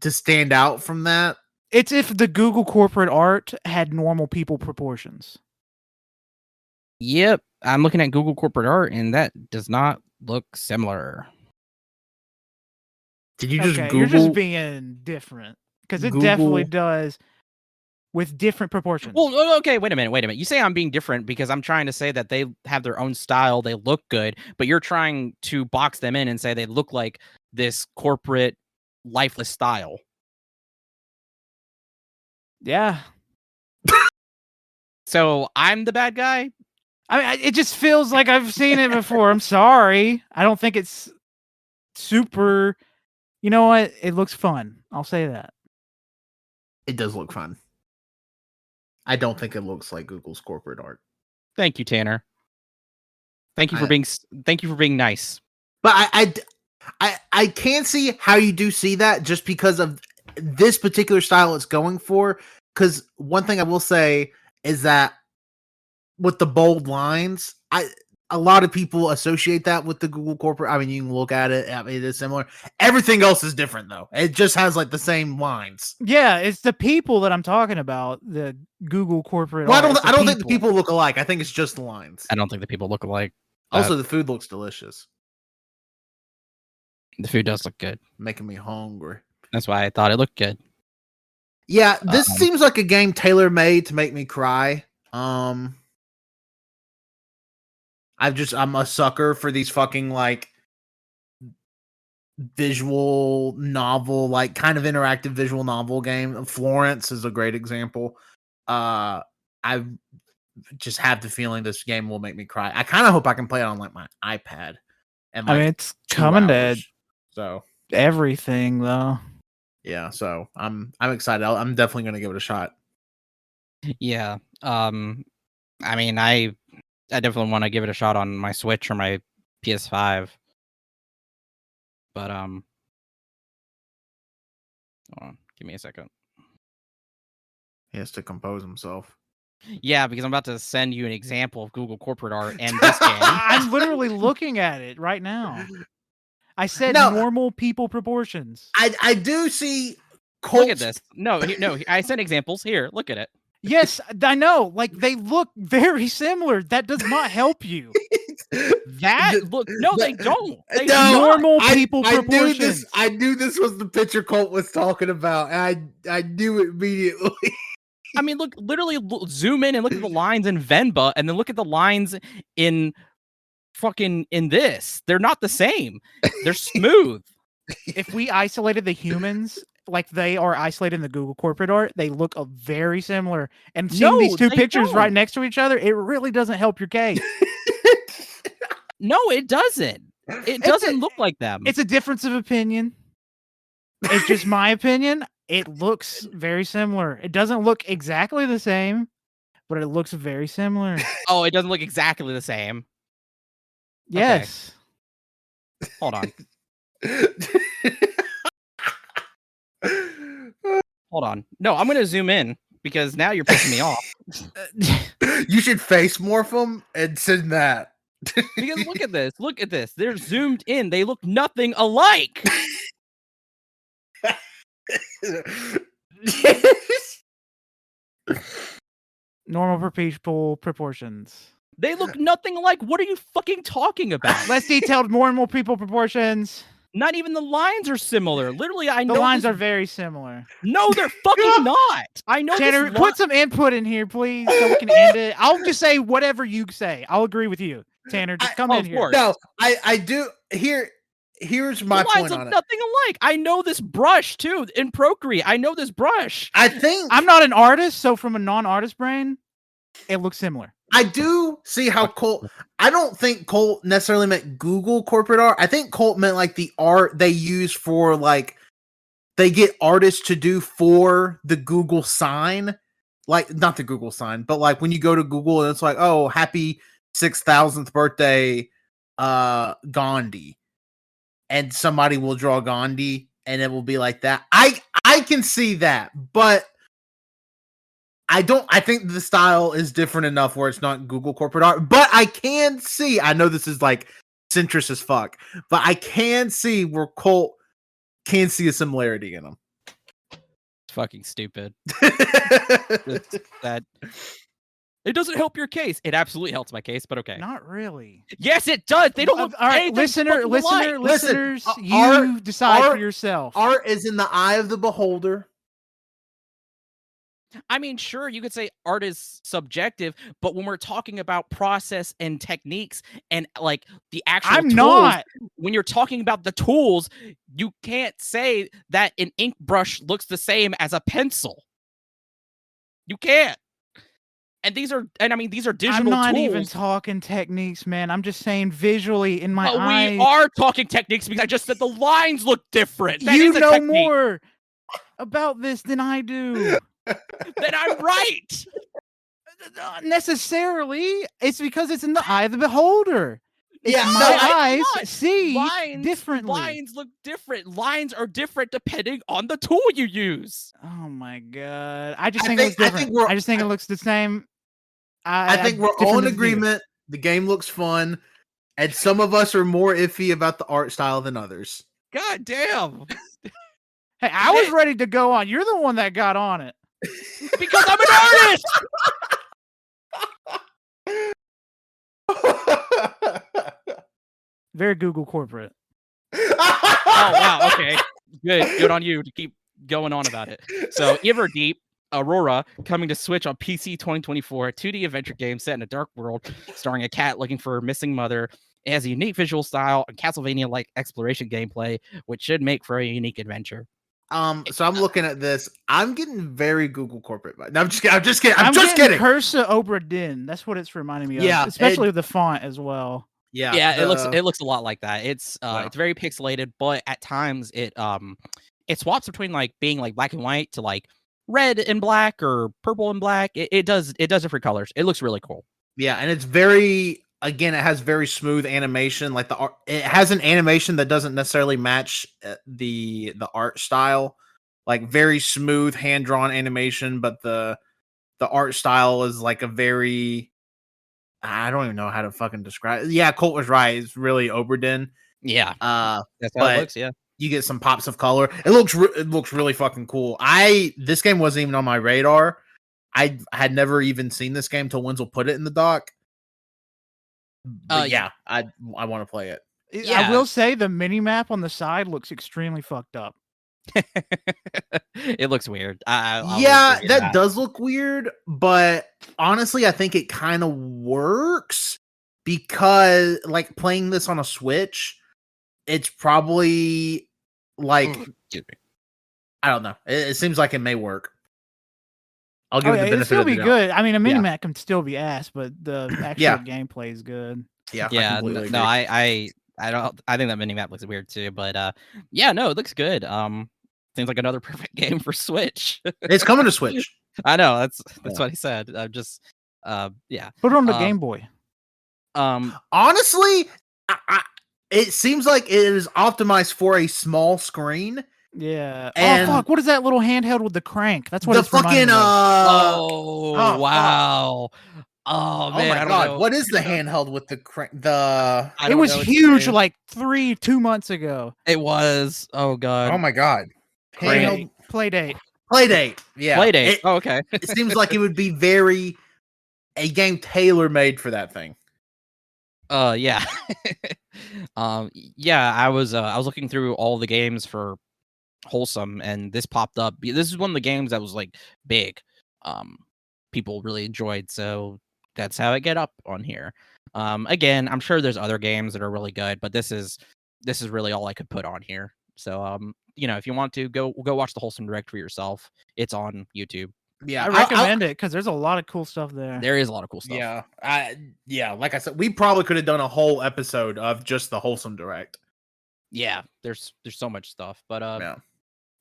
stand out from that. It's if the Google corporate art had normal people proportions. Yep, I'm looking at Google corporate art, and that does not look similar. Did you just Google? You're just being different because it definitely does. with different proportions. Well, okay, wait a minute. You say I'm being different because I'm trying to say that they have their own style, they look good, but you're trying to box them in and say they look like this corporate, lifeless style. Yeah. So I'm the bad guy? I mean, it just feels like I've seen it before. I'm sorry. I don't think it's super. You know what? It looks fun. I'll say that. It does look fun. I don't think it looks like Google's corporate art. Thank you, Tanner. Thank you for being nice. But I can see how you do see that just because of this particular style it's going for. Because one thing I will say is that with the bold lines, a lot of people associate that with the Google corporate. I mean, you can look at it. I mean, it is similar. Everything else is different, though. It just has like the same lines. Yeah, it's the people that I'm talking about. The Google corporate. Well, I don't think the people look alike. I think it's just the lines. I don't think the people look alike. Also, the food looks delicious. The food does look good. Making me hungry. That's why I thought it looked good. Yeah, this seems like a game tailor-made to make me cry. I'm a sucker for these fucking like visual novel, like kind of interactive visual novel game. Florence is a great example. I just have the feeling this game will make me cry. I kind of hope I can play it on like my iPad. And I mean, it's coming to everything though. Yeah, so I'm excited. I'm definitely gonna give it a shot. Yeah. I mean, I definitely want to give it a shot on my Switch or my PS5. But hold on, give me a second. He has to compose himself. Yeah, because I'm about to send you an example of Google corporate art and this game. I'm literally looking at it right now. I said normal people proportions. I do see Colt. Look at this. No, I sent examples. Here, look at it. Yes, I know. Like, they look very similar. That does not help you. No, they don't. They normal people proportions. I knew this was the picture Colt was talking about. And I knew it immediately. I mean, literally zoom in and look at the lines in Venba, and then look at the lines in this. They're not the same. They're smooth. If we isolated the humans like they are isolated in the Google corporate art, they look very similar. And seeing these two pictures right next to each other, it really doesn't help your case. No, it doesn't. It doesn't look like them. It's a difference of opinion. It's just my opinion. It looks very similar. It doesn't look exactly the same, but it looks very similar. Oh, it doesn't look exactly the same. Yes. Okay. Hold on. Hold on. No, I'm going to zoom in because now you're pissing me off. You should face morph them and send that. Because look at this. Look at this. They're zoomed in. They look nothing alike. Normal people proportions. They look nothing alike. What are you fucking talking about? Less detailed, normal people proportions. Not even the lines are similar. Literally, I know the lines are very similar. No, they're fucking not. I know. Tanner, put some input in here, please, so we can end it. I'll just say whatever you say. I'll agree with you, Tanner. Just come in here. No, I do. Here's my point on it. Nothing alike. I know this brush too in Procreate. I know this brush. I think I'm not an artist, so from a non-artist brain, it looks similar. I do see how Colt. I don't think Colt necessarily meant Google corporate art. I think Colt meant like the art they use for like they get artists to do for the Google sign, like not the Google sign, but like when you go to Google and it's like, oh, happy 6,000th birthday, Gandhi, and somebody will draw Gandhi and it will be like that. I can see that, but I think the style is different enough where it's not Google corporate art, but I can see, I know this is like centrist as fuck, but I can see where Colt can see a similarity in them. It's fucking stupid. That it doesn't help your case. It absolutely helps my case, but okay. Not really. Yes, it does. They don't look. All right, listeners, you decide for yourself. Art is in the eye of the beholder. I mean, sure, you could say art is subjective, but when we're talking about process and techniques and like the actual I'm tools, not. when you're talking about the tools, you can't say that an ink brush looks the same as a pencil. You can't. And these are digital I'm not tools. even talking techniques, man. I'm just saying visually in my eyes. We are talking techniques because I just said the lines look different. That you is a know technique. more about this than I do. Then I'm right. Not necessarily. It's because it's in the eye of the beholder. It's Yeah, my no, eyes see differently. Lines look different. Lines are different depending on the tool you use. Oh my god! I just think it looks different. I just think it looks the same. I think we're all in agreement. The game looks fun, and some of us are more iffy about the art style than others. God damn! Hey, I was ready to go on. You're the one that got on it. Because I'm an artist. Very Google corporate. Oh wow! Okay, good on you to keep going on about it. So, Everdeep Aurora coming to Switch on PC 2024, a 2D adventure game set in a dark world, starring a cat looking for her missing mother. It has a unique visual style and Castlevania-like exploration gameplay, which should make for a unique adventure. So I'm looking at this. I'm getting very Google corporate. No, I'm just kidding. I'm just kidding. Curse of Obra Dinn. That's what it's reminding me of. Yeah, Especially with the font as well. Yeah. It looks a lot like that. It's it's very pixelated, but at times it swaps between like being like black and white to like red and black or purple and black. It does different colors. It looks really cool. Yeah, and it's very, again, it has very smooth animation. Like it has an animation that doesn't necessarily match the art style. Like very smooth hand drawn animation, but the art style is like a very, I don't even know how to fucking describe it. Yeah, Colt was right. It's really Obra Dinn. Yeah. That's how it looks, yeah. You get some pops of color. It looks really fucking cool. This game wasn't even on my radar. I had never even seen this game till Wenzel put it in the dock. But I want to play it. I will say the mini map on the side looks extremely fucked up. It looks weird. That does look weird, but honestly, I think it kind of works because, like, playing this on a Switch, it's probably like, I don't know. It seems like it may work. I'll give it the benefit it'll still of the be doubt. good. I mean, a mini map can still be ass, but the actual gameplay is good. Yeah, I think that mini map looks weird too, but it looks good. Seems like another perfect game for Switch. It's coming to Switch. I know, that's what he said. I'm just Put it on the Game Boy. Honestly, it seems like it is optimized for a small screen. Yeah. And fuck! What is that little handheld with the crank? That's what the it's fucking. Wow. Oh man! My god! What is the handheld with the crank? It was huge, like 2 months ago. It was. Oh god. Oh my god. Handheld Playdate. Yeah. Playdate. Okay. It seems like it would be a game tailor made for that thing. Yeah. I was looking through all the games for Wholesome, and this popped up. This is one of the games that was like big. People really enjoyed, so that's how I get up on here. Again, I'm sure there's other games that are really good, but this is really all I could put on here. So if you want to go watch the Wholesome Direct for yourself. It's on YouTube. Yeah, I recommend it because there's a lot of cool stuff there. There is a lot of cool stuff. Yeah. Like I said, we probably could have done a whole episode of just the Wholesome Direct. Yeah, there's so much stuff, but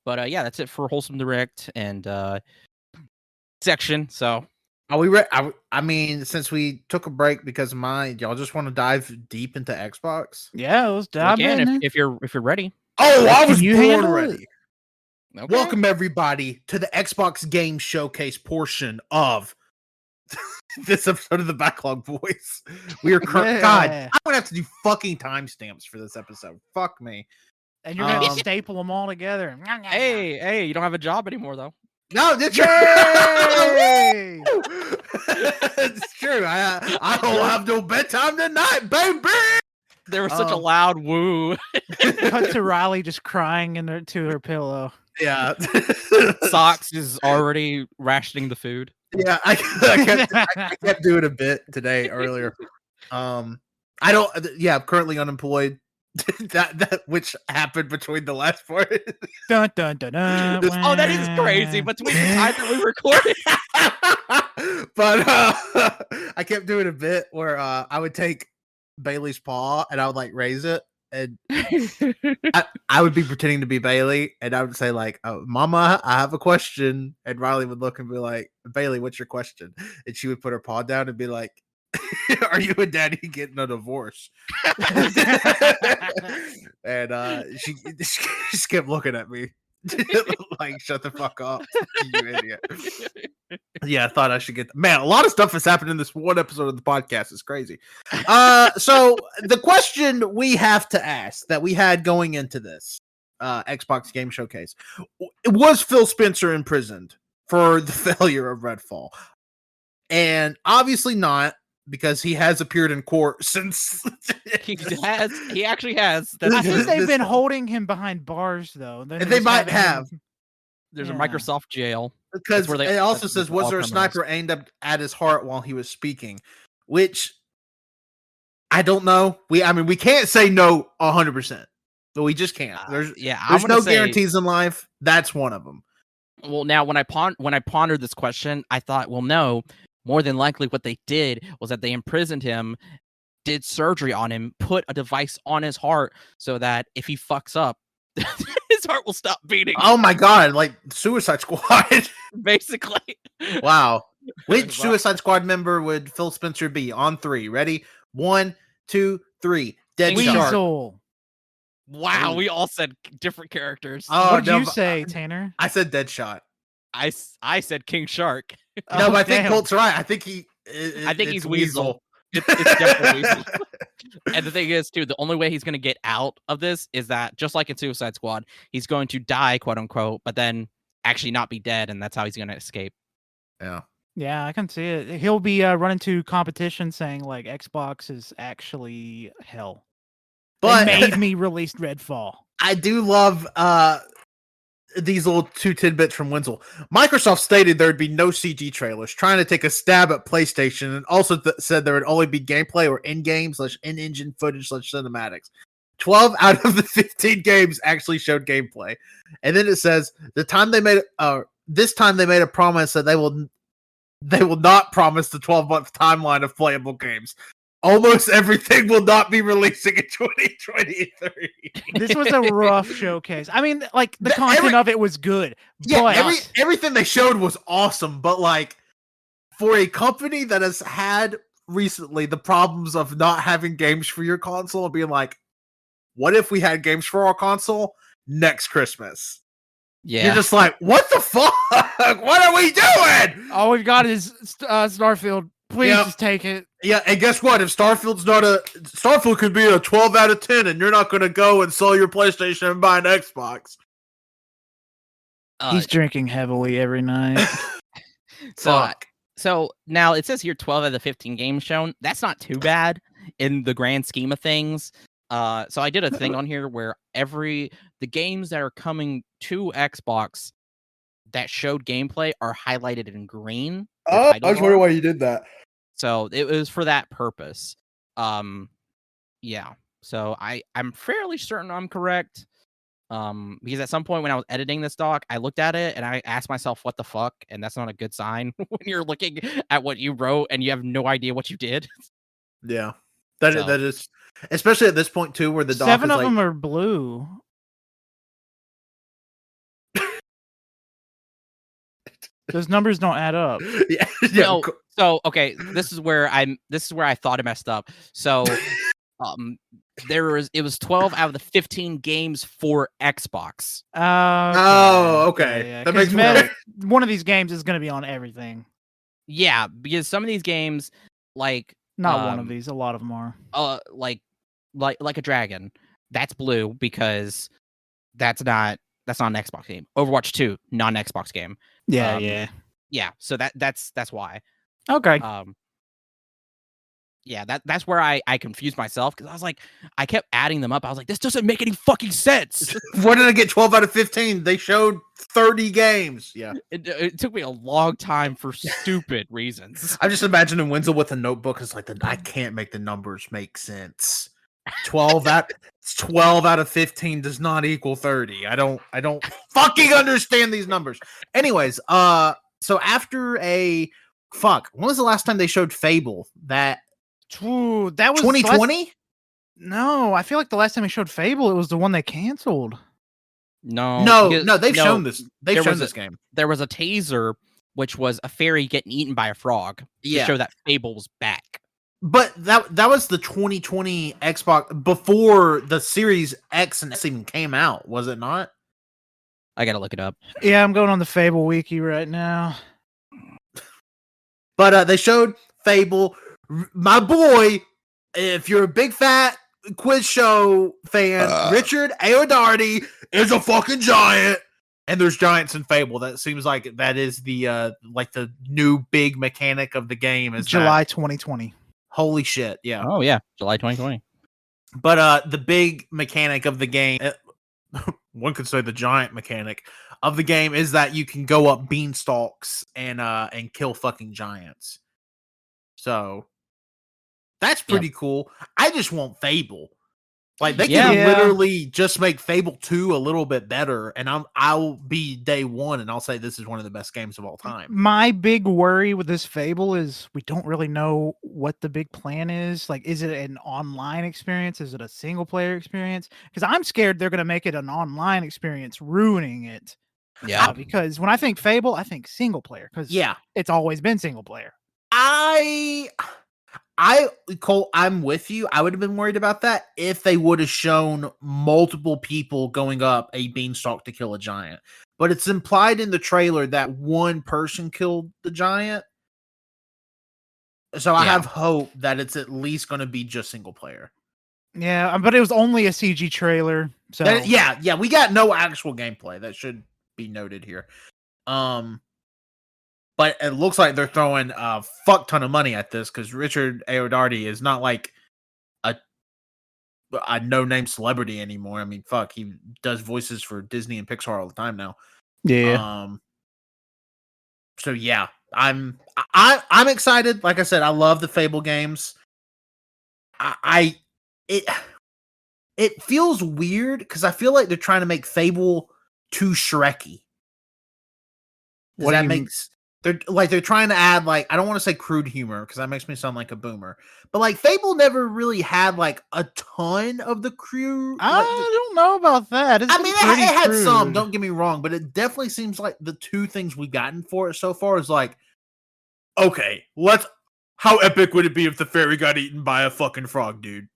that's it for Wholesome Direct and section. So are we I mean, since we took a break because of mine, y'all just want to dive deep into Xbox? Yeah, let's dive in. If you're ready. Oh, I was born ready. Okay. Welcome everybody to the Xbox Game Showcase portion of this episode of the Backlog BoyZ. We are God, I'm gonna have to do fucking timestamps for this episode. Fuck me. And you're gonna staple them all together. Hey, you don't have a job anymore though. No, that's true. It's true. I don't have no bedtime tonight, baby. There was such a loud woo. Cut to Riley just crying to her pillow. Yeah. Socks is already rationing the food. Yeah, I kept doing a bit today earlier. I don't. Yeah, I'm currently unemployed. that which happened between the last part. Dun, dun, dun, dun, Oh, that is crazy. Between the time that we recorded. But I kept doing a bit where I would take Bailey's paw and I would like raise it, and I would be pretending to be Bailey, and I would say like, oh, "Mama, I have a question," and Riley would look and be like, "Bailey, what's your question?" And she would put her paw down and be like, "Are you and Daddy getting a divorce?" And she just kept looking at me like, "Shut the fuck up, you idiot." Yeah, I thought I should get. Man, a lot of stuff has happened in this one episode of the podcast. It's crazy. So the question we have to ask that we had going into this Xbox Game Showcase was Phil Spencer imprisoned for the failure of Redfall, and obviously not, because he has appeared in court since. He actually has. I think they've been holding him behind bars though. They might have. There's a Microsoft jail. Because it also says, was there a sniper aimed up at his heart while he was speaking? Which I don't know. We can't say no 100%, but we just can't. There's no guarantees in life. That's one of them. Well, now when I pondered this question, I thought, well, no. More than likely, what they did was that they imprisoned him, did surgery on him, put a device on his heart so that if he fucks up, his heart will stop beating. Oh my god, like Suicide Squad. Basically. Wow. Which Suicide Squad member would Phil Spencer be? On 3. Ready? 1, 2, 3. Weasel. Wow, we all said different characters. What did you say, Tanner? I said Deadshot. I said King Shark. No, but I think Colt's right. I think he's Weasel. It's definitely Weasel. And the thing is, too, the only way he's going to get out of this is that, just like in Suicide Squad, he's going to die, quote unquote, but then actually not be dead, and that's how he's going to escape. Yeah. Yeah, I can see it. He'll be running to competition saying, like, Xbox is actually hell. But they made me release Redfall. I do love these little 2 tidbits from Wenzel. Microsoft stated there would be no CG trailers, trying to take a stab at PlayStation, and also said there would only be gameplay or in-game / in-engine footage / cinematics. 12 out of the 15 games actually showed gameplay. And then it says this time they made a promise that they will not promise the 12-month timeline of playable games. Almost everything will not be releasing in 2023. This was a rough showcase. I mean, like, the content of it was good. Yeah, but everything they showed was awesome. But, like, for a company that has had recently the problems of not having games for your console and being like, what if we had games for our console next Christmas? Yeah. You're just like, what the fuck? What are we doing? All we've got is Starfield. Please just take it. Yeah, and guess what? If Starfield could be a 12 out of 10, and you're not going to go and sell your PlayStation and buy an Xbox. He's drinking heavily every night. So now it says here 12 out of the 15 games shown. That's not too bad in the grand scheme of things. So I did a thing on here where the games that are coming to Xbox that showed gameplay are highlighted in green. Oh, I was wondering why you did that. So it was for that purpose. Yeah. So I'm fairly certain I'm correct. Because at some point when I was editing this doc, I looked at it and I asked myself, what the fuck? And that's not a good sign when you're looking at what you wrote and you have no idea what you did. Yeah. That is, especially at this point too, where the doc 7 is of them are blue. Those numbers don't add up. Yeah. No, so okay, this is where I thought I messed up. So it was 12 out of the 15 games for Xbox. Okay. Yeah. That makes sense. One of these games is going to be on everything. Yeah, because some of these games, like not one of these, a lot of them are. Like a dragon, that's blue because that's not an Xbox game. Overwatch 2, non-Xbox game. Yeah. Yeah. So that's why. Okay. yeah, that's where I confused myself because I was like, I kept adding them up. I was like, this doesn't make any fucking sense. Where did I get 12 out of 15? They showed 30 games. Yeah. It took me a long time for stupid reasons. I'm just imagining Wenzel with a notebook is like, I can't make the numbers make sense. 12 out of 15 does not equal 30. I don't fucking understand these numbers. Anyways, so after when was the last time they showed Fable? That was 2020? No, I feel like the last time they showed Fable, it was the one they canceled. No, they've shown this. They've shown this game. There was a taser, which was a fairy getting eaten by a frog to show that Fable was back. But that was the 2020 Xbox before the Series X and S even came out, was it not? I gotta look it up. Yeah, I'm going on the Fable wiki right now. But they showed Fable. My boy, if you're a big fat quiz show fan, Richard Ayodarty is a fucking giant. And there's giants in Fable. That seems like that is the like the new big mechanic of the game. Is July 2020. Holy shit! Yeah. Oh yeah, July 2020. But the big mechanic of the game, one could say the giant mechanic of the game, is that you can go up beanstalks and kill fucking giants. So that's pretty cool. I just want Fable. Like they can literally just make Fable 2 a little bit better, and I'll be day one and I'll say this is one of the best games of all time. My big worry with this Fable is we don't really know what the big plan is. Like, is it an online experience? Is it a single player experience? Because I'm scared they're gonna make it an online experience, ruining it. Yeah. Because when I think Fable, I think single player. Because it's always been single player. Colt, I'm with you. I would have been worried about that if they would have shown multiple people going up a beanstalk to kill a giant. But it's implied in the trailer that one person killed the giant. So I have hope that it's at least going to be just single player. Yeah, but it was only a CG trailer. So we got no actual gameplay. That should be noted here. But it looks like they're throwing a fuck ton of money at this because Richard Ayodarty is not like a no-name celebrity anymore. I mean, fuck, he does voices for Disney and Pixar all the time now. Yeah. So yeah, I'm excited. Like I said, I love the Fable games. It feels weird because I feel like they're trying to make Fable too Shrekky. They're trying to add, like, I don't want to say crude humor because that makes me sound like a boomer, but like Fable never really had like a ton of the crude. I don't know about that. I mean, it had some. Don't get me wrong, but it definitely seems like the two things we've gotten for it so far is like, okay, how epic would it be if the fairy got eaten by a fucking frog, dude?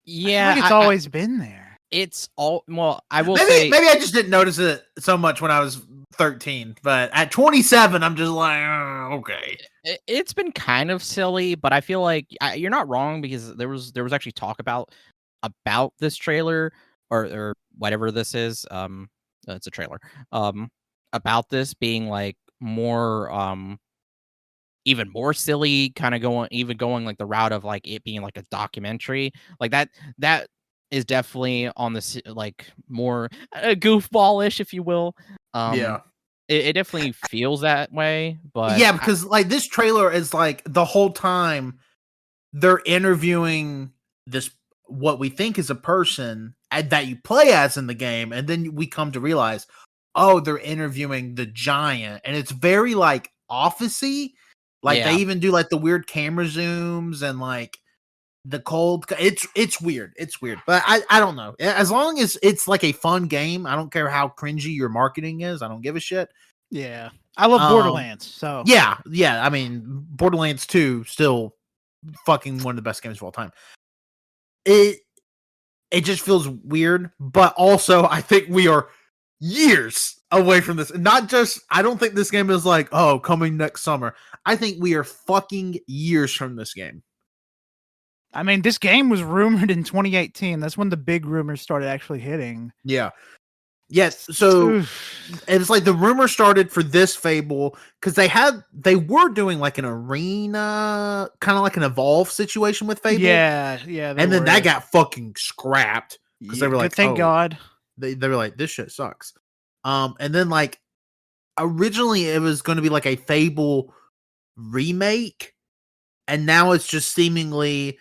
Yeah, it's always been there. It's all I will say maybe I just didn't notice it so much when I was 13, but at 27 I'm just like, okay. It's been kind of silly, but I feel like you're not wrong because there was actually talk about this trailer or whatever this is. It's a trailer. About this being like more even more silly, kind of going like the route of like it being like a documentary. Like that is definitely on the like more goofballish, if you will. It definitely feels that way, but yeah, because like this trailer is like the whole time they're interviewing this what we think is a person that you play as in the game, and then we come to realize, oh, they're interviewing the giant, and it's very like office-y. Like they even do like the weird camera zooms and like the cold. It's weird. It's weird, but I don't know. As long as it's like a fun game, I don't care how cringy your marketing is. I don't give a shit. Yeah, I love Borderlands. So yeah. I mean, Borderlands 2 still fucking one of the best games of all time. It just feels weird, but also I think we are years away from this. Not just, I don't think this game is like, oh, coming next summer. I think we are fucking years from this game. I mean, this game was rumored in 2018. That's when the big rumors started actually hitting. Yeah. Yes, so it was like the rumor started for this Fable because they were doing like an arena, kind of like an Evolve situation with Fable. Yeah, and then that got fucking scrapped because they were like, thank God. They were like, this shit sucks. And then like originally it was going to be like a Fable remake, and now it's just seemingly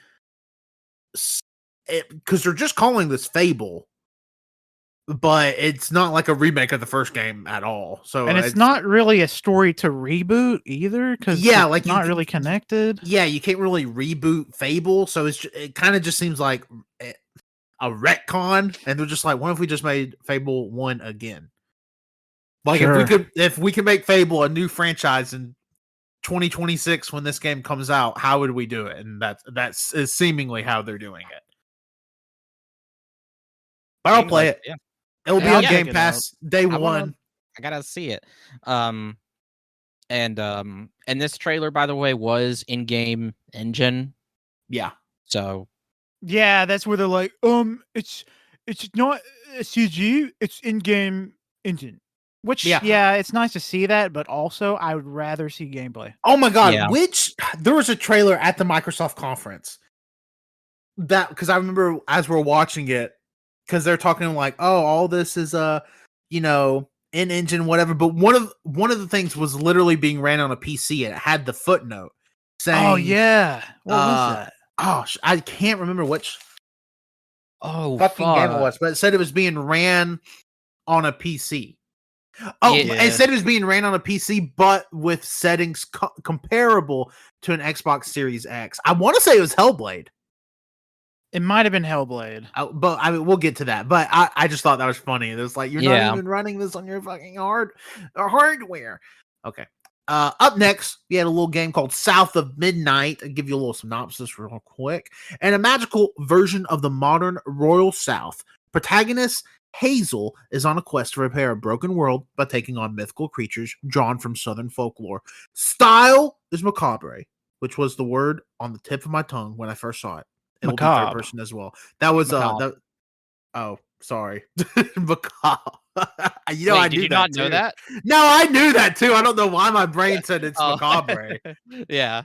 because they're just calling this Fable. But it's not like a remake of the first game at all. So and it's not really a story to reboot either, because like not really connected. Yeah, you can't really reboot Fable, so it kind of just seems like a retcon, and they're just like, what if we just made Fable 1 again? Like if we could make Fable a new franchise in 2026 when this game comes out, how would we do it? And that's is seemingly how they're doing it. But I'll play it. Yeah. It'll be on Game Pass day one. I gotta see it. And this trailer, by the way, was in-game engine. Yeah. So. Yeah, that's where they're like, it's not a CG, it's in-game engine. Which, yeah, it's nice to see that, but also I would rather see gameplay. Oh my god, there was a trailer at the Microsoft conference that because I remember as we're watching it. Because they're talking like, oh, all this is in engine, whatever. But one of the things was literally being ran on a PC, and it had the footnote saying, "Oh yeah, what was that? Oh, I can't remember which fucking game it was, but it said it was being ran on a PC. Oh, it said it was being ran on a PC, but with settings comparable to an Xbox Series X. I want to say it was Hellblade. It might have been Hellblade. But I mean, we'll get to that. But I just thought that was funny. It was like, you're not even running this on your fucking hardware. Okay. Up next, we had a little game called South of Midnight. I'll give you a little synopsis real quick. And a magical version of the modern Royal South. Protagonist Hazel is on a quest to repair a broken world by taking on mythical creatures drawn from Southern folklore. Style is macabre, which was the word on the tip of my tongue when I first saw it. It'll be third person as well. That was oh, sorry. Macabre. Wait, I did knew you that not too. know that? No, I knew that too. I don't know why my brain said it's macabre. Yeah.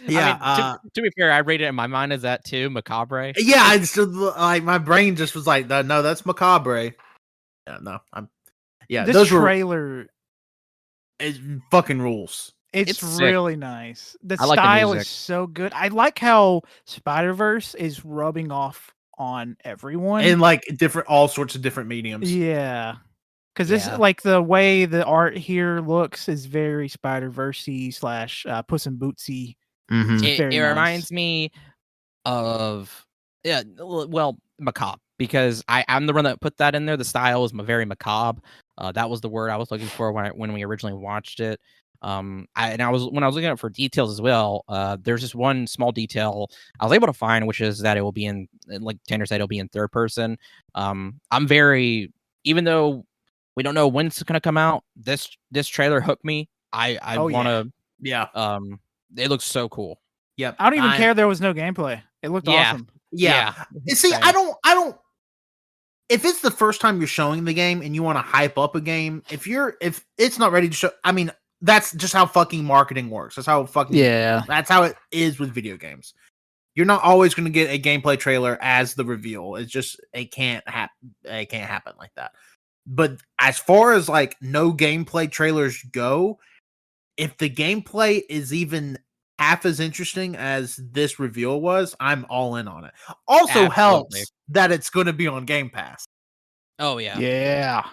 Yeah. I mean, to be fair, I rated it in my mind as that too, macabre. Yeah, I just like my brain just was like, no, that's macabre. Yeah, no, this trailer it fucking rules. It's really nice. The like style the is so good. I like how Spider-Verse is rubbing off on everyone in like all sorts of different mediums. Yeah. Because this like the way the art here looks is very Spider-Verse-y / Puss in Bootsy. Mm-hmm. It reminds me of macabre, because I'm the one that put that in there. The style is very macabre. That was the word I was looking for when we originally watched it. When I was looking up for details as well, there's just one small detail I was able to find, which is that it will be in, like Tanner said, it'll be in third person. Even though we don't know when it's gonna come out, this trailer hooked me. I want to. Yeah. It looks so cool. Yep. I don't even care there was no gameplay. It looked awesome. Yeah. See, I don't. If it's the first time you're showing the game and you want to hype up a game, if it's not ready to show, I mean, that's just how fucking marketing works. That's how that's how it is with video games. You're not always going to get a gameplay trailer as the reveal. It's just it can't happen like that. But as far as like no gameplay trailers go, if the gameplay is even half as interesting as this reveal was, I'm all in on it. Also helps that it's going to be on Game Pass. Oh yeah. Yeah.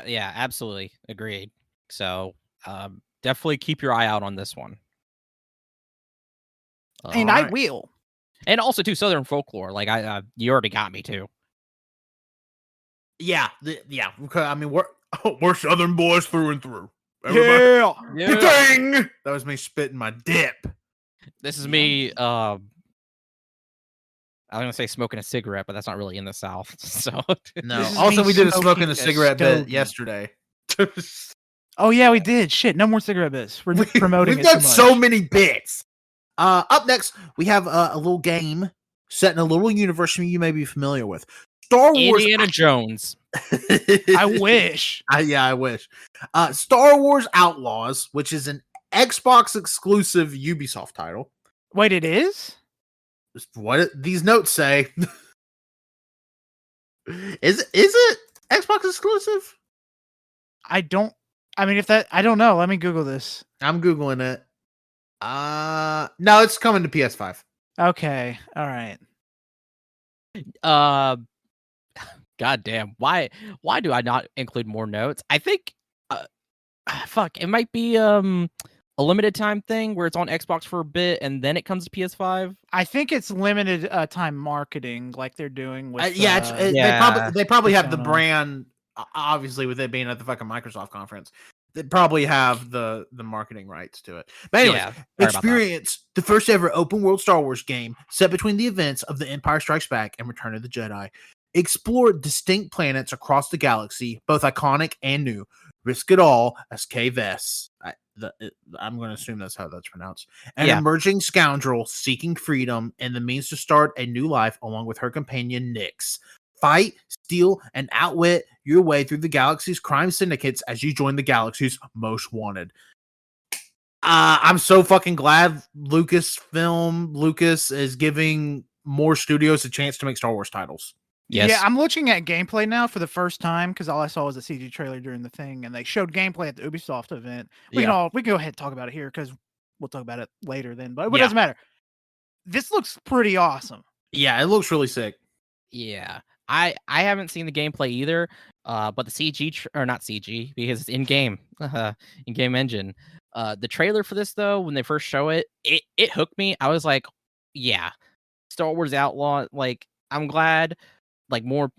Yeah, absolutely. Agreed. So, definitely keep your eye out on this one. And I will. And also too, Southern folklore. Like you already got me too. Yeah. I mean, we're Southern boys through and through. Yeah. Ding! That was me spitting my dip. This is me. I was gonna say smoking a cigarette, but that's not really in the South. So no. Also, we did a smoking a cigarette bit yesterday. Oh yeah, we did. Shit, no more cigarette bits. We're promoting. We've got so many bits. Up next, we have a little game set in a little universe you may be familiar with. Star Wars. Indiana Jones. I wish. I wish. Star Wars Outlaws, which is an Xbox exclusive Ubisoft title. Wait, it is? What these notes say. Is it Xbox exclusive? I don't know. Let me Google this. I'm Googling it. No, it's coming to PS5. Okay. All right. God damn. Why do I not include more notes? I think fuck, it might be a limited time thing where it's on Xbox for a bit and then it comes to PS5. I think it's limited time marketing, like they're doing with. They probably have the brand. Obviously, with it being at the fucking Microsoft conference, they probably have the marketing rights to it. But anyways, experience the first ever open world Star Wars game set between the events of The Empire Strikes Back and Return of the Jedi. Explore distinct planets across the galaxy, both iconic and new. Risk it all as Kay Vess. I'm going to assume that's how that's pronounced. An emerging scoundrel seeking freedom and the means to start a new life along with her companion Nyx. Fight, steal, and outwit your way through the galaxy's crime syndicates as you join the galaxy's most wanted. I'm so fucking glad Lucas is giving more studios a chance to make Star Wars titles. Yes. Yeah, I'm looking at gameplay now for the first time because all I saw was a CG trailer during the thing, and they showed gameplay at the Ubisoft event. We can go ahead and talk about it here because we'll talk about it later then, but it doesn't matter. This looks pretty awesome. Yeah, it looks really sick. Yeah. I haven't seen the gameplay either, but the CG or not CG because it's in game engine. The trailer for this though, when they first show it hooked me. I was like, yeah, Star Wars Outlaw. Like, I'm glad. Like more.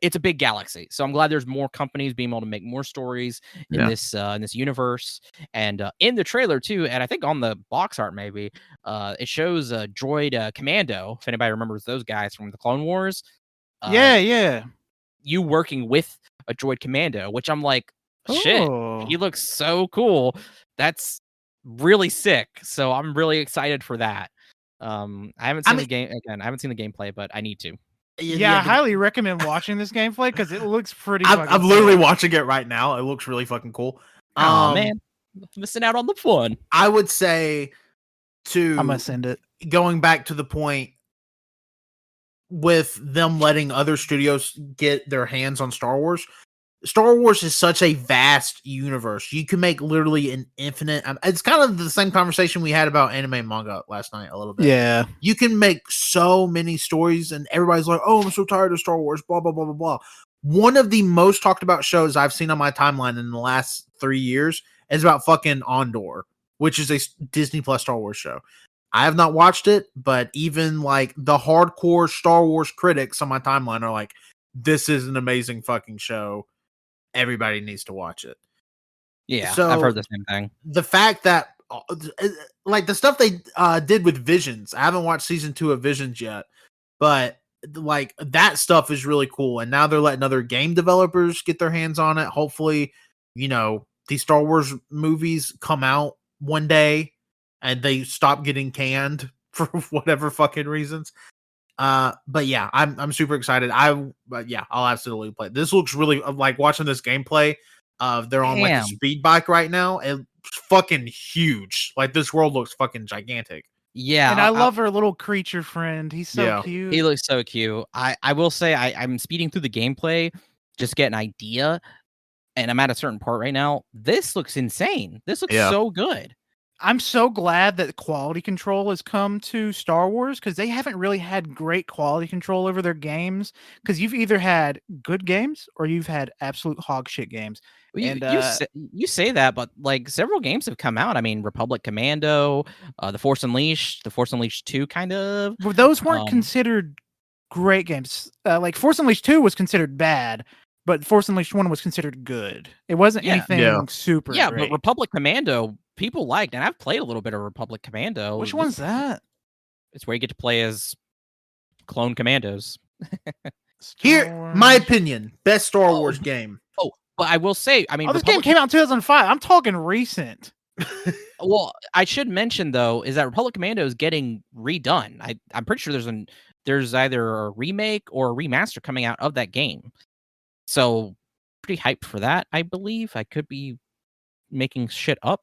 It's a big galaxy, so I'm glad there's more companies being able to make more stories in this universe. And in the trailer too, and I think on the box art maybe, it shows a droid commando. If anybody remembers those guys from the Clone Wars, you working with a droid commando, which I'm like, shit, he looks so cool. That's really sick. So I'm really excited for that. I haven't seen the game again. I haven't seen the gameplay, but I need to. Yeah, I highly recommend watching this gameplay because it looks pretty. I'm literally watching it right now. It looks really fucking cool. Oh man, missing out on the fun. I would say I'm gonna send it. Going back to the point with them letting other studios get their hands on Star Wars. Star Wars is such a vast universe. You can make literally an infinite. It's kind of the same conversation we had about anime and manga last night a little bit. Yeah. You can make so many stories and everybody's like, oh, I'm so tired of Star Wars, blah, blah, blah, blah, blah. One of the most talked about shows I've seen on my timeline in the last 3 years is about fucking Andor, which is a Disney Plus Star Wars show. I have not watched it, but even like the hardcore Star Wars critics on my timeline are like, this is an amazing fucking show. Everybody needs to watch it. Yeah, so I've heard the same thing. The fact that, like, the stuff they did with Visions, I haven't watched season 2 of Visions yet, but like that stuff is really cool. And now they're letting other game developers get their hands on it. Hopefully, these Star Wars movies come out one day and they stop getting canned for whatever fucking reasons. But yeah, I'm super excited. I'll absolutely play. This looks really like watching this gameplay. They're on like a speed bike right now. It's fucking huge. Like this world looks fucking gigantic. Yeah, and I love her little creature friend. He's so cute. He looks so cute. I will say I'm speeding through the gameplay just to get an idea, and I'm at a certain part right now. This looks insane. This looks so good. I'm so glad that quality control has come to Star Wars because they haven't really had great quality control over their games because you've either had good games or you've had absolute hog shit games. You say that, but like several games have come out. I mean, Republic Commando, The Force Unleashed, The Force Unleashed 2 kind of. But those weren't considered great games. Like Force Unleashed 2 was considered bad, but Force Unleashed 1 was considered good. It wasn't anything super great. But Republic Commando people liked, and I've played a little bit of Republic Commando. Which one's that? It's where you get to play as clone commandos. Here, my opinion, best Star Wars game. Oh, but I will say, I mean, this game came out in 2005. I'm talking recent. Well, I should mention though is that Republic Commando is getting redone. I'm pretty sure there's there's either a remake or a remaster coming out of that game. So pretty hyped for that, I believe. I could be making shit up.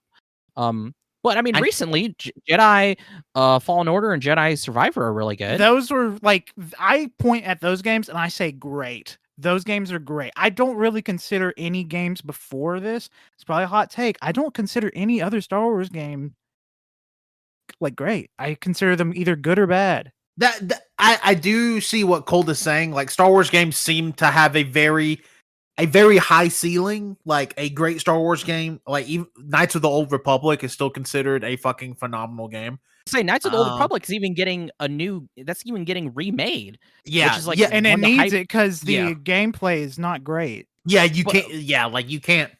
But I mean, recently Jedi Fallen Order and Jedi Survivor are really good. Those were like, I point at those games and I say great. Those games are great. I don't really consider any games before this. It's probably a hot take. I don't consider any other Star Wars game like great. I consider them either good or bad. I do see what Colt is saying. Like, Star Wars games seem to have a very high ceiling. Like, a great Star Wars game, like even Knights of the Old Republic, is still considered a fucking phenomenal game. Say Knights of the Old Republic is even getting that's even getting remade. Yeah, which is like, and it needs it because the gameplay is not great. Yeah, you can't. Yeah, like you can't.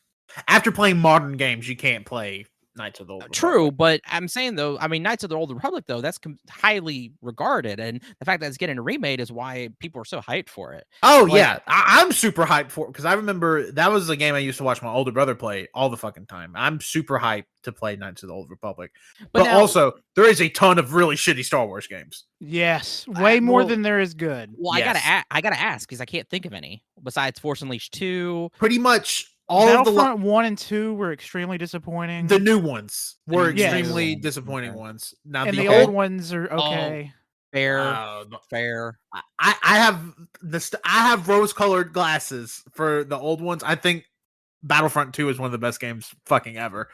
After playing modern games, you can't play Knights of the Old Republic. True, but I'm saying though, I mean, Knights of the Old Republic though, that's highly regarded, and the fact that it's getting remade is why people are so hyped for it. Oh yeah, I'm super hyped for it because I remember that was a game I used to watch my older brother play all the fucking time. I'm super hyped to play Knights of the Old Republic, but now, also there is a ton of really shitty Star Wars games. Yes, way more than there is good. Well, yes. I gotta ask because I can't think of any besides Force Unleashed 2. Pretty much. All Battlefront of the 1 and 2 were extremely disappointing. The new ones were extremely disappointing ones. Now and the old ones are okay. Fair. I have I have rose-colored glasses for the old ones. I think Battlefront 2 is one of the best games fucking ever.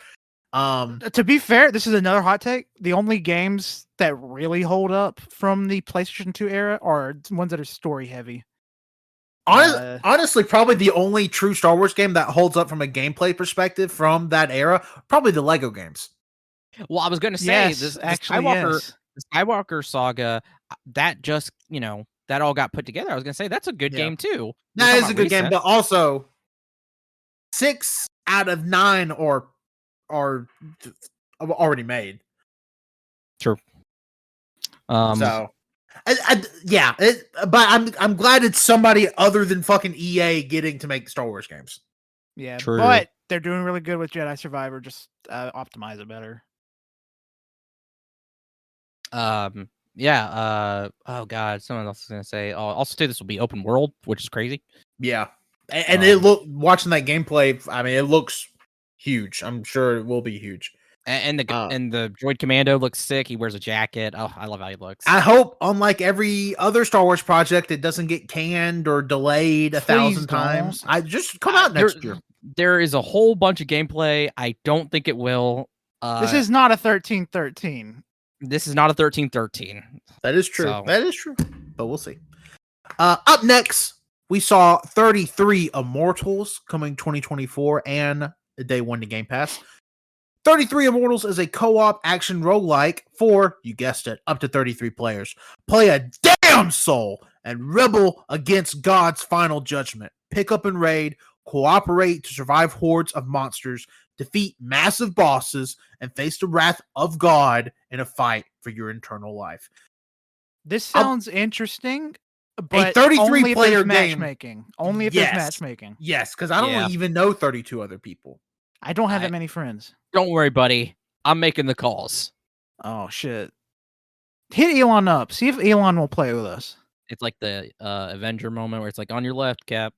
To be fair, this is another hot take. The only games that really hold up from the PlayStation 2 era are ones that are story heavy. Honestly, probably the only true Star Wars game that holds up from a gameplay perspective from that era, probably the Lego games. Well, I was going to say the Skywalker saga, that just, that all got put together. I was going to say that's a good game too. That is a good game, but also 6 out of 9 are already made. True. But I'm glad it's somebody other than fucking EA getting to make Star Wars games. Yeah, true. But they're doing really good with Jedi Survivor. Just optimize it better. Oh god, someone else is gonna say. Also, this will be open world, which is crazy. Yeah, and watching that gameplay. I mean, it looks huge. I'm sure it will be huge. And the droid commando looks sick. He wears a jacket. Oh, I love how he looks. I hope, unlike every other Star Wars project, it doesn't get canned or delayed 1,000 times. I just come out next year. There is a whole bunch of gameplay. I don't think it will. This is not a 1313. This is not a 1313. That is true. That is true. But we'll see. Up next, we saw 33 Immortals coming 2024 and day 1 to Game Pass. 33 Immortals is a co-op action roguelike for, you guessed it, up to 33 players. Play a damn soul and rebel against God's final judgment. Pick up and raid, cooperate to survive hordes of monsters, defeat massive bosses, and face the wrath of God in a fight for your eternal life. This sounds interesting, but a 33 player matchmaking. Only if there's matchmaking. Yes, because I don't even know 32 other people. I don't have that many friends. Don't worry, buddy. I'm making the calls. Oh, shit. Hit Elon up. See if Elon will play with us. It's like the Avenger moment where it's like, on your left, Cap.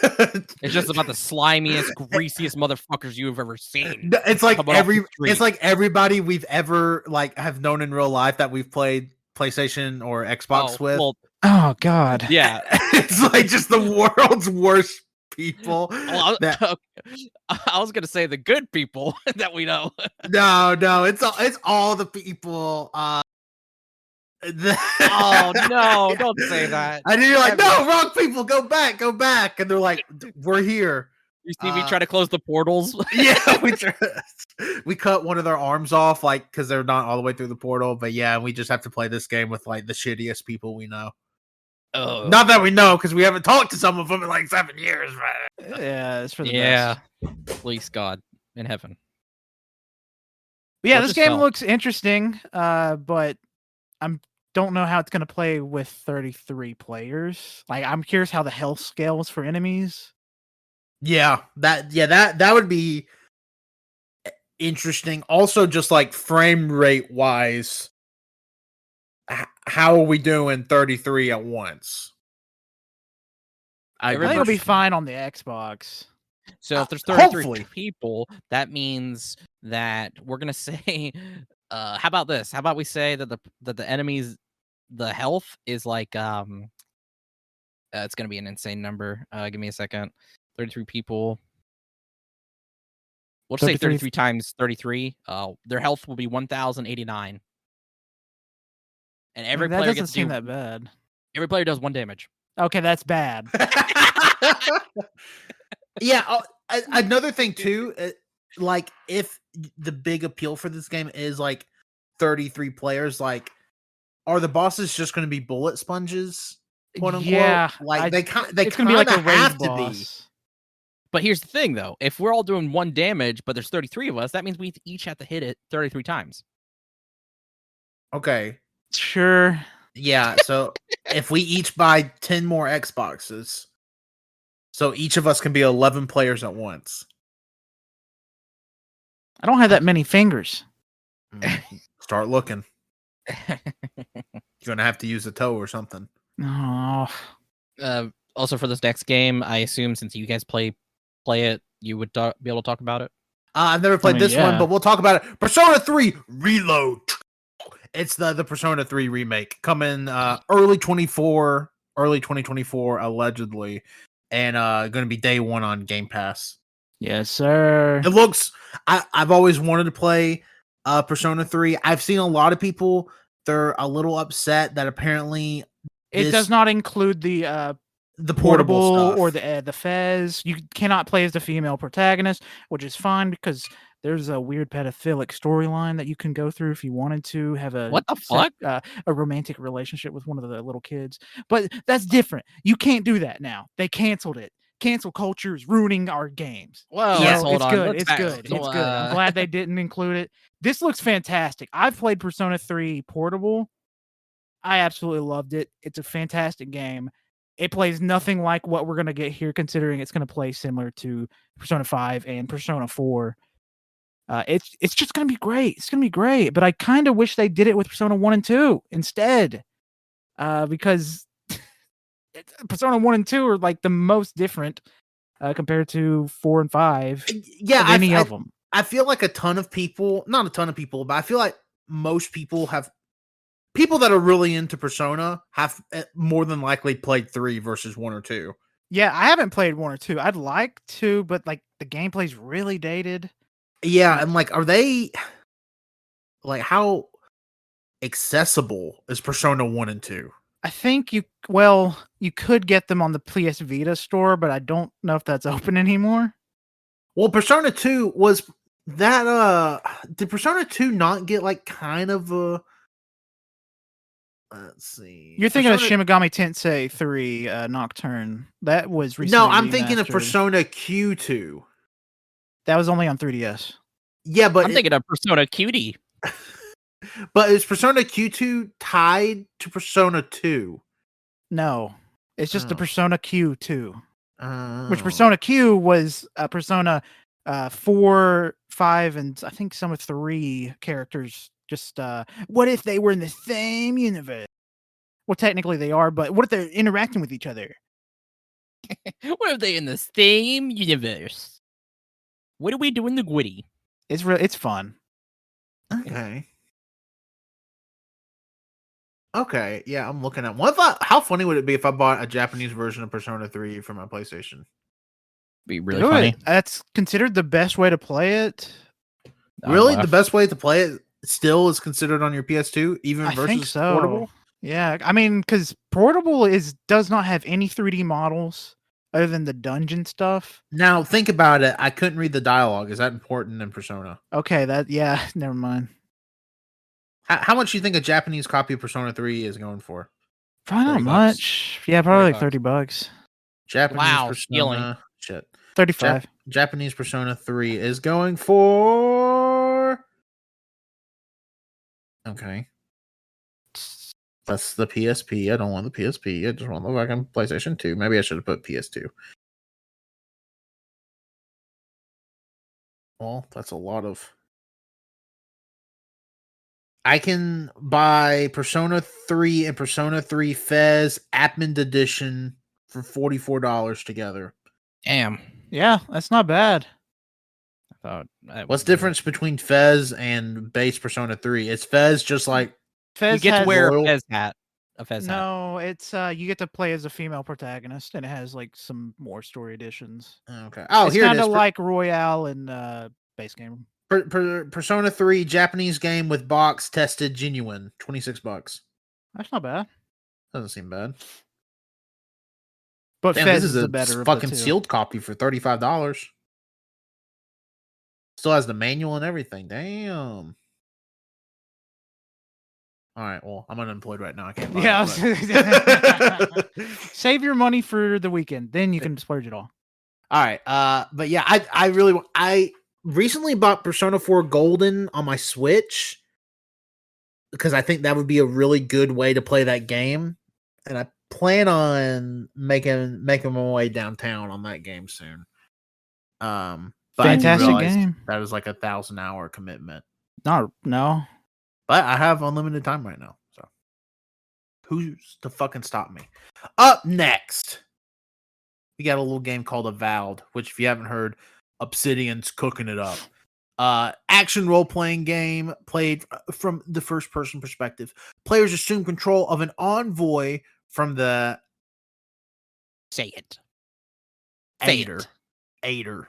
It's just about the slimiest, greasiest motherfuckers you have ever seen. It's like everybody we've ever have known in real life that we've played PlayStation or Xbox with. Well, oh, God. Yeah. It's like just the world's worst people. I was gonna say the good people that we know. No, it's all the people. Oh no! Don't say that. And you're like, no, wrong people. Go back, and they're like, we're here. You see me try to close the portals. Yeah, we cut one of their arms off, because they're not all the way through the portal. But yeah, we just have to play this game with the shittiest people we know. Oh. Not that we know, because we haven't talked to some of them in 7 years, right? Yeah, it's for the best. Please, God in heaven. But yeah, this game looks interesting, but don't know how it's going to play with 33 players. I'm curious how the health scales for enemies. Yeah, that would be interesting. Also, just frame rate wise, how are we doing 33 at once? I think it'll be fine on the Xbox. So if there's 33 hopefully. people, that means that we're gonna say, how about this? How about we say that the enemies, the health is like it's gonna be an insane number. Give me a second. 33 people. We'll say 33 times 33. Their health will be 1,089. And every player doesn't gets seem that bad. Every player does 1 damage. Okay, that's bad. Yeah. Another thing too, like if the big appeal for this game is like 33 players, like are the bosses just going to be bullet sponges? Quote unquote. Yeah, like they kind it's gonna be like a have raid to boss. be. But here's the thing, though: if we're all doing 1 damage, but there's 33 of us, that means we each have to hit it 33 times. Okay. Sure. Yeah. So if we each buy 10 more Xboxes, so each of us can be 11 players at once. I don't have that many fingers. Start looking. You're gonna have to use a toe or something. Oh. Also, for this next game, I assume since you guys play it, you would be able to talk about it. I've never played this one, but we'll talk about it. Persona 3 Reload. It's the Persona 3 remake coming early 2024 allegedly, and going to be day one on Game Pass. Yes, sir. It looks. I've always wanted to play Persona 3. I've seen a lot of people. They're a little upset that apparently it does not include the portable stuff or the Fez. You cannot play as the female protagonist, which is fine because there's a weird pedophilic storyline that you can go through if you wanted to have a what the fuck a romantic relationship with one of the little kids. But that's different. You can't do that now. They canceled it. Cancel culture is ruining our games. Well, yeah, hold it's on. good. It's good. It's good. I'm glad they didn't include it. This looks fantastic. I've played Persona 3 Portable. I absolutely loved it. It's a fantastic game. It plays nothing like what we're going to get here, considering it's going to play similar to Persona 5 and Persona 4. It's just going to be great. It's going to be great. But I kind of wish they did it with Persona 1 and 2 instead. Because Persona 1 and 2 are like the most different compared to 4 and 5. Yeah, of any of them. I feel like a ton of people, not a ton of people, but I feel like most people people that are really into Persona have more than likely played 3 versus 1 or 2. Yeah, I haven't played 1 or 2. I'd like to, but like the gameplay's really dated. Yeah, and like, are they like how accessible is Persona 1 and 2? I think you could get them on the PS Vita store, but I don't know if that's open anymore. Well, Persona 2 was that did Persona 2 not get like kind of a let's see. You're thinking of Shin Megami Tensei 3 Nocturne. That was recently No, I'm thinking of remastered. Persona Q2. That was only on 3DS. Yeah, but I'm thinking of Persona Cutie. But is Persona Q2 tied to Persona 2? No. It's just the Persona Q2. Oh. Which Persona Q was Persona 4, 5, and I think some of 3 characters. Just what if they were in the same universe? Well, technically they are, but what if they're interacting with each other? What if they in the same universe? What do we do in the Gwitty? It's fun. Okay. Okay, yeah, I'm looking at one. How funny would it be if I bought a Japanese version of Persona 3 for my PlayStation? Be really funny. That's considered the best way to play it. Really, the best way to play it still is considered on your PS2, even I versus think so. portable. Yeah, I mean, because portable does not have any 3D models other than the dungeon stuff. Now think about it. I couldn't read the dialogue. Is that important in Persona? Okay, never mind. How much do you think a Japanese copy of Persona 3 is going for? Probably not much. Yeah, probably like $30. Japanese Persona. Shit. 35. Japanese Persona 3 is going for. Okay. That's the PSP. I don't want the PSP. I just want the fucking PlayStation 2. Maybe I should have put PS2. Well, that's a lot of. I can buy Persona 3 and Persona 3 Fez Appment Edition for $44 together. Damn. Yeah, that's not bad. I thought What's the difference between Fez and base Persona 3? Is Fez just like Fez you get to wear royal- a Fez hat? A Fez hat. No, it's you get to play as a female protagonist, and it has like some more story additions. Okay. Oh, It's here it kind is. of like Royale and base game. Persona 3 Japanese game with box tested genuine, $26. That's not bad. Doesn't seem bad. But Damn, Fez this is is a the better fucking of the two. sealed copy for $35. Still has the manual and everything. Damn. All right, well, I'm unemployed right now. I can't buy Yeah. it, Save your money for the weekend, then you can splurge it all. All right, but yeah, I recently bought Persona 4 Golden on my Switch because I think that would be a really good way to play that game, and I plan on making my way downtown on that game soon. But Fantastic I didn't realize game. that was like a 1,000-hour commitment. No. But I have unlimited time right now, so who's to fucking stop me? Up next, we got a little game called Avowed, which if you haven't heard, Obsidian's cooking it up. Action role-playing game played from the first-person perspective. Players assume control of an envoy from the Say it. Aider.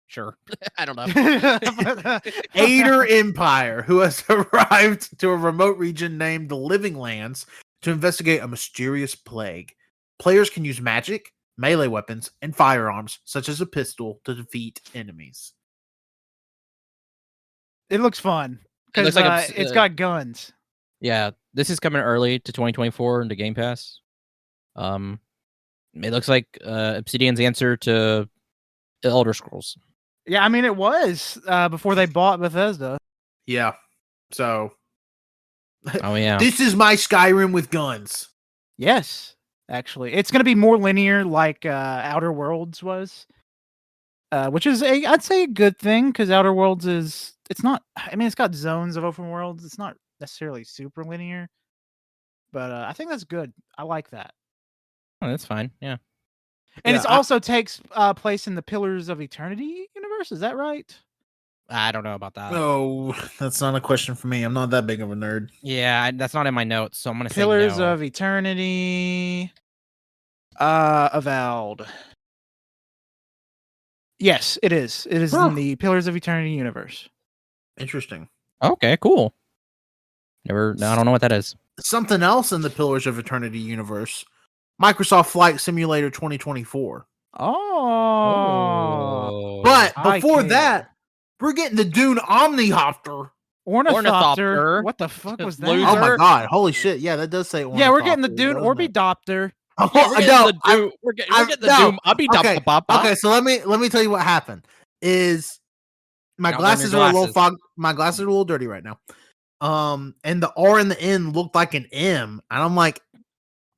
Sure. I don't know. Aider Empire, who has arrived to a remote region named the Living Lands to investigate a mysterious plague. Players can use magic, melee weapons, and firearms, such as a pistol, to defeat enemies. It looks fun It looks because like it's got guns. Yeah, this is coming early to 2024 into Game Pass. It looks like Obsidian's answer to Elder Scrolls. Yeah, I mean it was before they bought Bethesda. Yeah. So, Oh yeah. this is my Skyrim with guns. Yes, actually, it's going to be more linear, like Outer Worlds was, which is I'd say a good thing because Outer Worlds it's not. I mean, it's got zones of open worlds. It's not necessarily super linear, but I think that's good. I like that. Oh, that's fine. Yeah. And Yeah, it also takes place in the Pillars of Eternity universe. Is that right? I don't know about that. No, that's not a question for me. I'm not that big of a nerd. Yeah, that's not in my notes, so I'm gonna Pillars say no. of Eternity. Avowed. Yes, it is. It is Huh. in the Pillars of Eternity universe. Interesting. Okay, cool. No, I don't know what that is. Something else in the Pillars of Eternity universe. Microsoft Flight Simulator 2024. Oh. But I before care. that, we're getting the Dune Omnihopter. Ornithopter. Ornithopter. What the fuck was that? Loser. Oh my god! Holy shit! Yeah, that does say. Yeah, we're getting the Ornithopter, Dune doesn't it? Orbidopter. Oh, Yeah, we're getting no, the Doom. We're getting the no, Doom. I'll be okay, okay. So let me tell you what happened. Is my Don't burn your glasses are a little glasses. fog. My glasses are a little dirty right now. And the R and the N looked like an M, and I'm like,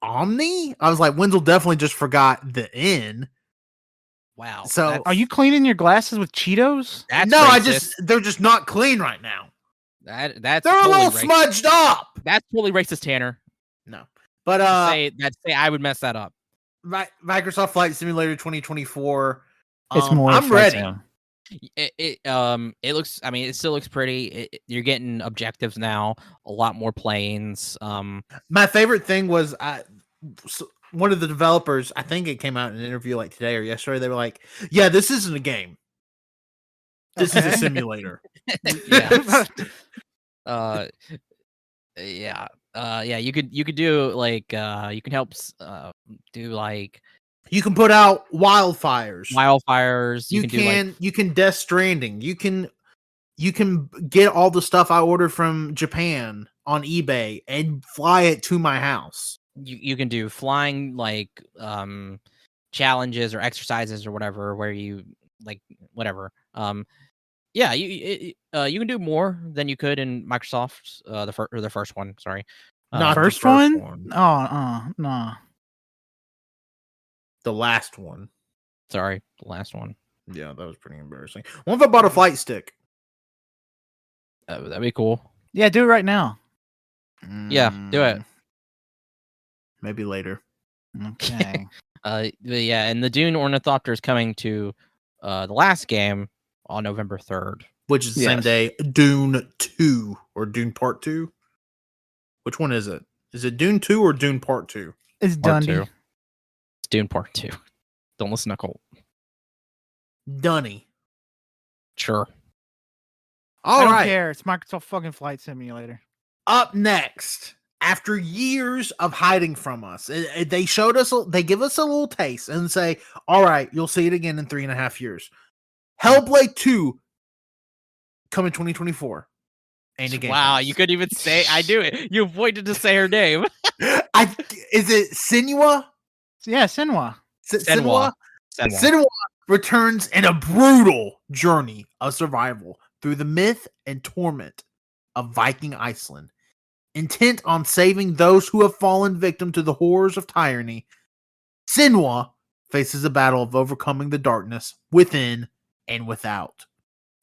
Omni. I was like, Wenzel definitely just forgot the N. Wow. So- that's- Are you cleaning your glasses with Cheetos? That's no, racist. they're just not clean right now. That's They're a totally little racist. smudged up. That's totally racist, Tanner. No, but Say I would mess that up. Microsoft Flight Simulator 2024. It's more. I'm ready. Fun. It looks. I mean, it still looks pretty. You're getting objectives now. A lot more planes. My favorite thing was one of the developers. I think it came out in an interview like today or yesterday. They were like, "Yeah, this isn't a game. This is a Okay. simulator." Yeah. Yeah. You could do like you can help do like You can put out wildfires. wildfires. You can do like you can Death Stranding. You can get all the stuff I ordered from Japan on eBay and fly it to my house. you can do flying like challenges or exercises or whatever where you like whatever. Yeah, you can do more than you could in Microsoft the first one. Sorry, Not the First one? Oh, no. The last one. sorry, the last one. Yeah, that was pretty embarrassing. What if I bought a flight stick? That'd be cool. Yeah, do it right now. Yeah, do it. Maybe later. Okay. Yeah, and the Dune Ornithopter is coming to the last game on November 3rd. Which is the same Yes. day Dune 2 or Dune Part 2. Which one is it? Is it Dune 2 or Dune Part 2? It's Part Dundee. 2. It's Dune Part 2. Don't listen to Colt. Dunny. Sure. I All don't right. care. It's Microsoft fucking Flight Simulator. Up next, after years of hiding from us, they showed us, they give us a little taste and say, all right, you'll see it again in 3.5 years. Hellblade 2 coming 2024. And again. Wow, you couldn't even say I do it. You avoided to say her name. Is it Senua? Yeah, Senua. Senua? Senua returns in a brutal journey of survival through the myth and torment of Viking Iceland. Intent on saving those who have fallen victim to the horrors of tyranny, Senua faces a battle of overcoming the darkness within and without.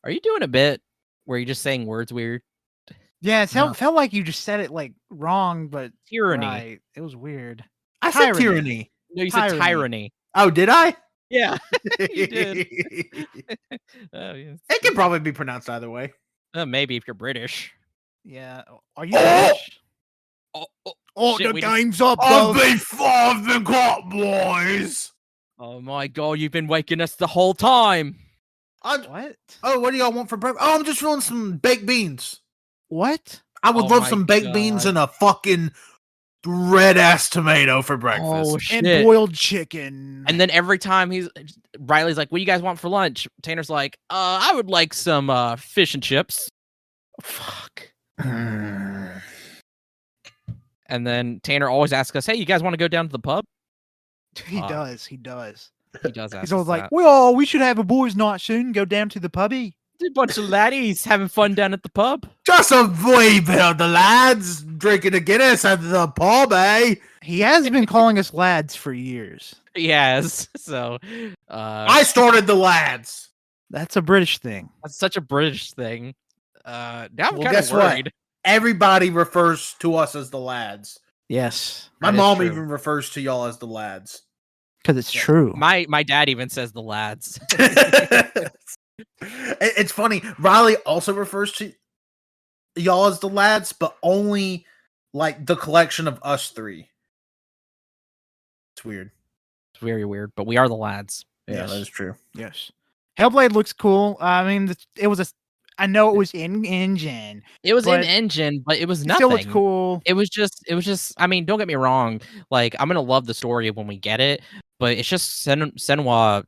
Are you doing a bit where you're just saying words weird? Yeah, it felt like you just said it like wrong, but Tyranny. right. It was weird. I said tyranny. No, you said tyranny. Oh, did I? Yeah, you did. Oh, yes. It can probably be pronounced either way. Maybe if you're British. Yeah. Are you British? Oh, shit, the game's up, I've been caught, boys. Oh my god, you've been waking us the whole time. What? Oh, what do y'all want for breakfast? Oh, I'm just feeling some baked beans. What? I would love some baked beans and a fucking red ass tomato for breakfast. Oh shit. And boiled chicken. And then every time Riley's like, "What do you guys want for lunch?" Tanner's like, I would like some fish and chips." Fuck. And then Tanner always asks us, "Hey, you guys want to go down to the pub?" He does. He does. He does ask He's always us like, that. "Well, we should have a boys' night soon. Go down to the pubby." A bunch of laddies having fun down at the pub. Just a wee bit of the lads drinking a Guinness at the pub, eh? He has been calling us lads for years. Yes. So I started the lads. That's a British thing. That's such a British thing. Now I'm Well, kind guess of worried. what? Everybody refers to us as the lads. Yes. My That is mom true. even refers to y'all as the lads. Because it's true. My dad even says the lads. It's funny. Riley also refers to y'all as the lads, but only like the collection of us three. It's weird. It's very weird, but we are the lads. Yeah, that is true. Yes. Hellblade looks cool. I mean, it was I know it was in engine. It was in But engine, but it was It nothing. still looks cool. It was just. I mean, don't get me wrong. Like, I'm gonna love the story when we get it, but it's just Senua,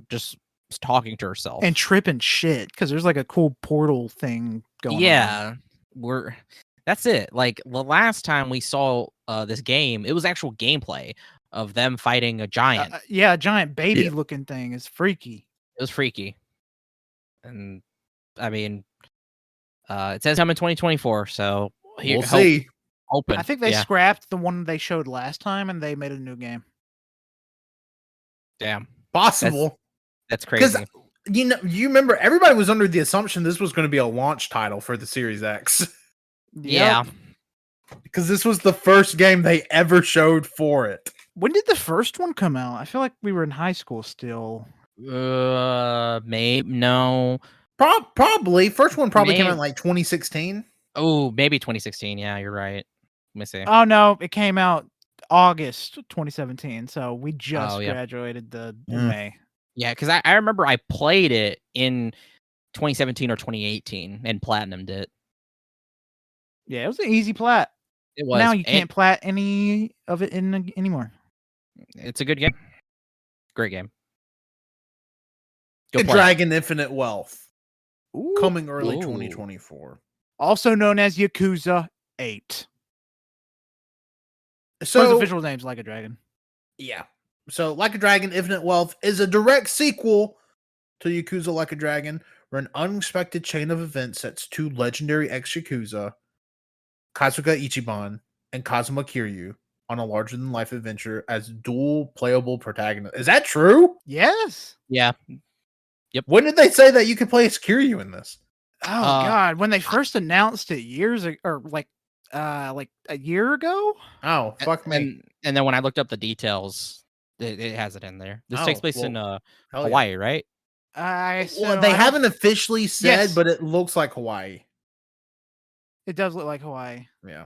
just talking to herself And tripping shit. Because there's like a cool portal thing going on. Yeah, that's it. Like the last time we saw this game, it was actual gameplay of them fighting a giant. Yeah, a giant baby looking thing is freaky. It was freaky, and I mean, it says I'm in 2024. So We'll see. Open. I think they yeah. scrapped the one they showed last time and they made a new game. Damn, Possible. that's crazy. You remember everybody was under the assumption this was going to be a launch title for the Series X. Yeah. Because this was the first game they ever showed for it. When did the first one come out? I feel like we were in high school still. Maybe no. Probably. First one probably came out in Maybe. like 2016. Oh, maybe 2016. Yeah, you're right. Let me see. Oh no, it came out August 2017. So we just Oh, yeah. graduated in May. Yeah, because I remember I played it in 2017 or 2018 and platinumed it. Yeah, it was an easy plat. It was. Now you can't plat any of it anymore. It's a good game. Great game. Go play. Dragon Infinite Wealth. Ooh. Coming early Ooh. 2024. Also known as Yakuza 8. So His official name's Like a Dragon. yeah. So Like a Dragon Infinite Wealth is a direct sequel to Yakuza Like a Dragon, where an unexpected chain of events sets two legendary ex-Yakuza, Kasuga Ichiban and Kazuma Kiryu, on a larger-than-life adventure as dual playable protagonists. Is that true? Yes. Yeah. When did they say that you could play as Kiryu in this? Oh God! When they first announced it years ago, or like a year ago. Oh, fuck me. And then when I looked up the details, it has it in there. This takes place in Hawaii, right? Well, they haven't officially said, but it looks like Hawaii. It does look like Hawaii. Yeah.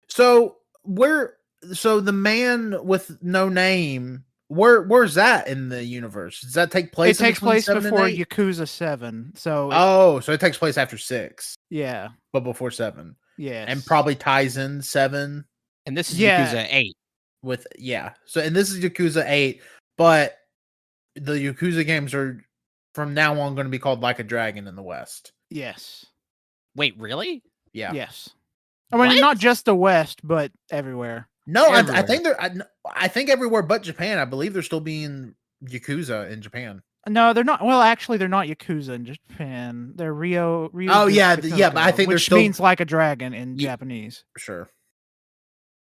So the man with no name, where's that in the universe? Does that take place? It takes place before Yakuza 7. So it takes place after 6. Yeah. But before 7. Yeah. And probably ties in 7. And this is Yakuza 8. And this is Yakuza 8, but the Yakuza games are from now on going to be called Like a Dragon in the West. Yes. Wait, really? Yeah. Yes. I mean, not just the West, but everywhere. No, I think I think everywhere but Japan. I believe they're still being Yakuza in Japan. No, they're not. Well, actually, they're not Yakuza in Japan. They're Ryo. Oh yeah, but I think which means like a dragon in Japanese. Sure.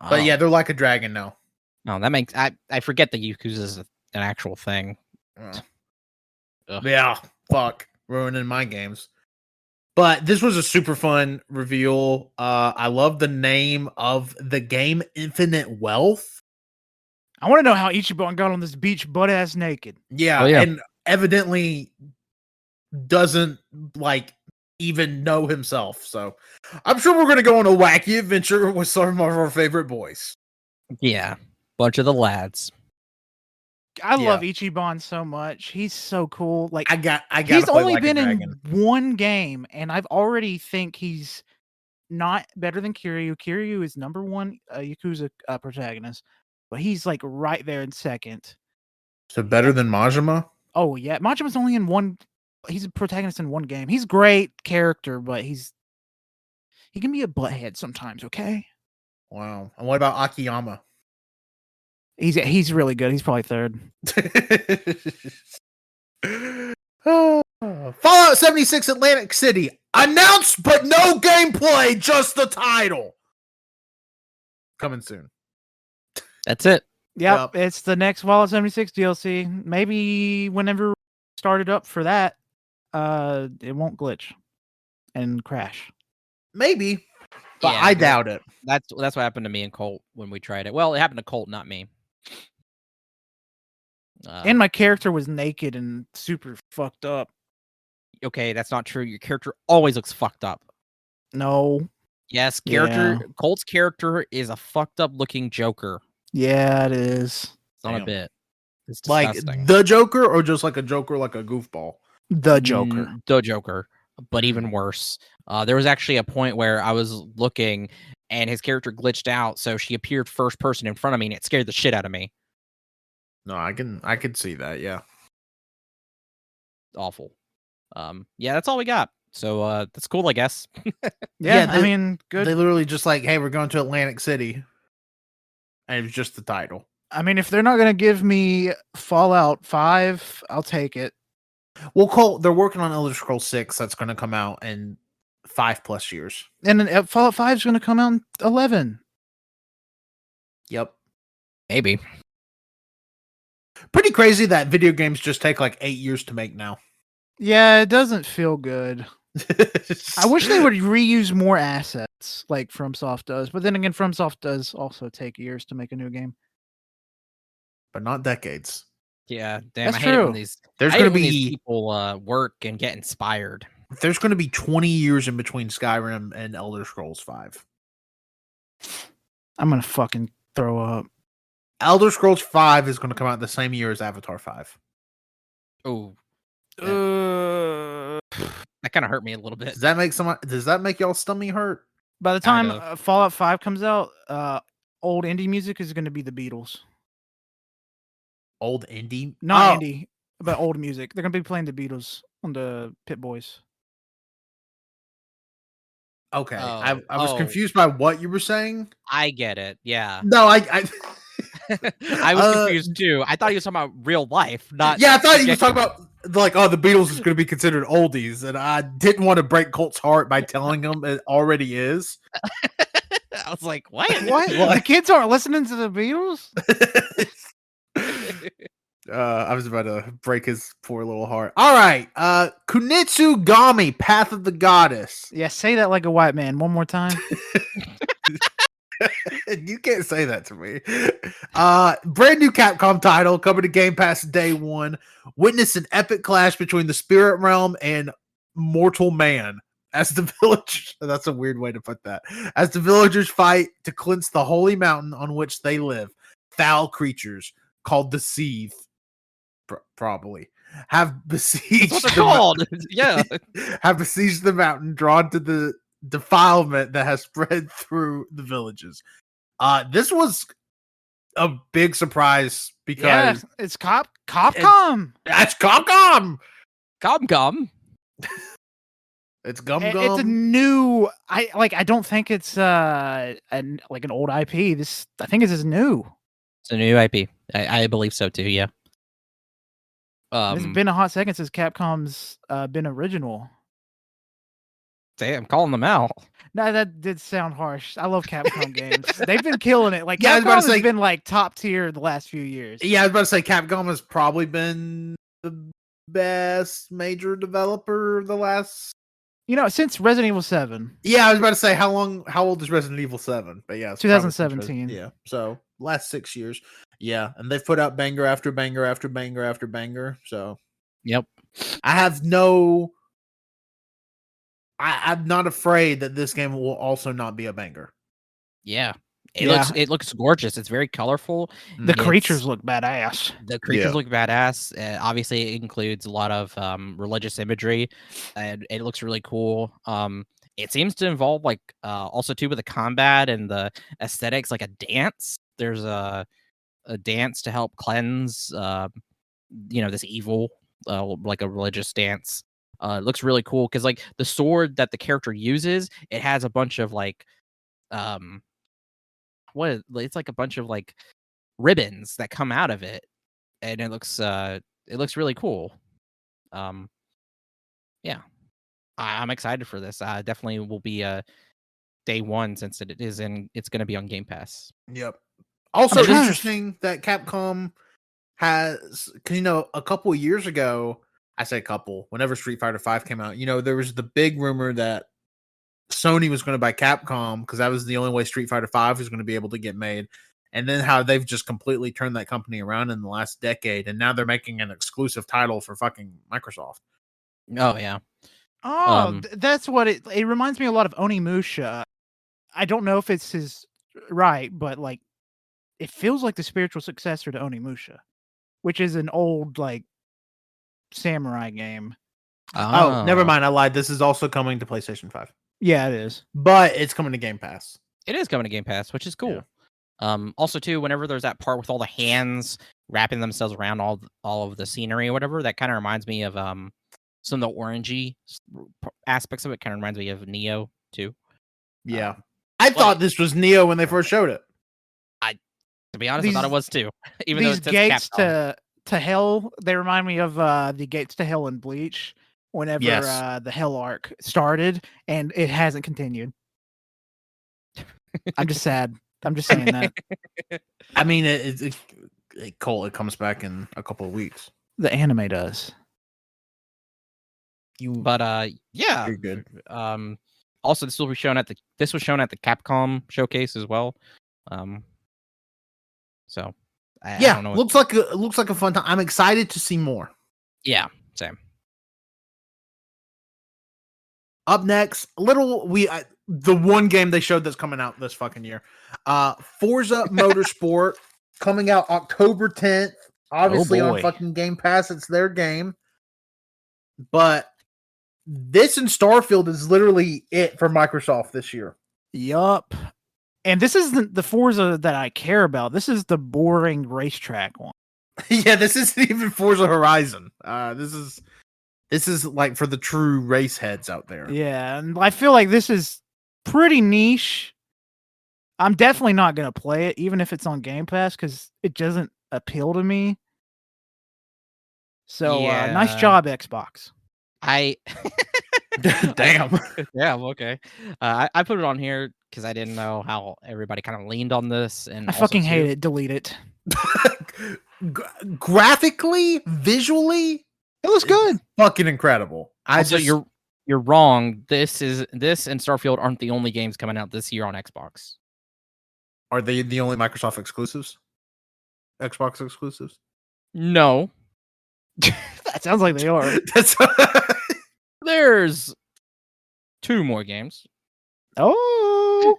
But yeah, they're like a dragon now. No, that makes I forget that Yakuza is an actual thing. Yeah, fuck, ruining my games. But this was a super fun reveal. I love the name of the game, Infinite Wealth. I want to know how Ichiban got on this beach butt ass naked. Yeah, and evidently doesn't even know himself. So I'm sure we're gonna go on a wacky adventure with some of our favorite boys. Yeah, bunch of the lads. I love Ichiban so much. He's so cool. Like he's only been in one game, and I've already think he's not better than Kiryu. Kiryu is number 1 Yakuza protagonist, but he's like right there in second. So better than Majima? Oh yeah, Majima's only in one. He's a protagonist in one game. He's great character, but he can be a butthead sometimes. Okay. Wow. And what about Akiyama? He's really good. He's probably third. Fallout 76 Atlantic City announced, but no gameplay, just the title. Coming soon. That's it. Yep. It's the next Fallout 76 DLC. Maybe whenever started up for that, it won't glitch and crash. Maybe, but I doubt it. That's what happened to me and Colt when we tried it. Well, it happened to Colt, not me. And my character was naked and super fucked up. Okay, that's not true. Your character always looks fucked up. No. Yes, Colt's character is a fucked up looking Joker. Yeah, it is. It's not a bit. It's disgusting. Like the Joker, or just like a Joker, like a goofball? The Joker. The Joker, but even worse. There was actually a point where I was looking and his character glitched out, so she appeared first person in front of me, and it scared the shit out of me. No, I can see that. Yeah, awful. Yeah, that's all we got. So that's cool, I guess. Yeah, I mean, good. They literally just like, hey, we're going to Atlantic City, and it was just the title. I mean, if they're not gonna give me Fallout 5, I'll take it. Well, Colt, they're working on Elder Scrolls 6. That's going to come out in 5+ years, and then Fallout 5 is going to come out in 11. Yep, maybe. Pretty crazy that video games just take like 8 years to make now. Yeah, it doesn't feel good. I wish they would reuse more assets like FromSoft does, but then again, FromSoft does also take years to make a new game, but not decades. Yeah, damn, that's I hate true. It when these people work and get inspired. There's going to be 20 years in between Skyrim and Elder Scrolls 5. I'm gonna fucking throw up. Elder Scrolls 5 is going to come out the same year as Avatar 5. Oh, that kind of hurt me a little bit. Does that make y'all stomach hurt? By the time Fallout 5 comes out, old indie music is going to be the Beatles. Old indie? Not indie, but old music. They're going to be playing the Beatles on the Pit Boys. Okay. I was confused by what you were saying. I get it. Yeah. No, I I was confused too. I thought he was talking about real life, not. Yeah, I thought he was talking about like, the Beatles is going to be considered oldies, and I didn't want to break Colt's heart by telling him it already is. I was like, what? What? The kids aren't listening to the Beatles? I was about to break his poor little heart. All right. Kunitsu Gami, Path of the Goddess. Yeah, say that like a white man one more time. You can't say that to me. Brand new Capcom title coming to Game Pass day one. Witness an epic clash between the spirit realm and mortal man. As the villagers, that's a weird way to put that. As the villagers fight to cleanse the holy mountain on which they live, foul creatures called the Seethe, probably, have besieged. That's what they're called. Yeah, have besieged the mountain, drawn to the defilement that has spread through the villages. This was a big surprise because it's Capcom. That's Capcom. Capcom. It's Gum. It's a new. I don't think it's an old IP. I think it's new. It's a new IP. I believe so too. Yeah. It's been a hot second since Capcom's been original. I'm calling them out. No, that did sound harsh. I love Capcom games. They've been killing it. Like, yeah, Capcom has been like top tier the last few years. Yeah, I was about to say Capcom has probably been the best major developer the last. Since Resident Evil 7. Yeah, I was about to say how old is Resident Evil 7? But yeah, 2017. Yeah, so last 6 years. Yeah, and they've put out banger after banger after banger after banger. So, yep. I'm not afraid that this game will also not be a banger. Yeah. It looks gorgeous. It's very colorful. The creatures look badass. Look badass. Obviously, it includes a lot of religious imagery, and it looks really cool. It seems to involve also too with the combat and the aesthetics, like a dance. There's a dance to help cleanse, this evil, like a religious dance. It looks really cool because the sword that the character uses, it has a bunch of it's like a bunch of ribbons that come out of it, and it looks really cool. Yeah, I'm excited for this. Definitely will be day one since it's going to be on Game Pass. Yep. Also interesting that Capcom has, a couple of years ago, I say couple, whenever Street Fighter V came out, there was the big rumor that Sony was going to buy Capcom because that was the only way Street Fighter V was going to be able to get made. And then how they've just completely turned that company around in the last decade. And now they're making an exclusive title for fucking Microsoft. Oh, yeah. Oh, that's what it reminds me a lot of Onimusha. I don't know if it's his right, but it feels like the spiritual successor to Onimusha, which is an old samurai game. Oh, never mind. I lied. This is also coming to PlayStation 5. Yeah, it is. But it's coming to Game Pass. It is coming to Game Pass, which is cool. Yeah. Also, too, whenever there's that part with all the hands wrapping themselves around all of the scenery or whatever, that kind of reminds me of some of the orangey aspects of it. Kind of reminds me of Neo, too. Yeah. I thought this was Neo when they first showed it. To be honest, I thought it was, too. Even these though gates to hell, they remind me of the gates to hell in Bleach. Whenever the Hell arc started, and it hasn't continued. I'm just sad. I'm just saying that. I mean, Colt, it comes back in a couple of weeks. The anime does. Yeah, you're good. Also, this was shown at the Capcom showcase as well. So I don't know. Looks like a fun time. I'm excited to see more. Yeah, same. Up next, the one game they showed that's coming out this fucking year. Forza Motorsport coming out October 10th. Obviously on fucking Game Pass, it's their game. But this and Starfield is literally it for Microsoft this year. Yup. And this isn't the Forza that I care about. This is the boring racetrack one. Yeah, this isn't even Forza Horizon. This is for the true race heads out there. Yeah, and I feel like this is pretty niche. I'm definitely not going to play it, even if it's on Game Pass, because it doesn't appeal to me. So, nice job, Xbox. Damn. Yeah, okay. I put it on here because I didn't know how everybody kind of leaned on this. And I fucking hate it. Delete it. graphically, visually, it looks good. Fucking incredible. You're wrong. This and Starfield aren't the only games coming out this year on Xbox. Are they the only Microsoft exclusives? Xbox exclusives? No. That sounds like they are. There's 2 more games. Oh.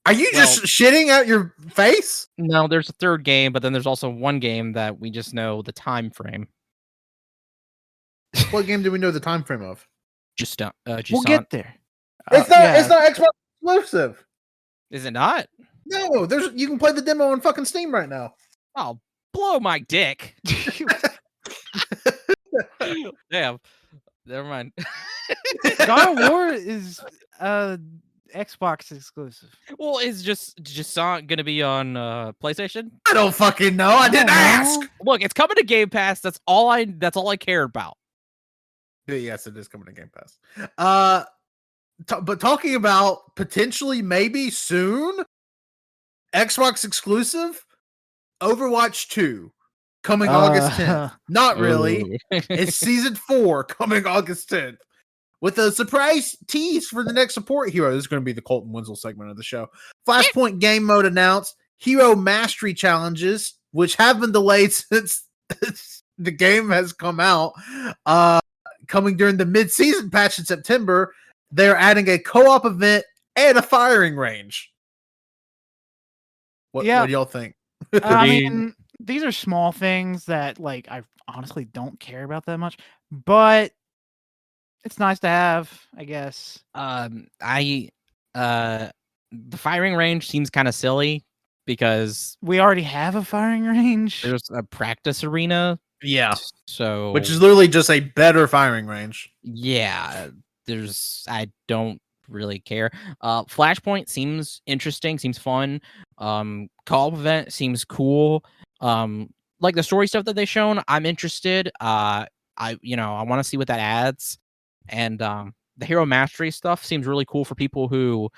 Are you just shitting out your face? No, there's a 3rd game, but then there's also one game that we just know the time frame. What game do we know the time frame of? We'll get there. It's not Xbox exclusive. Is it not? No, you can play the demo on fucking Steam right now. Oh, blow my dick. Damn. Never mind. God of War is Xbox exclusive. Well, it's just not gonna be on PlayStation. I don't fucking know. I didn't ask. Look, it's coming to Game Pass. That's all I care about. Yes, it is coming to Game Pass. But talking about potentially maybe soon Xbox exclusive, Overwatch 2 coming August 10th. Not really. It's Season 4 coming August 10th. With a surprise tease for the next support hero. This is going to be the Colt and Wenzel segment of the show. Flashpoint game mode announced. Hero mastery challenges, which have been delayed since the game has come out. Coming during the mid-season patch in September. They're adding a co-op event and a firing range. What do y'all think? I mean, these are small things that, like, I honestly don't care about that much, but it's nice to have, I guess. The firing range seems kind of silly because we already have a firing range. There's a practice arena. Yeah. So which is literally just a better firing range. Yeah. I don't really care. Flashpoint seems interesting, seems fun. Co-op event seems cool. Like the story stuff that they've shown, I'm interested. I want to see what that adds. And the hero mastery stuff seems really cool for people who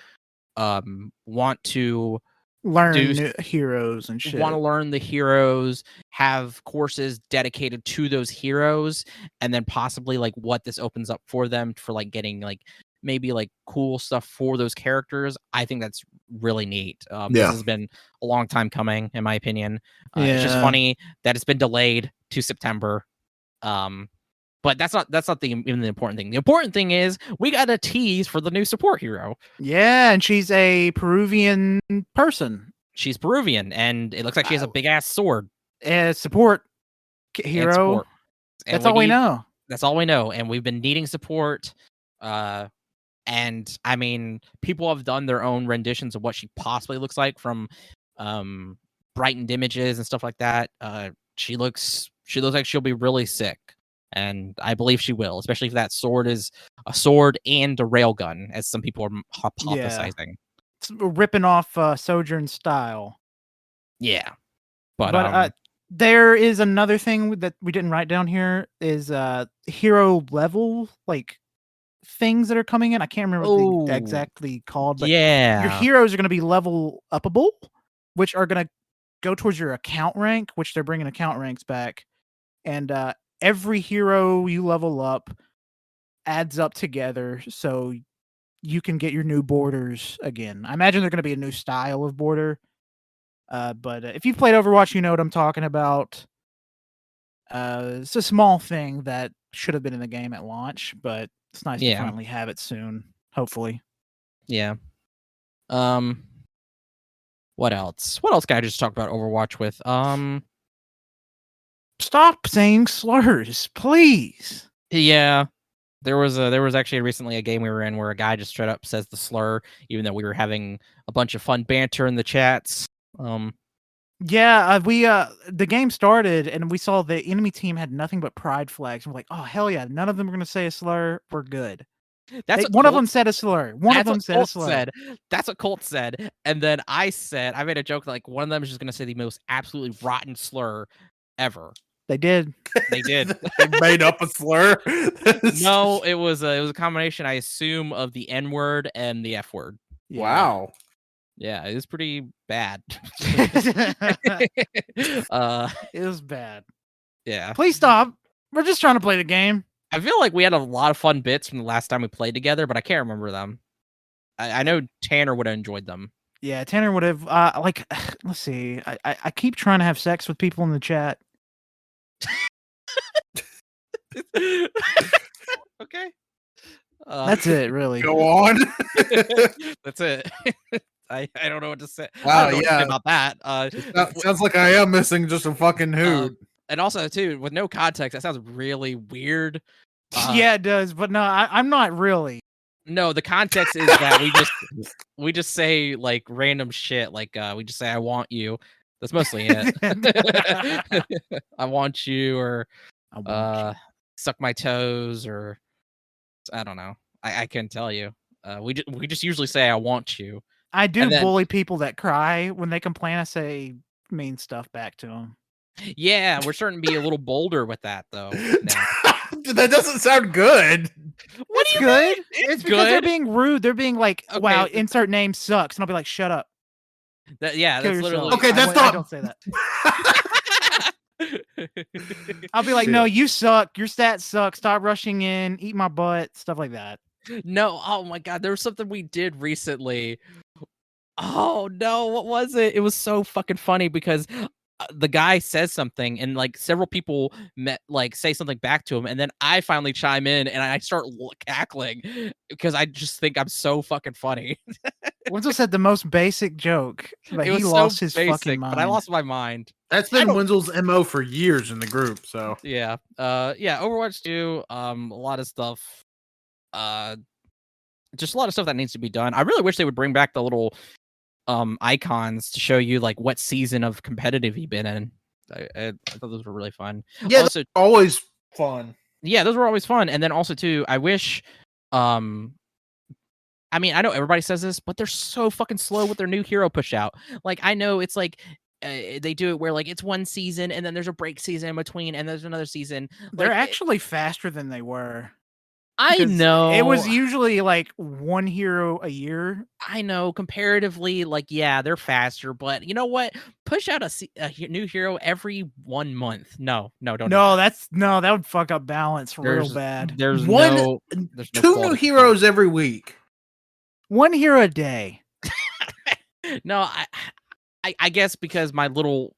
want to learn new heroes and shit. Want to learn the heroes, have courses dedicated to those heroes, and then possibly like what this opens up for them for like getting like maybe like cool stuff for those characters. I think that's really neat. This has been a long time coming, in my opinion. It's just funny that it's been delayed to September. But that's not even the important thing. The important thing is we got a tease for the new support hero. Yeah, and she's a Peruvian person. She's Peruvian, and it looks like she has a big ass sword. Support hero. That's all we know. That's all we know, and we've been needing support. And I mean, people have done their own renditions of what she possibly looks like from brightened images and stuff like that. She looks like she'll be really sick. And I believe she will, especially if that sword is a sword and a railgun, as some people are hypothesizing. Yeah. It's ripping off Sojourn style. Yeah. But there is another thing that we didn't write down here is hero level, like, things that are coming in. I can't remember what they exactly called, but your heroes are going to be level upable, which are going to go towards your account rank, which they're bringing account ranks back. And every hero you level up adds up together so you can get your new borders again. I imagine they're going to be a new style of border. But if you've played Overwatch, you know what I'm talking about. It's a small thing that should have been in the game at launch, but it's nice to finally have it soon, hopefully. Yeah. What else? What else can I just talk about Overwatch with? Stop saying slurs, please. Yeah. There was actually recently a game we were in where a guy just straight up says the slur, even though we were having a bunch of fun banter in the chats. The game started and we saw the enemy team had nothing but pride flags. We're like, oh hell yeah, none of them are gonna say a slur. We're good. That's one of them said a slur. That's what Colt said. And then I made a joke like one of them is just gonna say the most absolutely rotten slur ever. They did. They made up a slur. No, it was a combination, I assume, of the N word and the F word. Yeah. Wow. Yeah, it was pretty bad. It was bad. Yeah. Please stop. We're just trying to play the game. I feel like we had a lot of fun bits from the last time we played together, but I can't remember them. I know Tanner would have enjoyed them. Yeah, Tanner would have like let's see. I keep trying to have sex with people in the chat. Okay. That's it, really. Go on. That's it. I don't know what to say. Wow, I don't know what to say about that. Sounds like I am missing just a fucking hoot. And also, too, with no context, that sounds really weird. Yeah, it does, but no, I'm not really. No, the context is that we just say like random shit, like we just say "I want you." That's mostly it. I want you, or suck my toes, or I don't know. I couldn't tell you. We just usually say "I want you." I do bully people that cry when they complain. I say mean stuff back to them. Yeah, we're starting to be a little bolder with that, though. Now. That doesn't sound good. What It's do you good. mean? It's because they're being rude. They're being like, Okay. "Wow, insert name sucks," and I'll be like, "Shut up." That's Kill literally yourself. Okay, that's I not. don't say that. I'll be like, "No, you suck. Your stats suck. Stop rushing in. Eat my butt." Stuff like that. No, oh my god, there was something we did recently. Oh no, what was it? It was so fucking funny because the guy says something and like several people say something back to him, and then I finally chime in and I start cackling because I just think I'm so fucking funny. Wenzel said the most basic joke, but It he was lost so his basic, fucking mind. but I lost my mind. That's been Wenzel's MO for years in the group. So Yeah, Overwatch 2, a lot of stuff, just a lot of stuff that needs to be done. I really wish they would bring back the little icons to show you like what season of competitive you've been in. I thought those were really fun. yeah, Also, always fun. yeah, those were always fun. And then also too, I wish, I mean, I know everybody says this, but they're so fucking slow with their new hero push out. Like, I know it's like they do it where like it's one season and then there's a break season in between and there's another season. They're Like, actually faster than they were. I Because know it was usually like one hero a year. I know comparatively, like, yeah, they're faster, but you know what? Push out a new hero every 1 month. No, don't. Do that would fuck up balance real bad. There's Two new quality heroes every week. One hero a day. No, I guess because my little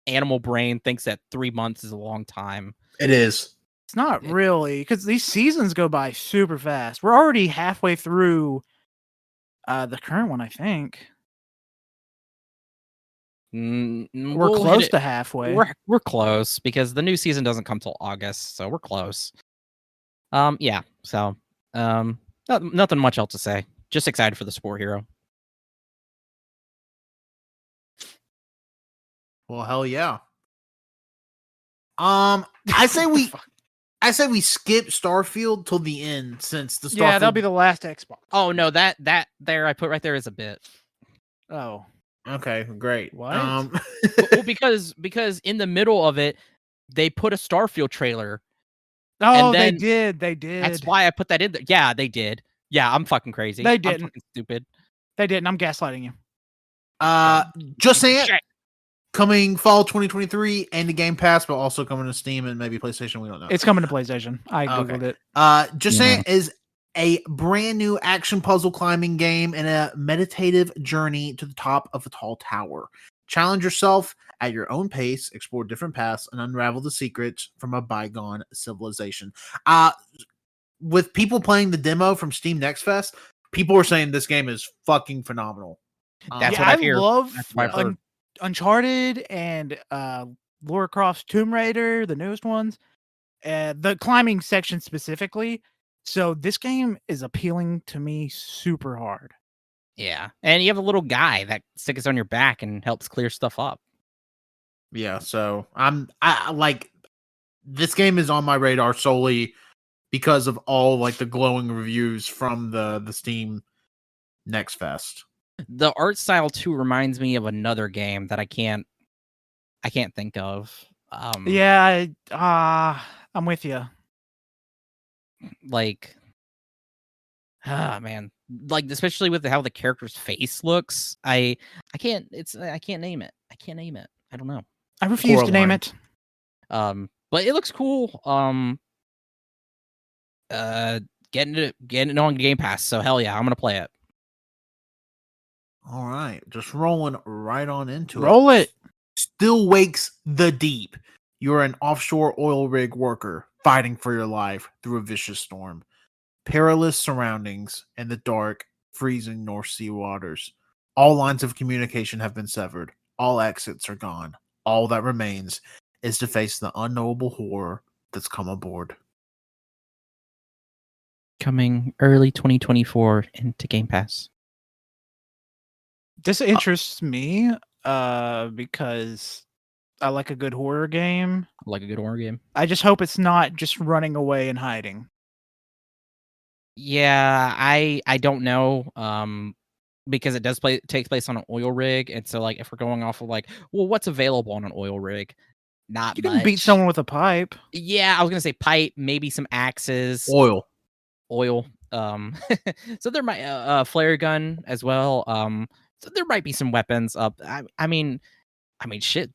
animal brain thinks that 3 months is a long time. It is. It's not really, because these seasons go by super fast. We're already halfway through the current one, I think. We're close to halfway. We're close because the new season doesn't come till August, so we're close. Yeah. So, nothing much else to say. Just excited for the sport hero. Well, hell yeah. I say we skip Starfield till the end since the Starfield. Yeah, that'll be the last Xbox. Oh no, that there I put right there is a bit. Oh. Okay, great. What? Well, because in the middle of it, they put a Starfield trailer. Oh, they did. That's why I put that in there. Yeah, they did. Yeah, I'm fucking crazy. They didn't. I'm fucking stupid. They didn't. I'm gaslighting you. Just saying. Coming fall 2023 and the Game Pass, but also coming to Steam and maybe PlayStation. We don't know. It's coming to PlayStation. I googled it. Just saying is a brand new action puzzle climbing game and a meditative journey to the top of a tall tower. Challenge yourself at your own pace, explore different paths, and unravel the secrets from a bygone civilization. With people playing the demo from Steam Next Fest, people are saying this game is fucking phenomenal. That's what I hear. Love That's what I've heard. Uncharted and Lara Croft's Tomb Raider, the newest ones, the climbing section specifically. So this game is appealing to me super hard. Yeah, and you have a little guy that sticks on your back and helps clear stuff up. Yeah, so I like this game is on my radar solely because of all like the glowing reviews from the Steam Next Fest. The art style too reminds me of another game that I can't think of. Yeah, I'm with you. Like, man, like especially with how the character's face looks. I can't name it. I don't know. I refuse to name it. But it looks cool. Getting it on Game Pass. So hell yeah, I'm gonna play it. All right, just rolling right on into it. Roll it. Still wakes the deep. You're an offshore oil rig worker fighting for your life through a vicious storm. Perilous surroundings and the dark, freezing North Sea waters. All lines of communication have been severed. All exits are gone. All that remains is to face the unknowable horror that's come aboard. Coming early 2024 into Game Pass. This interests me because I like a good horror game. I just hope it's not just running away and hiding. Yeah, I don't know. Because it does take place on an oil rig, and so like if we're going off of like, well, what's available on an oil rig? Not you much. can beat someone with a pipe. Yeah, I was gonna say pipe, maybe some axes. Oil. So there might flare gun as well. So there might be some weapons up. I mean, shit.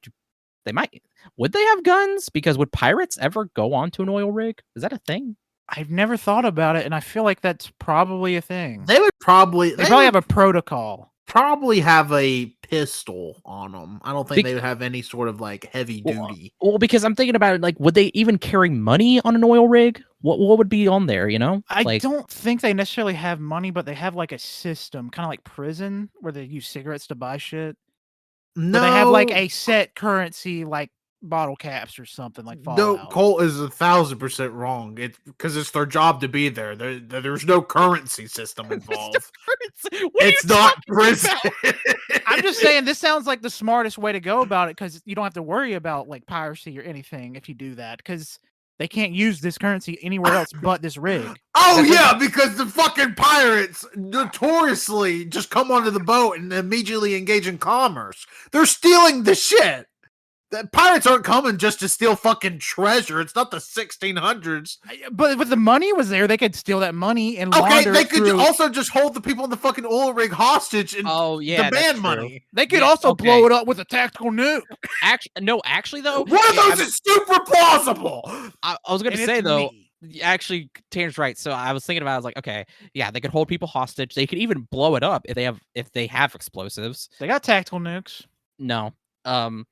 They might. Would they have guns? Because would pirates ever go onto an oil rig? Is that a thing? I've never thought about it, and I feel like that's probably a thing. They probably have a protocol. Probably have a pistol on them. I don't think they would have any sort of like heavy duty. Well, because I'm thinking about it, like, would they even carry money on an oil rig? What would be on there? You know, I don't think they necessarily have money, but they have like a system, kind of like prison, where they use cigarettes to buy shit. No, they have like a set currency, like bottle caps or something like Fallout. No, Colt is 1,000% wrong. It's because it's their job to be there. There's no currency system involved. It's not prison. I'm just saying this sounds like the smartest way to go about it, because you don't have to worry about like piracy or anything if you do that, because they can't use this currency anywhere else but this rig. Oh yeah, because the fucking pirates notoriously just come onto the boat and immediately engage in commerce. They're stealing the shit. The pirates aren't coming just to steal fucking treasure. It's not the 1600s. But if the money was there, they could steal that money and launder they could also just hold the people in the fucking oil rig hostage and demand money. They could also blow it up with a tactical nuke. Actually though, one of those is super plausible. I was gonna say though. Actually, Tanner's right. So I was thinking about it, I was like, okay, yeah, they could hold people hostage. They could even blow it up if they have explosives. They got tactical nukes. No.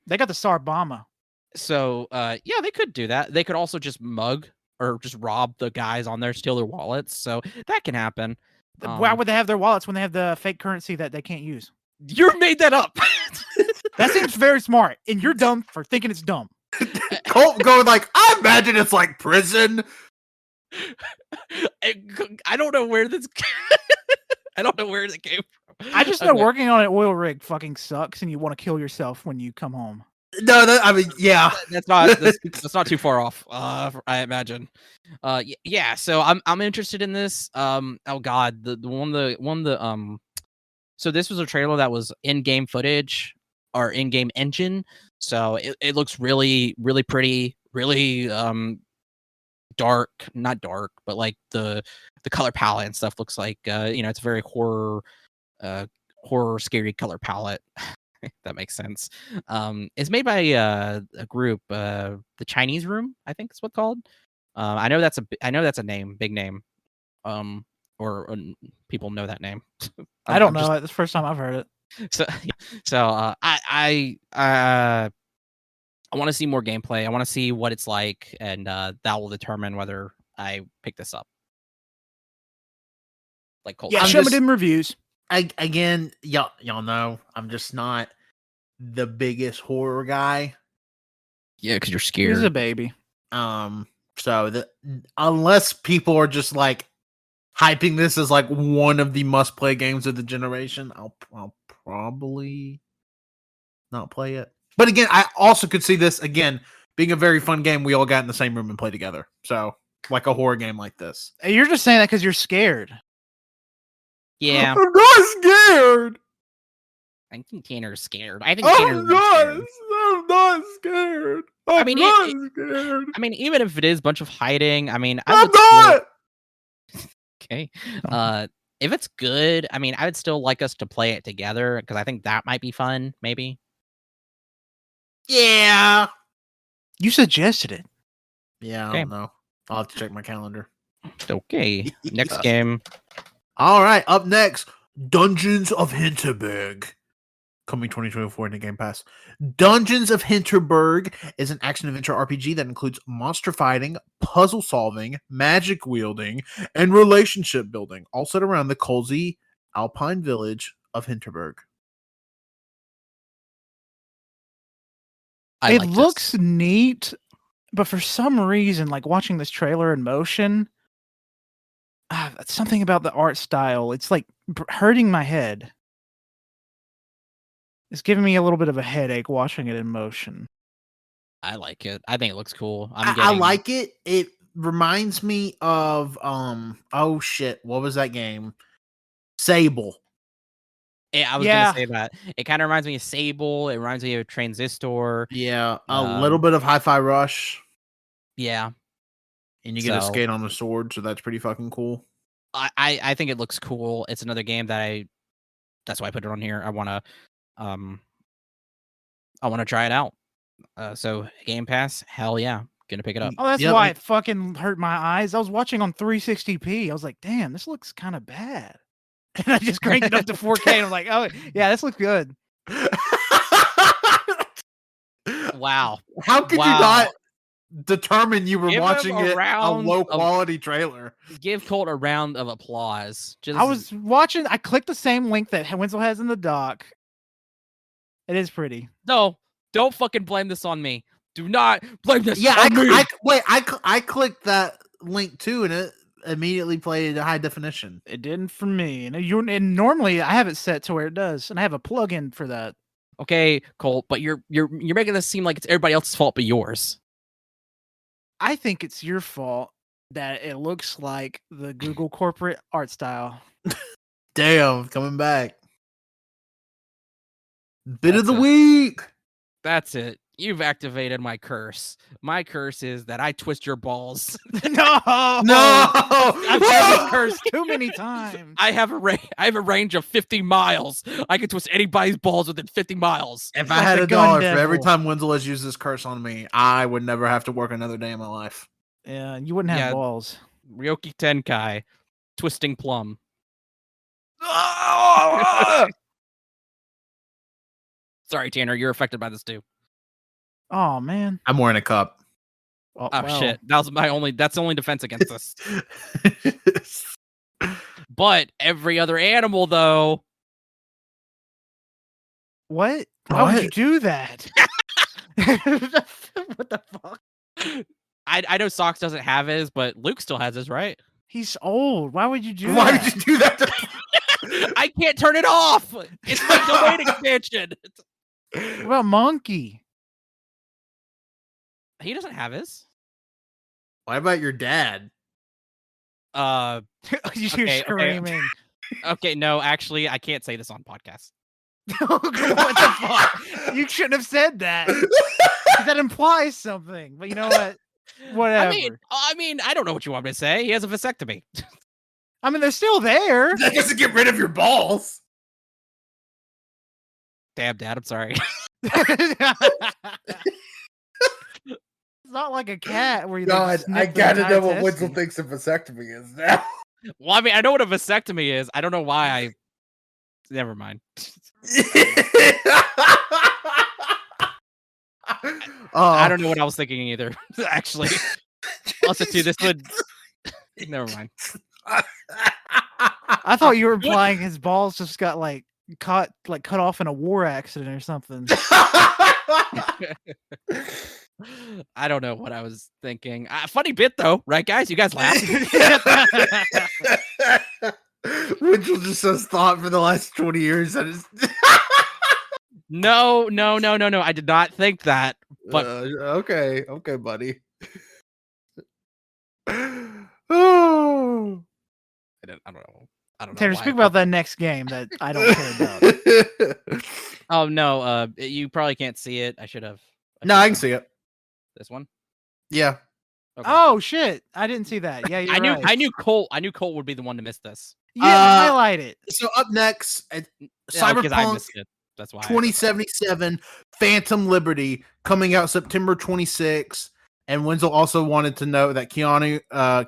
They got the Tsar Bomba. So yeah, they could do that. They could also just mug or just rob the guys on there, steal their wallets. So that can happen. Why would they have their wallets when they have the fake currency that they can't use? You made that up. That seems very smart, and you're dumb for thinking it's dumb. Colt going like, I imagine it's like prison. I don't know where this. I don't know where it came from. I just know working on an oil rig fucking sucks, and you want to kill yourself when you come home. No, I mean, yeah, that's not too far off. I imagine. Yeah. So I'm interested in this. Oh God, So this was a trailer that was in-game footage or in-game engine. So it looks really, really pretty, really dark, not dark, but like the color palette and stuff looks like it's a very horror scary color palette. That makes sense. It's made by a group, the Chinese Room, I think is what it's called. I know that's a name, big name. Or people know that name. I don't know. It's the first time I've heard it. So I want to see more gameplay. I want to see what it's like, and that will determine whether I pick this up. Like Colt. Yeah, show me them reviews. Again, y'all know I'm just not the biggest horror guy. Yeah, because you're scared. He's a baby. So unless people are just like hyping this as like one of the must-play games of the generation, I'll probably not play it. But again, I also could see this again being a very fun game we all got in the same room and play together. So like a horror game like this. You're just saying that because you're scared. Yeah. I'm not scared. I think Tanner's scared. I'm not scared. Scared. I mean, even if it is a bunch of hiding, I mean, I'm not. Okay. If it's good, I mean, I would still like us to play it together because I think that might be fun. Maybe. Yeah. You suggested it. Yeah, I Okay. don't know. I'll have to check my calendar. Okay. Next game. All right, up next, Dungeons of Hinterberg. Coming 2024 into Game Pass. Dungeons of Hinterberg is an action-adventure RPG that includes monster fighting, puzzle solving, magic wielding, and relationship building, all set around the cozy alpine village of Hinterberg. It looks neat, but for some reason, like watching this trailer in motion, something about the art style, it's like hurting my head. It's giving me a little bit of a headache watching it in motion. I like it. I think it looks cool. I like it. It reminds me of oh shit, what was that game? Sable. Yeah, I was gonna say that. It kind of reminds me of Sable. It reminds me of Transistor. Yeah, a little bit of Hi-Fi Rush. Yeah. And you get to skate on a sword, so that's pretty fucking cool. I think it looks cool. It's another game that that's why I put it on here. I wanna try it out. So Game Pass, hell yeah, gonna pick it up. Oh, that's why it fucking hurt my eyes. I was watching on 360p. I was like, damn, this looks kind of bad. And I just cranked it up to 4K and I'm like, oh yeah, this looks good. Wow. How could you not determine you were watching a low quality trailer? Give Colt a round of applause. I was watching, I clicked the same link that Wenzel has in the doc. It is pretty. No, don't fucking blame this on me. Do not blame this on me. I clicked that link too, and it immediately played high definition. It didn't for me. And normally I have it set to where it does, and I have a plug-in for that. Okay, Colt, but you're making this seem like it's everybody else's fault but yours. I think it's your fault that it looks like the Google corporate art style. Damn, coming back. Bit of the week. That's it. You've activated my curse. My curse is that I twist your balls. No, I've had this curse too many times. I have a range of 50 miles. I can twist anybody's balls within 50 miles. If I had $1 for every time Wenzel has used this curse on me, I would never have to work another day in my life. Yeah, you wouldn't have balls. Ryoki Tenkai, twisting plum. Sorry, Tanner, you're affected by this too. Oh man, I'm wearing a cup. Oh shit, that's the only defense against this. But every other animal, though. What? Why would you do that? What the fuck? I know Sox doesn't have his, but Luke still has his, right? He's old. Why would you do that? Why would you do that? I can't turn it off. It's my domain expansion. What about Monkey? He doesn't have his. Why about your dad? You're screaming. Okay, no, actually, I can't say this on podcast. What the fuck? You shouldn't have said that. That implies something. But you know what? Whatever. I mean, I don't know what you want me to say. He has a vasectomy. I mean, they're still there. That doesn't get rid of your balls. Damn, Dad, I'm sorry. It's not like a cat where you. God, I gotta know what Wenzel thinks a vasectomy is now. Well, I mean, I know what a vasectomy is. I don't know why I. Never mind. I don't know what I was thinking either. Actually, also too, this would. Never mind. I thought you were implying his balls just got cut off in a war accident or something. I don't know what I was thinking. Funny bit though, right, guys? You guys laugh. Wenzel just says thought for the last 20 years. No. I did not think that. But okay, buddy. Oh, I don't know. Tanner, speak about that next game that I don't care about. Oh no, you probably can't see it. I should have. No, I can see it. This one? Yeah. Okay. Oh shit! I didn't see that. Yeah, I knew Colt would be the one to miss this. You didn't highlight it. So up next, I Cyberpunk missed it. That's why 2077 Phantom Liberty coming out September 26th. And Wenzel also wanted to know that Keanu I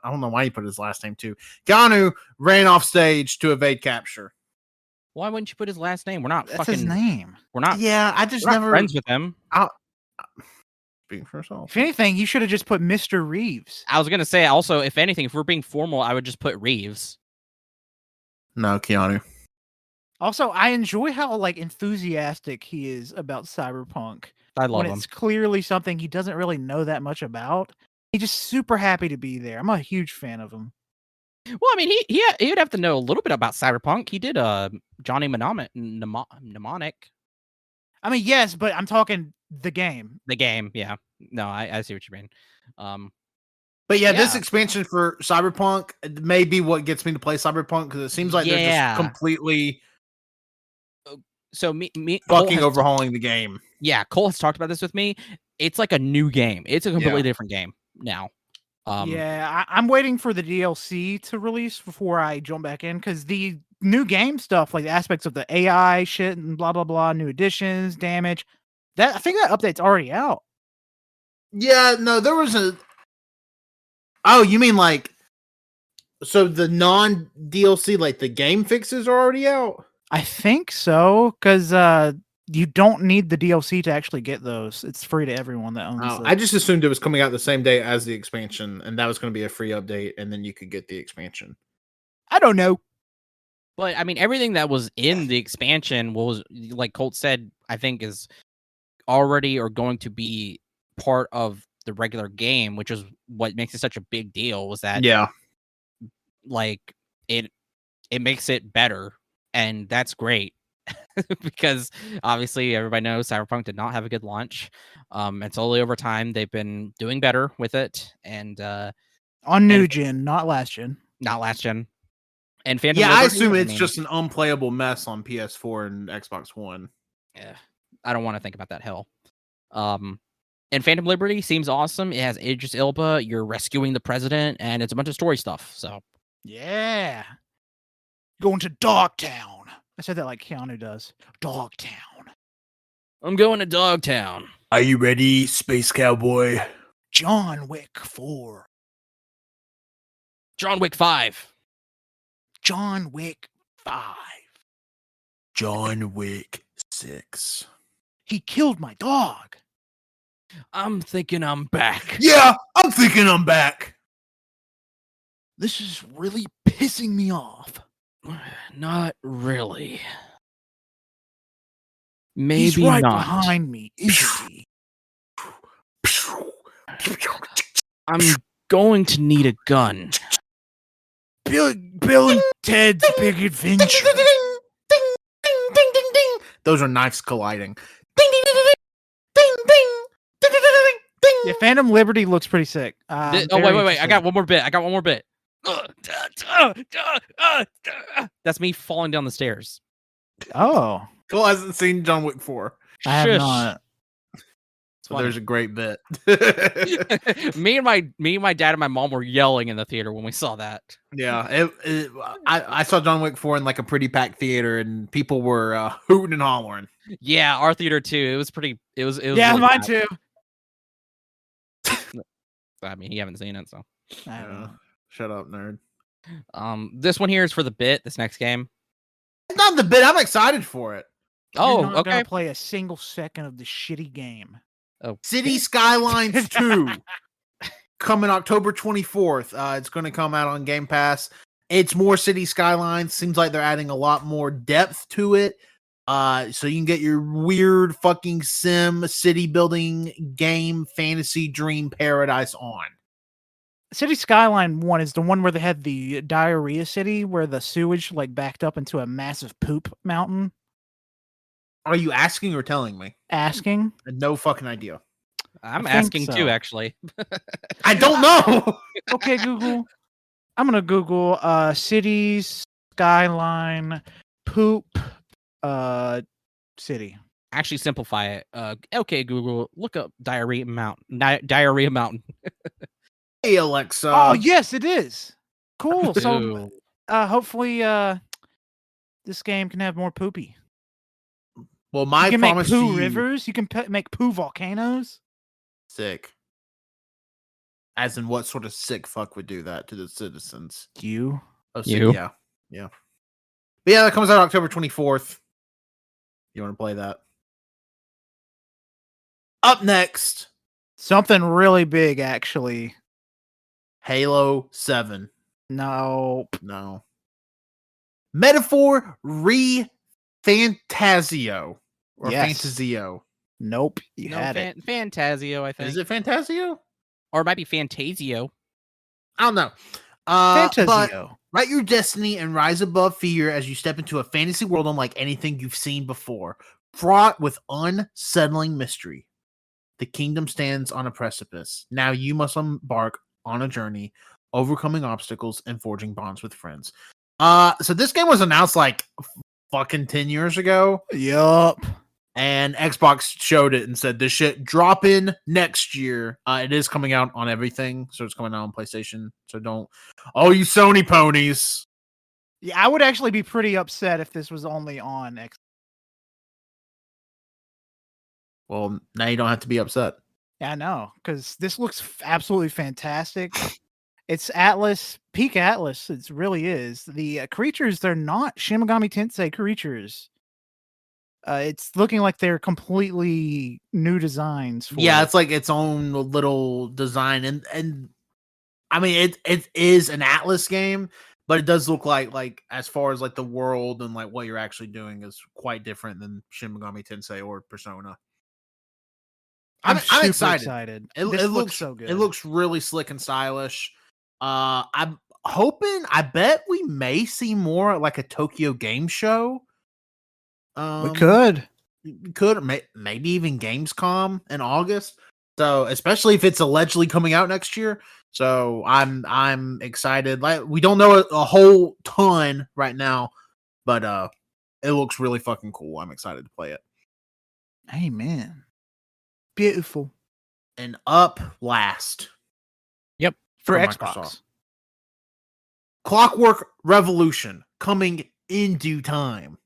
don't know why he put his last name too. Keanu ran off stage to evade capture. Why wouldn't you put his last name? We're not That's his name. We're not. Yeah, I just never friends with him. Speaking for yourself. If anything, you should have just put Mr. Reeves. I was gonna say also, if anything, if we're being formal, I would just put Reeves. No, Keanu. Also, I enjoy how enthusiastic he is about Cyberpunk. I love him. It's clearly something he doesn't really know that much about. He's just super happy to be there. I'm a huge fan of him. Well, I mean, he'd have to know a little bit about Cyberpunk. He did Johnny Mnemonic. I mean, yes, but I'm talking the game. The game, yeah. No, I see what you mean. But yeah, this expansion for Cyberpunk may be what gets me to play Cyberpunk because it seems like they're just completely fucking overhauling the game. Yeah, Cole has talked about this with me. It's like a new game. It's a completely different game now. I'm waiting for the DLC to release before I jump back in because the new game stuff, like the aspects of the AI shit and blah blah blah, new additions, damage. I think that update's already out. Yeah, no, there was a. Oh, you mean so the non DLC, like the game fixes, are already out? I think so, because you don't need the DLC to actually get those. It's free to everyone that owns it. I just assumed it was coming out the same day as the expansion, and that was going to be a free update, and then you could get the expansion. I don't know. But, I mean, everything that was in the expansion was, like Colt said, I think is already or going to be part of the regular game, which is what makes it such a big deal, was that it makes it better, and that's great. Because obviously everybody knows Cyberpunk did not have a good launch. And slowly over time they've been doing better with it, and on new gen, not last gen. Not last gen. And Phantom Liberty, I assume it's just just an unplayable mess on PS4 and Xbox One. Yeah, I don't want to think about that hell. And Phantom Liberty seems awesome. It has Idris Elba. You're rescuing the president, and it's a bunch of story stuff. So yeah, going to Dogtown. I said that like Keanu does. Dogtown. I'm going to Dogtown. Are you ready, Space Cowboy? John Wick 4. John Wick 5. John Wick 5. John Wick 6. He killed my dog. I'm thinking I'm back. Yeah, I'm thinking I'm back. This is really pissing me off. Not really. Maybe He's right not. behind me, isn't he? I'm going to need a gun. Bill and Ted's Big Adventure. Those are knives colliding. Yeah, Phantom Liberty looks pretty sick. Wait. I got one more bit. That's me falling down the stairs. Oh. Cole hasn't seen John Wick 4. I have not. So there's a great bit. me and my dad and my mom were yelling in the theater when we saw that. Yeah, I saw John Wick 4 in like a pretty packed theater, and people were hooting and hollering. Yeah, our theater too. It was pretty. It was. Yeah, really mine bad. too. I mean, you haven't seen it, so. I don't know. Shut up, nerd. This one here is for the bit. This next game. It's not the bit. I'm excited for it. You're not gonna play a single second of the shitty game. Oh, City Skylines 2 coming October 24th. It's going to come out on Game Pass. It's more City Skylines. Seems like they're adding a lot more depth to it. So you can get your weird fucking sim city building game fantasy dream paradise on. City Skyline 1 is the one where they had the diarrhea city where the sewage backed up into a massive poop mountain. Are you asking or telling me? Asking. No fucking idea. I'm asking too, actually. I don't know. Okay, Google. I'm gonna Google cities skyline poop city. Actually, simplify it. Okay, Google, look up diarrhea mountain. Diarrhea mountain. Hey, Alexa. Oh yes, it is. Cool. So Ooh. hopefully this game can have more poopy. Well, You my can make promise poo to you, rivers. You can make poo volcanoes. sick. As in, what sort of sick fuck would do that to the citizens? You. Oh, You. yeah. But yeah, that comes out October 24th. You want to play that? Up next, Something really big, actually. Halo 7. No. No. Metaphor Fantasio. Or Yes. Fantasio. Nope. You No, had it. Fantasio, I think. Is it Fantasio? Or it might be Fantasio. I don't know. But Fantasio. write your destiny and rise above fear as you step into a fantasy world unlike anything you've seen before, fraught with unsettling mystery. The kingdom stands on a precipice. Now you must embark on a journey, overcoming obstacles and forging bonds with friends. So this game was announced like fucking 10 years ago. Yup. And Xbox showed it and said this shit dropping next year. It is coming out on everything, so it's coming out on PlayStation. So don't, oh, you Sony ponies. Yeah, I would actually be pretty upset if this was only on Xbox. Well, now you don't have to be upset. Yeah, I know, because this looks absolutely fantastic. It's Atlas, peak Atlas. It really is. The creatures, they're not Shin Megami Tensei creatures. It's looking like they're completely new designs. Yeah, it's like its own little design, and I mean it is an Atlas game, but it does look like as far as like the world and like what you're actually doing is quite different than Shin Megami Tensei or Persona. I'm super excited. It looks so good. It looks really slick and stylish. I'm hoping. I bet we may see more at like a Tokyo Game Show. We could, maybe even Gamescom in August. So especially if it's allegedly coming out next year. So I'm excited. Like we don't know a whole ton right now, but it looks really fucking cool. I'm excited to play it. Amen. Beautiful. And up last. Yep. For from Xbox. Microsoft. Clockwork Revolution coming in due time.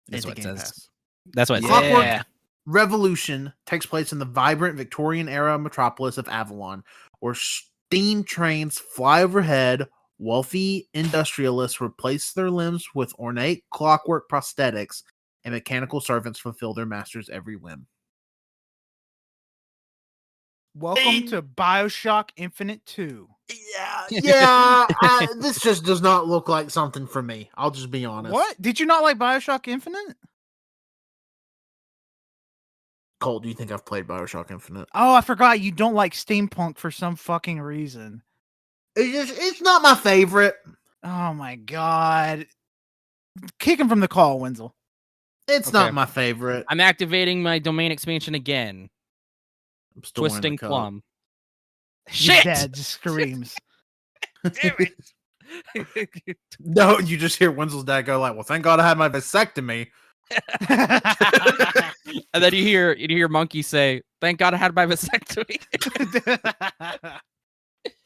That's into what it Game says. Pass. That's what it Clockwork says. Revolution takes place in the vibrant Victorian era metropolis of Avalon, where steam trains fly overhead. Wealthy industrialists replace their limbs with ornate clockwork prosthetics, and mechanical servants fulfill their master's every whim. Welcome to BioShock Infinite 2. Yeah. This just does not look like something for me. I'll just be honest. What? Did you not like BioShock Infinite? Colt, do you think I've played BioShock Infinite? Oh, I forgot you don't like steampunk for some fucking reason. It's not my favorite. Oh my god. Kick him from the call, Wenzel. It's not my favorite. I'm activating my domain expansion again. I'm still wearing the Twisting coat. Plum. Your Shit! dad just screams. Damn it! No, you just hear Wenzel's dad go like, "Well, thank God I had my vasectomy." And then you hear Monkey say, "Thank God I had my vasectomy."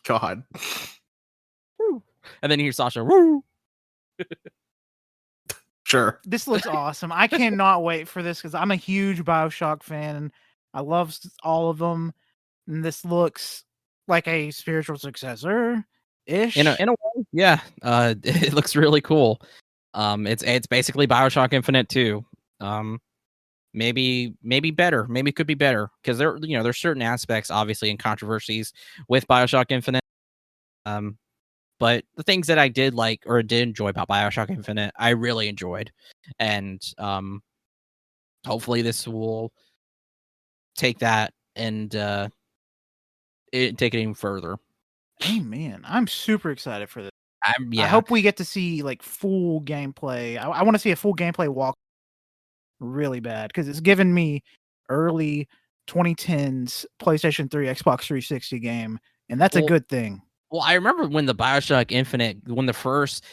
God. And then you hear Sasha, "Woo!" Sure. This looks awesome. I cannot wait for this because I'm a huge BioShock fan and I love all of them. And this looks like a spiritual successor ish. In a way, yeah. It looks really cool. It's basically BioShock Infinite 2. Maybe better. Maybe it could be better because there's certain aspects obviously and controversies with BioShock Infinite. But the things that I did like or did enjoy about BioShock Infinite, I really enjoyed, and hopefully this will take that and take it even further. Amen. I'm super excited for this. Yeah. I hope we get to see like full gameplay. I want to see a full gameplay walk really bad because it's given me early 2010s PlayStation 3, Xbox 360 game, and that's a good thing. Well, I remember when the BioShock Infinite, when the first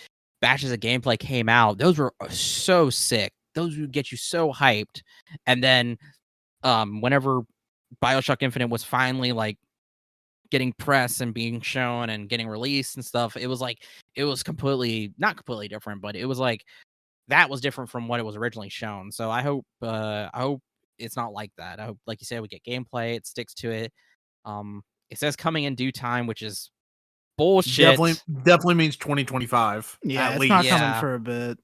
batches of gameplay came out, those were so sick. Those would get you so hyped. And then whenever BioShock Infinite was finally like getting press and being shown and getting released and stuff, it was like it was completely not completely different, but it was like that was different from what it was originally shown. So I hope it's not like that. I hope, like you said, we get gameplay, it sticks to it. It says coming in due time, which is bullshit. Definitely means 2025. Yeah, at it's least. not coming for a bit.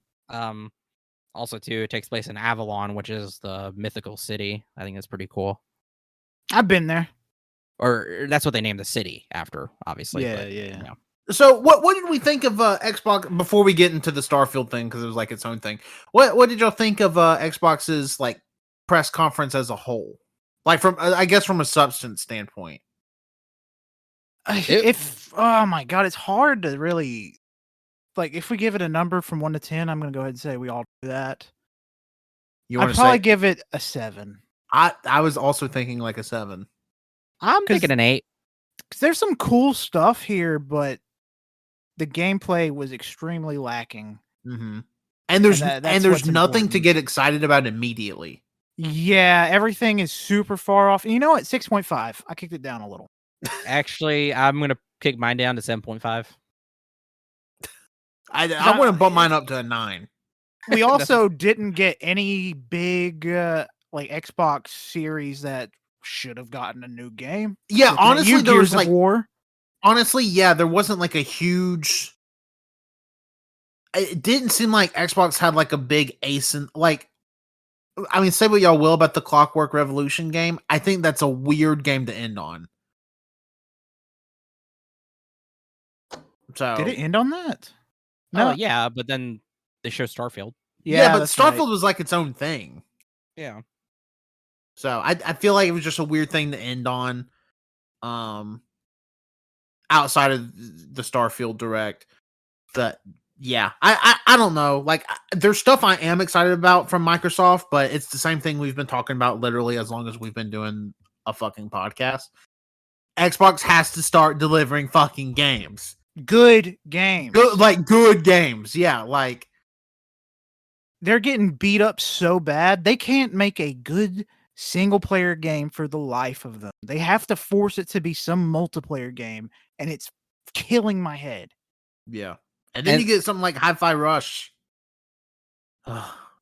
Also too, it takes place in Avalon, which is the mythical city. I think that's pretty cool. I've been there. Or that's what they named the city after, obviously. Yeah, but, yeah. You know. So what did we think of Xbox before we get into the Starfield thing, because it was like its own thing? What did y'all think of Xbox's like press conference as a whole? Like from I guess from a substance standpoint. Oh my god, it's hard to really like if we give it a number from 1 to 10, I'm gonna go ahead and say we all do that. I'd probably give it a 7. I was also thinking like a 7. I'm thinking an 8. Because there's some cool stuff here, but the gameplay was extremely lacking. Mm-hmm. And there's nothing important to get excited about immediately. Yeah, everything is super far off. And you know what? 6.5. I kicked it down a little. Actually, I'm gonna kick mine down to 7.5. I want to bump mine up to a 9. We also didn't get any big like Xbox series that should have gotten a new game. Yeah, like, honestly, there was like War. Honestly, yeah, there wasn't like a huge. It didn't seem like Xbox had like a big ace in like. I mean, say what y'all will about the Clockwork Revolution game. I think that's a weird game to end on. So did it end on that? No, yeah, but then they show Starfield. Yeah, but Starfield was like its own thing. Yeah. So I feel like it was just a weird thing to end on. Outside of the Starfield Direct, that yeah, I don't know. Like, there's stuff I am excited about from Microsoft, but it's the same thing we've been talking about literally as long as we've been doing a fucking podcast. Xbox has to start delivering fucking games. Good games. Good games. Yeah, like they're getting beat up so bad they can't make a good single player game for the life of them. They have to force it to be some multiplayer game, and it's killing my head. Yeah. And then you get something like Hi-Fi Rush.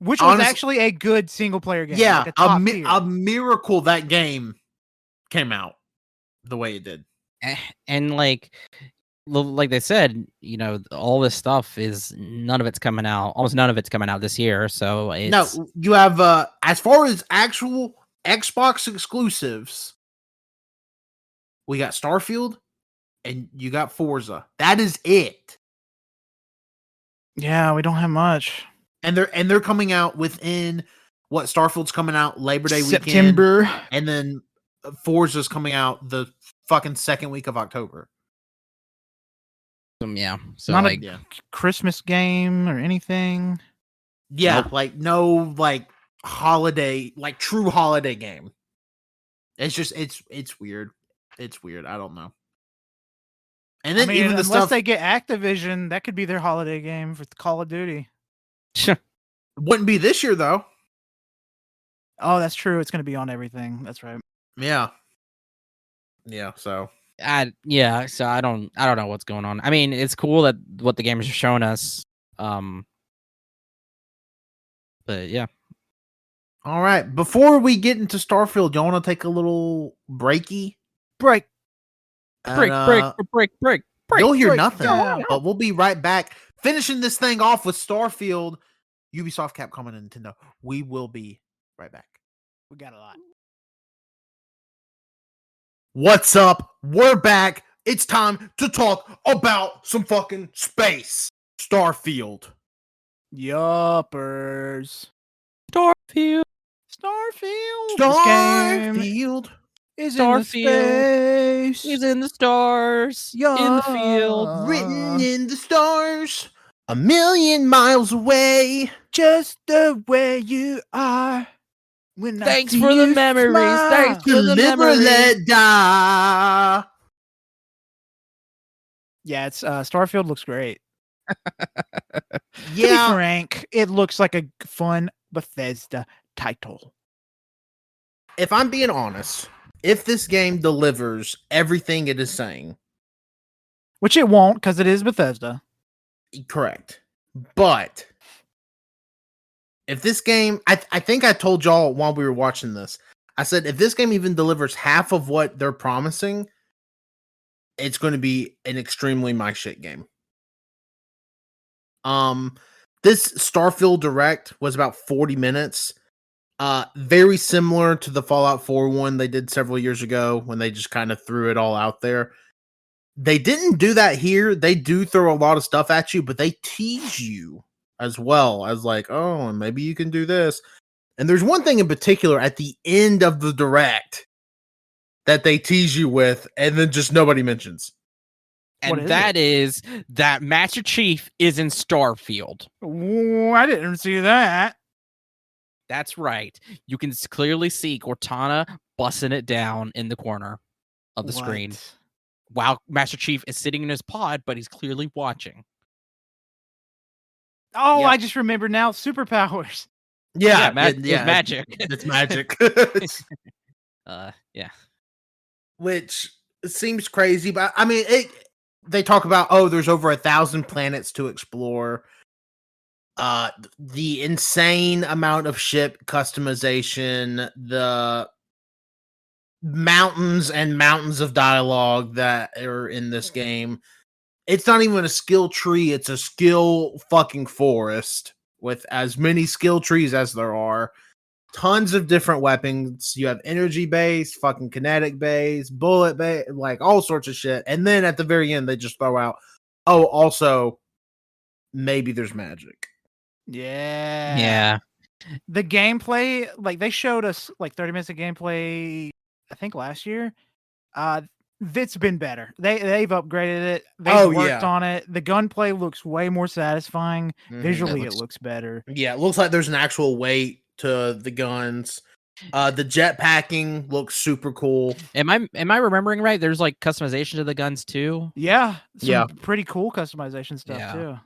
Which was actually a good single player game. Yeah, like a miracle that game came out the way it did. And like they said, you know, all this stuff is none of it's coming out. Almost none of it's coming out this year. So it's... No, you have as far as actual Xbox exclusives, we got Starfield and you got Forza. That is it. Yeah, we don't have much. And they're coming out within what Starfield's coming out Labor Day September. Weekend, and then Forza's coming out the fucking second week of October. Yeah, so not like a Christmas game or anything. Yeah, nope. Like no like holiday, like true holiday game. It's just it's weird. It's weird. I don't know. And then even the unless they get Activision, that could be their holiday game for Call of Duty. Wouldn't be this year though. Oh, that's true. It's going to be on everything. That's right. Yeah. Yeah. So. So I don't know what's going on. I mean, it's cool that what the gamers are showing us. But yeah. All right. Before we get into Starfield, y'all want to take a little breaky? Break. You'll hear nothing. But we'll be right back, finishing this thing off with Starfield, Ubisoft, Capcom, and Nintendo. We will be right back. We got a lot. What's up? We're back. It's time to talk about some fucking space. Starfield. Yuppers. Starfield. Starfield. Is in the space. He's in the stars. Yeah. In the field. Written in the stars. 1,000,000 miles away. Just the way you are. When Thanks for the memories. Thanks for the memories. Let die. Yeah, it's Starfield looks great. Yeah. To be frank, it looks like a fun Bethesda title. If I'm being honest, if this game delivers everything it is saying, which it won't because it is Bethesda. Correct. But if this game, I think I told y'all while we were watching this, I said if this game even delivers half of what they're promising, it's going to be an extremely my shit game. This Starfield Direct was about 40 minutes. Very similar to the Fallout 4 one they did several years ago when they just kind of threw it all out there. They didn't do that here. They do throw a lot of stuff at you, but they tease you as well as like, oh, and maybe you can do this. And there's one thing in particular at the end of the Direct that they tease you with, and then just nobody mentions. And that is that Master Chief is in Starfield. Ooh, I didn't see that. That's right. You can clearly see Cortana bussing it down in the corner of the screen. While Master Chief is sitting in his pod, but he's clearly watching. Oh, yep. I just remember now. Superpowers. Yeah, magic. It's magic. Yeah. Which seems crazy, but I mean, they talk about, oh, there's over 1,000 planets to explore. The insane amount of ship customization, the mountains and mountains of dialogue that are in this game. It's not even a skill tree, it's a skill fucking forest with as many skill trees as there are. Tons of different weapons. You have energy base, fucking kinetic base, bullet base, like all sorts of shit. And then at the very end, they just throw out, oh, also, maybe there's magic. Yeah. Yeah. The gameplay, like they showed us like 30 minutes of gameplay, I think last year. It's been better. They've upgraded it. They've worked on it. The gunplay looks way more satisfying. Visually, it looks better. Yeah, it looks like there's an actual weight to the guns. The jetpacking looks super cool. Am I remembering right? There's like customization to the guns too. Yeah, pretty cool customization stuff too.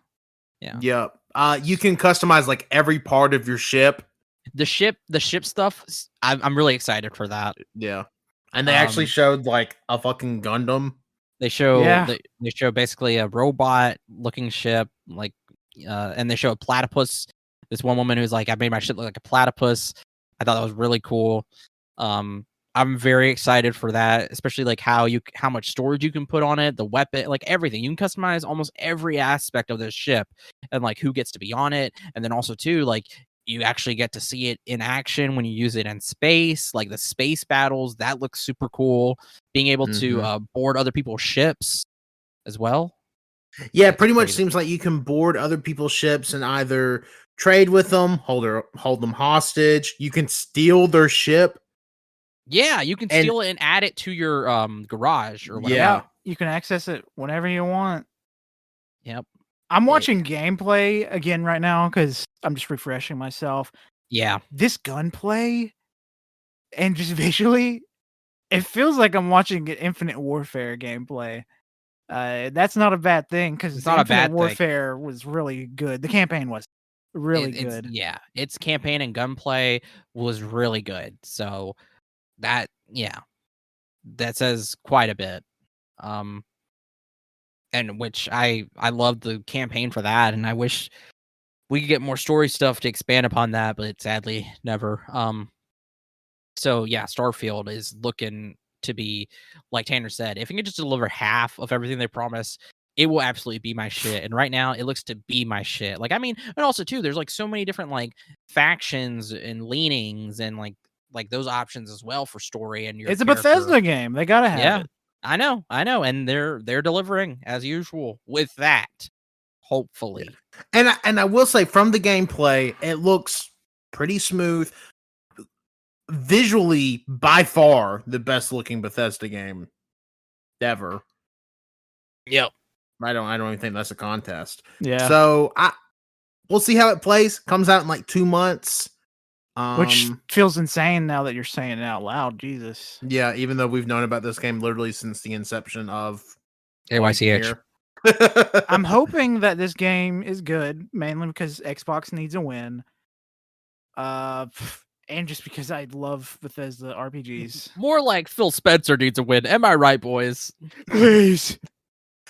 Yeah. Yep. You can customize like every part of your ship. The ship stuff. I'm really excited for that. Yeah. And they actually showed like a fucking Gundam. They show they show basically a robot looking ship, like and they show a platypus. This one woman who's like, I made my ship look like a platypus. I thought that was really cool. I'm very excited for that, especially like how much storage you can put on it, the weapon, like everything. You can customize almost every aspect of this ship and like who gets to be on it. And then also too, like you actually get to see it in action when you use it in space, like the space battles. That looks super cool. Being able to board other people's ships as well. Yeah, that's pretty much seems like you can board other people's ships and either trade with them, hold them hostage. You can steal their ship. Yeah, you can steal it and add it to your garage or whatever. Yeah, you can access it whenever you want. Yep. I'm watching gameplay again right now because I'm just refreshing myself. Yeah. This gunplay and just visually, it feels like I'm watching an Infinite Warfare gameplay. That's not a bad thing because Infinite Warfare was really good. The campaign was really good. Yeah, its campaign and gunplay was really good. So that says quite a bit. And which I love the campaign for that, and I wish we could get more story stuff to expand upon that, but sadly never. So yeah, Starfield is looking to be, like Tanner said, if it can just deliver half of everything they promise, it will absolutely be my shit. And right now, it looks to be my shit. Like, I mean, and also too, there's like so many different like factions and leanings and like those options as well for story. And it's a Bethesda game; they gotta have it. I know, and they're delivering as usual with that. Hopefully, and I will say from the gameplay, it looks pretty smooth. Visually, by far the best looking Bethesda game ever. Yep. I don't even think that's a contest. Yeah. So we'll see how it plays. Comes out in like 2 months. Which feels insane now that you're saying it out loud. Jesus. Yeah, even though we've known about this game literally since the inception of AYCH. I'm hoping that this game is good, mainly because Xbox needs a win. and just because I love Bethesda RPGs. More like Phil Spencer needs a win. Am I right, boys? Please.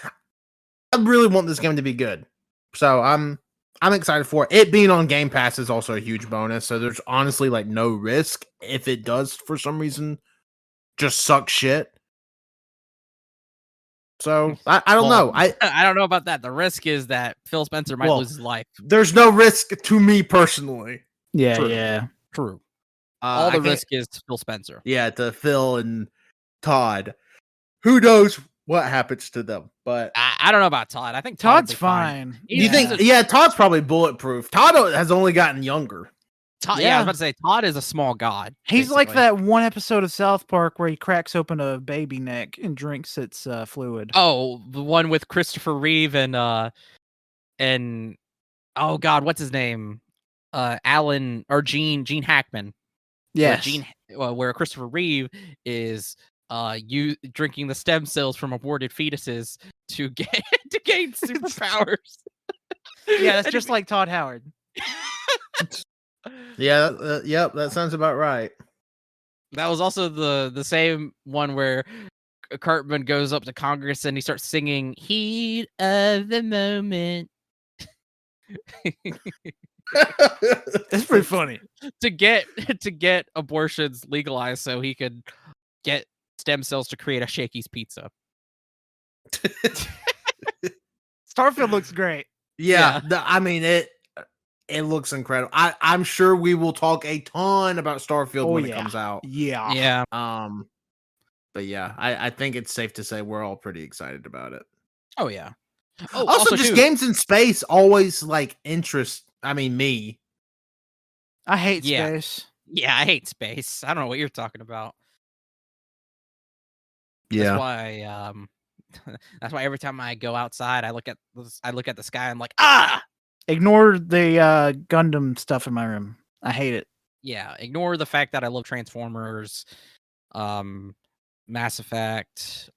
I really want this game to be good, so I'm excited for it. It being on Game Pass is also a huge bonus. So there's honestly like no risk if it does for some reason just suck shit. So I don't know. I don't know about that. The risk is that Phil Spencer might lose his life. There's no risk to me personally. Yeah, True. yeah. True. All the risk is to Phil Spencer. Yeah, to Phil and Todd. Who knows what happens to them? But I don't know about Todd. I think Todd's fine. You think? Yeah, Todd's probably bulletproof. Todd has only gotten younger. Todd, I was about to say Todd is a small god. He's basically. like that one episode of South Park where he cracks open a baby neck and drinks its fluid. Oh, the one with Christopher Reeve and oh god, what's his name? Alan or Gene Hackman. Yes. Where Christopher Reeve is you drinking the stem cells from aborted fetuses to gain superpowers. Yeah, that's just like Todd Howard. Yeah, yep, that sounds about right. That was also the same one where Cartman goes up to Congress and he starts singing "Heat of the Moment." That's pretty funny. to get abortions legalized so he could get stem cells to create a Shakey's pizza. Starfield looks great. Yeah. I mean it looks incredible. I'm sure we will talk a ton about Starfield when it comes out. Yeah. But yeah, I think it's safe to say we're all pretty excited about it. Oh yeah. Oh, also just games in space always like interest. I mean, me. I hate space. Yeah, I hate space. I don't know what you're talking about. Yeah. That's why every time I go outside, I look at the sky. I'm like, ah. Ignore the Gundam stuff in my room. I hate it. Yeah, ignore the fact that I love Transformers, Mass Effect,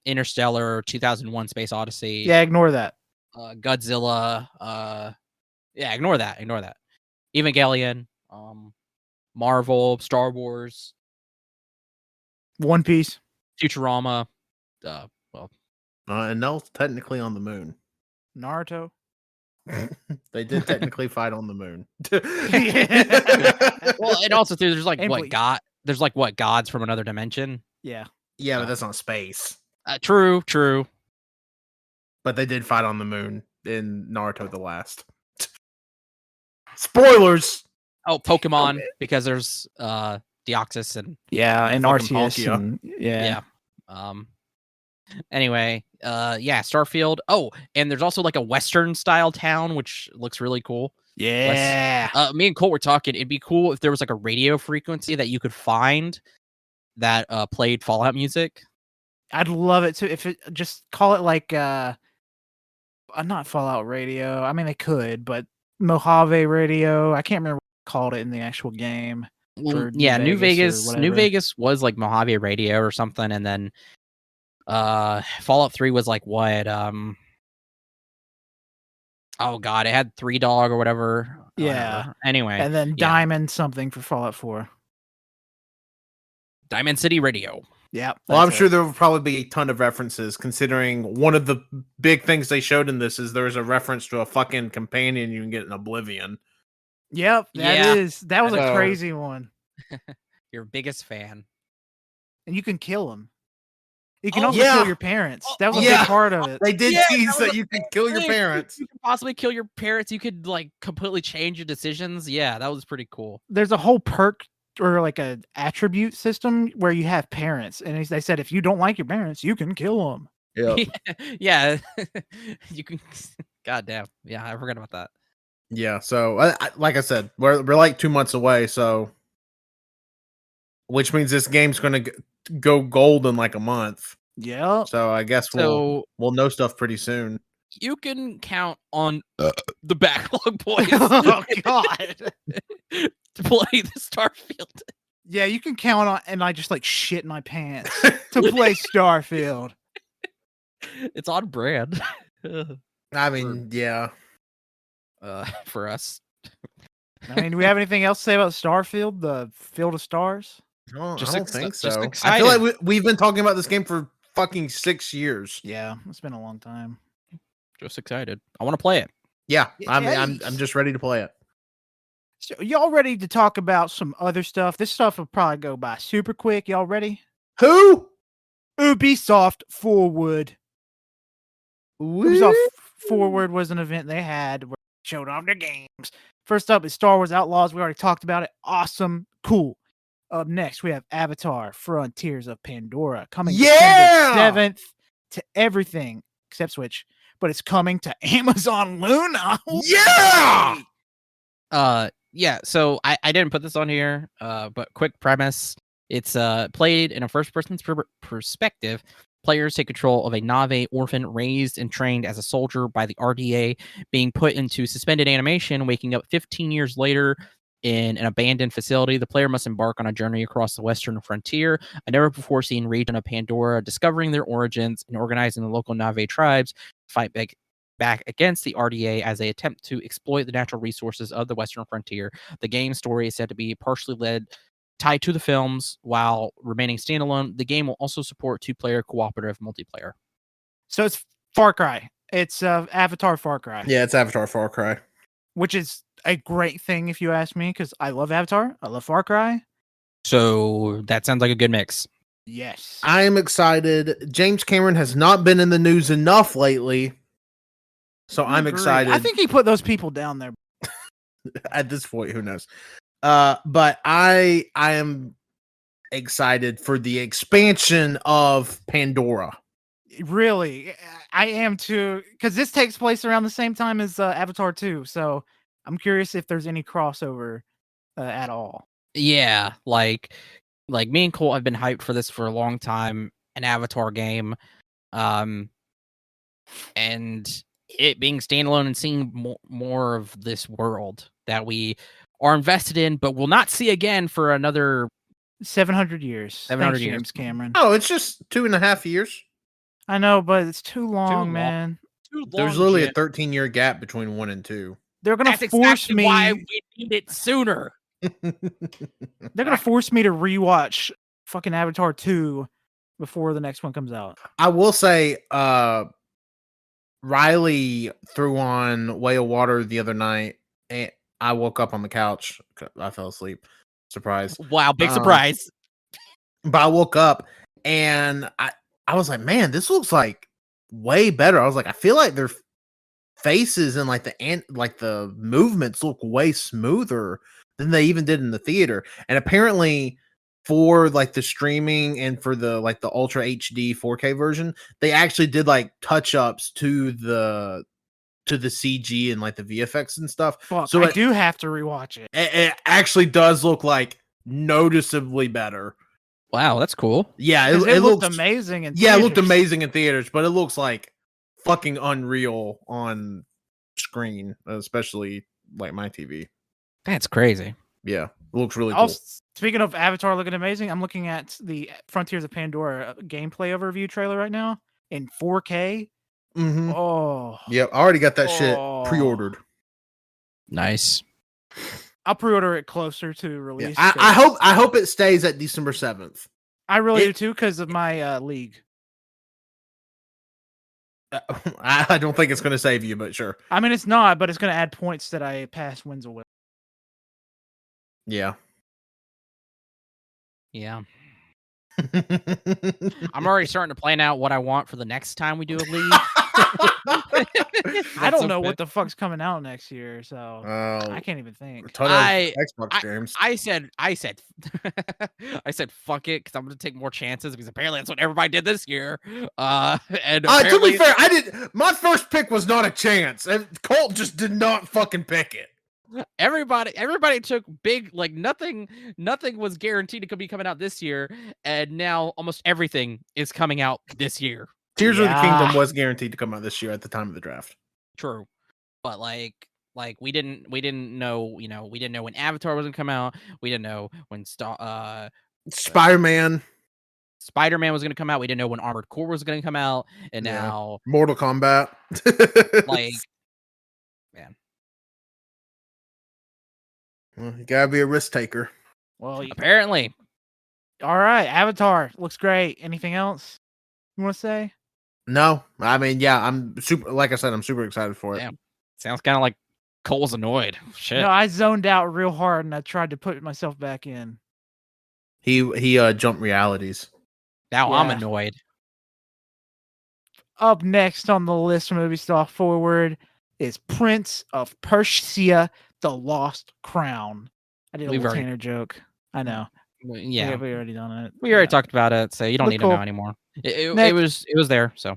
Interstellar, 2001: Space Odyssey. Yeah, ignore that. Godzilla. Yeah, ignore that. Evangelion, Marvel, Star Wars, One Piece, Futurama. And Nell's technically on the moon. Naruto. They did technically fight on the moon. Well, and also too, there's like gods from another dimension. Yeah. Yeah, but that's not space. True. But they did fight on the moon in Naruto the Last. Spoilers. Oh, Pokemon, because there's Deoxys and Arceus. And, yeah. Anyway, Starfield. Oh, and there's also like a Western style town which looks really cool. Yeah. Me and Colt were talking. It'd be cool if there was like a radio frequency that you could find that played Fallout music. I'd love it too. If it just call it like not Fallout Radio. I mean, they could, but Mojave Radio. I can't remember what they called it in the actual game. Well, New Vegas was like Mojave Radio or something, and then Fallout 3 was like what? Oh god, it had $3 or whatever. Yeah. Anyway, and then Diamond something for Fallout 4. Diamond City Radio. Yeah. Well, I'm sure there will probably be a ton of references, considering one of the big things they showed in this is there's a reference to a fucking companion you can get in Oblivion. Yep, that was a crazy one. Your biggest fan. And you can kill him. You can also kill your parents. That was a big part of it. They did tease that you could kill your parents. You could possibly kill your parents. You could like completely change your decisions. Yeah, that was pretty cool. There's a whole perk or like a attribute system where you have parents, and they said if you don't like your parents, you can kill them. Yeah, you can. Goddamn. Yeah, I forgot about that. Yeah. So, like I said, we're like 2 months away. So, which means this game's going to go gold in like a month. Yeah. So I guess we'll know stuff pretty soon. You can count on the Backlog Boys. Oh God. To play the Starfield. Yeah, you can count on, and I just like shit my pants to play Starfield. It's on brand. I mean, yeah. For us. I mean, do we have anything else to say about Starfield, the Field of Stars? I Just don't think so. just I feel excited. like we've been talking about this game for fucking 6 years. Yeah, it's been a long time. Just excited. I want to play it. Yeah, Yeah, I'm just ready to play it. So y'all ready to talk about some other stuff? This stuff will probably go by super quick. Y'all ready? Who? Ubisoft Forward. Woo? Ubisoft Forward was an event they had where they showed off their games. First up is Star Wars Outlaws. We already talked about it. Awesome. Cool. Up next, we have Avatar Frontiers of Pandora coming December 7th to everything except Switch, but it's coming to Amazon Luna. Yeah! Yeah, so I didn't put this on here, but quick premise. It's played in a first-person perspective. Players take control of a Na'vi orphan raised and trained as a soldier by the RDA, being put into suspended animation, waking up 15 years later in an abandoned facility. The player must embark on a journey across the western frontier, a never-before seen region of Pandora, discovering their origins and organizing the local Na'vi tribes to fight back against the RDA as they attempt to exploit the natural resources of the western frontier. The game's story is said to be partially tied to the films while remaining standalone. The game will also support 2-player cooperative multiplayer. So it's Far Cry. It's Avatar Far Cry. Yeah, it's Avatar Far Cry. Which is a great thing if you ask me, because I love Avatar. I love Far Cry. So that sounds like a good mix. Yes. I am excited. James Cameron has not been in the news enough lately. So I'm excited. I think he put those people down there. At this point, who knows? But I am excited for the expansion of Pandora. Really, I am too, because this takes place around the same time as Avatar 2. So I'm curious if there's any crossover at all. Yeah, like me and Colt have been hyped for this for a long time, an Avatar game. And it being standalone and seeing more of this world that we are invested in, but will not see again for another 700 years. 700 years. James Cameron. Oh, it's just 2.5 years. I know, but it's too long, man. Too long. There's literally a 13-year gap between 1 and 2. They're gonna That's force exactly me. why we need it sooner. They're gonna force me to rewatch fucking Avatar 2 before the next one comes out. I will say, Riley threw on Way of Water the other night, and I woke up on the couch. I fell asleep. Surprise! Wow, big surprise. But I woke up and I was like, man, this looks like way better. I was like, I feel like their faces and like the movements look way smoother than they even did in the theater. And apparently, for like the streaming and for the like the Ultra HD 4K version, they actually did like touch ups to the CG and like the VFX and stuff. Fuck, So I do have to rewatch it. It actually does look like noticeably better. Wow, that's cool. Yeah, It looked amazing in theaters. it looked amazing in theaters, but it looks like fucking unreal on screen, especially like my TV. That's crazy. Yeah, it looks really cool. Speaking of Avatar looking amazing, I'm looking at the Frontiers of Pandora gameplay overview trailer right now in 4K. Mm-hmm. Oh, yep, I already got that shit pre-ordered. Nice. I'll pre-order it closer to release. Yeah, I hope it stays at December 7th. I really do too, because of my league. I don't think it's going to save you, but sure. I mean, it's not, but it's going to add points that I pass Wenzel with. Yeah. Yeah. I'm already starting to plan out what I want for the next time we do a league. I don't know what the fuck's coming out next year, so I can't even think. Xbox games. I said I said fuck it, because I'm gonna take more chances, because apparently that's what everybody did this year. And to be fair, my first pick was not a chance. Colt just did not fucking pick it. Everybody took big, like nothing was guaranteed to be coming out this year, and now almost everything is coming out this year. Tears of the Kingdom was guaranteed to come out this year at the time of the draft. True, but like we didn't know, we didn't know when Avatar was gonna come out. We didn't know when Spider-Man was gonna come out. We didn't know when Armored Core was gonna come out, and now Mortal Kombat. Like, man. Well, you gotta be a risk taker. Well, Apparently. all right. Avatar looks great. Anything else you want to say? No, I mean, yeah, I'm super. Like I said, I'm super excited for it. Damn. Sounds kind of like Cole's annoyed. Shit. No, I zoned out real hard and I tried to put myself back in. He jumped realities. Now I'm Yeah. annoyed. Up next on the list from Movie Star Forward is Prince of Persia: The Lost Crown. I did a little Tanner joke. I know. Yeah, we already done it. we already talked about it, so you don't Look need cool. to know anymore. It was there. So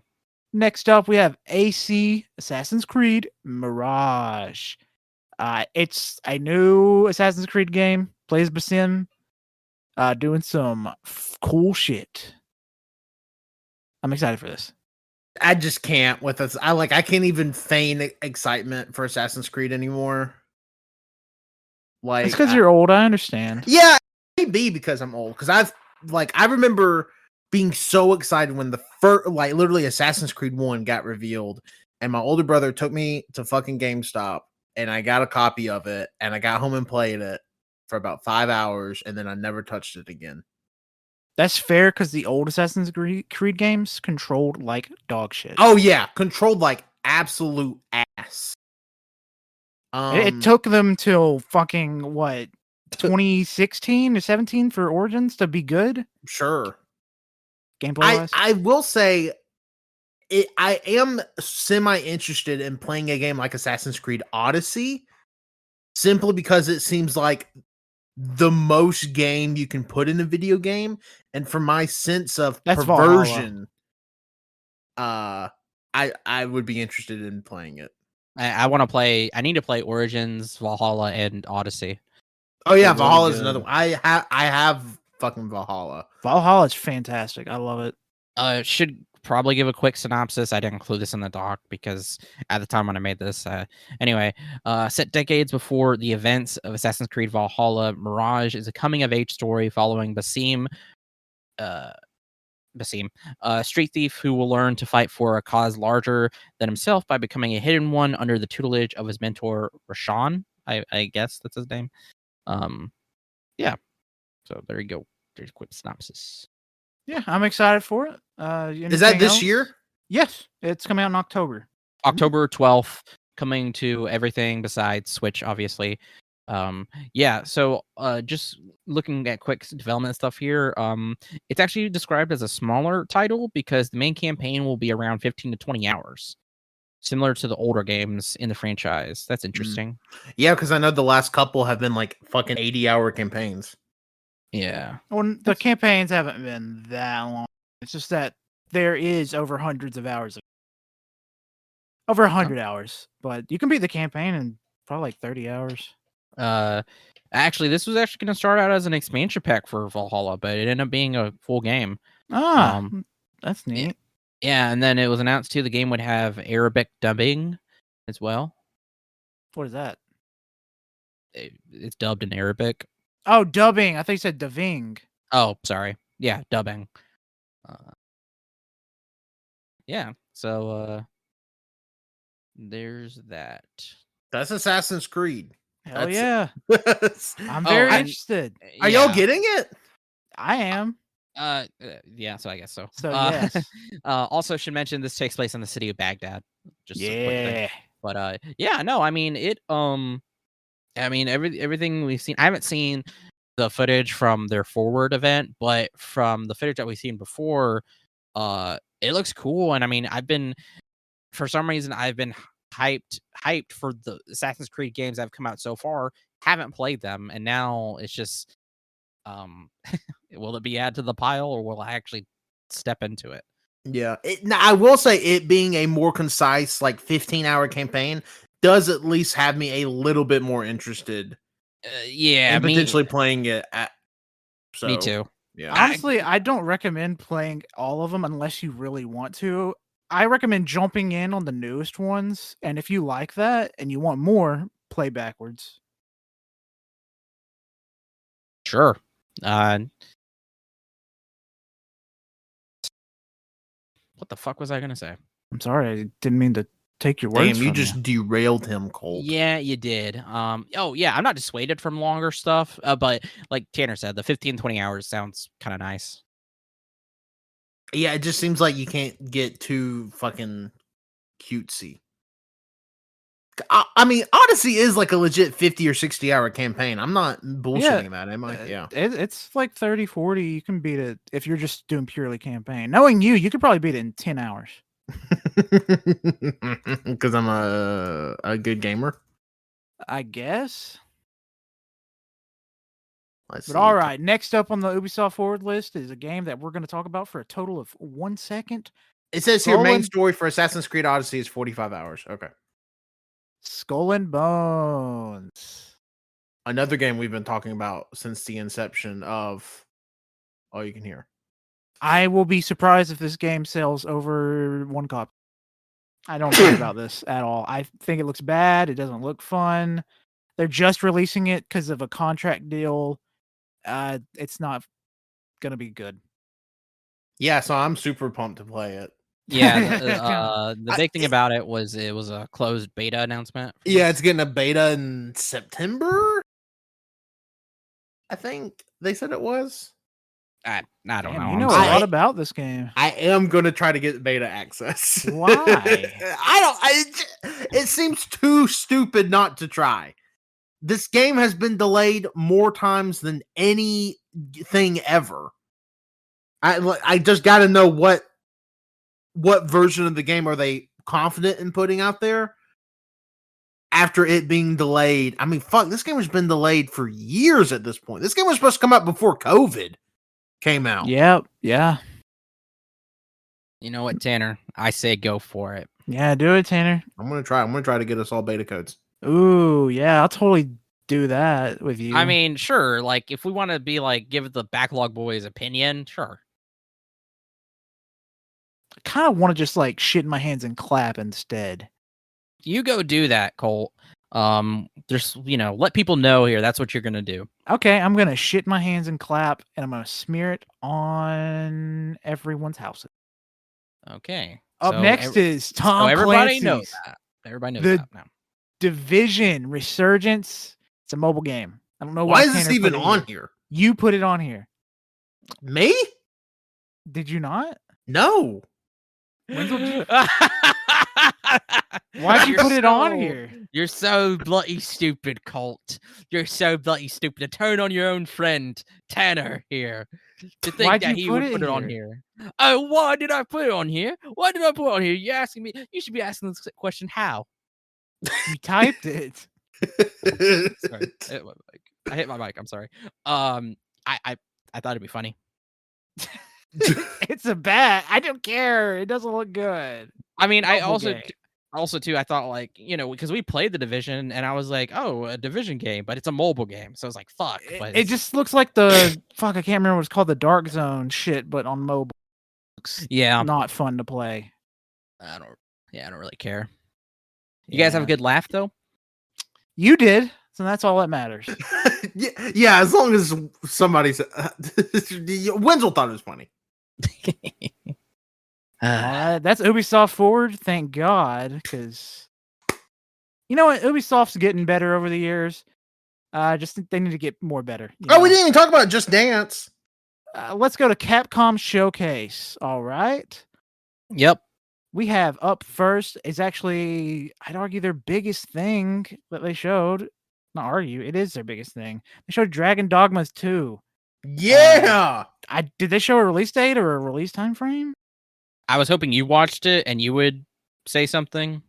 next up, we have AC Assassin's Creed Mirage. It's a new Assassin's Creed game. Plays Basim, doing some cool shit. I'm excited for this. I just can't with this. I can't even feign excitement for Assassin's Creed anymore. Like, it's because you're old. I understand. Yeah, maybe because I'm old. Because I remember being so excited when the first, literally Assassin's Creed 1 got revealed, and my older brother took me to fucking GameStop, and I got a copy of it, and I got home and played it for about 5 hours, and then I never touched it again. That's fair because the old Assassin's Creed games controlled like dog shit. Oh yeah, controlled like absolute ass. It took them till fucking what 2016 or 17 for Origins to be good. Sure. Gameplay wise, I will say, I am semi interested in playing a game like Assassin's Creed Odyssey, simply because it seems like the most game you can put in a video game, and for my sense of perversion, I would be interested in playing it. I want to play. I need to play Origins, Valhalla, and Odyssey. Oh yeah, Valhalla is another one. I have fucking Valhalla. Valhalla is fantastic. I love it. Should probably give a quick synopsis. I didn't include this in the doc because at the time when I made this, anyway, set decades before the events of Assassin's Creed Valhalla, Mirage is a coming-of-age story following Basim, a street thief who will learn to fight for a cause larger than himself by becoming a hidden one under the tutelage of his mentor, Rashan. I guess that's his name. Yeah. So there you go. There's a quick synopsis. Yeah, I'm excited for it. Is that this year? Yes, it's coming out in October. October 12th, coming to everything besides Switch, obviously. Yeah, so just looking at quick development stuff here, it's actually described as a smaller title because the main campaign will be around 15 to 20 hours, similar to the older games in the franchise. That's interesting. Yeah, because I know the last couple have been like fucking 80-hour campaigns. Yeah. Well, the campaigns haven't been that long. It's just that there is over hundreds of hours. Over 100 hours. But you can beat the campaign in probably like 30 hours. Actually, this was actually going to start out as an expansion pack for Valhalla, but it ended up being a full game. That's neat. Yeah, and then it was announced too the game would have Arabic dubbing as well. What is that? It's dubbed in Arabic. Oh, dubbing. I thought you said dubbing. Oh, sorry. Yeah, dubbing. Yeah, so there's that. That's Assassin's Creed. Hell yeah. I'm Oh, very interested. Are y'all getting it? I am. Yeah, so I guess so. So yes. Also should mention this takes place in the city of Baghdad. Just a quick thing. Yeah. But yeah, no, I mean it everything we've seen, I haven't seen the footage from their Forward event, but from the footage that we've seen before, it looks cool. And I mean, for some reason I've been hyped for the Assassin's Creed games that have come out so far. Haven't played them, and now it's just will it be added to the pile, or will I actually step into it? Yeah, I will say it being a more concise, like 15-hour campaign does at least have me a little bit more interested. Yeah, and potentially playing it. Me too. Yeah. Honestly, I don't recommend playing all of them unless you really want to. I recommend jumping in on the newest ones, and if you like that and you want more, play backwards. Sure. What the fuck was I gonna say? I'm sorry, I didn't mean to take your words Damn, you from just derailed him, Colt. Yeah, you did. Oh yeah, I'm not dissuaded from longer stuff, but like Tanner said, the 15, 20 hours sounds kind of nice. Yeah, it just seems like you can't get too fucking cutesy. I mean, Odyssey is like a legit 50 or 60 hour campaign. I'm not bullshitting that, am I? Yeah. It's like 30, 40. You can beat it if you're just doing purely campaign. Knowing you could probably beat it in 10 hours. Because I'm a good gamer, I guess. Let's But see. all right, next up on the Ubisoft forward list is a game that we're going to talk about for a total of 1 second. It says here main Scrolling- story for Assassin's Creed Odyssey is 45 hours. Okay. Skull and Bones. Another game we've been talking about since the inception of All You Can Hear. I will be surprised if this game sells over 1 copy. I don't care about this at all. I think it looks bad. It doesn't look fun. They're just releasing it because of a contract deal. It's not going to be good. Yeah, so I'm super pumped to play it. Yeah, the big thing about it was a closed beta announcement. Yeah, it's getting a beta in September. I think they said it was. I don't Damn, know. you know a lot about this game. I am going to try to get beta access. Why? It seems too stupid not to try. This game has been delayed more times than anything ever. I just got to know what version of the game are they confident in putting out there after it being delayed. I mean, fuck, this game has been delayed for years at this point. This game was supposed to come out before COVID came out. Yep. Yeah. You know what, Tanner? I say go for it. Yeah, do it, Tanner. I'm gonna try to get us all beta codes. Ooh, yeah, I'll totally do that with you. I mean, sure. Like, if we want to be like, give the Backlog Boys opinion, sure. I kind of want to just like shit in my hands and clap instead. You go do that, Colt. Just let people know here. That's what you're gonna do. Okay, I'm gonna shit my hands and clap, and I'm gonna smear it on everyone's houses. Okay. Up next is Tom everybody Clancy's knows that. Everybody knows The that now. Division Resurgence. It's a mobile game. I don't know Why is Tanner this put even it on here. here? You put it on here. Me? Did you not? No. Wenzel, why'd you put it on here? You're so bloody stupid, Colt. You're so bloody stupid to turn on your own friend, Tanner, here. To think Why'd that you he put would it put it on here? here. Oh, why did I put it on here? Why did I put it on here? You're asking me. You should be asking this question, how? You typed it. Sorry. I hit my mic. I'm sorry. I thought it'd be funny. It's a bat. I don't care. It doesn't look good. I mean, I Mobile also game. I thought like, because we played the Division and I was like, oh, a Division game, but it's a mobile game. So I was like, fuck. But It just looks like the fuck. I can't remember what it's called. The Dark Zone shit, but on mobile. Looks yeah, not fun to play. I don't really care. You guys have a good laugh though? You did, so that's all that matters. yeah, as long as somebody said Wenzel thought it was funny. All right, that's Ubisoft forward. Thank God, because you know what, Ubisoft's getting better over the years. Just think they need to get more better. Oh, we didn't even talk about Just Dance. Let's go to Capcom Showcase. All right. Yep. We have up first is actually, I'd argue, their biggest thing that they showed. Not argue, it is their biggest thing. They showed Dragon Dogmas 2. Yeah. Did they show a release date or a release time frame? I was hoping you watched it and you would say something.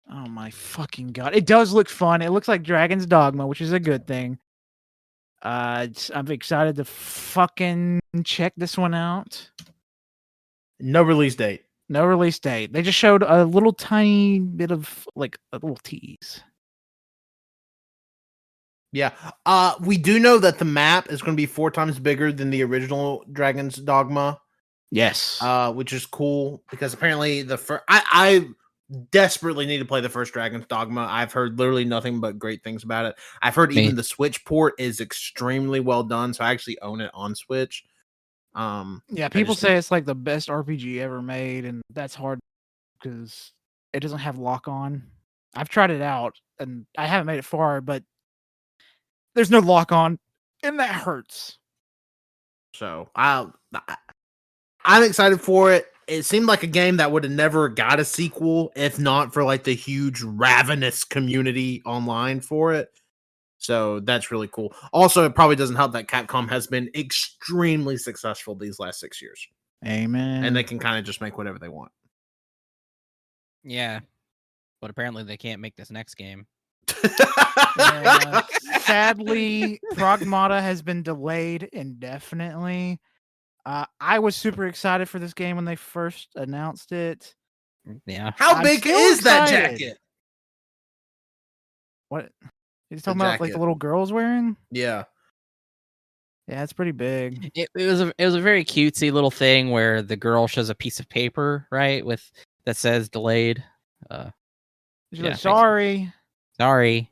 Oh my fucking God. It does look fun. It looks like Dragon's Dogma, which is a good thing. I'm excited to fucking check this one out. No release date. No release date. They just showed a little tiny bit of like a little tease. Yeah. We do know that the map is going to be 4 times bigger than the original Dragon's Dogma. Yes. Which is cool because apparently I desperately need to play the first Dragon's Dogma. I've heard literally nothing but great things about it. I've heard even the Switch port is extremely well done, so I actually own it on Switch. Yeah, people say it's like the best RPG ever made, and that's hard because it doesn't have lock on. I've tried it out and I haven't made it far, but there's no lock on, and that hurts. So I'm excited for it. It seemed like a game that would have never got a sequel if not for like the huge ravenous community online for it. So that's really cool. Also, it probably doesn't help that Capcom has been extremely successful these last 6 years. Amen. And they can kind of just make whatever they want. Yeah. But apparently they can't make this next game. Sadly, Pragmata has been delayed indefinitely. I was super excited for this game when they first announced it. Yeah. How big is that jacket? What? He's talking about like the little girl's wearing? Yeah. Yeah, it's pretty big. It was a very cutesy little thing where the girl shows a piece of paper, right, with that says delayed. She's like, sorry. Sorry.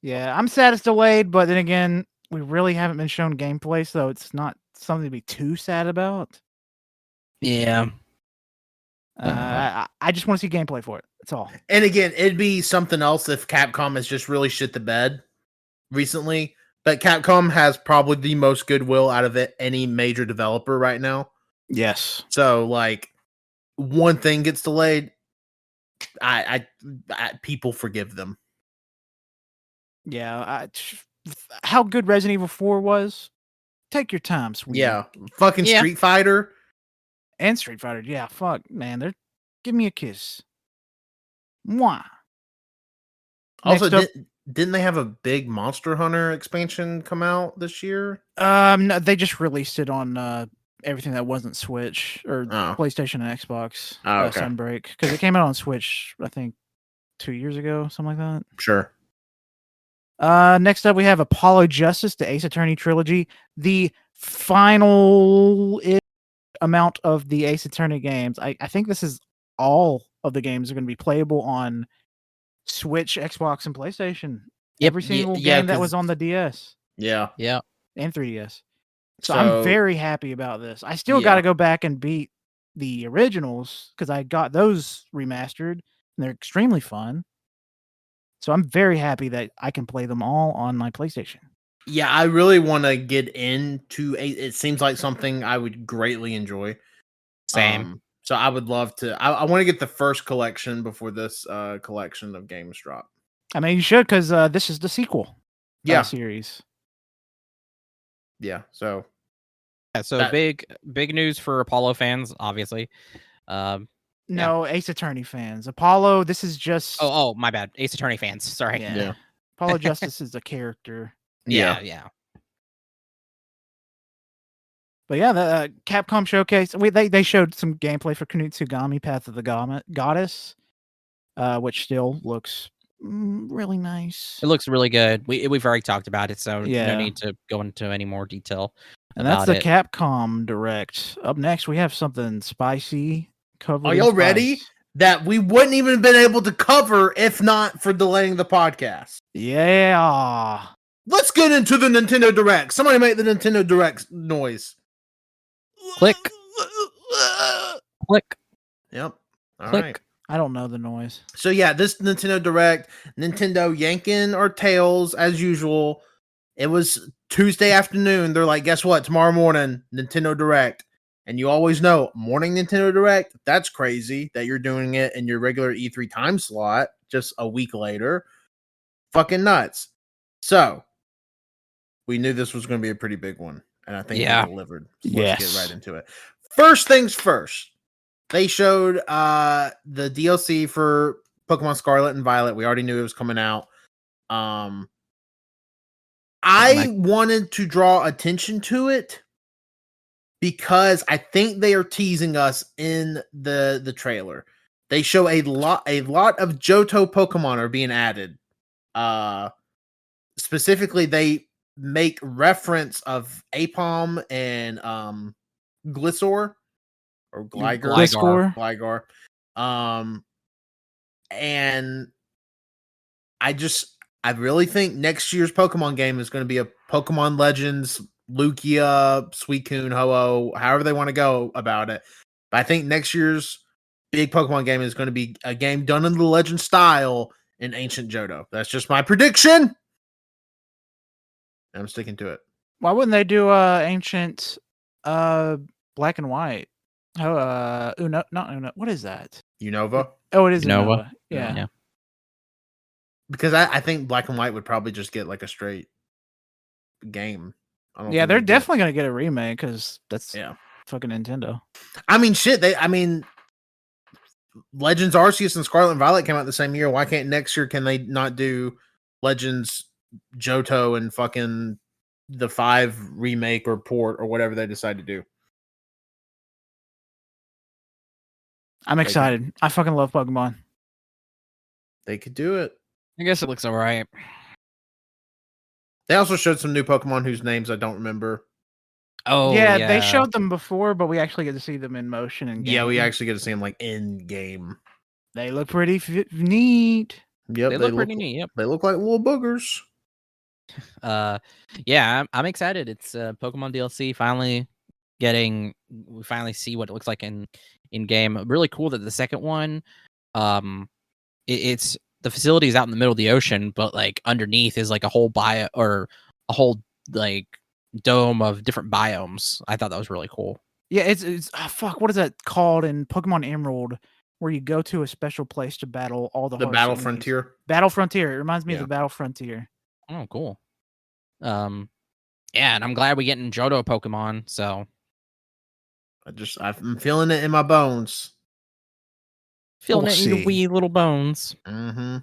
Yeah, I'm sad it's delayed, but then again, we really haven't been shown gameplay, so it's not something to be too sad about. Yeah. I just want to see gameplay for it. That's all. And again, it'd be something else if Capcom has just really shit the bed recently. But Capcom has probably the most goodwill out of any major developer right now. Yes. So, like, one thing gets delayed, I people forgive them. Yeah. How good Resident Evil 4 was? Take your time, sweetie. Yeah. Fucking Street Fighter. And Street Fighter. Yeah, fuck, man. Give me a kiss. Mwah. Also, didn't they have a big Monster Hunter expansion come out this year? No, they just released it on everything that wasn't Switch or PlayStation and Xbox. Okay. Sunbreak, because it came out on Switch, I think, 2 years ago, something like that. Sure. Next up, we have Apollo Justice, the Ace Attorney trilogy, the final amount of the Ace Attorney games. I think this is all of the games are going to be playable on Switch, Xbox, and PlayStation. Yep. Every single game that was on the DS. Yeah. Yeah. And 3DS. So I'm very happy about this. I still got to go back and beat the originals because I got those remastered and they're extremely fun. So I'm very happy that I can play them all on my PlayStation. Yeah, I really want to get into it. Seems like something I would greatly enjoy. Same. So I would love to. I want to get the first collection before this collection of games drop. I mean, you should because this is the sequel. Series. Yeah. So. Yeah. So big news for Apollo fans, obviously. No, Ace Attorney fans. Apollo, this is just... Oh, my bad. Ace Attorney fans. Sorry. Yeah. Apollo Justice is a character. Yeah. But yeah, the Capcom showcase, they showed some gameplay for Kunutsugami, Path of the Goddess, which still looks really nice. It looks really good. We've already talked about it, so no need to go into any more detail. And that's the Capcom Direct. Up next, we have something spicy. Are y'all ready? That we wouldn't even have been able to cover if not for delaying the podcast. Yeah. Let's get into the Nintendo Direct. Somebody make the Nintendo Direct noise. Click. Click. Yep. All Click. right. I don't know the noise. So yeah, this Nintendo Direct, Nintendo yanking our tails as usual. It was Tuesday afternoon. They're like, guess what? Tomorrow morning, Nintendo Direct. And you always know, morning Nintendo Direct, that's crazy that you're doing it in your regular E3 time slot just a week later. Fucking nuts. So, we knew this was going to be a pretty big one. And I think they delivered. So let's get right into it. First things first. They showed the DLC for Pokemon Scarlet and Violet. We already knew it was coming out. I wanted to draw attention to it because I think they are teasing us in the trailer. They show a lot of Johto Pokemon are being added. Specifically, they make reference of Apom and Gliscor or Gligar. And I really think next year's Pokemon game is going to be a Pokemon Legends, Lugia, Suicune, Ho-Oh, however they want to go about it. But I think next year's big Pokemon game is going to be a game done in the Legend style in Ancient Johto. That's just my prediction. I'm sticking to it. Why wouldn't they do Ancient Black and White? Oh, Uno, not Uno. What is that? Unova? Oh, it is Unova. Unova. Yeah. Because I think Black and White would probably just get like a straight game. Yeah, they're definitely going to get a remake because that's fucking Nintendo. I mean, shit. Legends Arceus and Scarlet and Violet came out the same year. Why can't next year can they not do Legends Johto and fucking the 5 remake or port or whatever they decide to do? I'm excited. I fucking love Pokemon. They could do it. I guess it looks all right. They also showed some new Pokemon whose names I don't remember. Oh, yeah, they showed them before, but we actually get to see them in motion and yeah, we actually get to see them like in game. They look pretty neat. Yep, they look pretty neat. Yep, they look like little boogers. Yeah, I'm excited. It's Pokemon DLC finally we finally see what it looks like in game. Really cool that the second one, it's the facility is out in the middle of the ocean, but like underneath is like a whole like dome of different biomes. I thought that was really cool. Yeah, it's fuck. What is that called in Pokemon Emerald? Where you go to a special place to battle all the Battle enemies? Frontier. Battle Frontier. It reminds me of the Battle Frontier. Oh, cool. Yeah, and I'm glad we get in Johto Pokemon. So I'm feeling it in my bones. Feeling it in your wee little bones. Mm-hmm.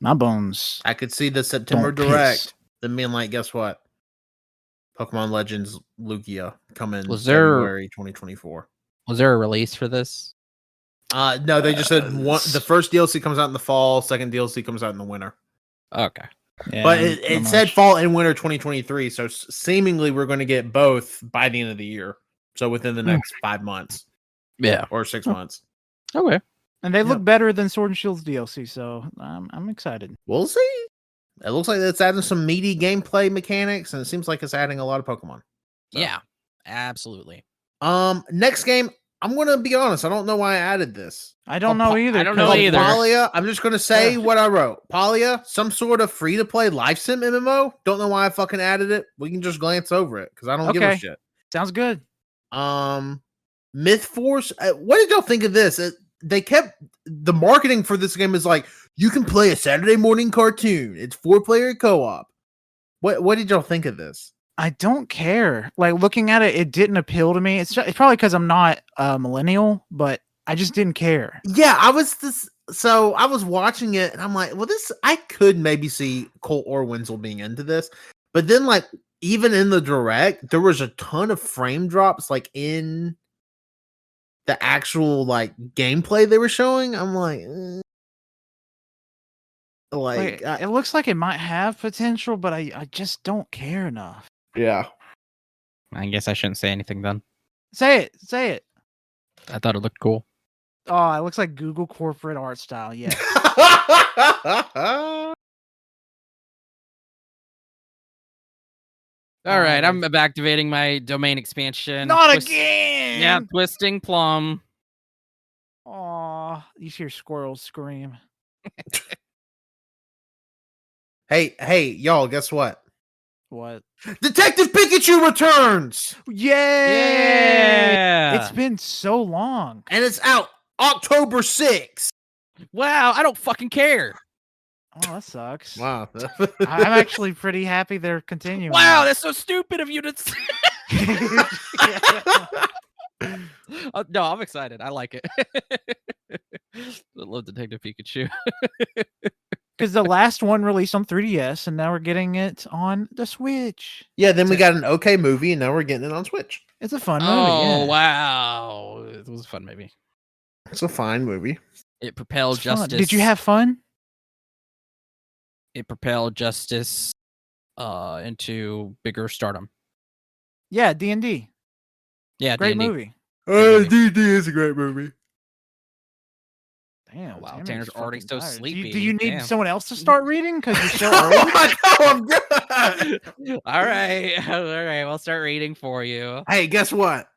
My bones. I could see the September Direct. Them being like, guess what? Pokemon Legends Lugia coming February 2024. Was there a release for this? No, they just said the first DLC comes out in the fall, second DLC comes out in the winter. Okay. Yeah, but it said fall and winter 2023, so seemingly we're going to get both by the end of the year. So within the next 5 months. Yeah. Or 6 months. Okay. And they look better than Sword and Shield's DLC, so I'm excited. We'll see. It looks like it's adding some meaty gameplay mechanics, and it seems like it's adding a lot of Pokemon. So. Yeah, absolutely. Next game, I'm going to be honest. I don't know why I added this. I don't know either. I don't know either. Palia, I'm just going to say what I wrote. Palia, some sort of free-to-play life sim MMO. Don't know why I fucking added it. We can just glance over it, because I don't give a shit. Sounds good. Myth Force. What did y'all think of this? They kept the marketing for this game is like you can play a Saturday morning cartoon. It's 4-player co-op. What did y'all think of this? I don't care. Like looking at it, it didn't appeal to me. It's probably because I'm not a millennial, but I just didn't care. Yeah, I was watching it and I'm like, well, I could maybe see Colt or Wenzel being into this, but then like even in the direct, there was a ton of frame drops like in the actual like gameplay they were showing. I'm like, it looks like it might have potential, but I just don't care enough. Yeah. I guess I shouldn't say anything then. Say it. I thought it looked cool. Oh, it looks like Google corporate art style. Yeah. All right, I'm activating my domain expansion. Not again. Yeah, Twisting Plum. Aw, you hear squirrels scream. Hey, y'all, guess what? What? Detective Pikachu returns! Yay! Yeah! It's been so long. And it's out October 6th. Wow, I don't fucking care. Oh, that sucks. Wow. I'm actually pretty happy they're continuing. Wow, that's so stupid of you to no, I'm excited. I like it. I love Detective Pikachu. Because the last one released on 3DS, and now we're getting it on the Switch. Yeah, then we got an okay movie, and now we're getting it on Switch. It's a fun movie. Oh, yeah. wow. It was a fun movie. It's a fine movie. It propelled justice. Did you have fun? It propelled justice into bigger stardom. Yeah, D&D. Yeah, great D&D. movie. D&D is a great movie. Damn, oh, wow, Tanner's already so tired. sleepy. Do you need Damn. someone else to start reading? Because you're so Oh old? my God, I'm good. All right. We'll start reading for you. Hey, guess what?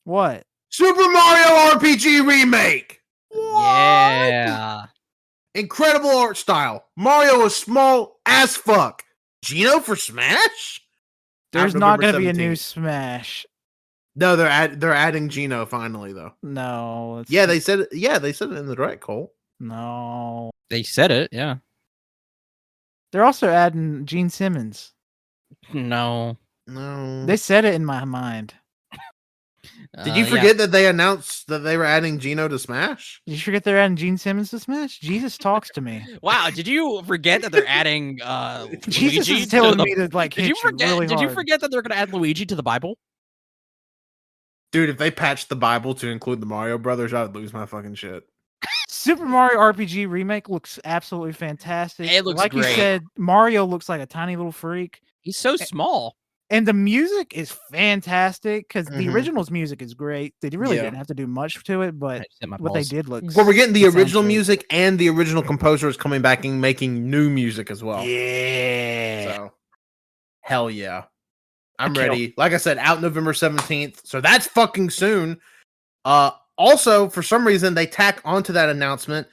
What? Super Mario RPG Remake. Yeah. Incredible art style. Mario is small as fuck. Gino for Smash? There's Out not November going to be a new 17th. Smash. No, they're adding Gino finally though. No. Yeah, they said it. Yeah, they said it in the direct, Colt. No. They said it, yeah. They're also adding Gene Simmons. No. They said it in my mind. Did you forget that they announced that they were adding Gino to Smash? Did you forget they're adding Gene Simmons to Smash? Jesus talks to me. Wow, did you forget that they're adding Jesus Luigi is telling to me to like hit Did you forget really did you hard. forget that they're gonna add Luigi to the Bible? Dude, if they patched the Bible to include the Mario Brothers, I would lose my fucking shit. Super Mario RPG Remake looks absolutely fantastic. It looks like great. you said, Mario looks like a tiny little freak. He's so small. And the music is fantastic because the original's music is great. They really didn't have to do much to it, but what they did looks. Well, we're getting the sounds original great. music, and the original composer is coming back and making new music as well. Yeah. So, hell yeah. I'm can't- ready. Like I said, out November 17th. So that's fucking soon. Also, for some reason, they tack onto that announcement.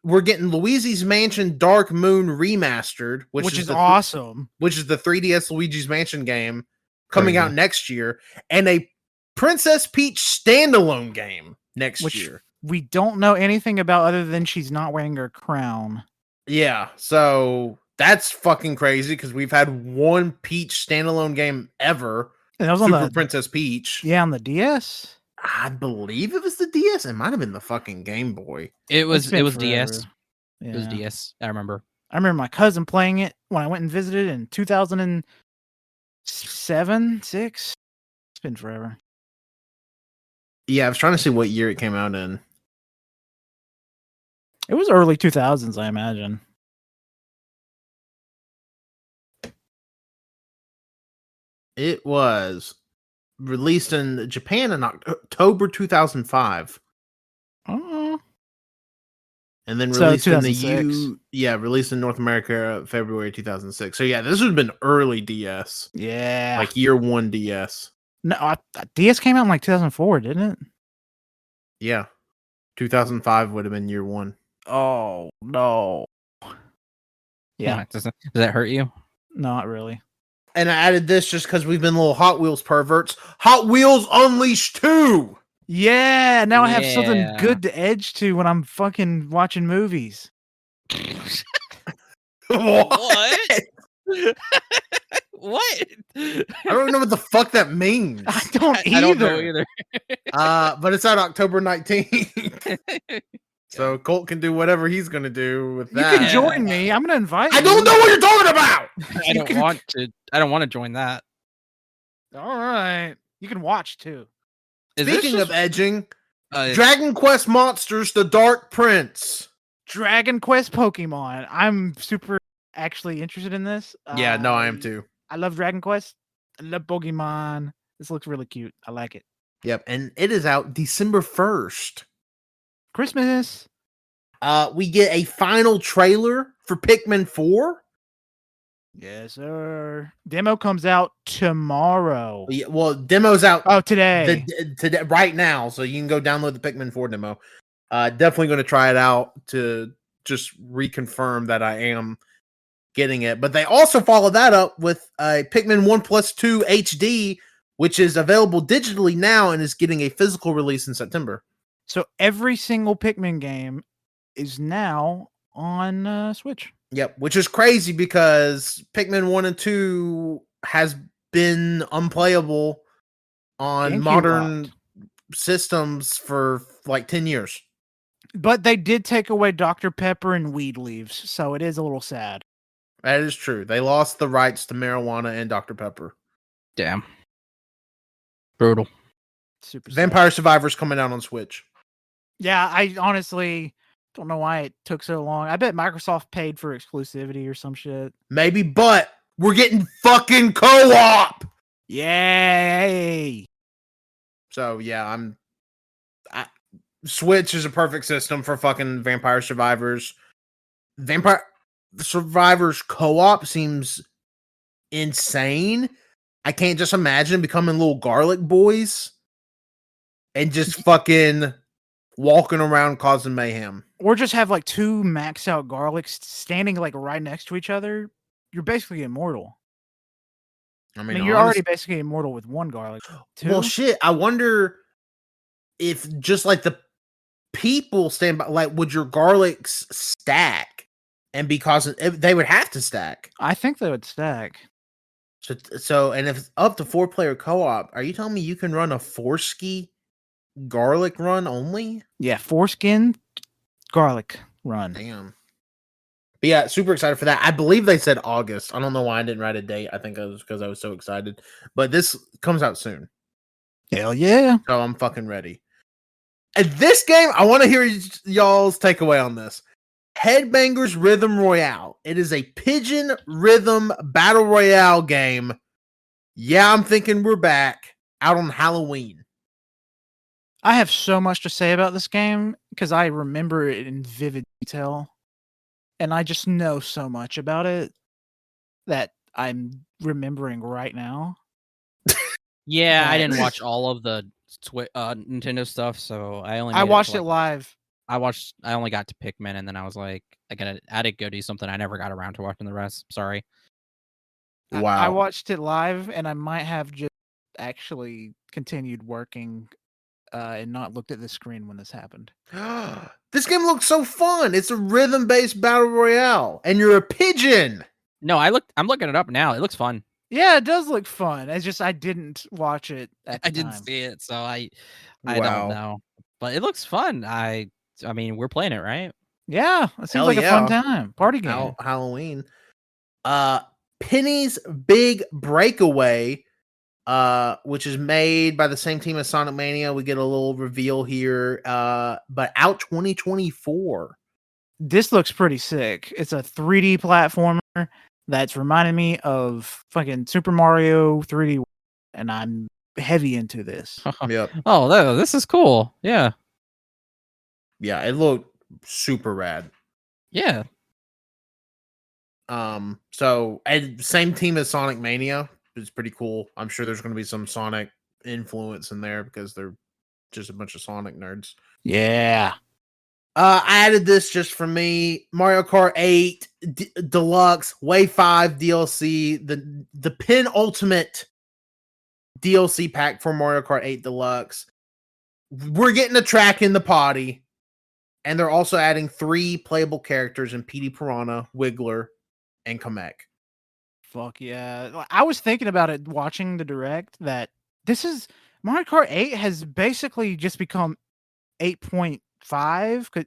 We're getting Luigi's Mansion Dark Moon Remastered, which is the awesome. which is the 3DS Luigi's Mansion game coming out next year, and a Princess Peach standalone game next year. We don't know anything about other than she's not wearing her crown. Yeah, so that's fucking crazy because we've had one Peach standalone game ever. And that was Super on the Princess Peach. Yeah, on the DS. I believe it was the DS. It might have been the fucking Game Boy. It was been DS. Yeah. It was DS. I remember. I remember my cousin playing it when I went and visited in 2007, 6. It's been forever. Yeah, I was trying to see what year it came out in. It was early 2000s, I imagine. It was released in Japan in October 2005. Oh. And then So, released in the 2006. released in North America February 2006. So yeah, this would have been early DS. Yeah. Like year 1 DS. No, DS came out in like 2004, didn't it? Yeah. 2005 would have been year 1. Oh, no. Yeah. Does that hurt you? Not really. And I added this just because we've been little Hot Wheels perverts. Hot Wheels Unleashed 2! Yeah, now I have something Yeah. good to edge to when I'm fucking watching movies. What? What? I don't know what the fuck that means. I don't either. I don't know either. But it's out October 19th. So Colt can do whatever he's gonna do with You that. can join me. I'm gonna invite I you. don't know what you're talking about. I don't want to. I don't want to join that. All right. You can watch too. Is this Speaking just- of edging, uh, Dragon Quest Monsters: The Dark Prince. Dragon Quest Pokemon. I'm super actually interested in this. Yeah, no, I am too. I love Dragon Quest. I love Pokemon. This looks really cute. I like it. Yep, and it is out December 1st. Christmas. We get a final trailer for Pikmin 4. Yes, sir. Demo comes out tomorrow. Yeah, well, demo's out Oh, today. today right now, so you can go download the Pikmin 4 demo. Definitely going to try it out to just reconfirm that I am getting it. But they also follow that up with Pikmin 1+2 HD, which is available digitally now and is getting a physical release in September. So every single Pikmin game is now on Switch. Yep, which is crazy because Pikmin 1 and 2 has been unplayable on GameCube modern locked. systems for like 10 years. But they did take away Dr. Pepper and weed leaves, so it is a little sad. That is true. They lost the rights to marijuana and Dr. Pepper. Damn. Brutal. Super sad. Vampire Survivors coming out on Switch. Yeah, I honestly don't know why it took so long. I bet Microsoft paid for exclusivity or some shit. Maybe, but we're getting fucking co-op. Yay! So yeah, Switch is a perfect system for fucking Vampire Survivors. Vampire Survivors co-op seems insane. I can't just imagine becoming little garlic boys and just fucking walking around causing mayhem. Or just have like 2 max out garlics standing like right next to each other. You're basically immortal. I mean, you're already basically immortal with 1 garlic. 2? Well, shit. I wonder if just like the people stand by, like, would your garlics stack? And because they would have to stack. I think they would stack. So, and if it's up to 4-player co-op, are you telling me you can run a 4-ski garlic run only? Yeah, foreskin garlic run. Damn. But yeah, super excited for that. I believe they said August. I don't know why I didn't write a date. I think it was because I was so excited. But this comes out soon. Hell yeah. So I'm fucking ready. And this game, I want to hear y'all's takeaway on this. Headbangers Rhythm Royale. It is a pigeon rhythm battle royale game. Yeah, I'm thinking we're back out on Halloween. I have so much to say about this game because I remember it in vivid detail. And I just know so much about it that I'm remembering right now. Yeah, I didn't watch all of the Nintendo stuff, so I watched it live. I only got to Pikmin, and then I was like, I did go do something. I never got around to watching the rest. Sorry. Wow. I watched it live, and I might have just actually continued working and not looked at the screen when this happened. This game looks so fun. It's a rhythm-based battle royale, and you're a pigeon. No, I'm looking it up now. It looks fun. Yeah, it does look fun. It's just I didn't watch it at the I didn't time. see it, so I don't know. But it looks fun. I mean, we're playing it, right? Yeah, it seems like a fun time. Party game. Halloween. Penny's Big Breakaway, which is made by the same team as Sonic Mania. We get a little reveal here, but out 2024. This looks pretty sick. It's a 3D platformer that's reminding me of fucking Super Mario 3D, and I'm heavy into this. Yep. Oh, this is cool. Yeah. Yeah, it looked super rad. Yeah. So, and same team as Sonic Mania. It's pretty cool. I'm sure there's going to be some Sonic influence in there because they're just a bunch of Sonic nerds. Yeah. I added this just for me. Mario Kart 8 Deluxe Wave 5 DLC, the penultimate DLC pack for Mario Kart 8 Deluxe. We're getting a track in the potty, and they're also adding 3 playable characters in PD Piranha, Wiggler, and Kamek. Fuck yeah. I was thinking about it watching the direct that this is Mario Kart 8 has basically just become 8.5,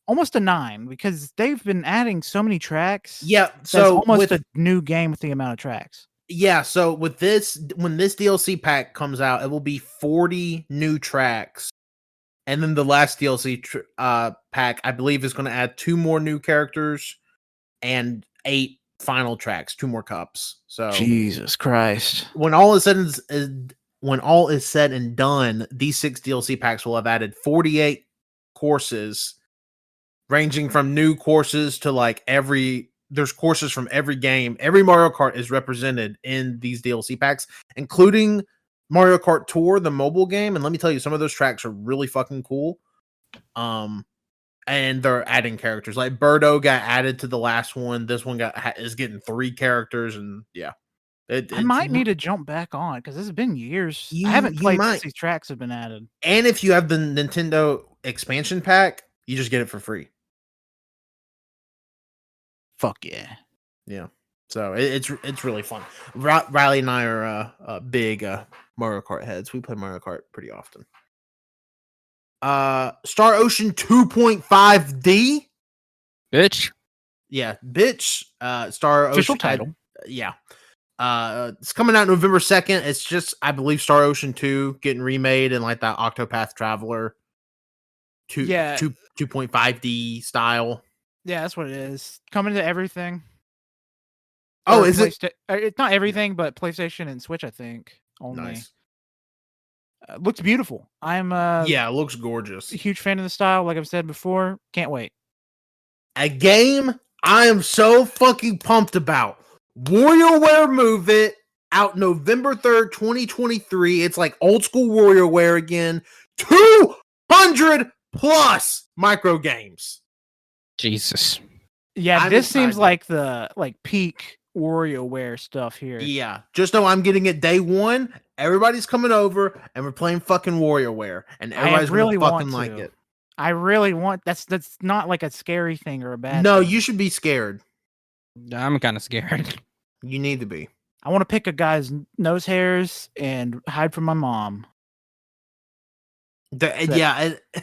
almost a 9, because they've been adding so many tracks. Yeah, so almost a new game with the amount of tracks. Yeah, so with this, when this DLC pack comes out, it will be 40 new tracks. And then the last DLC pack, I believe, is going to add 2 more new characters and 8 final tracks, 2 more cups. So Jesus Christ. When all is said and done, these 6 DLC packs will have added 48 courses, ranging from new courses to like there's courses from every game. Every Mario Kart is represented in these DLC packs, including Mario Kart Tour, the mobile game. And let me tell you, some of those tracks are really fucking cool. And they're adding characters. Like Birdo got added to the last one. This one is getting 3 characters, and yeah. I might need to jump back on because it's been years. I haven't played since these tracks have been added. And if you have the Nintendo expansion pack, you just get it for free. Fuck yeah. Yeah. So it's really fun. Riley and I are big Mario Kart heads. We play Mario Kart pretty often. Star Ocean 2.5D. Bitch. Yeah, bitch. Star Official Ocean title. Yeah. It's coming out November 2nd. It's just, I believe, Star Ocean 2 getting remade in like that Octopath Traveler 2.5D style. Yeah, that's what it is. Coming to everything. Oh, is it? It's not everything, but PlayStation and Switch, I think. Only. Nice. Looks beautiful. I'm yeah, it looks gorgeous. A huge fan of the style, like I've said before. Can't wait. A game I am so fucking pumped about. WarioWare Move It, out November 3rd, 2023. It's like old school WarioWare again. $200 plus micro games. Jesus. Yeah, I'm this seems excited. like the peak WarioWare stuff here. Yeah, just know I'm getting it day one. Everybody's coming over, and we're playing fucking WarioWare, and everybody's really gonna fucking want like to. it. I really want. That's not like a scary thing or a bad. No, thing. you should be scared. I'm kind of scared. You need to be. I want to pick a guy's nose hairs and hide from my mom.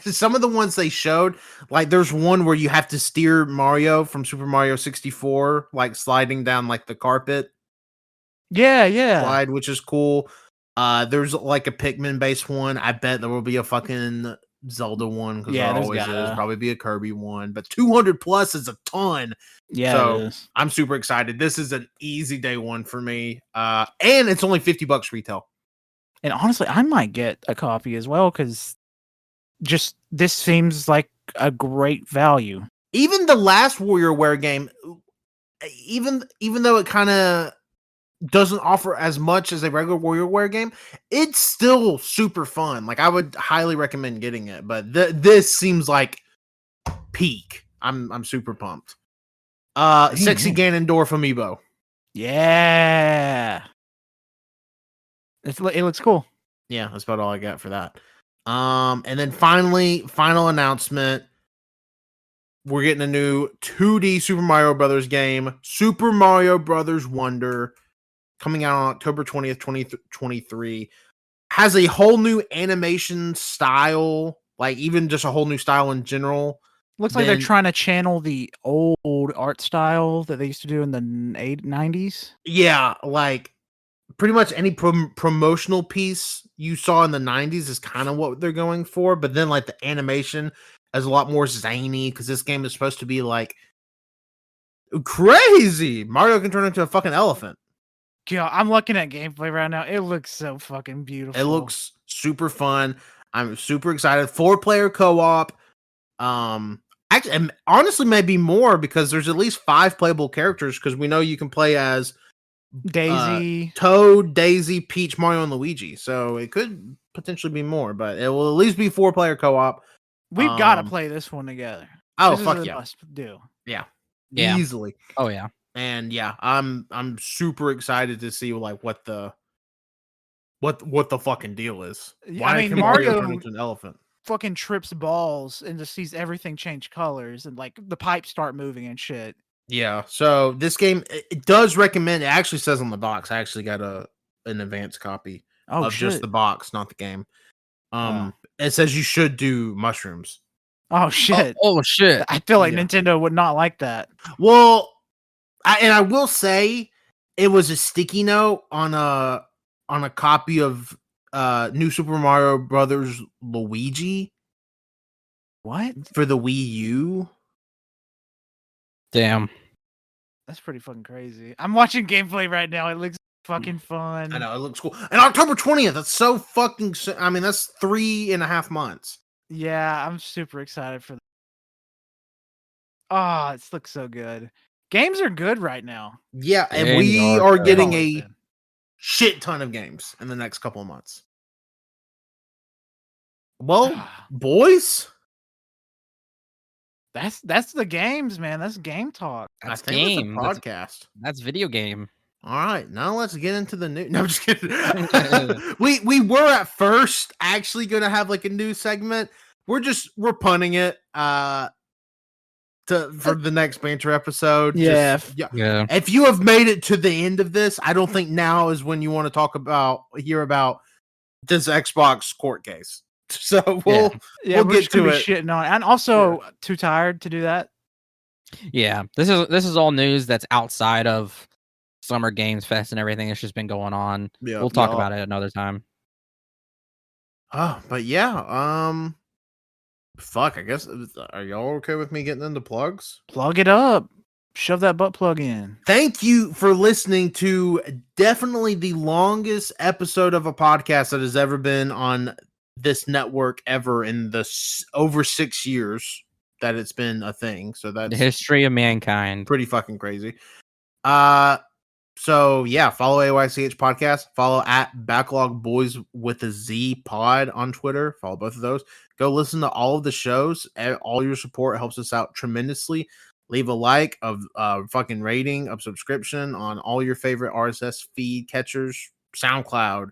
Some of the ones they showed, like there's one where you have to steer Mario from Super Mario 64, like sliding down like the carpet Yeah. slide, which is cool. There's like a Pikmin based one. I bet there will be a fucking Zelda one because there always is. Probably be a Kirby one, but 200 plus is a ton. Yeah, so it is. I'm super excited. This is an easy day one for me. And it's only $50 retail. And honestly, I might get a copy as well because just this seems like a great value. Even the last WarioWare game, even though it kind of doesn't offer as much as a regular WarioWare game, it's still super fun. Like I would highly recommend getting it. But this seems like peak. I'm super pumped. Sexy Ganondorf amiibo. Yeah. It looks cool. Yeah, that's about all I got for that. And then final announcement. We're getting a new 2D Super Mario Brothers game, Super Mario Brothers Wonder, coming out on October 20th, 2023. Has a whole new animation style, like even just a whole new style in general. Looks like they're trying to channel the old art style that they used to do in the 90s. Yeah, like pretty much any promotional piece you saw in the 90s is kind of what they're going for, but then like the animation is a lot more zany because this game is supposed to be like crazy. Mario can turn into a fucking elephant. Yeah, I'm looking at gameplay right now. It looks so fucking beautiful. It looks super fun. I'm super excited. 4-player co-op. Actually, and honestly, maybe more because there's at least 5 playable characters because we know you can play as Daisy, Toad, Daisy, Peach, Mario, and Luigi. So it could potentially be more, but it will at least be 4-player co-op. We've got to play this one together. Oh, this fuck is yeah. Must do. Yeah. Easily. Oh yeah. And yeah, I'm super excited to see like what the fucking deal is. Why can Mario turn into an elephant? Fucking trips balls and just sees everything change colors and like the pipes start moving and shit. Yeah, so this game it does recommend. It actually says on the box. I actually got an advanced copy of just the box, not the game. It says you should do mushrooms. Oh shit! Oh shit! I feel like Nintendo would not like that. Well, I will say it was a sticky note on a copy of New Super Mario Brothers Luigi. What? For the Wii U? Damn. That's pretty fucking crazy. I'm watching gameplay right now. It looks fucking fun. I know, it looks cool. And October 20th, that's so fucking... I mean, that's 3.5 months. Yeah, I'm super excited for that. Oh, it looks so good. Games are good right now. Yeah, and we are getting a shit ton of games in the next couple of months. Well, boys... That's the games, man. That's game talk. That's game. That's a podcast. That's video game. All right, now let's get into the new. No, I'm just kidding. we were at first actually going to have like a new segment. We're punting it for the next banter episode. Yeah. If you have made it to the end of this, I don't think now is when you want to hear about this Xbox court case. So we'll get to it. Shitting on it. And also too tired to do that. Yeah, this is all news that's outside of Summer Games Fest and everything that's just been going on. Yeah, we'll talk about it another time. Oh, but yeah, fuck. I guess are y'all okay with me getting into plugs? Plug it up. Shove that butt plug in. Thank you for listening to definitely the longest episode of a podcast that has ever been on this network ever in the over 6 years that it's been a thing. So that's the history of mankind. Pretty fucking crazy. So yeah, follow AYCH podcast. Follow at Backlog BoyZ with a Z pod on Twitter. Follow both of those. Go listen to all of the shows. All your support helps us out tremendously. Leave a like, of fucking rating, of subscription on all your favorite RSS feed catchers, SoundCloud,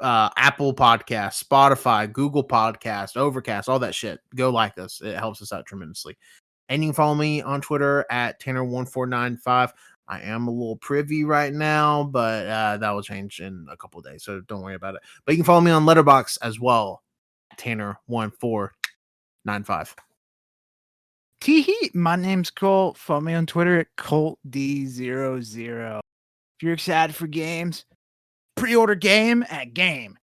Apple Podcast, Spotify, Google Podcast, Overcast, all that shit. Go like us. It helps us out tremendously. And you can follow me on Twitter at Tanner1495. I am a little privy right now, but that will change in a couple of days, so don't worry about it. But you can follow me on Letterboxd as well, Tanner1495. Tee-hee, my name's Colt. Follow me on Twitter at ColtD00. If you're excited for games, pre-order Game at Game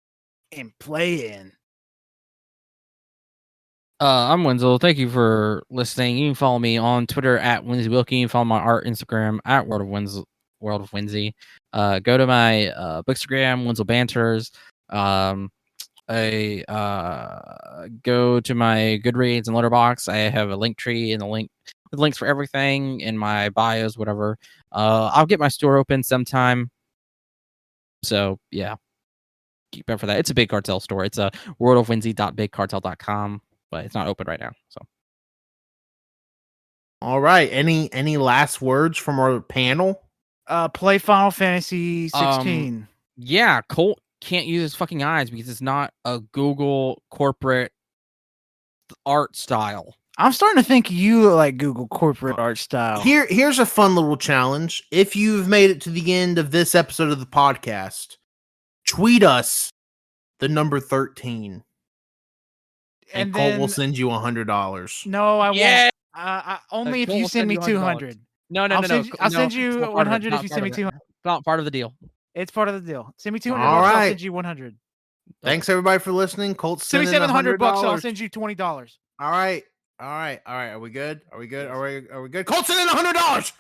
and Play In. I'm Wenzel. Thank you for listening. You can follow me on Twitter at Wenzel Wilkie. You can follow my art Instagram at World of Wenzel. Go to my Bookstagram, Wenzel Banters. Go to my Goodreads and Letterboxd. I have a Linktree and with links for everything in my bios, whatever. I'll get my store open sometime. So yeah, keep up for that. It's a Big Cartel store. It's a worldofwenzel.bigcartel.com. But it's not open right now. So, all right. Any last words from our panel? Play Final Fantasy 16. Yeah, Colt can't use his fucking eyes because it's not a Google corporate art style. I'm starting to think you look like Google corporate art style. Here's a fun little challenge. If you've made it to the end of this episode of the podcast, tweet us the number 13. And Colt will send you $100. No, I won't. Only if you send me 200. No. I'll send you 100 if you send me 200. It's not part of the deal. It's part of the deal. Send me 200 All bucks, right. I'll send you 100. Thanks everybody for listening. Colt, send me 700 bucks, I'll send you $20. All right. Are we good? Are we good? Colt, send in $100.